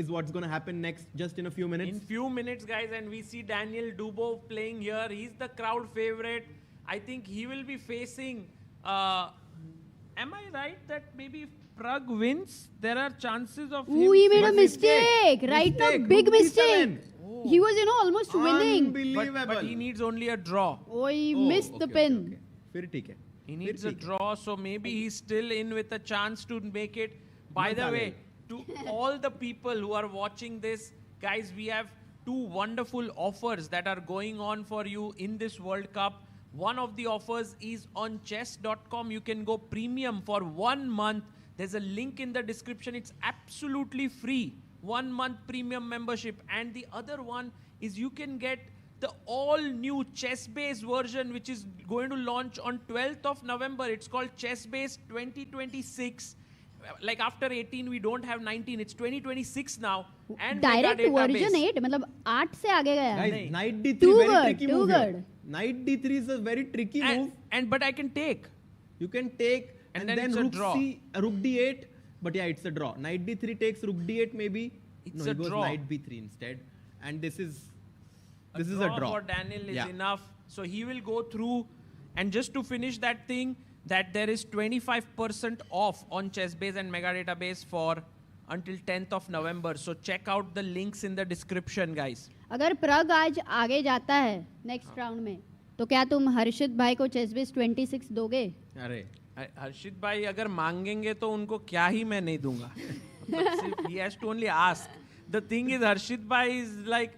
what's going to happen next, just in a few minutes. In few minutes, guys, and we see Daniel Dubow playing here. He's the crowd favorite. I think he will be facing... am I right that maybe if Pragg wins, there are chances of him... Ooh, he made a mistake. Right now, big mistake. He was, almost winning. Unbelievable. But he needs only a draw. Oh, he missed the pin. फिर ठीक है. He needs a draw, so maybe he's still in with a chance to make it. By the way, to all the people who are watching this, guys, we have 2 wonderful offers that are going on for you in this World Cup. One of the offers is on chess.com. You can go premium for 1 month. There's a link in the description. It's absolutely free. 1 month premium membership. And the other one is you can get the all-new ChessBase version, which is going to launch on 12th of November. It's called ChessBase 2026. Like after 18, we don't have 19. It's 2026 now. And Direct mega version database. 8, मतलब 8 से आगे गया. Guys, knight d3 Too very good, tricky too move. good. Knight d3 is a very tricky move. But I can take. You can take and then it's a rook draw. rook d8. But yeah, it's a draw. Knight d3 takes rook d8 maybe. It's no, a he goes draw. knight b3 instead. And this is a draw. For Daniel is Yeah. enough. So he will go through. And just to finish that thing, that there is 25% off on ChessBase and Mega Database for until 10th of November. So check out the links in the description, guys. अगर प्रग आज आगे जाता है next round में, तो क्या तुम हर्षित भाई को ChessBase 26 दोगे? अरे हर्षित भाई अगर मांगेंगे तो उनको क्या ही मैं नहीं दूंगा. He has to only ask. The thing is, Harshit bhai is like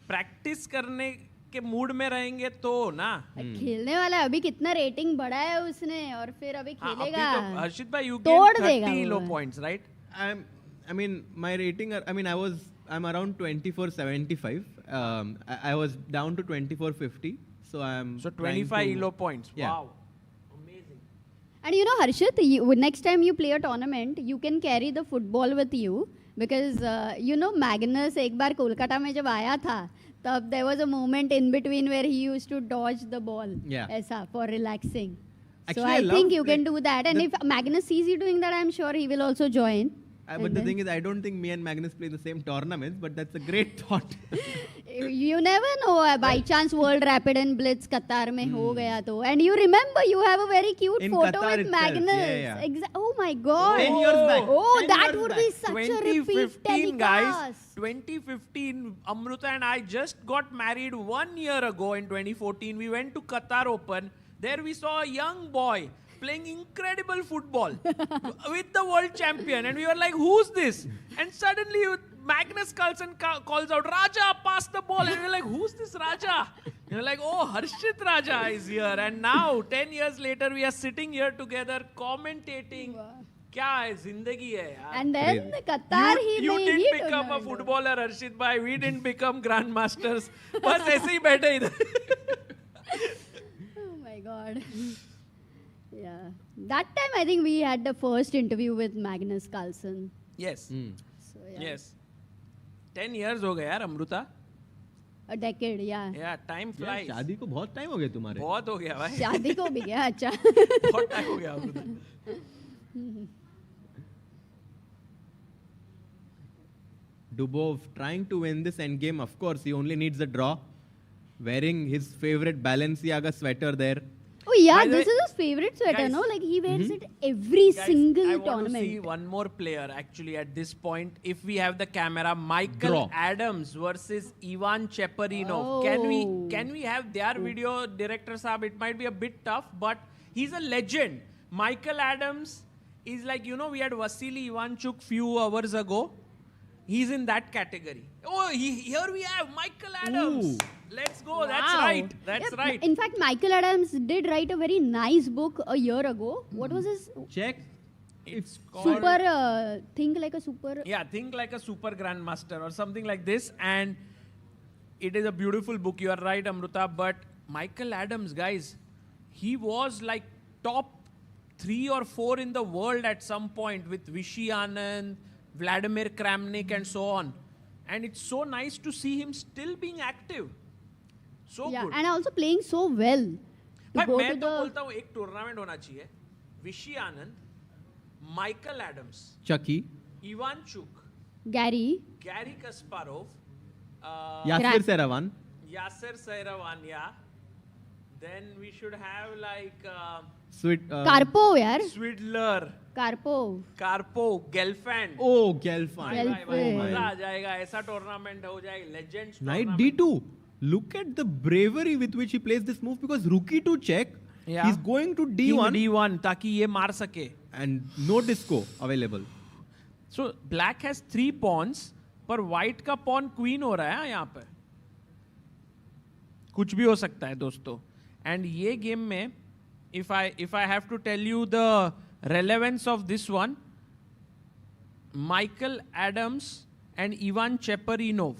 practice करने के मूड में रहेंगे तो ना. खेलने वाला है. अभी कितना रेटिंग बढ़ा है उसने और फिर अभी खेलेगा. अभी तो हर्षित भाई you तोड़ gained देगा 30 low वो. points, right? I mean, my rating, I'm around 2475. I was down to 2450. So I'm So 25 elo points. Yeah. Wow. And Harshit, next time you play a tournament, you can carry the football with you because Magnus एक बार कोलकाता में जब आया था, तब there was a moment in between where he used to dodge the ball. Yeah. ऐसा for relaxing. Actually, So I think you can do that. And if Magnus sees you doing that, I'm sure he will also join. But the thing is, I don't think me and Magnus play the same tournaments, but that's a great thought. You never know. By chance, World Rapid and Blitz Qatar में हो गया तो. And you remember, you have a very cute In photo Qatar with itself, Magnus. yeah. Oh my God. 10 years back. Oh, 10 that years would back. be such a repeat 2015, telecast. guys. 2015, Amruta and I just got married 1 year ago in 2014. We went to Qatar Open. There we saw a young boy playing incredible football with the world champion. And we were like, who's this? And suddenly Magnus Carlsen calls out, Raja, pass the ball. And we're like, who's this Raja? And we're like, oh, Harshit Raja is here. And now, 10 years later, we are sitting here together commentating. क्या है जिंदगी है यार. And then Qatar you didn't become a footballer, Harshit bhai. We didn't become grandmasters. बस ऐसे ही बैठे इधर. Oh my God. Yeah. That time I think we had the first interview with Magnus Carlsen. Yes. So, yeah. Yes. 10 years हो गए यार Amrita. A decade, yeah. Yeah, time flies. शादी को बहुत टाइम हो गया तुम्हारे. बहुत हो गया भाई. शादी को भी गया अच्छा. बहुत टाइम हो गया Amrita. Dubov trying to win this endgame. Of course, he only needs a draw. Wearing his favorite Balenciaga sweater there. Oh yeah, By the this way, is his favorite sweater, guys, no? Like he wears it every Guys, single I want tournament. to see one more player actually at this point. If we have the camera, Michael Draw. Adams versus Ivan Cheparinov. Oh. Can we have their video, director Saab? It might be a bit tough, but he's a legend. Michael Adams is like, you know, we had Vasily Ivanchuk few hours ago. He's in that category. Oh, here we have Michael Adams. Ooh. Let's go. That's right. That's Yeah, right. In fact, Michael Adams did write a very nice book a year ago. What was his? Check. It's called Super, think like a super. Yeah, think like a super grandmaster or something like this. And it is a beautiful book. You are right, Amruta. But Michael Adams, guys, he was like top 3 or 4 in the world at some point with Vishy Anand, Vladimir Kramnik and so on. And it's so nice to see him still being active. So Yeah, good. and also playing so well. To भाई go मैं to तो the बोलता हूँ एक tournament होना चाहिए. Vishy Anand, Michael Adams, Chucky. Ivanchuk, Gary. Gary Kasparov, Yasir Seravan. Yasser Sairavan, yeah. Then we should have like Sweet. Karpov, yaar. Swidler, Karpov. Karpov, Gelfand. Oh, Gelfand. भाई मजा आ जाएगा. ऐसा टूर्नामेंट हो जाएगा. Legends Knight tournament. D2. Look at the bravery with which he plays this move because rookie to check. Yeah. He's going to King D1 D1 ताकि ये मार सके. and no disco available. So black has 3 pawns, पर white का pawn queen हो रहा है यहाँ पे. कुछ भी हो सकता है दोस्तों. And ये game में, if I have to tell you the relevance of this one, Michael Adams and Ivan Cheparinov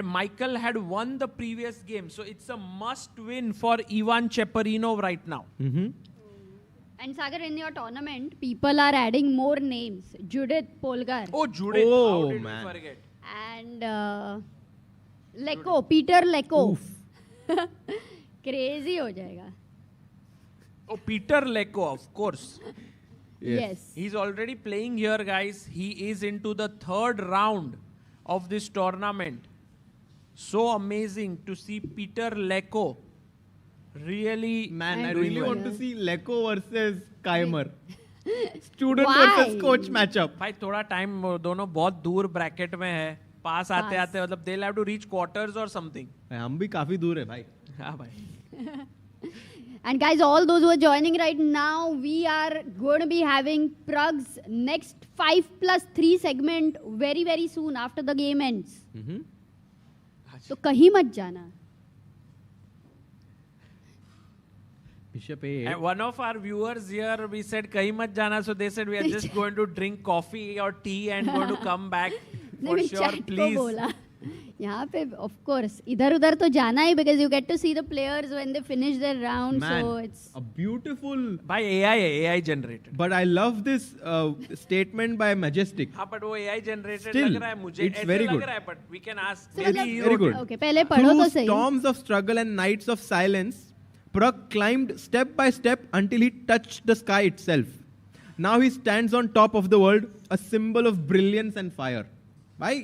Michael had won the previous game, so it's a must win for Ivan Cheparinov right now. And Sagar, in your tournament, people are adding more names. Judith Polgar. Oh, Judith. Oh, How did man. we forget? And Lecco, Peter Lecco. Crazy हो जाएगा. Oh, Peter Lecco, of course. Yes. He's already playing here, guys. He is into the 3rd round of this tournament. So amazing to see Peter Lecco. Really, Man, I doing really well. want to see Lecco versus Keimer. Student Why? versus coach matchup. भाई थोड़ा time दोनों बहुत दूर bracket में है. पास आते आते मतलब they'll have to reach quarters or something. हम भी काफी दूर है भाई. हाँ भाई. And guys, all those who are joining right now, we are going to be having Pragg's next 5+3 segment very, very soon after the game ends. So कहीं मत जाना. Bishop A8. And one of our viewers here, we said kahi mat jana, so they said we are just going to drink coffee or tea and going to come back for नहीं, sure, chat को please. बोला. यहाँ पे of course इधर उधर तो जाना ही because you get to see the players when they finish their round. Man, So it's a beautiful. By AI generated. But I love this statement by Majestic. हाँ, but वो AI generated Still, लग रहा है मुझे. it's ऐसे very लग good. रहा है, but we can ask. So Maybe मतलब- he Very wrote good. it. okay पहले पढ़ो Through तो सही. storms of struggle and nights of silence, Pragg climbed step by step until he touched the sky itself. Now he stands on top of the world, a symbol of brilliance and fire. Bhai,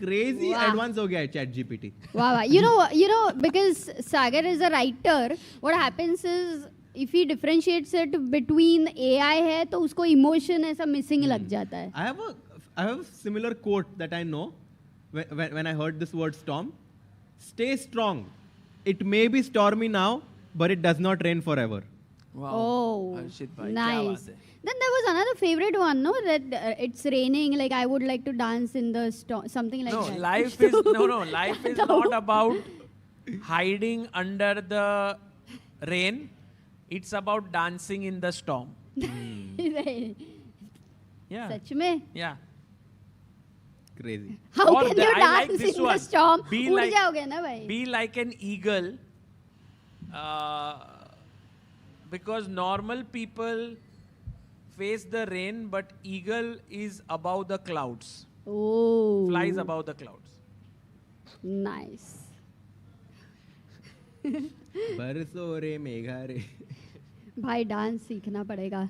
crazy Wow. advance हो गया है ChatGPT. Wow, wow. You know, because Sagar is a writer, what happens is if he differentiates it between AI है तो उसको emotion ऐसा missing लग जाता है. I have a similar quote that I know when I heard this word storm. Stay strong. It may be stormy now, but it does not rain forever. Wow. Oh, Harshit bhai, क्या nice. बात है. Then there was another favorite one, no? That it's raining, like I would like to dance in the storm, something like No, that. life is life is not about hiding under the rain. It's about dancing in the storm. Yeah. सच में? Yeah. Crazy. How Or can the- you I like dance this in one. the storm? Be उड़ like- जाओगे ना भाई? Be like an eagle. Because normal people face the rain, but eagle is above the clouds. Oh. Flies above the clouds. Nice. बरसो रे मेघा रे. भाई dance सीखना पड़ेगा.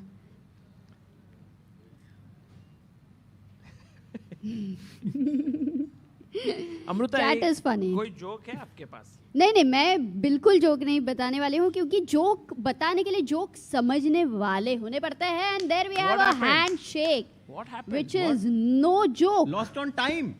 Amrita, That is funny. कोई जोक है आपके पास? नहीं, मैं बिल्कुल जोक नहीं बताने वाली हूँ, क्योंकि जोक बताने के लिए जोक समझने वाले होने पड़ते हैं. And there we have a handshake, which is no joke. Lost on time.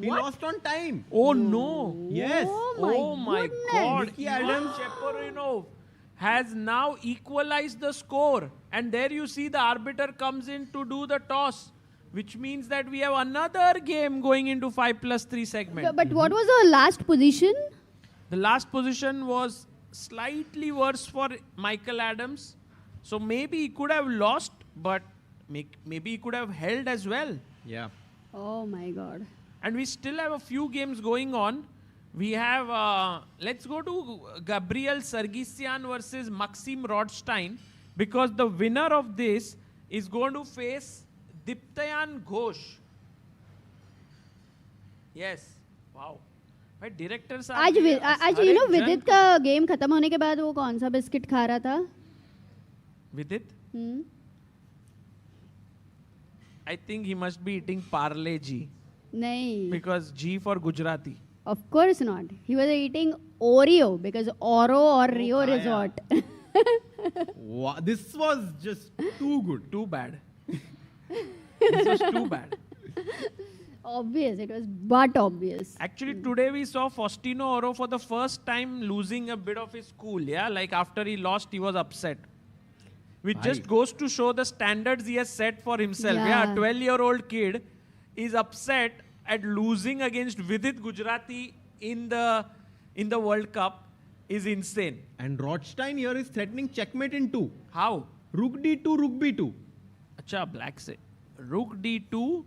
He lost on time. Oh no! Yes. Oh my God! Ricky Ivan Adams Cheparinov has now equalized the score, and there you see the arbiter comes in to do the toss, which means that we have another game going into 5+3 segment. But what was the last position? The last position was slightly worse for Michael Adams, so maybe he could have lost, but maybe he could have held as well. Yeah. Oh my God. And we still have a few games going on. We have, let's go to Gabriel Sargsyan versus Maxim Rodstein, because the winner of this is going to face Diptayan Ghosh. Yes. Wow. भाई directors are आज you know विदित का game खत्म होने के बाद वो कौन सा बिस्किट खा रहा था? Vidit? I think he must be eating Parle G. नहीं. Because G for Gujarati. Of course not. He was eating Oreo, because Oro or Rio Resort. Wow, this was just too good. Too bad. This was too bad. Obvious, it was but obvious. Actually, today we saw Faustino Oro for the first time losing a bit of his cool. Yeah, like after he lost, he was upset. Which just goes to show the standards he has set for himself. Yeah, a 12-year-old kid is upset at losing against Vidit Gujarati in the World Cup is insane. And Rodstein here is threatening checkmate in 2. How? Rook D2, Rook B2. Acha, black se. Rook D2,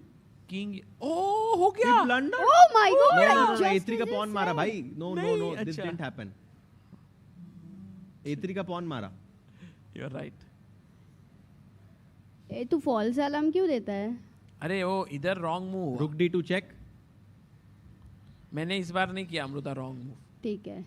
King. Oh, हो गया. He blundered. Oh my God! No, I A3 का pawn मारा भाई. No, this अच्छा. didn't happen. A3 का pawn मारा. You're right. तू false alarm क्यों देता है? अरे वो इधर wrong move. Rook D2 check. मैंने इस बार नहीं किया अमृता wrong move. ठीक है.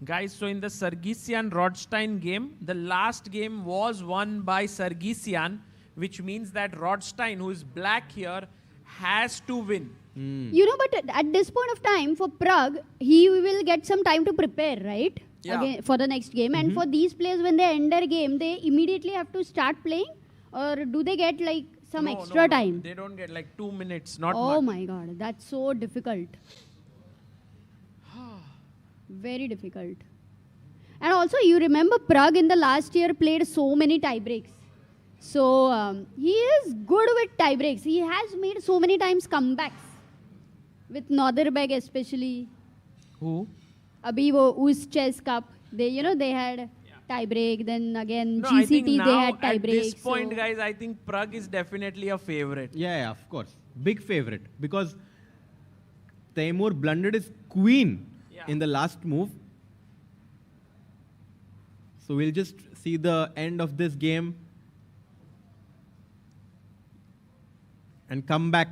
Guys, so in the Sargsyan-Rodstein game, the last game was won by Sargsyan, which means that Rodstein, who is black here, has to win. You know, but at this point of time, for Pragg, he will get some time to prepare, right? Yeah. Again, for the next game. And for these players, when they end their game, they immediately have to start playing? Or do they get like some extra time? They don't get like 2 minutes, not Oh much. my God, that's so difficult. Very difficult. And also, you remember Pragg in the last year played so many tiebreaks. So, he is good with tiebreaks. He has made so many times comebacks. With Northerbeg especially. Who? Abhi wo US Chess Cup. They had tiebreak. Then again, No, I think GCT, now, they had at tiebreak. this point, guys, I think Pragg is definitely a favorite. Yeah, of course. Big favorite. Because Taimur blundered his queen in the last move. So we'll just see the end of this game and come back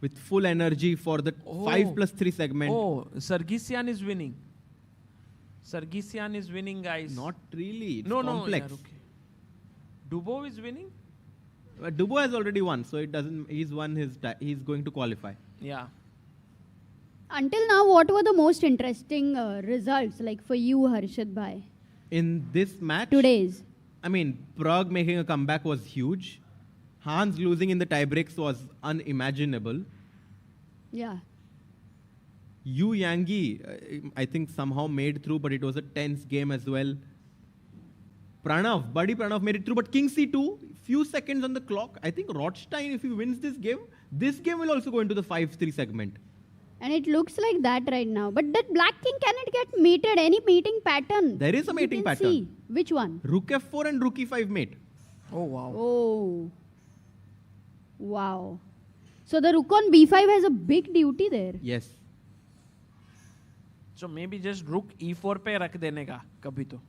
with full energy for the 5+3 segment. Oh, Sargsyan is winning. Sargsyan is winning, guys. Not really. It's no, complex. No. Okay. Dubo is winning? Dubo has already won, so it doesn't. He's won his. He's going to qualify. Yeah. Until now, what were the most interesting results, like for you, Harshad Bhai? In this match? Today's. I mean, Pragg making a comeback was huge. Hans losing in the tiebreaks was unimaginable. Yeah. Yu Yangi, I think somehow made through, but it was a tense game as well. Buddy Pranav made it through, but King C2, few seconds on the clock. I think Rodstein, if he wins this game will also go into the 5-3 segment. And it looks like that right now. But that black king cannot get mated. Any mating pattern? There is a mating pattern. See. Which one? Rook F4 and Rook E5 mate. Oh, wow. Oh. Wow. So the rook on B5 has a big duty there. Yes. So maybe just rook E4 पे रख देने का कभी तो.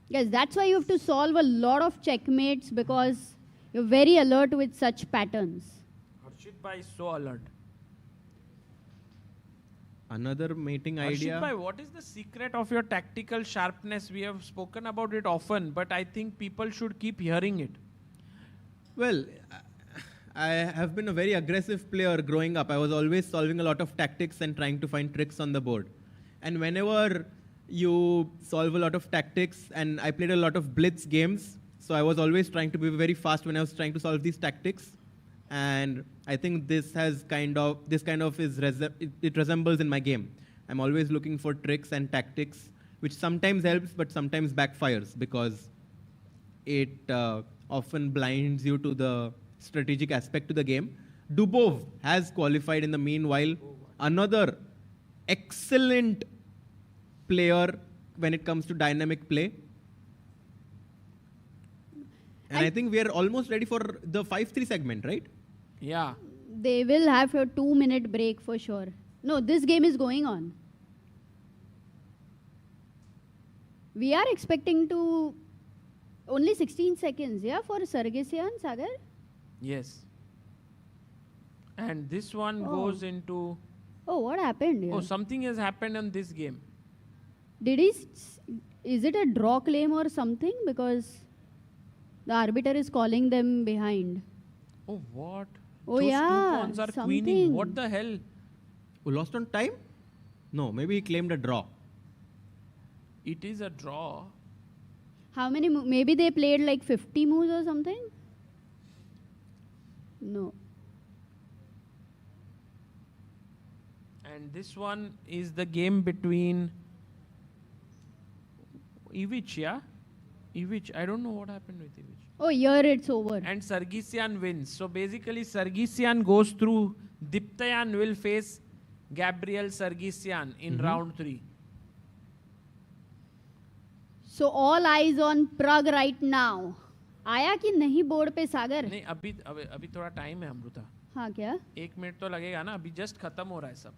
Yes, that's why you have to solve a lot of checkmates because you're very alert with such patterns. Harshit Bhai is so alert. Another mating idea. Harshit Bhai, what is the secret of your tactical sharpness? We have spoken about it often, but I think people should keep hearing it. Well, I have been a very aggressive player growing up. I was always solving a lot of tactics and trying to find tricks on the board. And whenever you solve a lot of tactics, and I played a lot of Blitz games, so I was always trying to be very fast when I was trying to solve these tactics. And I think this resembles in my game. I'm always looking for tricks and tactics, which sometimes helps, but sometimes backfires because it often blinds you to the strategic aspect to the game. Dubov has qualified in the meanwhile. Another excellent player when it comes to dynamic play. And I think we are almost ready for the 5-3 segment, right? Yeah. They will have a 2-minute break for sure. No, this game is going on. We are expecting to only 16 seconds, yeah, for Sargsyan, Sagar? Yes. And this one goes into... Oh, what happened here? Oh, something has happened in this game. Did he... Is it a draw claim or something? Because the arbiter is calling them behind. Oh, what? Oh, Those yeah, two pawns are something. queening. What the hell? Who lost on time? No, maybe he claimed a draw. It is a draw. How many... Maybe they played like 50 moves or something? No. And this one is the game between Ivanchuk, yeah? Ivanchuk. I don't know what happened with Ivanchuk. Oh, here it's over. And Sargsyan wins. So basically Sargsyan goes through. Diptayan will face Gabriel Sargsyan in round 3. So all eyes on Pragg right now. आया कि नहीं board पे सागर? नहीं अभी थोड़ा time है अमृता. हाँ क्या? 1 मिनट तो लगेगा ना. अभी जस्ट खत्म हो रहा है सब.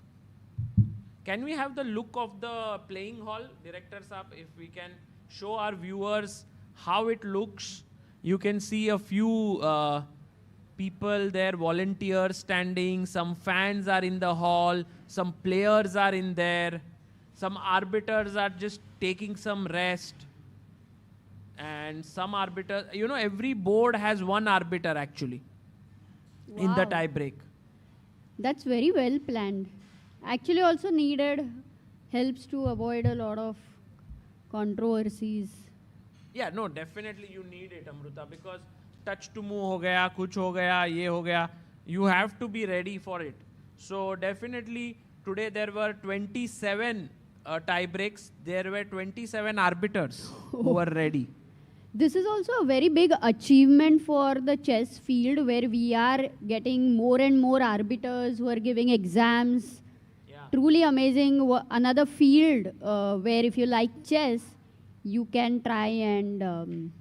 Can we have the look of the playing hall, director saab? If we can show our viewers how it looks. You can see a few people there, volunteers standing. Some fans are in the hall. Some players are in there. Some arbiters are just taking some rest. And some arbiters, you know, every board has one arbiter actually in the tie break. That's very well planned. Actually also needed, helps to avoid a lot of controversies. Yeah, no, definitely you need it, Amruta, because touch to move ho gaya, kuch ho gaya, ye ho gaya. You have to be ready for it. So definitely today there were 27 tie breaks. There were 27 arbiters who were ready. This is also a very big achievement for the chess field where we are getting more and more arbiters who are giving exams. Yeah. Truly amazing. Another field where if you like chess, you can try and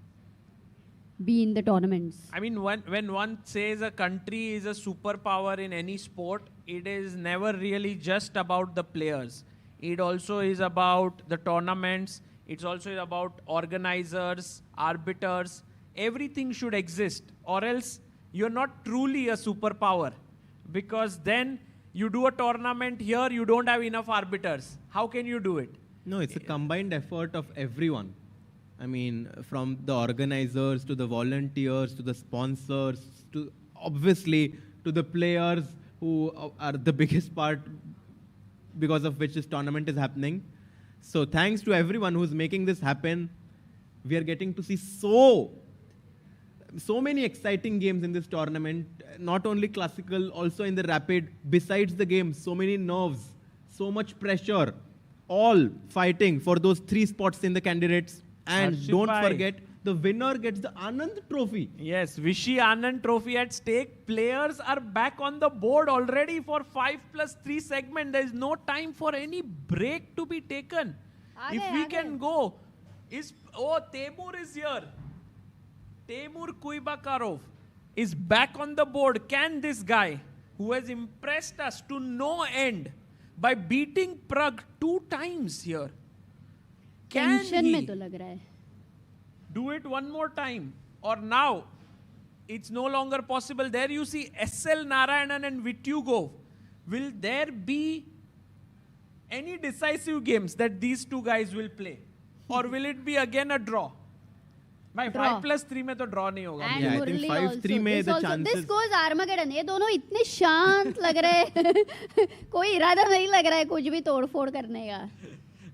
be in the tournaments. I mean, when one says a country is a superpower in any sport, it is never really just about the players. It also is about the tournaments. It's also about organizers, arbiters. Everything should exist, or else you're not truly a superpower. Because then you do a tournament here, you don't have enough arbiters. How can you do it? No, it's a combined effort of everyone. I mean, from the organizers to the volunteers to the sponsors to obviously to the players who are the biggest part because of which this tournament is happening. So thanks to everyone who's making this happen. We are getting to see so many exciting games in this tournament, not only classical, also in the rapid. Besides the game, so many nerves, so much pressure, all fighting for those 3 spots in the candidates. And Harshit don't bhai. forget, the winner gets the Anand Trophy. Yes, Vishy Anand Trophy at stake. Players are back on the board already for 5+3 segment. There is no time for any break to be taken. If we can go. Temur is here. Temur Kuibakarov is back on the board. Can this guy, who has impressed us to no end by beating Pragg 2 times here, can Tension he? में तो लग रहा है. Do it one more time. Or now, it's no longer possible. There you see SL Narayanan and Vityugov. Will there be any decisive games that these two guys will play? Or will it be again a draw? भाई 5+3 में तो draw नहीं होगा. And Yeah, I think 5-3 में the chances. This goes Armageddon. ये दोनों इतने शांत लग रहे हैं. कोई इरादा नहीं लग रहा है कुछ भी तोड़-फोड़ करने का.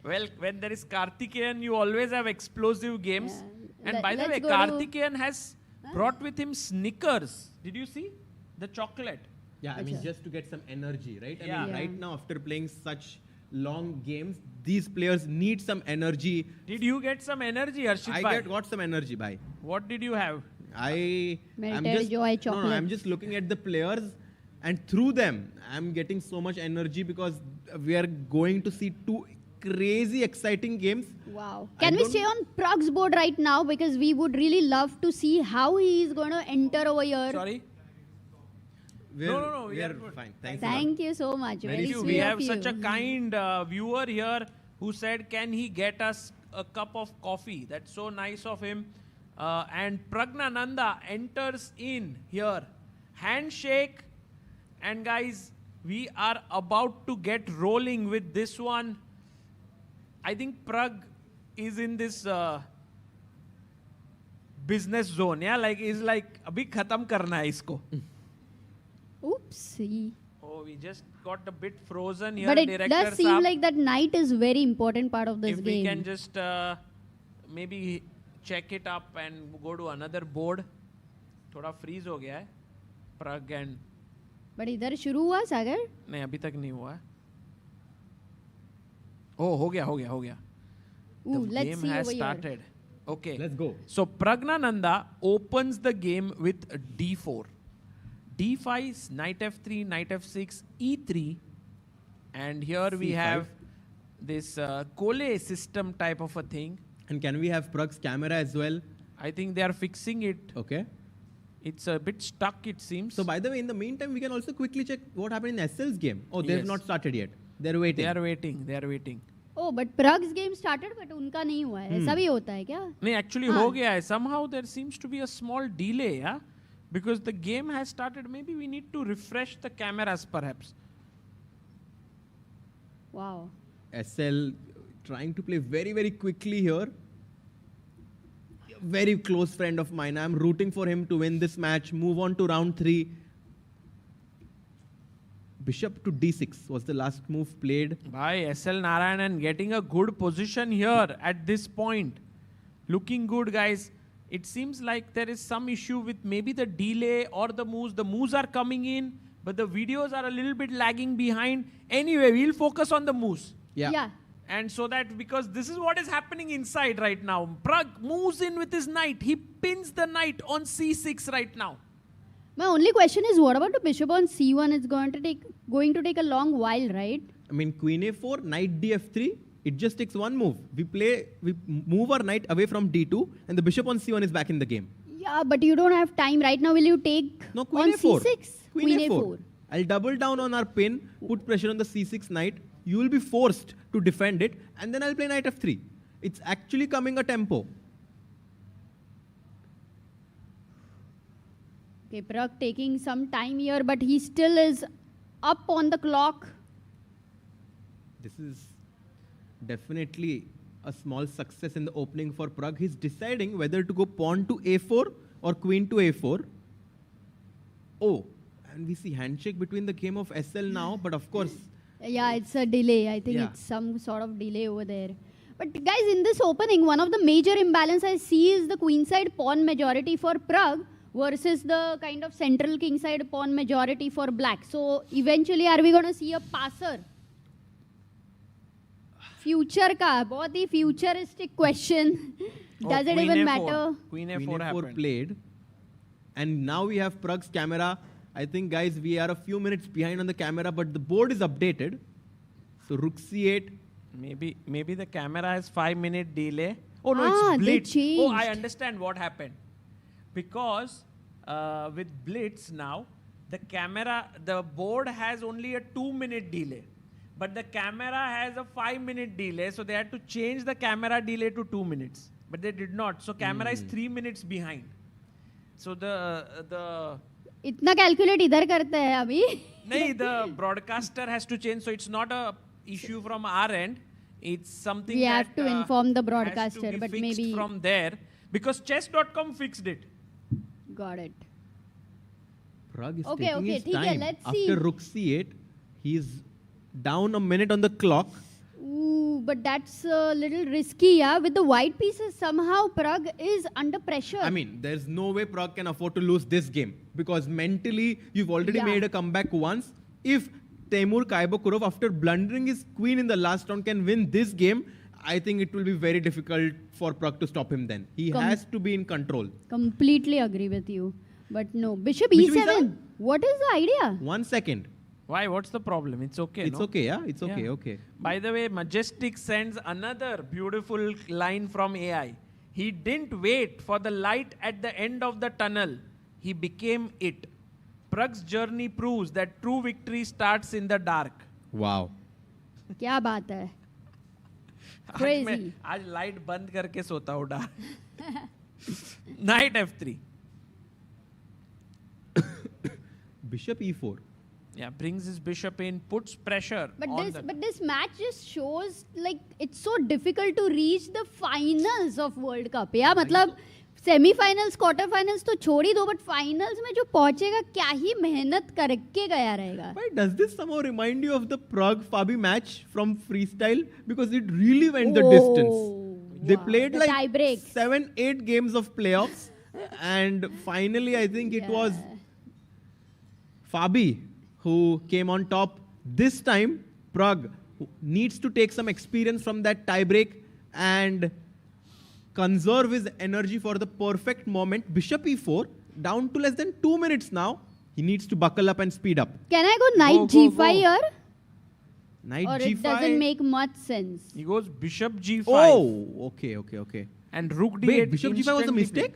Well, when there is Karthikeyan, you always have explosive games. Yeah. And by the way, Karthikeyan has brought with him Snickers. Did you see? The chocolate. Yeah, I mean, just to get some energy, right? I Yeah. mean, right now, after playing such long games, these players need some energy. Did you get some energy, Harshit bhai? Got some energy, bhai. What did you have? Melted joy chocolate. I'm just looking at the players, and through them, I'm getting so much energy because we are going to see two crazy exciting games. Wow. Can we stay on Pragg's board right now? Because we would really love to see how he is going to enter over here. Sorry? No, we are good. Fine. Thank you so much. Very sweet We have of you. such a kind viewer here who said, can he get us a cup of coffee? That's so nice of him. And Pragnananda enters in here. Handshake. And guys, we are about to get rolling with this one. I think Pragg is in this business zone. Yeah, like he's like, abhi khatam karna hai isko. Oopsie. Oh, we just got a bit frozen here. But it does seem like that knight is very important part of this game. If we can just maybe check it up and go to another board. थोड़ा freeze हो गया है. Pragg and. But इधर शुरू हुआ सागर? नहीं अभी तक नहीं हुआ. Oh, हो गया. Ooh, The let's game see has over started. Here. Okay. Let's go. So Pragnananda opens the game with d4. d5, knight f3, knight f6, e3. And here we have this Cole system type of a thing. And can we have Pragg's camera as well? I think they are fixing it. Okay. It's a bit stuck, it seems. So by the way, in the meantime, we can also quickly check what happened in SL's game. Oh, they've not started yet. They're waiting. They are waiting. Oh, but Pragg's game started, but उनका नहीं हुआ है. ऐसा भी होता है क्या? नहीं, actually हो गया है. Somehow there seems to be a small delay, yeah? Because the game has started. Maybe we need to refresh the cameras, perhaps. Wow. SL trying to play very, very quickly here. Very close friend of mine. I'm rooting for him to win this match. Move on to round 3. Bishop to d6 was the last move played. By SL Narayanan getting a good position here at this point. Looking good, guys. It seems like there is some issue with maybe the delay or the moves. The moves are coming in, but the videos are a little bit lagging behind. Anyway, we'll focus on the moves. Yeah. And so that, because this is what is happening inside right now. Pragg moves in with his knight. He pins the knight on c6 right now. My only question is, what about the bishop on c1? It's going to take a long while, right? I mean, queen a4, knight df3. It just takes one move. We move our knight away from d2, and the bishop on c1 is back in the game. Yeah, but you don't have time right now. Will you take queen on a4. c6? Queen a4. I'll double down on our pin, put pressure on the c6 knight. You will be forced to defend it, and then I'll play knight f3. It's actually coming a tempo. Okay, Pragg taking some time here, but he still is up on the clock. This is definitely a small success in the opening for Pragg. He's deciding whether to go pawn to a4 or queen to a4. Oh, and we see handshake between the game of SL now, but of course... Yeah, it's a delay. I think it's some sort of delay over there. But guys, in this opening, one of the major imbalance I see is the queenside pawn majority for Pragg versus the kind of central kingside pawn majority for black. So eventually, are we going to see a passer? Future ka, बहुत ही futuristic question. Does it even matter? Queen a4 played. And now we have Pragg's camera. I think, guys, we are a few minutes behind on the camera, but the board is updated. So rook c8. Maybe the camera has 5-minute delay. Oh no, it's Blitz. Oh, I understand what happened. Because with Blitz now, the board has only a 2-minute delay. But the camera has a 5-minute delay, so they had to change the camera delay to 2 minutes. but they did not. So camera is 3 minutes behind. So the इतना calculate इधर करते हैं अभी. नहीं, the broadcaster has to change. So it's not a issue from our end. It's something We that have to inform the has broadcaster, to be but fixed maybe from there, because chess.com fixed it. got it. Pragg is Okay, taking okay, his ठीक है, time. let's see. After rook c8, he's down a minute on the clock. Ooh, but that's a little risky, yeah. With the white pieces, somehow Pragg is under pressure. I mean, there's no way Pragg can afford to lose this game because mentally you've already Yeah. made a comeback once. If Temur Kaibakurov, after blundering his queen in the last round, can win this game, I think it will be very difficult for Pragg to stop him then. He has to be in control. Completely agree with you. But no, Bishop Bishop E7. E7? What is the idea? 1 second. Why? What's the problem? It's okay. It's no? okay, yeah? It's okay, Yeah. okay. By the way, Majestic sends another beautiful line from AI. He didn't wait for the light at the end of the tunnel. He became it. Pragg's journey proves that true victory starts in the dark. Wow. क्या बात है? Crazy. आज light बंद करके सोता हूँ डा. Knight F3. Bishop E4. Yeah, brings his bishop in, puts pressure on But this match just shows like it's so difficult to reach the finals of World Cup. Yeah, मतलब semi-finals, quarter-finals तो छोड़ ही दो, but finals में जो पहुंचेगा क्या ही मेहनत करके गया रहेगा. Why does this somehow remind you of the Pragg-Fabi match from freestyle? Because it really went the distance. They played The like tiebreaks. 7-8 games of playoffs, and finally I think it was Fabi who came on top. This time, Pragg needs to take some experience from that tiebreak and conserve his energy for the perfect moment. Bishop E4, down to less than 2 minutes now. He needs to buckle up and speed up. Can I go Knight G5 here? Knight Or G5. it doesn't make much sense. He goes Bishop G5. Oh, okay. And Rook D8. Wait, Bishop G5 was a instantly mistake?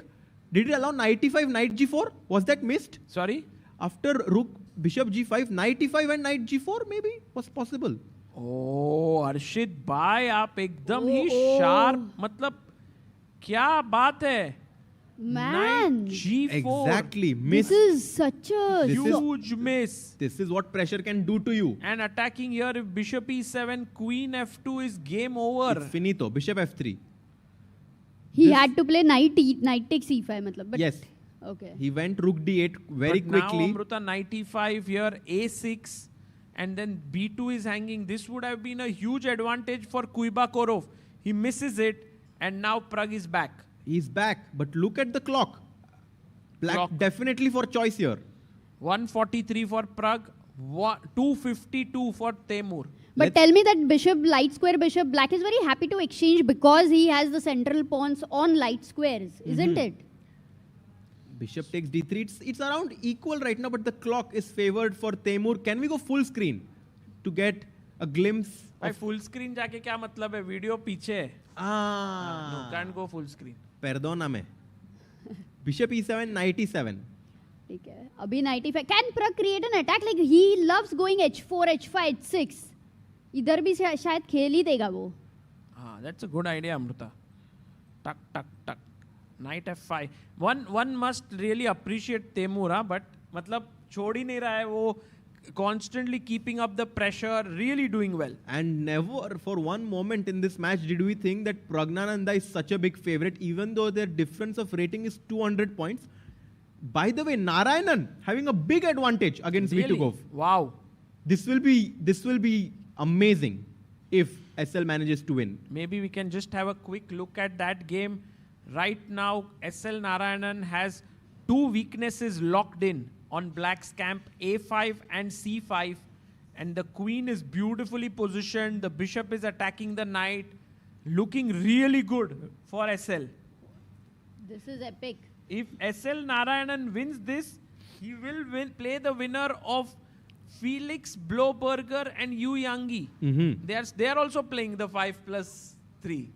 Did it allow Knight E5, Knight G4? Was that missed? Sorry? After Rook, Bishop G5, Knight E5 and Knight G4 maybe was possible. Oh, Arshit भाई आप एकदम ही sharp. मतलब क्या बात है? Man. Knight G4. Exactly. Miss. This is such a Huge miss. This is what pressure can do to you. And attacking here, if Bishop E7, Queen F2 is game over. It's finito. Bishop F3. He had to play Knight takes E5 मतलब. But Yes. Okay. He went Rook D8 very But quickly. now Amruta Knight E5 here, A6, and then B2 is hanging. This would have been a huge advantage for Kuibakorov. He misses it, and now Pragg is back. He's back, but look at the clock. Black definitely for choice here. 143 for Pragg, 252 for Temur. But tell me that Bishop, light square Bishop, Black is very happy to exchange because he has the central pawns on light squares, isn't it? Bishop takes D3. It's around equal right now, but the clock is favored for Temur. Can we go full screen to get a glimpse? भाई full screen जाके क्या मतलब है? Video पीछे है. No, can't go full screen. Perdóname. Bishop E7, Knight E7. ठीक है. अभी 95. Can Pragg create an attack? Like he loves going H4, H5, H6. इधर भी शायद खेल ही देगा वो. That's a good idea, Amruta. Tuck, tuck, tuck. Knight F5. One must really appreciate Temur, but मतलब छोड़ ही नहीं रहा है वो. Constantly keeping up the pressure, really doing well. And never for one moment in this match did we think that Pragnananda is such a big favorite, even though their difference of rating is 200 points. By the way, Narayanan having a big advantage against Really? Vitugov. Wow. This will be amazing if SL manages to win. Maybe we can just have a quick look at that game. Right now, SL Narayanan has two weaknesses locked in on Black's camp, A5 and C5. And the queen is beautifully positioned. The bishop is attacking the knight. Looking really good for SL. This is epic. If SL Narayanan wins this, he will play the winner of Felix Bloberger and Yu Yangi. They are also playing the 5+3.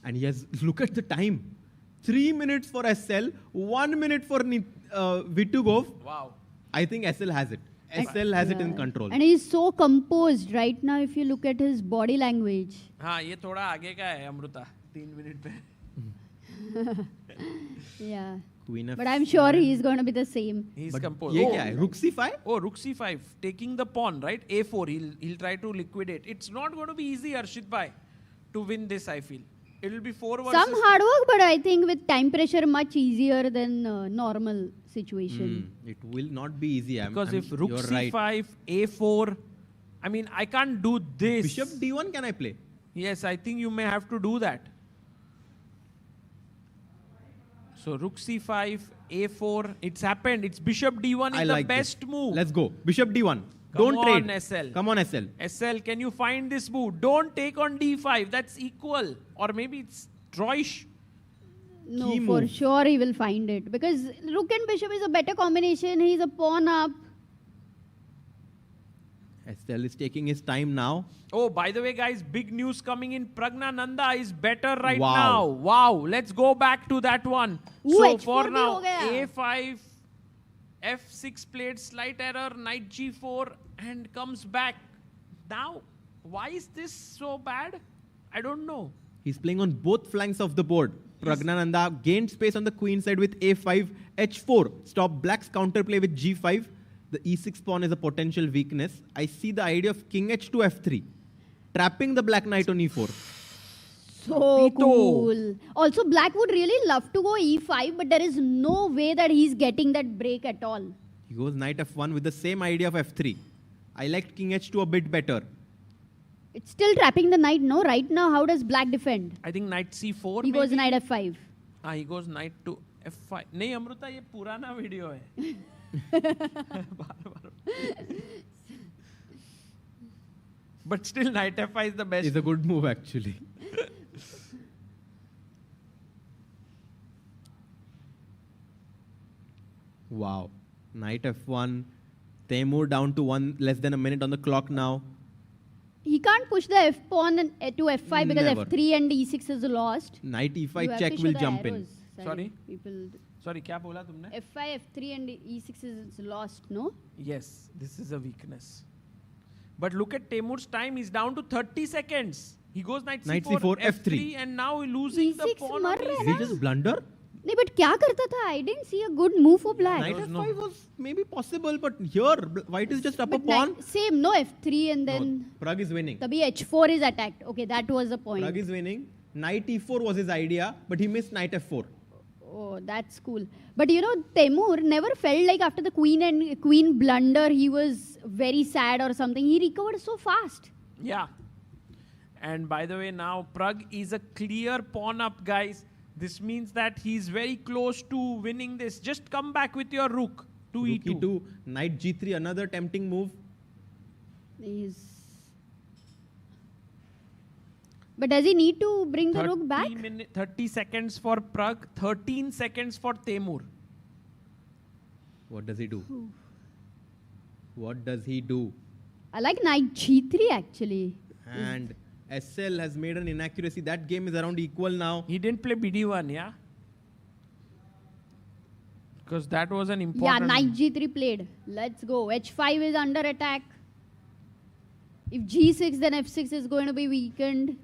And yes, look at the time. 3 minutes for SL, 1 minute for Vitugov. Wow. I think SL has it. SL has it in control. And he's so composed right now if you look at his body language. हाँ ये थोड़ा आगे का है Amrita 3 minute पे. Yeah. Queen But I'm sure he's going to be the same. He's But composed. ये क्या है? Rook c5? Oh, rook c5. Taking the pawn, right? a4. He'll try to liquidate. It's not going to be easy, Arshit bhai, to win this, I feel. It'll be 4 versus... Some hard work, but I think with time pressure much easier than normal situation. It will not be easy. Because if rook you're c5, right. a4, I mean, I can't do this. Bishop d1 can I play? Yes, I think you may have to do that. So rook c5, a4, it's happened. It's bishop d1 is the best move. Let's go. Bishop d1. Come Don't on, trade. SL. Come on, SL. SL, can you find this move? Don't take on d5. That's equal. Or maybe it's drawish. No, for sure he will find it. Because rook and bishop is a better combination. He's a pawn up. SL is taking his time now. Oh, by the way, guys, big news coming in. Pragnananda is better right Wow. now. Wow. Let's go back to that one. Ooh, So H4 for bhi now, ho gaya. a5, f6 played, slight error, knight g4, and comes back. Now, why is this so bad? I don't know. He's playing on both flanks of the board. Pragnananda gained space on the queen side with a5, h4. Stop black's counterplay with g5. The e6 pawn is a potential weakness. I see the idea of king h2 f3. Trapping the black knight on e4. So cool. Also, black would really love to go e5, but there is no way that he's getting that break at all. He goes knight f1 with the same idea of f3. I liked king h2 a bit better. It's still trapping the knight, no? Right now, how does black defend? I think knight c4. He goes maybe? knight f5. He goes knight to f5. नहीं अमृता ये पुराना video है. But still knight f5 is the best. It's a good move actually. Wow. Knight f1. Temur down to less than a minute on the clock now. He can't push the f pawn to f5 because Never. f3 and e6 is lost. Knight You e5 have check to show will the jump in. arrows. Sorry? People Sorry, क्या बोला तुमने? f5, f3 and e6 is lost, no? Yes, this is a weakness. But look at Temur's time. He's down to 30 seconds. He goes knight c4, f3. and now losing the pawn. मर on रहा है e6. Did he just blunder? नहीं, but क्या करता था? I didn't see a good move for black. Knight f5 was maybe possible, but here white is just up a But pawn. same, no f3 and then Pragg is winning. तभी h4 is attacked. Okay, that was the point. Pragg is winning. Knight e4 was his idea, but he missed knight f4. Oh, that's cool. But you know, Temur never felt like after the queen blunder, he was very sad or something. He recovered so fast. Yeah. And by the way, now Pragg is a clear pawn up, guys. This means that he's very close to winning this. Just come back with your rook to Rook e2. e2, knight g3, another tempting move. But does he need to bring the rook back? 30 seconds for Pragg, 13 seconds for Temur. What does he do? What does he do? I like knight g3 actually. And SL has made an inaccuracy. That game is around equal now. He didn't play BD1, yeah? Because that was an Yeah, important... knight g3 played. Let's go. h5 is under attack. If g6, then f6 is going to be weakened.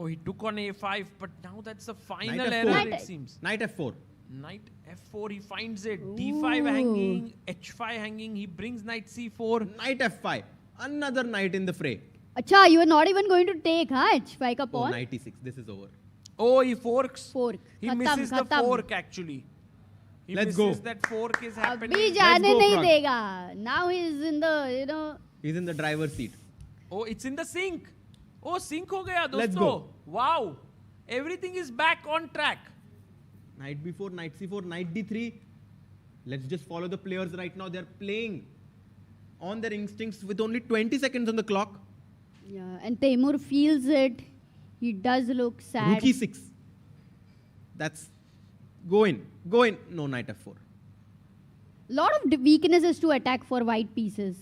Oh, he took on a5, but now that's the final Knight error, f4. it seems. Knight f4. Knight f4, he finds it. d5 hanging, h5 hanging. He brings knight c4. Knight f5. Another knight in the fray. Acha, you are not even going to take, huh? h5 ka Oh, pawn. knight e6. This is over. Oh, he forks. Fork. He Khatam, misses the khatam. fork, actually. He Let's misses go. that fork is happening. Abhi jaane nahi dega. Now he is in the, you know. He's in the driver's seat. Oh, it's in the sink. Oh, sink ho gaya, dosto. Let's go. Wow. Everything is back on track. Knight b4, knight c4, knight d3. Let's just follow the players right now. They're playing on their instincts with only 20 seconds on the clock. Yeah, and Temur feels it. He does look sad. Rook e6. That's... Go in. Go in. No, knight f4. Lot of weaknesses to attack for white pieces.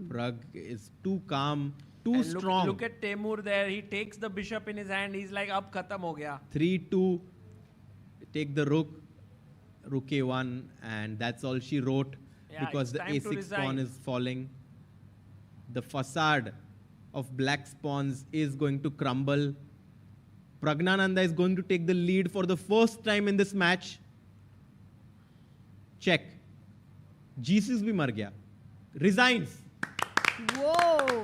Pragg is too calm, too And strong. Look at Temur there. He takes the bishop in his hand. He's like, ab khatam ho gaya. 3-2. Take the rook. Rook a1. And that's all she wrote. Yeah, because the it's time to a6 resign. pawn is falling. The facade of black's pawns is going to crumble. Pragnananda is going to take the lead for the first time in this match. Check. G6 भी मर गया. Resigns. Whoa.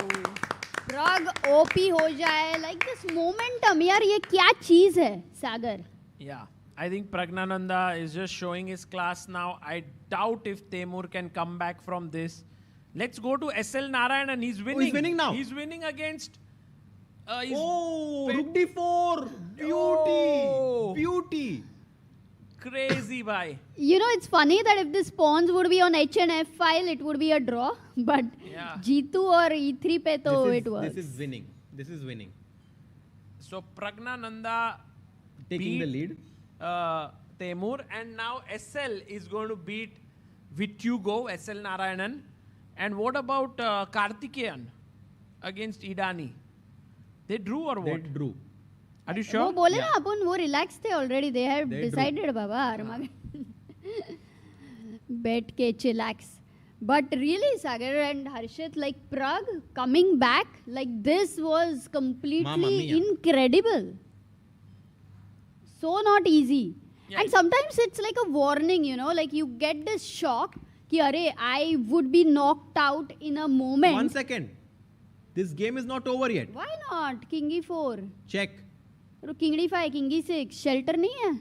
Pragg OP हो जाए. Like this momentum. यार ये क्या चीज है, Sagar? Yeah. I think Pragnananda is just showing his class now. I doubt if Temur can come back from this. Let's go to SL Narayanan. He's winning. Oh, he's winning now. He's winning against... Rook D4. Beauty. Beauty. Crazy, bhai. You know, it's funny that if this pawns would be on H and F file, it would be a draw. But G2 or E3 pe to it works. This is winning. This is winning. So Pragnananda taking the lead. Temur, and now SL is going to beat Vittugo, SL Narayanan. And what about Karthikeyan against Idani? They drew or what? They drew. Are you sure? वो बोले ना अपन वो relaxed थे already. They have decided, Baba. Bet के chillax. But really, Sagar and Harshit, like Pragg coming back, like this was completely incredible. So not easy. Yeah. And sometimes it's like a warning, you know, like you get this shock कि अरे I would be knocked out in a moment. 1 second. This game is not over yet. Why not? King E4. Check. King D5, King E6. Shelter नहीं है.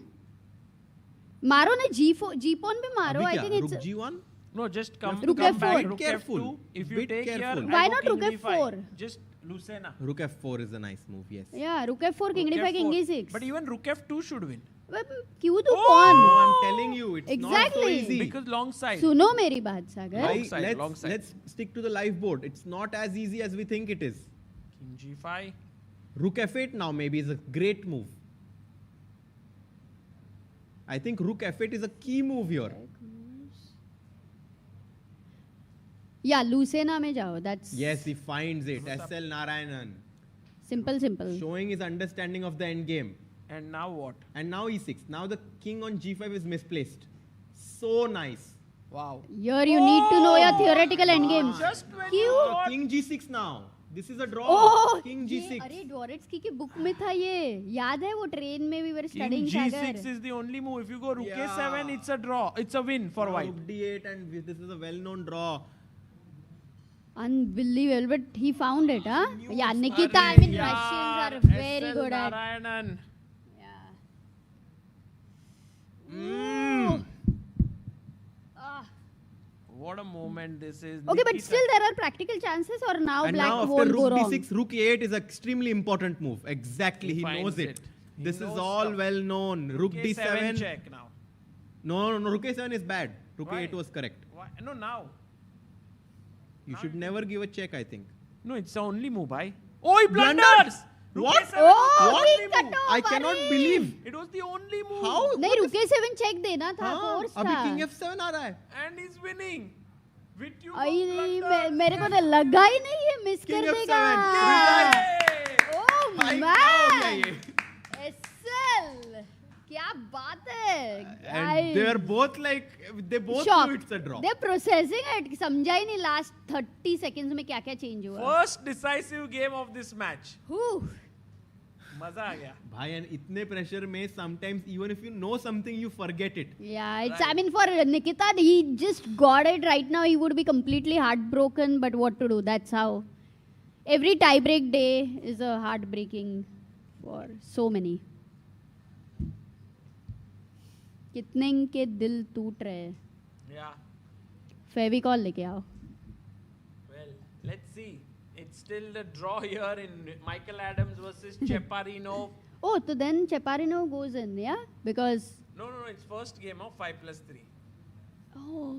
मारो ना G4, G pawn पे मारो. I think it's Rook G1. No, just come Rook back. F4. Rook F2. If you take here, why not Rook F4? Just Lucena. Rook F4 is a nice move. Yes. Yeah, Rook F4, King D5, King E6. But even Rook F2 should win. क्यों तू pawn? No, I'm telling you, it's not so easy. Because long side. सुनो मेरी बात सागर. Let's stick to the live board. It's not as easy as we think it is. King G5. Rook F8 now maybe is a great move. I think Rook F8 is a key move here. Yeah, Lucena में जाओ. That's yes, he finds it. SL Narayanan. Simple. Showing his understanding of the endgame. And now what? And now E6. Now the king on G5 is misplaced. So nice. Wow. Here you need to know your theoretical endgames. Just when King G6 now. This is a draw. Oh, King G6. अरे Dvoretsky की book में था ये. याद है वो train में we were studying King Sagar. G6 is the only move. If you go Rook A7, it's a draw. It's a win for white. Rook D8 and this is a well-known draw. Unbelievable, but he found it, huh? Yeah, Nikita, I mean, Russians are very good at. Narayanan. What a moment this is. Okay, but still there are practical chances, or now and black now won't after go Rook wrong? D6, Rook A8 is an extremely important move. Exactly, he knows it. This is all well known. Rook D7. Check now. No, Rook A7 is bad. Rook A8 was correct. Why? No, now. You should never give a check, I think. No, it's the only move, bhai. Oh, he blunders! What? Oh, I cannot believe. It was the only move. How? नहीं Rook A7 check देना था, force अभी था. King F7 आ रहा है. And he's winning. मेरे को तो लगा ही नहीं है मिस कर देगा. Oh man. SL. क्या बात है. And they're both like, they both shocked. knew it's a draw. They're processing it. समझा ही नहीं last 30 seconds में क्या क्या change हुआ. First decisive game of this match. मजा आ गया. भाई, and इतने pressure में sometimes even if you know something you forget it. Yeah, it's I mean for Nikita, he just got it right now. He would be completely heartbroken, but what to do? That's how. Every tiebreak day is a heartbreaking for so many. कितने के दिल टूट रहे हैं. Yeah. Fevicol लेके आओ. Well, let's see. It's still the draw here in Michael Adams versus Cheparinov. Oh, so then Cheparinov goes in, yeah? Because No, it's first game of 5+3. Oh,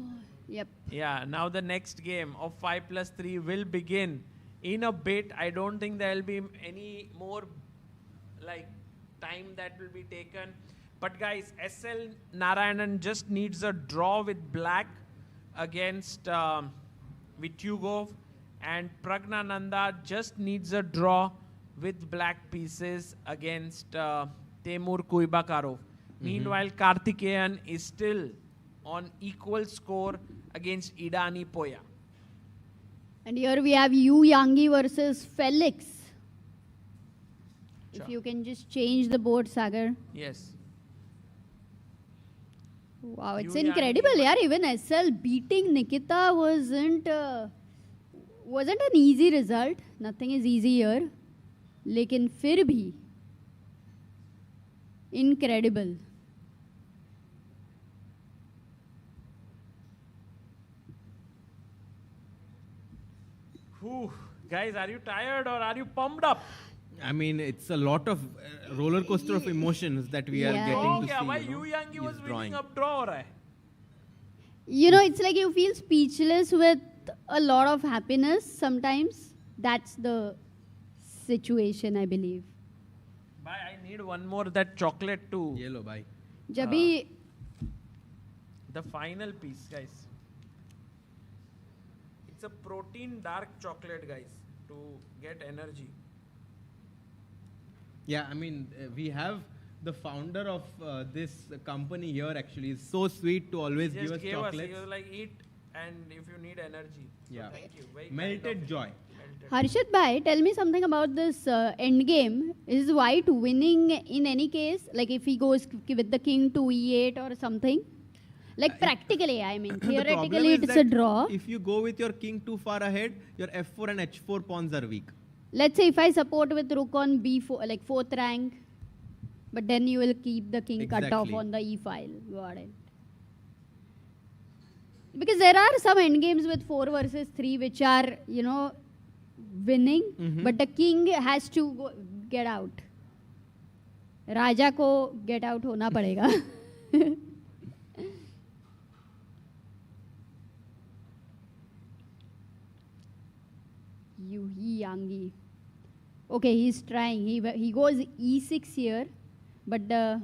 yep. Yeah, now the next game of 5+3 will begin in a bit. I don't think there will be any more like time that will be taken. But guys, SL Narayanan just needs a draw with black against Vitugov, and Pragnananda just needs a draw with black pieces against Temur Kuibakarov. Meanwhile, Karthikeyan is still on equal score against Idani Poya. And here we have Yu Yangi versus Felix. If you can just change the board, Sagar. Yes. Wow, it's incredible, yaar. Even SL beating Nikita wasn't an easy result. Nothing is easy here. लेकिन फिर भी incredible. Whew. Guys, are you tired or are you pumped up? I mean, it's a lot of roller coaster of emotions that we are getting to see. Why Yu Yangi was winning up draw? You know, it's like you feel speechless with a lot of happiness sometimes. That's the situation, I believe. Bye, I need one more that chocolate too. Yellow, bye. Jabi, the final piece, guys. It's a protein dark chocolate, guys, to get energy. Yeah, I mean, we have the founder of this company here actually. It's so sweet to always give us chocolates. He was like, eat and if you need energy. Yeah. So thank you. Very Melted joy. Harshit bhai, tell me something about this endgame. Is white winning in any case? Like if he goes with the king to e8 or something? Like practically, I mean. Theoretically, it's a draw. If you go with your king too far ahead, your f4 and h4 pawns are weak. Let's say if I support with rook on b4, like 4th rank, but then you will keep the king cut off on the e file. Got it. Because there are some endgames with 4 versus 3 which are, you know, winning, but the king has to go, get out. Raja ko get out hona padega. Ruy Yangi. Okay, he's trying. He goes e6 here, but the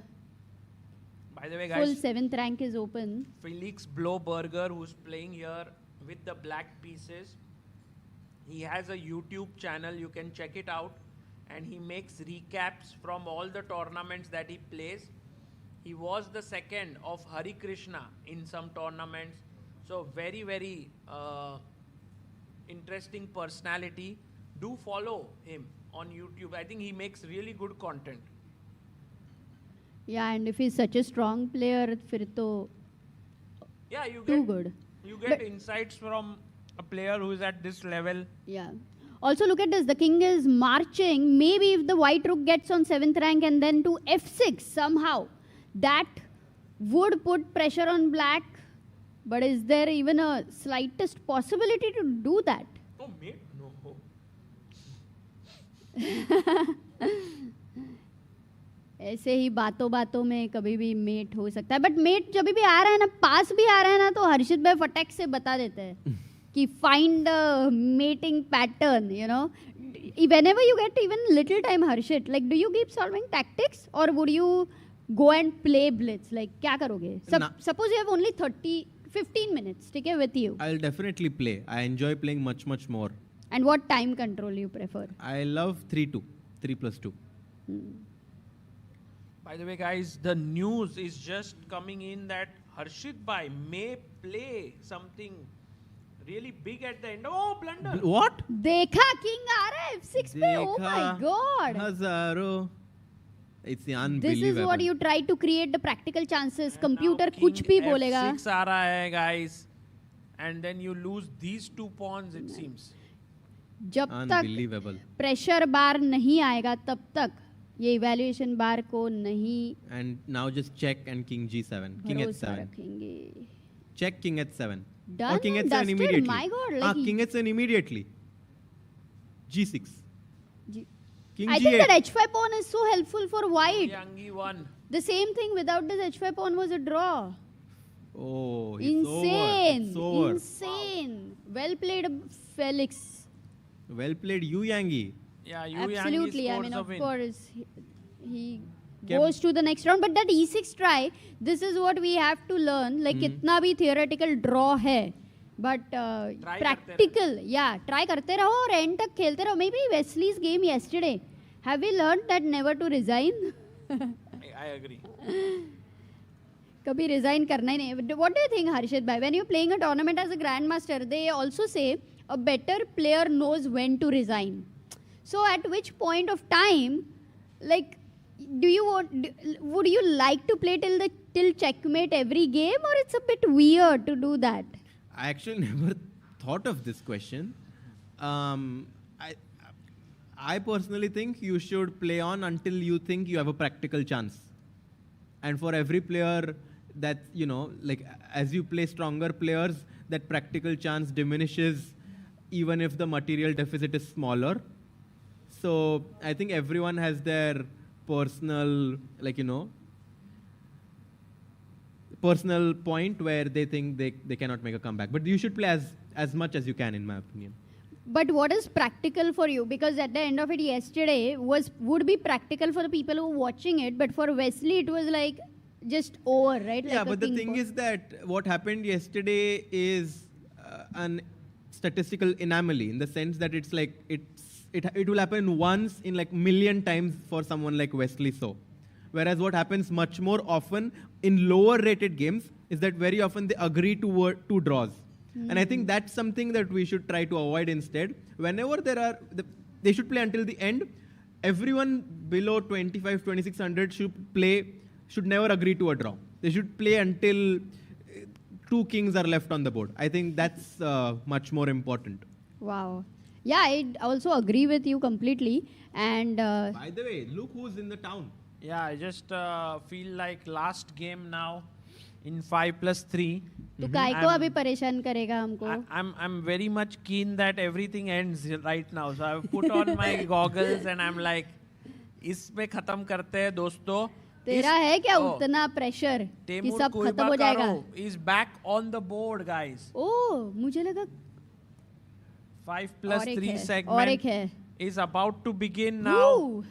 By the way, full guys, 7th rank is open. Felix Bloberger, who's playing here with the black pieces, he has a YouTube channel. You can check it out, and he makes recaps from all the tournaments that he plays. He was the second of Hari Krishna in some tournaments. So very, very interesting personality. Do follow him on YouTube. I think he makes really good content. Yeah, and if he's such a strong player, fir to Yeah, you too get good. You get insights from a player who is at this level. Yeah. Also, look at this. The king is marching. Maybe if the white rook gets on 7th rank and then to f6 somehow, that would put pressure on black. But is there even a slightest possibility to do that? Oh, mate, no. ऐसे ही बातों बातों में कभी भी met हो सकता है, but met जब भी आ रहा है ना, पास भी आ रहा है ना, तो हर्षित भाई फटक से बता देते हैं कि find the mating pattern, you know. Whenever you get even little time, Harshit, like do you keep solving tactics or would you go and play blitz? Like क्या करोगे? Suppose you have only 15 minutes, ठीक है, with you. I'll definitely play. I enjoy playing much more. And what time control you prefer? I love 3-2, 3+2. By the way, guys, the news is just coming in that Harshit Bhai may play something really big at the end. Oh, blunder! What? देखा king आ रहा है f6 पे. Oh my god! हजारों. It's unbelievable. This is what you try to create the practical chances. Computer कुछ भी बोलेगा. F6 आ रहा है, guys, and then you lose these 2 pawns. It seems. जब तक प्रेशर बार नहीं आएगा तब तक ये इवैल्यूएशन बार को नहीं. And now just check and king g7, king h7. Check king h7. Done or king and h7 dusted. immediately. My god, like king h7 immediately. g6. King I g8. think that h5 pawn is so helpful for white. Yangi won. The same thing without this h5 pawn was a draw. Oh, it's insane. Over. It's over. Insane. Well played, Felix. Well played, Yu Yangi. Yeah, Yu Absolutely. Yangi I mean, of win. course, he goes to the next round. But that e6 try, this is what we have to learn. Like, kitna bhi theoretical draw hai, but practical. Yeah, try karte raho aur end tak khelte raho. Maybe Wesley's game yesterday. Have we learned that never to resign? I agree. Kabhi resign karna hi nahi. What do you think, Harshit bhai? When you're playing a tournament as a grandmaster, they also say a better player knows when to resign. So at which point of time like, would you like to play till checkmate every game, or it's a bit weird to do that? I actually never thought of this question. I personally think you should play on until you think you have a practical chance. And for every player that, you know, like as you play stronger players, that practical chance diminishes even if the material deficit is smaller. So I think everyone has their personal, like, you know, personal point where they think they cannot make a comeback. But you should play as much as you can, in my opinion. But what is practical for you? Because at the end of it, yesterday would be practical for the people who were watching it, but for Wesley, it was like just over, right? Yeah, like but the thing is that what happened yesterday is an statistical anomaly in the sense that it's like it will happen once in like million times for someone like Wesley So. Whereas what happens much more often in lower rated games is that very often they agree to two draws. And I think that's something that we should try to avoid instead. Whenever they should play until the end. Everyone below 25, 2600 should never agree to a draw. They should play until two kings are left on the board. I think that's much more important. Wow. Yeah, I also agree with you completely. And by the way, look who's in the town. Yeah, I just feel like last game now in 5+3. तो काय को अभी परेशान करेगा हमको? I'm very much keen that everything ends right now. So I've put on my goggles and I'm like, इसमें खत्म करते हैं दोस्तों. तेरा है क्या उतना प्रेशर कि सब खत्म हो जाएगा? Is back on the board, guys. Oh, मुझे लगा 5+3 segment is about to begin now. Ooh.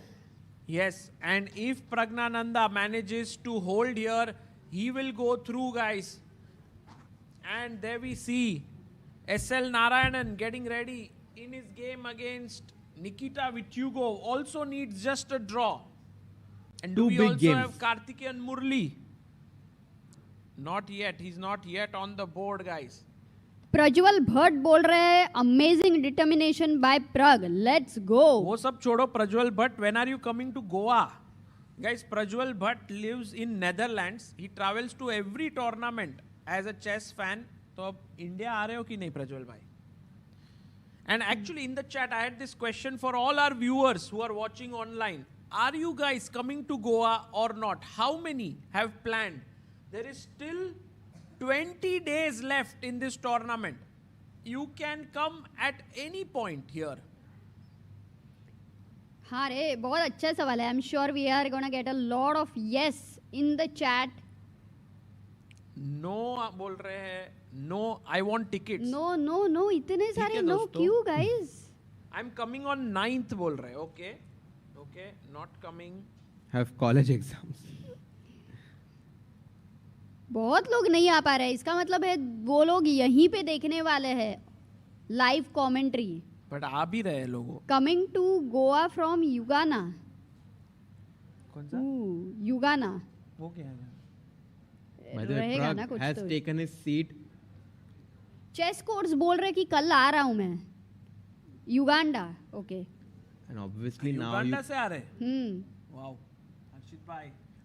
Yes, and if Pragnananda manages to hold here, he will go through, guys. And there we see SL Narayanan getting ready in his game against Nikita Vityugo. Also needs just a draw. And do we also have Karthikeyan Murli? Not yet. He's not yet on the board, guys. Prajwal Bhatt बोल रहे हैं amazing determination by Prag let's go वो सब छोड़ो Prajwal Bhatt when are you coming to Goa guys Prajwal Bhatt lives in Netherlands he travels to every tournament as a chess fan तो अब India आ रहे हो कि नहीं प्रज्वल भाई and actually in the chat I had this question for all our viewers who are watching online are you guys coming to Goa or not how many have planned there is still 20 days left in this tournament. You can come at any point here. हाँ रे बहुत अच्छा सवाल है. I'm sure we are gonna get a lot of yes in the chat. No बोल रहे हैं. No, I want tickets. No इतने सारे no क्यों guys? I'm coming on 9th बोल रहे हैं. Okay, not coming. Have college exams. बहुत लोग नहीं आ पा रहे हैं. इसका मतलब है वो लोग यहीं पे देखने वाले हैं लाइव कमेंट्री. बट आ भी रहे लोगों. Coming to Goa from Uganda. कौन सा? युगाना. वो क्या है? By the way, Pragg has taken his seat. Chess course बोल रहे कि कल आ रहा हूँ मैं. Uganda. Okay. And obviously now Uganda से आ रहे. Wow.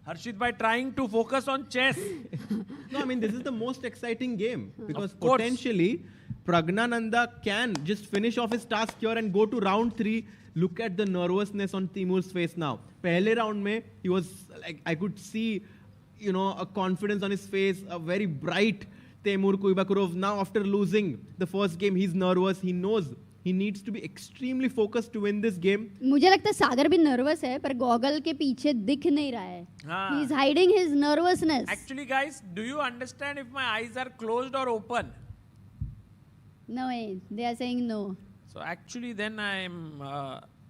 Harshit bhai trying to focus on chess. No, I mean this is the most exciting game because potentially Pragnananda can just finish off his task here and go to round 3. Look at the nervousness on Timur's face now. Pehle round mein he was like I could see, you know, a confidence on his face, a very bright Temur Kuibakurov. Now after losing the first game, he's nervous. He knows he needs to be extremely focused to win this game. मुझे लगता है सागर भी nervous है पर goggle के पीछे दिख नहीं रहा है. He is hiding his nervousness. Actually guys, do you understand if my eyes are closed or open? No way. They are saying no. So actually then I am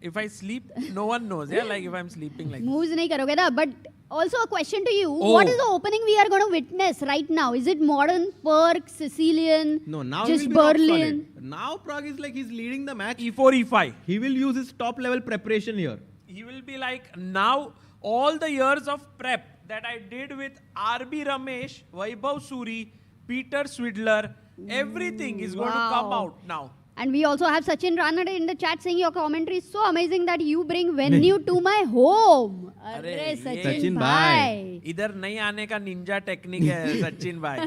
if I sleep no one knows. Yeah, like if I'm sleeping like moves नहीं करोगे ना. But also a question to you. What is the opening we are going to witness right now? Is it modern, Perk, Sicilian? No, now just he will be Berlin. Now Pragg is like he's leading the match. E4, E5. He will use his top level preparation here. He will be like now all the years of prep that I did with RB Ramesh, Vaibhav Suri, Peter Swidler, everything is going to come out now. And we also have Sachin Rana in the chat saying your commentary is so amazing that you bring venue to my home. अरे सचिन भाई इधर नहीं आने का Ninja technique है सचिन भाई.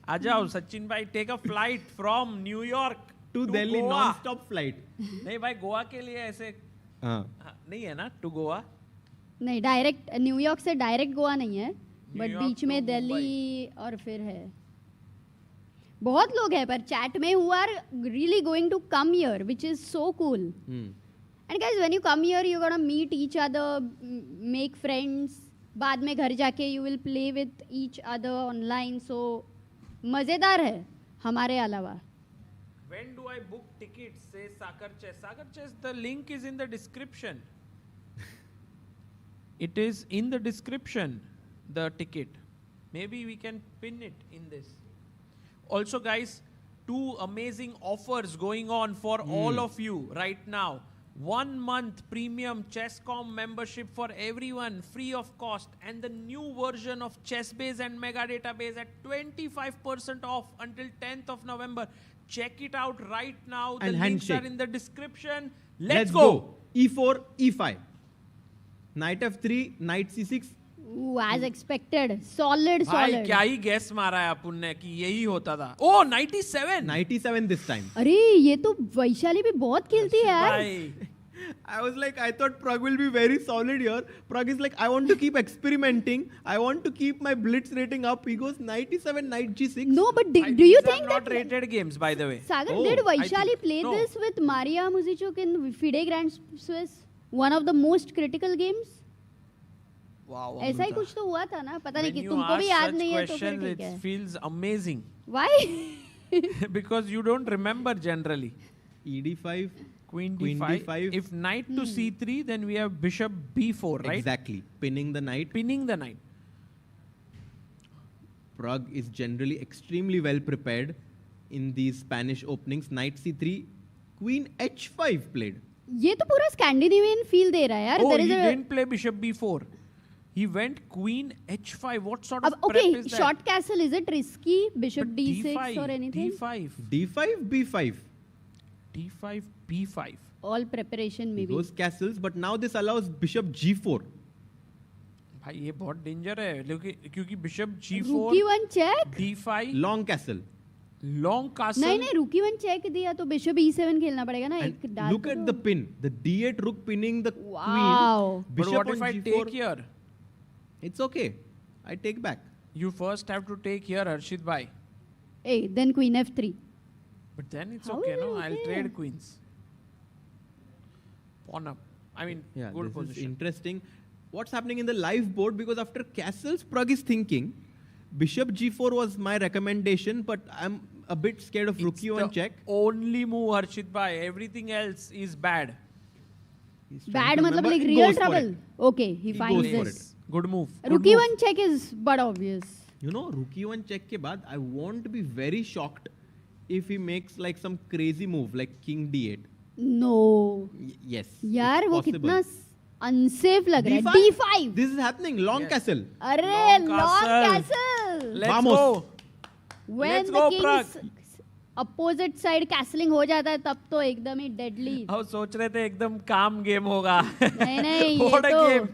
आ जाओ सचिन भाई, take a flight from New York to Delhi, non-stop flight. नहीं भाई, गोवा के लिए ऐसे नहीं है ना, to गोवा. नहीं, डायरेक्ट न्यूयॉर्क से डायरेक्ट गोवा नहीं है, बट बीच में दिल्ली और फिर है. बहुत लोग हैं पर चैट में who are really going to come here, which is so cool. And guys, when you come here, you're gonna meet each other, make friends. बाद में घर जाके you will play with each other online. So मजेदार है हमारे अलावा. When do I book tickets? Say Sagar Chess. Sagar Chess, the link is in the description. It is in the description, the ticket. Maybe we can pin it in this. Also guys, 2 amazing offers going on for all of you right now. 1 month premium ChessCom membership for everyone, free of cost, and the new version of ChessBase and Mega Database at 25% off until 10th of November. Check it out right now. And the links handshake are in the description. Let's go. E4, E5. Knight F3, Knight C6. Ooh, as expected. Solid. भाई क्या ही guess मारा है अपन ने कि यही होता था. Oh, 97. 97 this time. अरे ये तो वैशाली भी बहुत खेलती है यार. I was like, I thought Pragg will be very solid here. Pragg is like, I want to keep experimenting. I want to keep my blitz rating up. He goes 97, Knight G6. No, but do you think not rated games, by the way? Sagar, did Vaishali play this with Maria Muzichuk in FIDE Grand Swiss? One of the most critical games? Wow. ऐसा ही कुछ तो हुआ था ना, पता नहीं कि तुमको भी याद नहीं है तो फिर ठीक है. It feels amazing. Why? Because you don't remember generally. ED5, Queen D5. If knight to C3, then we have bishop B4, right? Exactly. Pinning the knight. Pragg is generally extremely well prepared in these Spanish openings. Knight C3, Queen H5 played. ये तो पूरा Scandinavian feel दे रहा है यार. Oh, he didn't play bishop B4. He went Queen H5. What sort of prep is that? Short castle, is it risky? Bishop D6 or anything? D5. D5, B5. D5, B5. All preparation maybe. Those castles, but now this allows bishop G4. भाई ये बहुत danger है क्योंकि bishop G4. Rookie 1 check. D5. Long castle. नहीं rookie 1 check दिया तो bishop E7 खेलना पड़ेगा ना. एक डाल. Look at the pin. The D8 rook pinning the queen. Wow. But what if I take here? It's okay. I take back. You first have to take here, Harshit bhai. Hey, then Queen F3. But then it's okay, no? I'll trade queens. Pawn up. I mean, good position. Is interesting. What's happening in the live board? Because after castles, Pragg is thinking, bishop G4 was my recommendation, but I'm a bit scared of rook E1 check. Only move, Harshit bhai. Everything else is bad. Bad matlab like real trouble. Okay, he finds this. Good move. Rook E1 check is but obvious. You know, rook E1 check ke baad, I won't be very shocked if he makes like some crazy move like king D8. No. Yes. यार वो कितना unsafe लग रहा है. D5. This is happening. Long castle. अरे long castle. Let's go. When the king's opposite side castling हो जाता है तब तो एकदम ही deadly. हम सोच रहे थे एकदम calm game होगा. नहीं What a game.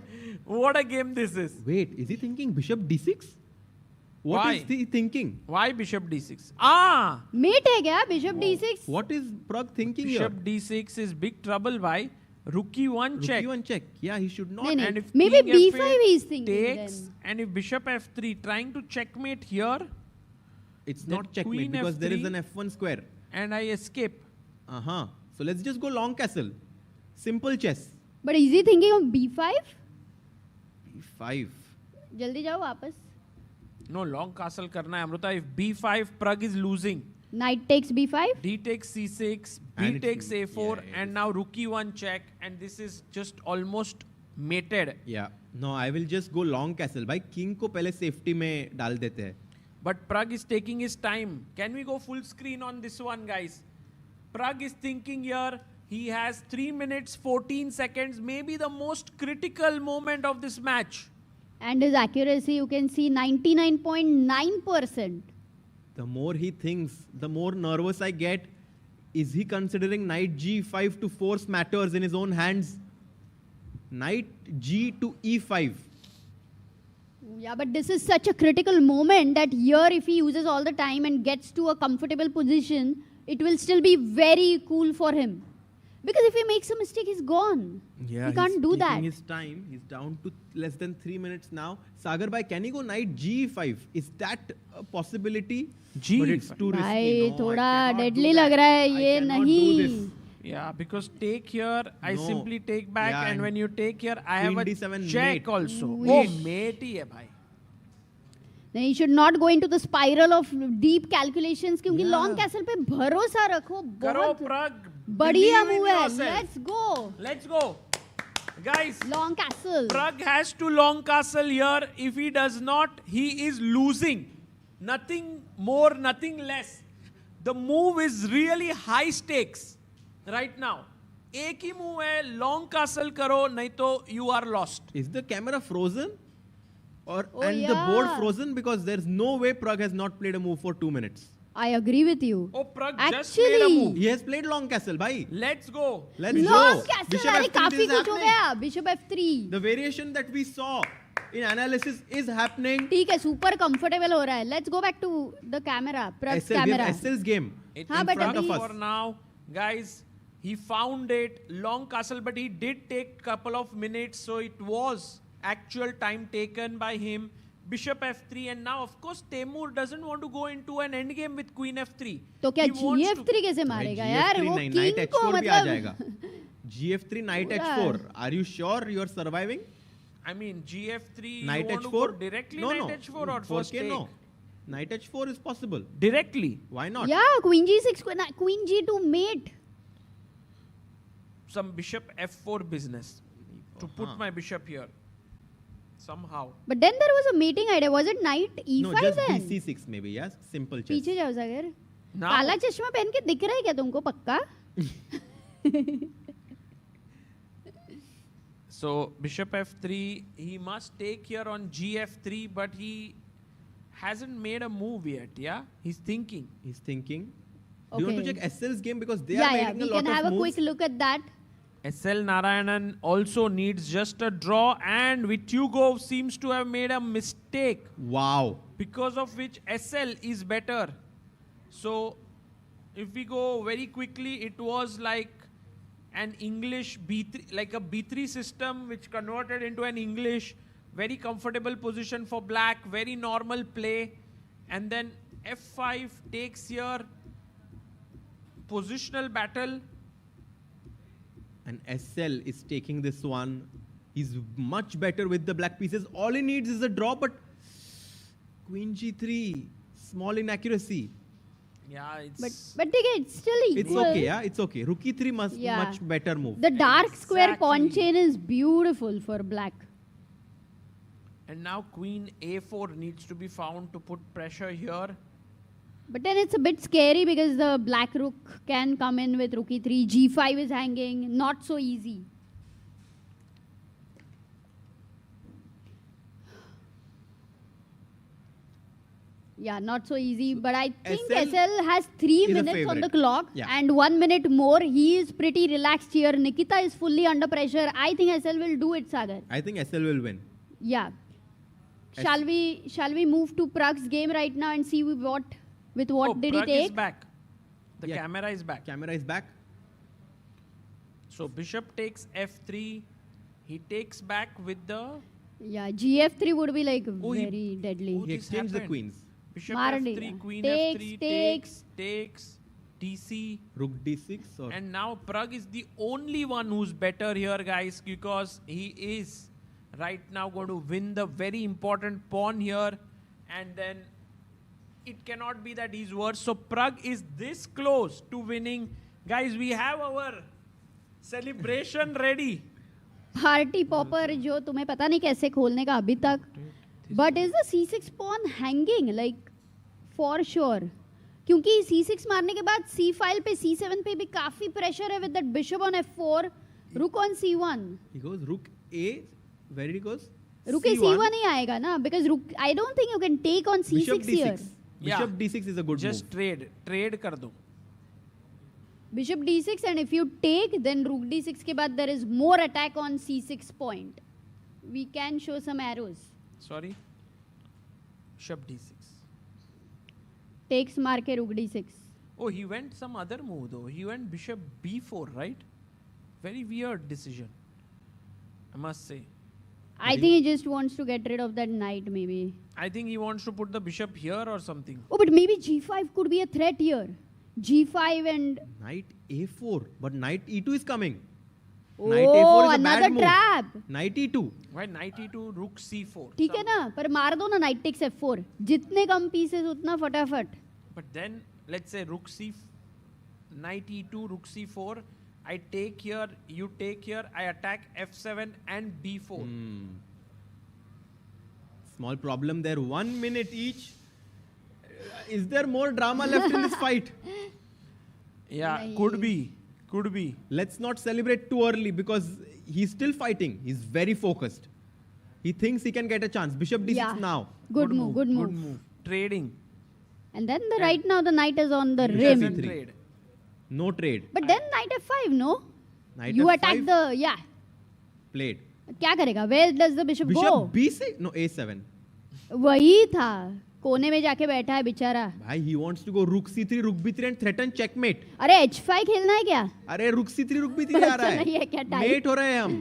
What a game this is. Wait, is he thinking bishop D6? What is he thinking? Why bishop D6? Mate है क्या bishop D6? What is Pragg thinking bishop here? Bishop D6 is big trouble. Why? Rook E1 check. Rook E1 check. Yeah, he should not. नहीं, and if maybe king B5 F8 he is thinking takes, then. and if bishop F3 trying to checkmate here, it's not checkmate because F3, there is an F1 square. And I escape. So let's just go long castle. Simple chess. But is he thinking of B5? B5. जल्दी जाओ वापस. No, long castle करना है Amrita. If B5, Pragg is losing. Knight takes B5. D takes C6, B takes A4, and now rook E1 check, and this is just almost mated. Yeah. No, I will just go long castle. भाई king को पहले safety में डाल देते हैं. But Pragg is taking his time. Can we go full screen on this one, guys? Pragg is thinking here. He has 3 minutes, 14 seconds, maybe the most critical moment of this match. And his accuracy, you can see 99.9%. The more he thinks, the more nervous I get. Is he considering knight g5 to force matters in his own hands? Knight g to e5. Yeah, but this is such a critical moment that here if he uses all the time and gets to a comfortable position, it will still be very cool for him. Because if he makes a mistake, he's gone. Yeah, he can't do that. His time. He's down to less than 3 minutes now. Sagar bhai, can he go knight g5? Is that a possibility? G5. But it's too risky. भाई No, थोड़ा deadly लग रहा है ये नहीं. Yeah, because take here, I No. simply take back, Yeah, and and when you take here, I queen have a d7 check mate. also. Mate. Oh, mate ही है भाई. नहीं, you should not go into the spiral of deep calculations क्योंकि long castle पे भरोसा रखो. करो बहुत Pragg. बढ़िया Believe in move है. yourself. Let's go. Let's go. Guys, long castle. Pragg has to long castle here. If he does not, he is losing. Nothing more, nothing less. The move is really high stakes right now. एक ही move है, long castle करो, नहीं तो you are lost. Is the camera frozen? And the yeah. board frozen? Because there's no way Pragg has not played a move for 2 minutes. I agree with you. Oh, Pragg just Actually, made a move. He has played long castle, bhai. Let's go. Let's long go. castle. Bishop अरे F3 काफी this is कुछ हो happening. गया. Bishop F3. The variation that we saw in analysis is happening. ठीक है, super comfortable हो रहा है. Let's go back to the camera. Pragg's SL, we have camera. SL's game. It's हाँ, in but front of अभी- us. For now, guys, he found it, long castle, but he did take couple of minutes, so it was actual time taken by him. Bishop F3, and now of course Temur doesn't want to go into an endgame with Queen F3. तो क्या He wants to- GF3 कैसे मारेगा यार? वो Knight king को H4 भी आ मतलब जाएगा. GF3 Knight पूरा- H4. Are you sure you are surviving? I mean, GF3, Knight you want to H4? go directly No, Knight no. H4 or 4K first take? no. Knight H4 is possible. Directly. Why not? Yeah, Queen G6, Queen G2 mate. Some Bishop F4 business. To put my bishop here. Somehow. But then there was a mating idea. Was it Knight E5 No, just then? BC6 maybe, yes. Simple chess. पीछे जाओ सागर. Now- काला चश्मा पहन के दिख रहा है क्या तुमको पक्का? So Bishop F3, he must take here on GF3, but he hasn't made a move yet, yeah? He's thinking. He's thinking. Do you want to Okay. check SL's game? Because they are Yeah, making we a lot can have of a moves. quick look at that. SL Narayanan also needs just a draw, and Vityugov seems to have made a mistake, Wow. because of which SL is better. So if we go very quickly, it was like an English B3, like a B3 system which converted into an English, very comfortable position for black, very normal play, and then F5 takes here, positional battle. And SL is taking this one. He's much better with the black pieces. All he needs is a draw, but Queen G3, small inaccuracy. Yeah, it's... But ठीक है, it's still equal. It's okay, yeah, it's okay. Rook E3 much better move. The dark square pawn Exactly. chain is beautiful for black. And now Queen A4 needs to be found to put pressure here. But then it's a bit scary because the black rook can come in with rook e3. G5 is hanging. Not so easy. Yeah, not so easy. But I think SL has 3 is a minutes on the favourite. clock. Yeah. And 1 minute more. He is pretty relaxed here. Nikita is fully under pressure. I think SL will do it, Sagar. I think SL will win. Yeah. Shall we move to Pragg's game right now and see with what did Pragg he take? is back. The Yeah. camera is back. Camera is back. So Bishop takes F3. He takes back with the... Yeah, GF3 would be like Oh, he- very deadly. Oh, He this exchanged the happened. queens. Bishop Mardi. F3, Queen Takes, F3, takes, DC. Rook D6 or And now Pragg is the only one who's better here, guys, because he is right now going to win the very important pawn here. And then it cannot be that he's worse. So Pragg is this close to winning. Guys, we have our celebration ready. Party popper जो तुम्हें पता नहीं कैसे खोलने का अभी तक but is the C6 pawn hanging like for sure क्योंकि C6 मारने के बाद C5 पे C7 पे भी काफी प्रेशर है with that bishop on F4 rook on C1 he goes Rook A. Where he goes? rook a C1 ही आएगा ना because rook I don't think you can take on C6 Bishop D6. here Bishop D6 is a good Just move. trade kar do. Bishop d6, and if you take, then rook d6 के बाद there is more attack on c6 point. We can show some arrows. Sorry. Bishop d6. Takes मार के rook d6. Oh, he went some other move though. He went bishop b4, right? Very weird decision, I must say. I think he just wants to get rid of that knight, maybe. I think he wants to put the bishop here or something. Oh, but maybe g5 could be a threat here. G5 and... Knight a4, but knight e2 is coming. Oh, knight a4 is a another bad move. trap. Knight e2. Why knight e2, rook c4? ठीक है ना, पर मार दो ना knight takes f4. जितने कम pieces उतना फटाफट. But then, let's say rook c, knight e2, rook c4. I take here, you take here, I attack f7 and b4. Small problem there. 1 minute each. Is there more drama left in this fight? Yeah, could be. Could be. Let's not celebrate too early because he's still fighting. He's very focused. He thinks he can get a chance. Bishop d6 now. Good move, good move. Trading. And then right now the knight is on the Bishop rim. e3. No trade. But then knight f5, no? Knight You f5 attack the, yeah. played. क्या करेगा? Where does the bishop go? Bishop b6? No, a7. वही था. कोने में जाके बैठा है बेचारा. Bhai, he wants to go rook c3, rook b3 and threaten checkmate. अरे h5 खेलना है क्या? अरे rook c3, rook b3 आ रहा नहीं है है. क्या टाइम? Mate हो रहे हैं हम.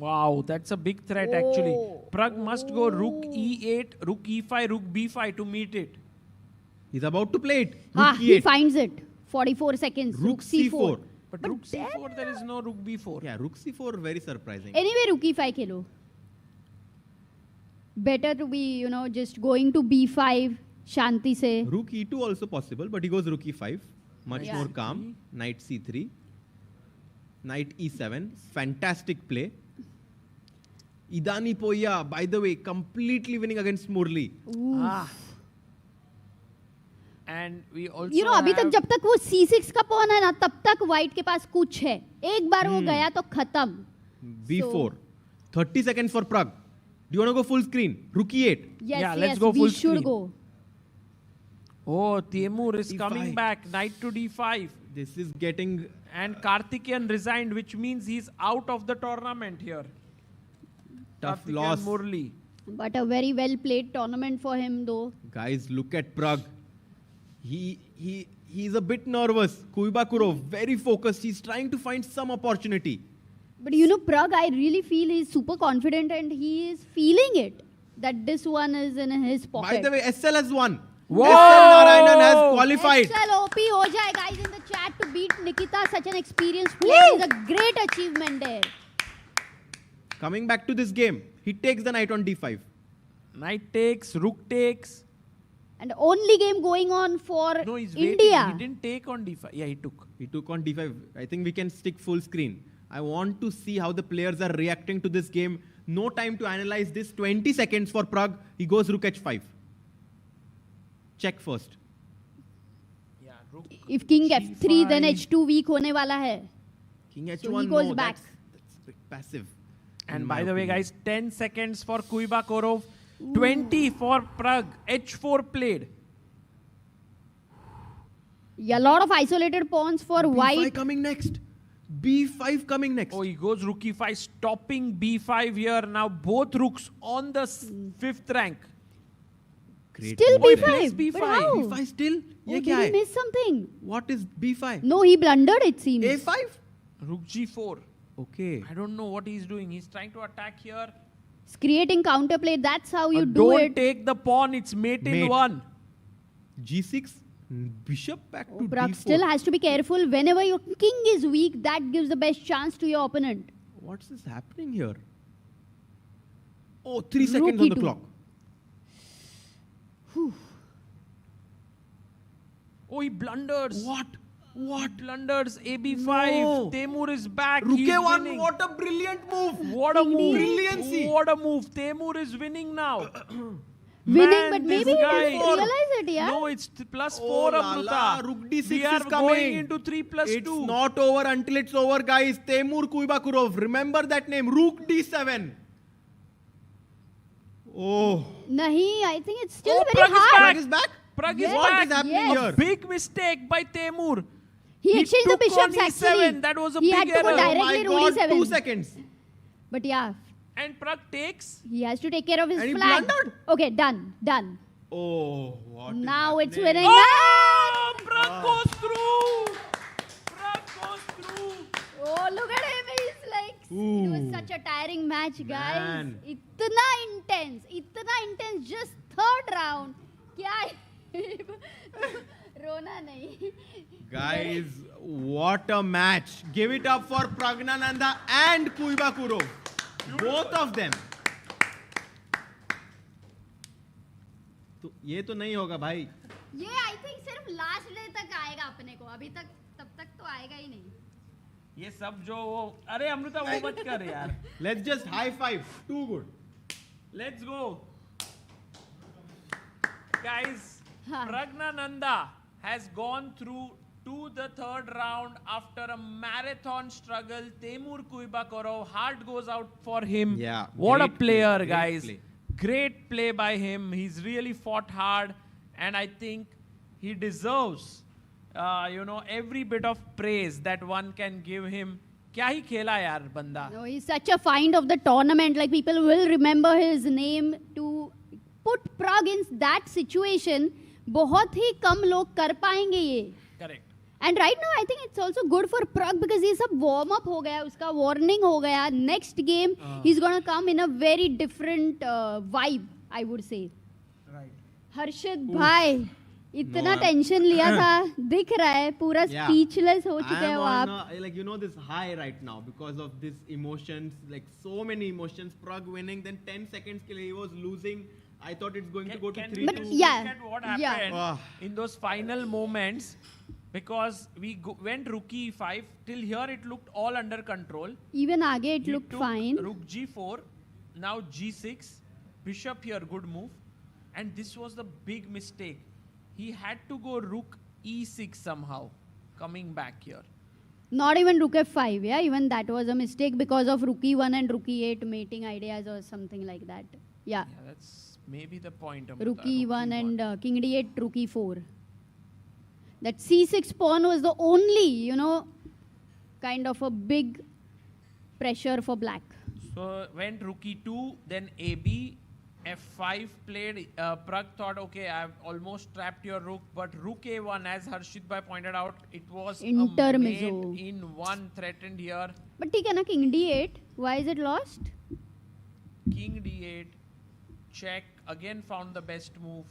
Wow, that's a big threat actually. Pragg must go rook e8, rook e5, rook b5 to meet it. He's about to play it. Ah, Rook he e8. finds it. 44 seconds. Rook c4. But rook c4, there is no rook b4. Yeah, rook c4 very surprising. Anyway, rook e5 Khelo. Better to be, you know, just going to b5, shanti se. Rook e2 also possible, but he goes rook e5. Much Yeah. more calm. Knight c3. Knight e7. Fantastic play. Idani Poya, by the way, completely winning against Murli. Ah. And we also You know, अभी तक जब तक वो c6 का pawn है ना, तब तक white के पास कुछ है. एक बार वो गया तो खत्म. b4. 30 seconds for Pragg. Do you want to go full screen? Rook e8. Yes, let's yes, go full we should screen. go. Oh, Temur is E5. coming back. Knight to d5. This is getting... And Karthikeyan resigned, which means he's out of the tournament here. Tough Karthikeyan loss. Murli. But a very well played tournament for him though. Guys, look at Pragg. He's a bit nervous. Kuibakurov, very focused. He's trying to find some opportunity. But you know, Pragg, I really feel he's super confident and he is feeling it. That this one is in his pocket. By the way, SL has won. Whoa! SL Narayanan has qualified. XL OP ho jaye guys in the chat to beat Nikita. Such an experienced player is a great achievement there. Coming back to this game, he takes the knight on d5. Knight takes, rook takes. And only game going on for No, he's India. waiting. He didn't take on d5. Yeah, he took. He took on d5. I think we can stick full screen. I want to see how the players are reacting to this game. No time to analyze this. 20 seconds for Pragg. He goes rook h5. Check first. Yeah, rook. If king f3, then h2 weak होने वाला है. King h1, So he goes no, back. that's a bit passive. And in by my the way, opinion. guys, 10 seconds for Kuibakurov. 20 for Pragg. h4 played. Yeah, a lot of isolated pawns for b5 white. coming next. b5 coming next. Oh, he goes rook e5, stopping b5 here. Now both rooks on the 5th rank. Great Still move. b5. plays b5. But how? b5 still? Oh, ये did क्या he है? miss something? What is b5? No, he blundered it seems. a5? Rook g4. Okay. I don't know what he's doing. He's trying to attack here. It's creating counterplay. That's how you do Don't it. take the pawn. It's mate in Mate. one. g6. Bishop back to Pragg d4. still has to be careful. Whenever your king is weak, that gives the best chance to your opponent. What's this happening here? Oh, 3 seconds on the e2. clock. Oh, he blunders. What? What? Blunders. AB5. No. Temur is back. Rook He's a1. winning. What a brilliant move. What a move. Brilliancy. What a move. Temur is winning now. Winning, Man, but this maybe he guy. doesn't realize it, yeah? No, it's +4 Oh, la, Amruta. la. Rook d6 we are is coming. going into 3+2. It's not over until it's over, guys. Temur Kuibakurov. Remember that name. Rook d7. Oh. Nahi, I think it's still Oh, very Pragg is hard. back. Pragg is back? Pragg is Yes. back. What is happening Yes. here? Big mistake by Temur. He exchanged the took bishops on actually. E7. That was a he big had to go error. directly Oh my to God, E7. 2 seconds. But yeah, And Pragg takes. he has to take care of his And he flag. blundered. Okay, done. Oh, what? Now it's happening? winning. Oh, Pragg goes through. Pragg goes through. Oh, look at him. He's like, it was such a tiring match, guys. Man. Itna intense. Just third round. Kya Rona nahi. Guys, what a match. Give it up for Pragnananda and Kuibakurov. Both of them. तो ये तो नहीं होगा भाई. ये I think सिर्फ last day तक आएगा अपने को. अभी तक तब तक तो आएगा ही नहीं. ये सब जो वो अरे अमृता वो मत कर यार. Let's just high five. Too good. Let's go. Guys, Pragnananda has gone through to the third round after a marathon struggle. Temur Kuibakurov, heart goes out for him. Yeah. What a great player, play, guys. great play. Great play by him. He's really fought hard, and I think he deserves, every bit of praise that one can give him. क्या ही खेला यार बंदा. No, he's such a find of the tournament. Like people will remember his name. To put Pragg in that situation, बहुत ही कम लोग कर पाएंगे ये. Correct. And right now, I think it's also good for Pragg because ये सब warm up हो गया, उसका warning हो गया. Next game, he's gonna come in a very different vibe, I would say. Right. हर्षित भाई, इतना टेंशन लिया था, दिख रहा है, पूरा speechless हो चुके हैं वो आप. Like this high right now because of this emotions, like so many emotions. Pragg winning, then 10 seconds के लिए he was losing. I thought it's going to go to 3-2. But yeah, Look at what happened in those final moments, because we went rook e5 till here it looked all under control. Even आगे it He looked took fine. Rook g4, now g6, bishop here, good move, and this was the big mistake. He had to go rook e6 somehow, coming back here. Not even rook f5, yeah. Even that was a mistake because of rook e1 and rook e8 mating ideas or something like that. Yeah. Yeah, that's maybe the point. Rook e1 and king d8, rook e4. That c6 pawn was the only, kind of a big pressure for black. So went rook e2, then ab, f5 played. Pragg thought, okay, I've almost trapped your rook, but rook a1, as Harshit Bhai pointed out, it was Intermezzo. a mate in one threatened here. But ठीक है ना, king d8. Why is it lost? King d8, check, again found the best move.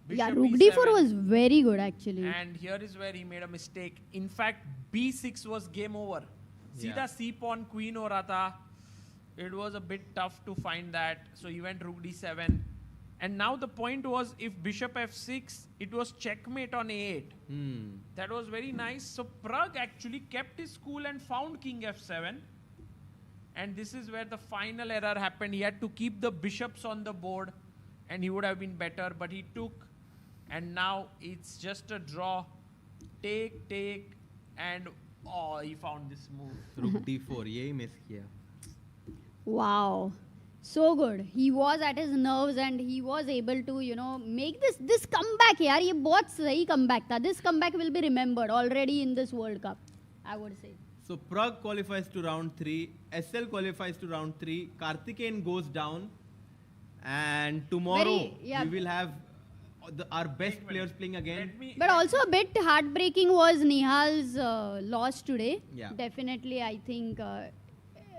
Yeah, Bishop rook e7. d4 was very good actually. And here is where he made a mistake. In fact, b6 was game over. सीधा c pawn queen हो रहा था. It was a bit tough to find that. So he went rook d7. And now the point was, if bishop f6, it was checkmate on a8. That was very nice. So Pragg actually kept his cool and found king f7. And this is where the final error happened. He had to keep the bishops on the board, and he would have been better, but he took. And now it's just a draw. Take, and he found this move. Rook d4, यही miss किया. Wow. So good. He was at his nerves and he was able to, make this comeback. यार ये बहुत सही comeback था. This comeback will be remembered already in this World Cup, I would say. So Pragg qualifies to round 3, SL qualifies to round 3, Karthikeyan goes down, and tomorrow we will have our best players playing again. But also a bit heartbreaking was Nihal's loss today. Yeah. Definitely, I think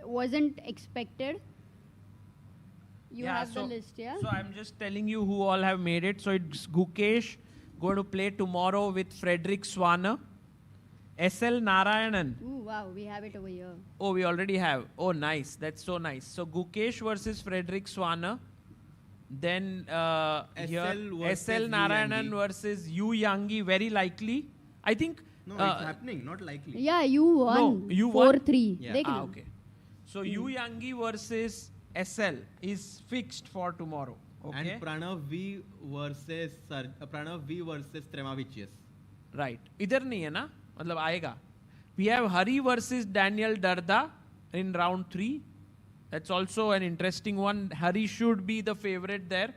wasn't expected. You have the list, yeah? So I'm just telling you who all have made it. So it's Gukesh going to play tomorrow with Frederick Swana. SL Narayanan. Ooh, wow, we have it over here. Oh, we already have. Oh, nice. That's so nice. So Gukesh versus Frederick Swana. Then here SL Narayanan versus Yu Yangi, very likely. I think. No, it's happening, not likely. Yeah, you won. No, you won. 4-3. Yeah. Okay. So Yu Yangi versus SL is fixed for tomorrow. Okay. And Pranav V versus Tremavicius. Right. इधर नहीं है ना? मतलब आएगा. We have Hari versus Daniel Darda in round 3. That's also an interesting one. Hari should be the favorite there.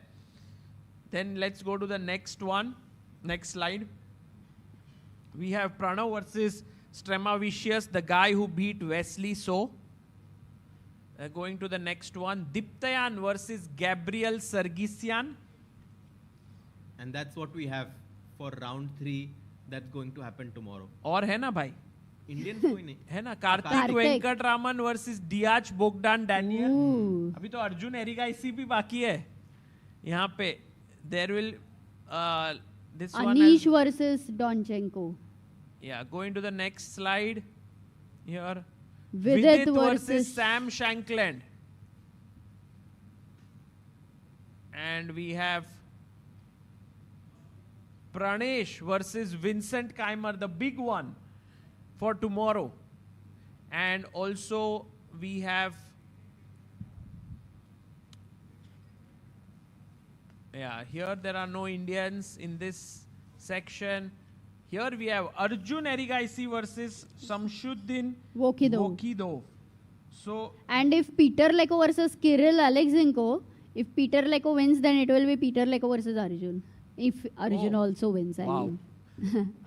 Then let's go to the next one. Next slide. We have Pranav versus Stremavicius, the guy who beat Wesley So. Going to the next one, Diptayan versus Gabriel Sargisian. And that's what we have for round 3. That's going to happen tomorrow. और है ना भाई? Indians कोई नहीं है ना? Kartik Venkataraman versus Diaz Bogdan Daniel. अभी तो अर्जुन एरिगाइसी भी बाकी है. यहाँ पे there will this one. Anish versus Donchenko. Yeah, going to the next slide. Here. Vidit versus Sam Shankland. And we have Pranesh versus Vincent Keimer, the big one for tomorrow. And also we have, yeah, here there are no Indians in this section. Here we have Arjun Erigaisi versus Samshuddin Vokidov. So, and if Peter Leko versus Kirill Alexenko, if Peter Leko wins, then it will be Peter Leko versus Arjun. If Arjun also wins, I mean.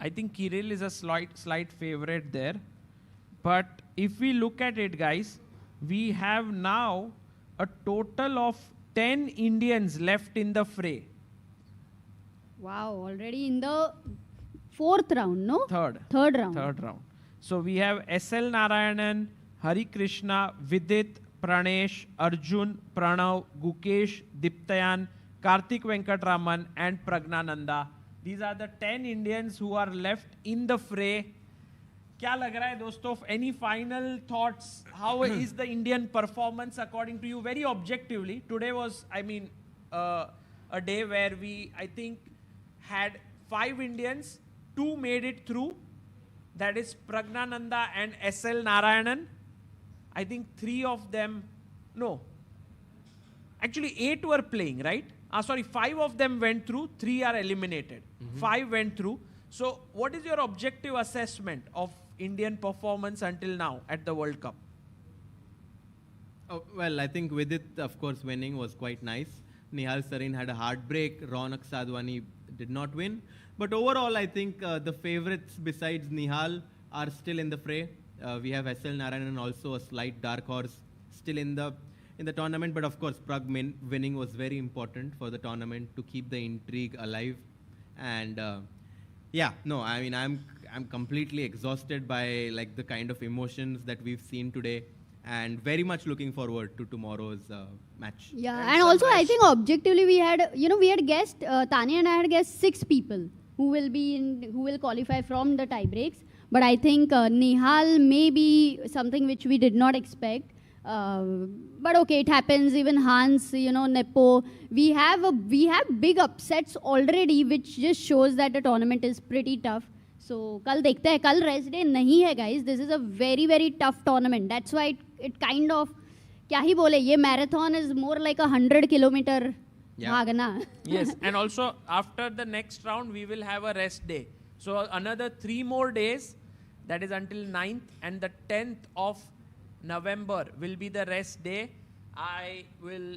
I think Kirill is a slight favorite there. But if we look at it, guys, we have now a total of 10 Indians left in the fray. Wow, already in the 4th round, no? Third round. Third round. So we have S.L. Narayanan, Hari Krishna, Vidit, Pranesh, Arjun, Pranav, Gukesh, Diptayan, Karthik Venkatraman and Pragnananda. These are the 10 Indians who are left in the fray. क्या लग रहा है दोस्तों? Any final thoughts? How is the Indian performance according to you? Very objectively, today was, I mean, a day where we, I think, had 5 Indians, 2 made it through. That is Pragnananda and S.L. Narayanan. I think 3 of them, no. Actually 8 were playing, right? Sorry, 5 of them went through, 3 are eliminated. 5 went through. So what is your objective assessment of Indian performance until now at the World Cup? Oh, well, I think Vidit, of course, winning was quite nice. Nihal Sarin had a heartbreak. Ronak Sadhwani did not win. But overall, I think the favorites besides Nihal are still in the fray. We have S.L. Narayanan, also a slight dark horse, still in the tournament. But of course, Pragg winning was very important for the tournament to keep the intrigue alive. And yeah, no, I mean, I'm completely exhausted by like the kind of emotions that we've seen today, and very much looking forward to tomorrow's match. Yeah, and also I think objectively we had guessed, Tanya and I had guessed 6 people who will qualify from the tie breaks. But I think Nihal may be something which we did not expect. But okay, it happens. Even Hans, Nepo, we have big upsets already, which just shows that the tournament is pretty tough. So कल देखते हैं. कल rest day नहीं है, guys. This is a very, very tough tournament. That's why it kind of, क्या ही बोले, ये marathon is more like 100 kilometer भागना. Yes, and also after the next round we will have a rest day. So another 3 more days, that is until 9th, and the 10th of November will be the rest day. I will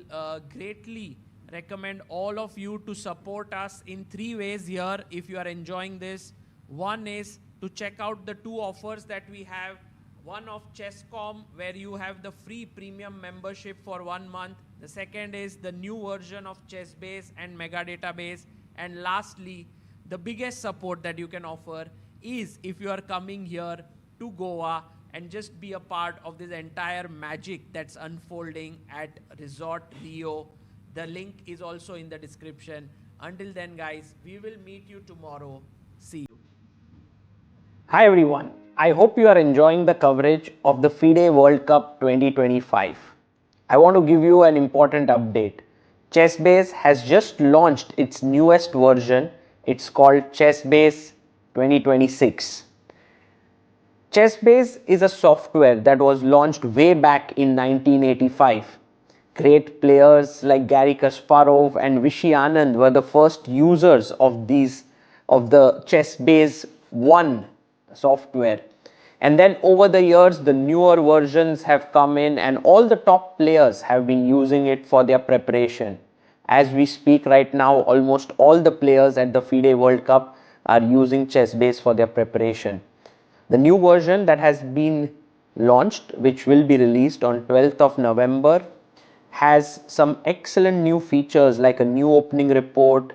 greatly recommend all of you to support us in 3 ways here if you are enjoying this. One is to check out the 2 offers that we have. One of Chesscom, where you have the free premium membership for 1 month. The second is the new version of ChessBase and Mega Database. And lastly, the biggest support that you can offer is if you are coming here to Goa and just be a part of this entire magic that's unfolding at Resort Rio. The link is also in the description. Until then, guys, we will meet you tomorrow. See you. Hi everyone. I hope you are enjoying the coverage of the FIDE World Cup 2025. I want to give you an important update. ChessBase has just launched its newest version. It's called ChessBase 2026. ChessBase is a software that was launched way back in 1985. Great players like Garry Kasparov and Vishy Anand were the first users of the ChessBase 1 software. And then over the years, the newer versions have come in and all the top players have been using it for their preparation. As we speak right now, almost all the players at the FIDE World Cup are using ChessBase for their preparation. The new version that has been launched, which will be released on 12th of November, has some excellent new features like a new opening report,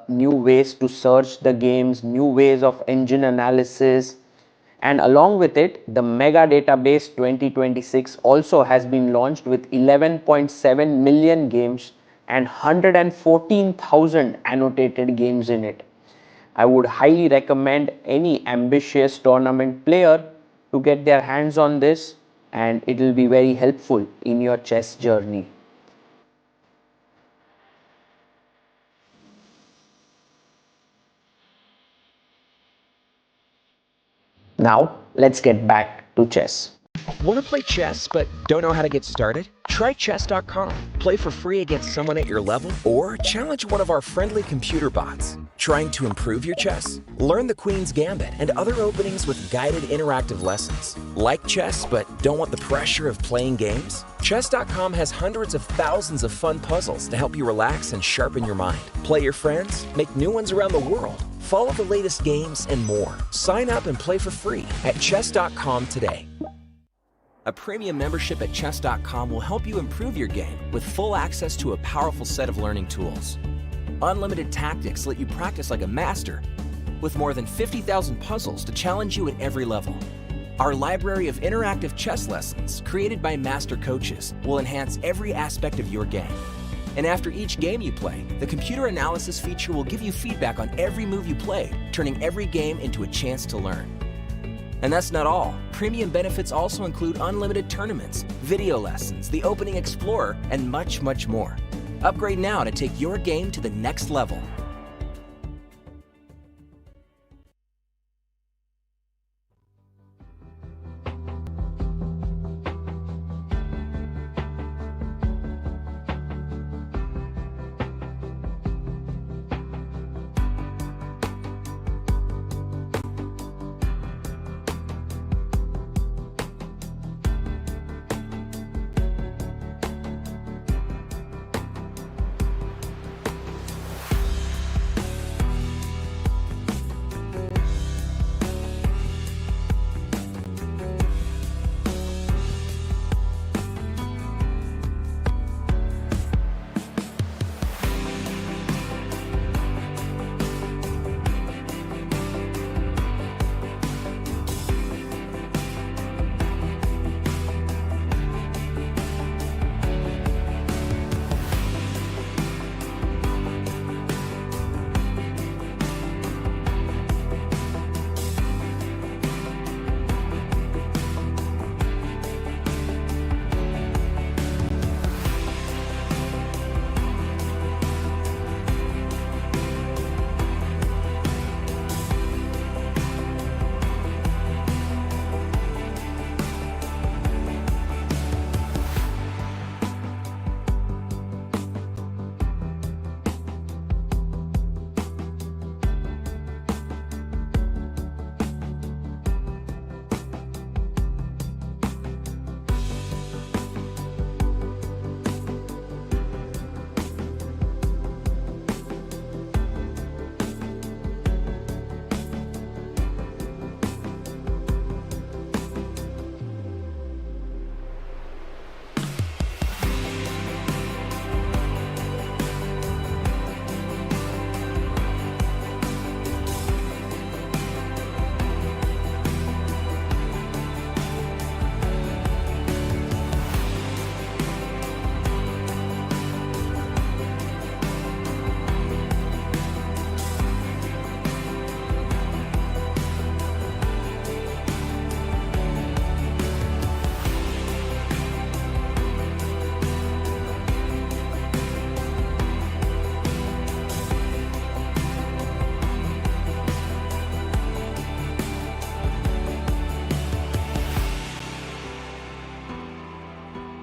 new ways to search the games, new ways of engine analysis, and along with it, the Mega Database 2026 also has been launched with 11.7 million games and 114,000 annotated games in it. I would highly recommend any ambitious tournament player to get their hands on this, and it will be very helpful in your chess journey. Now, let's get back to chess. Want to play chess but don't know how to get started? Try chess.com. Play for free against someone at your level or challenge one of our friendly computer bots. Trying to improve your chess? Learn the Queen's Gambit and other openings with guided interactive lessons. Like chess but don't want the pressure of playing games? Chess.com has hundreds of thousands of fun puzzles to help you relax and sharpen your mind. Play your friends, make new ones around the world, follow the latest games, and more. Sign up and play for free at chess.com today. A premium membership at chess.com will help you improve your game with full access to a powerful set of learning tools. Unlimited tactics let you practice like a master with more than 50,000 puzzles to challenge you at every level. Our library of interactive chess lessons created by master coaches will enhance every aspect of your game. And after each game you play, the computer analysis feature will give you feedback on every move you played, turning every game into a chance to learn. And that's not all. Premium benefits also include unlimited tournaments, video lessons, the Opening Explorer, and much, much more. Upgrade now to take your game to the next level.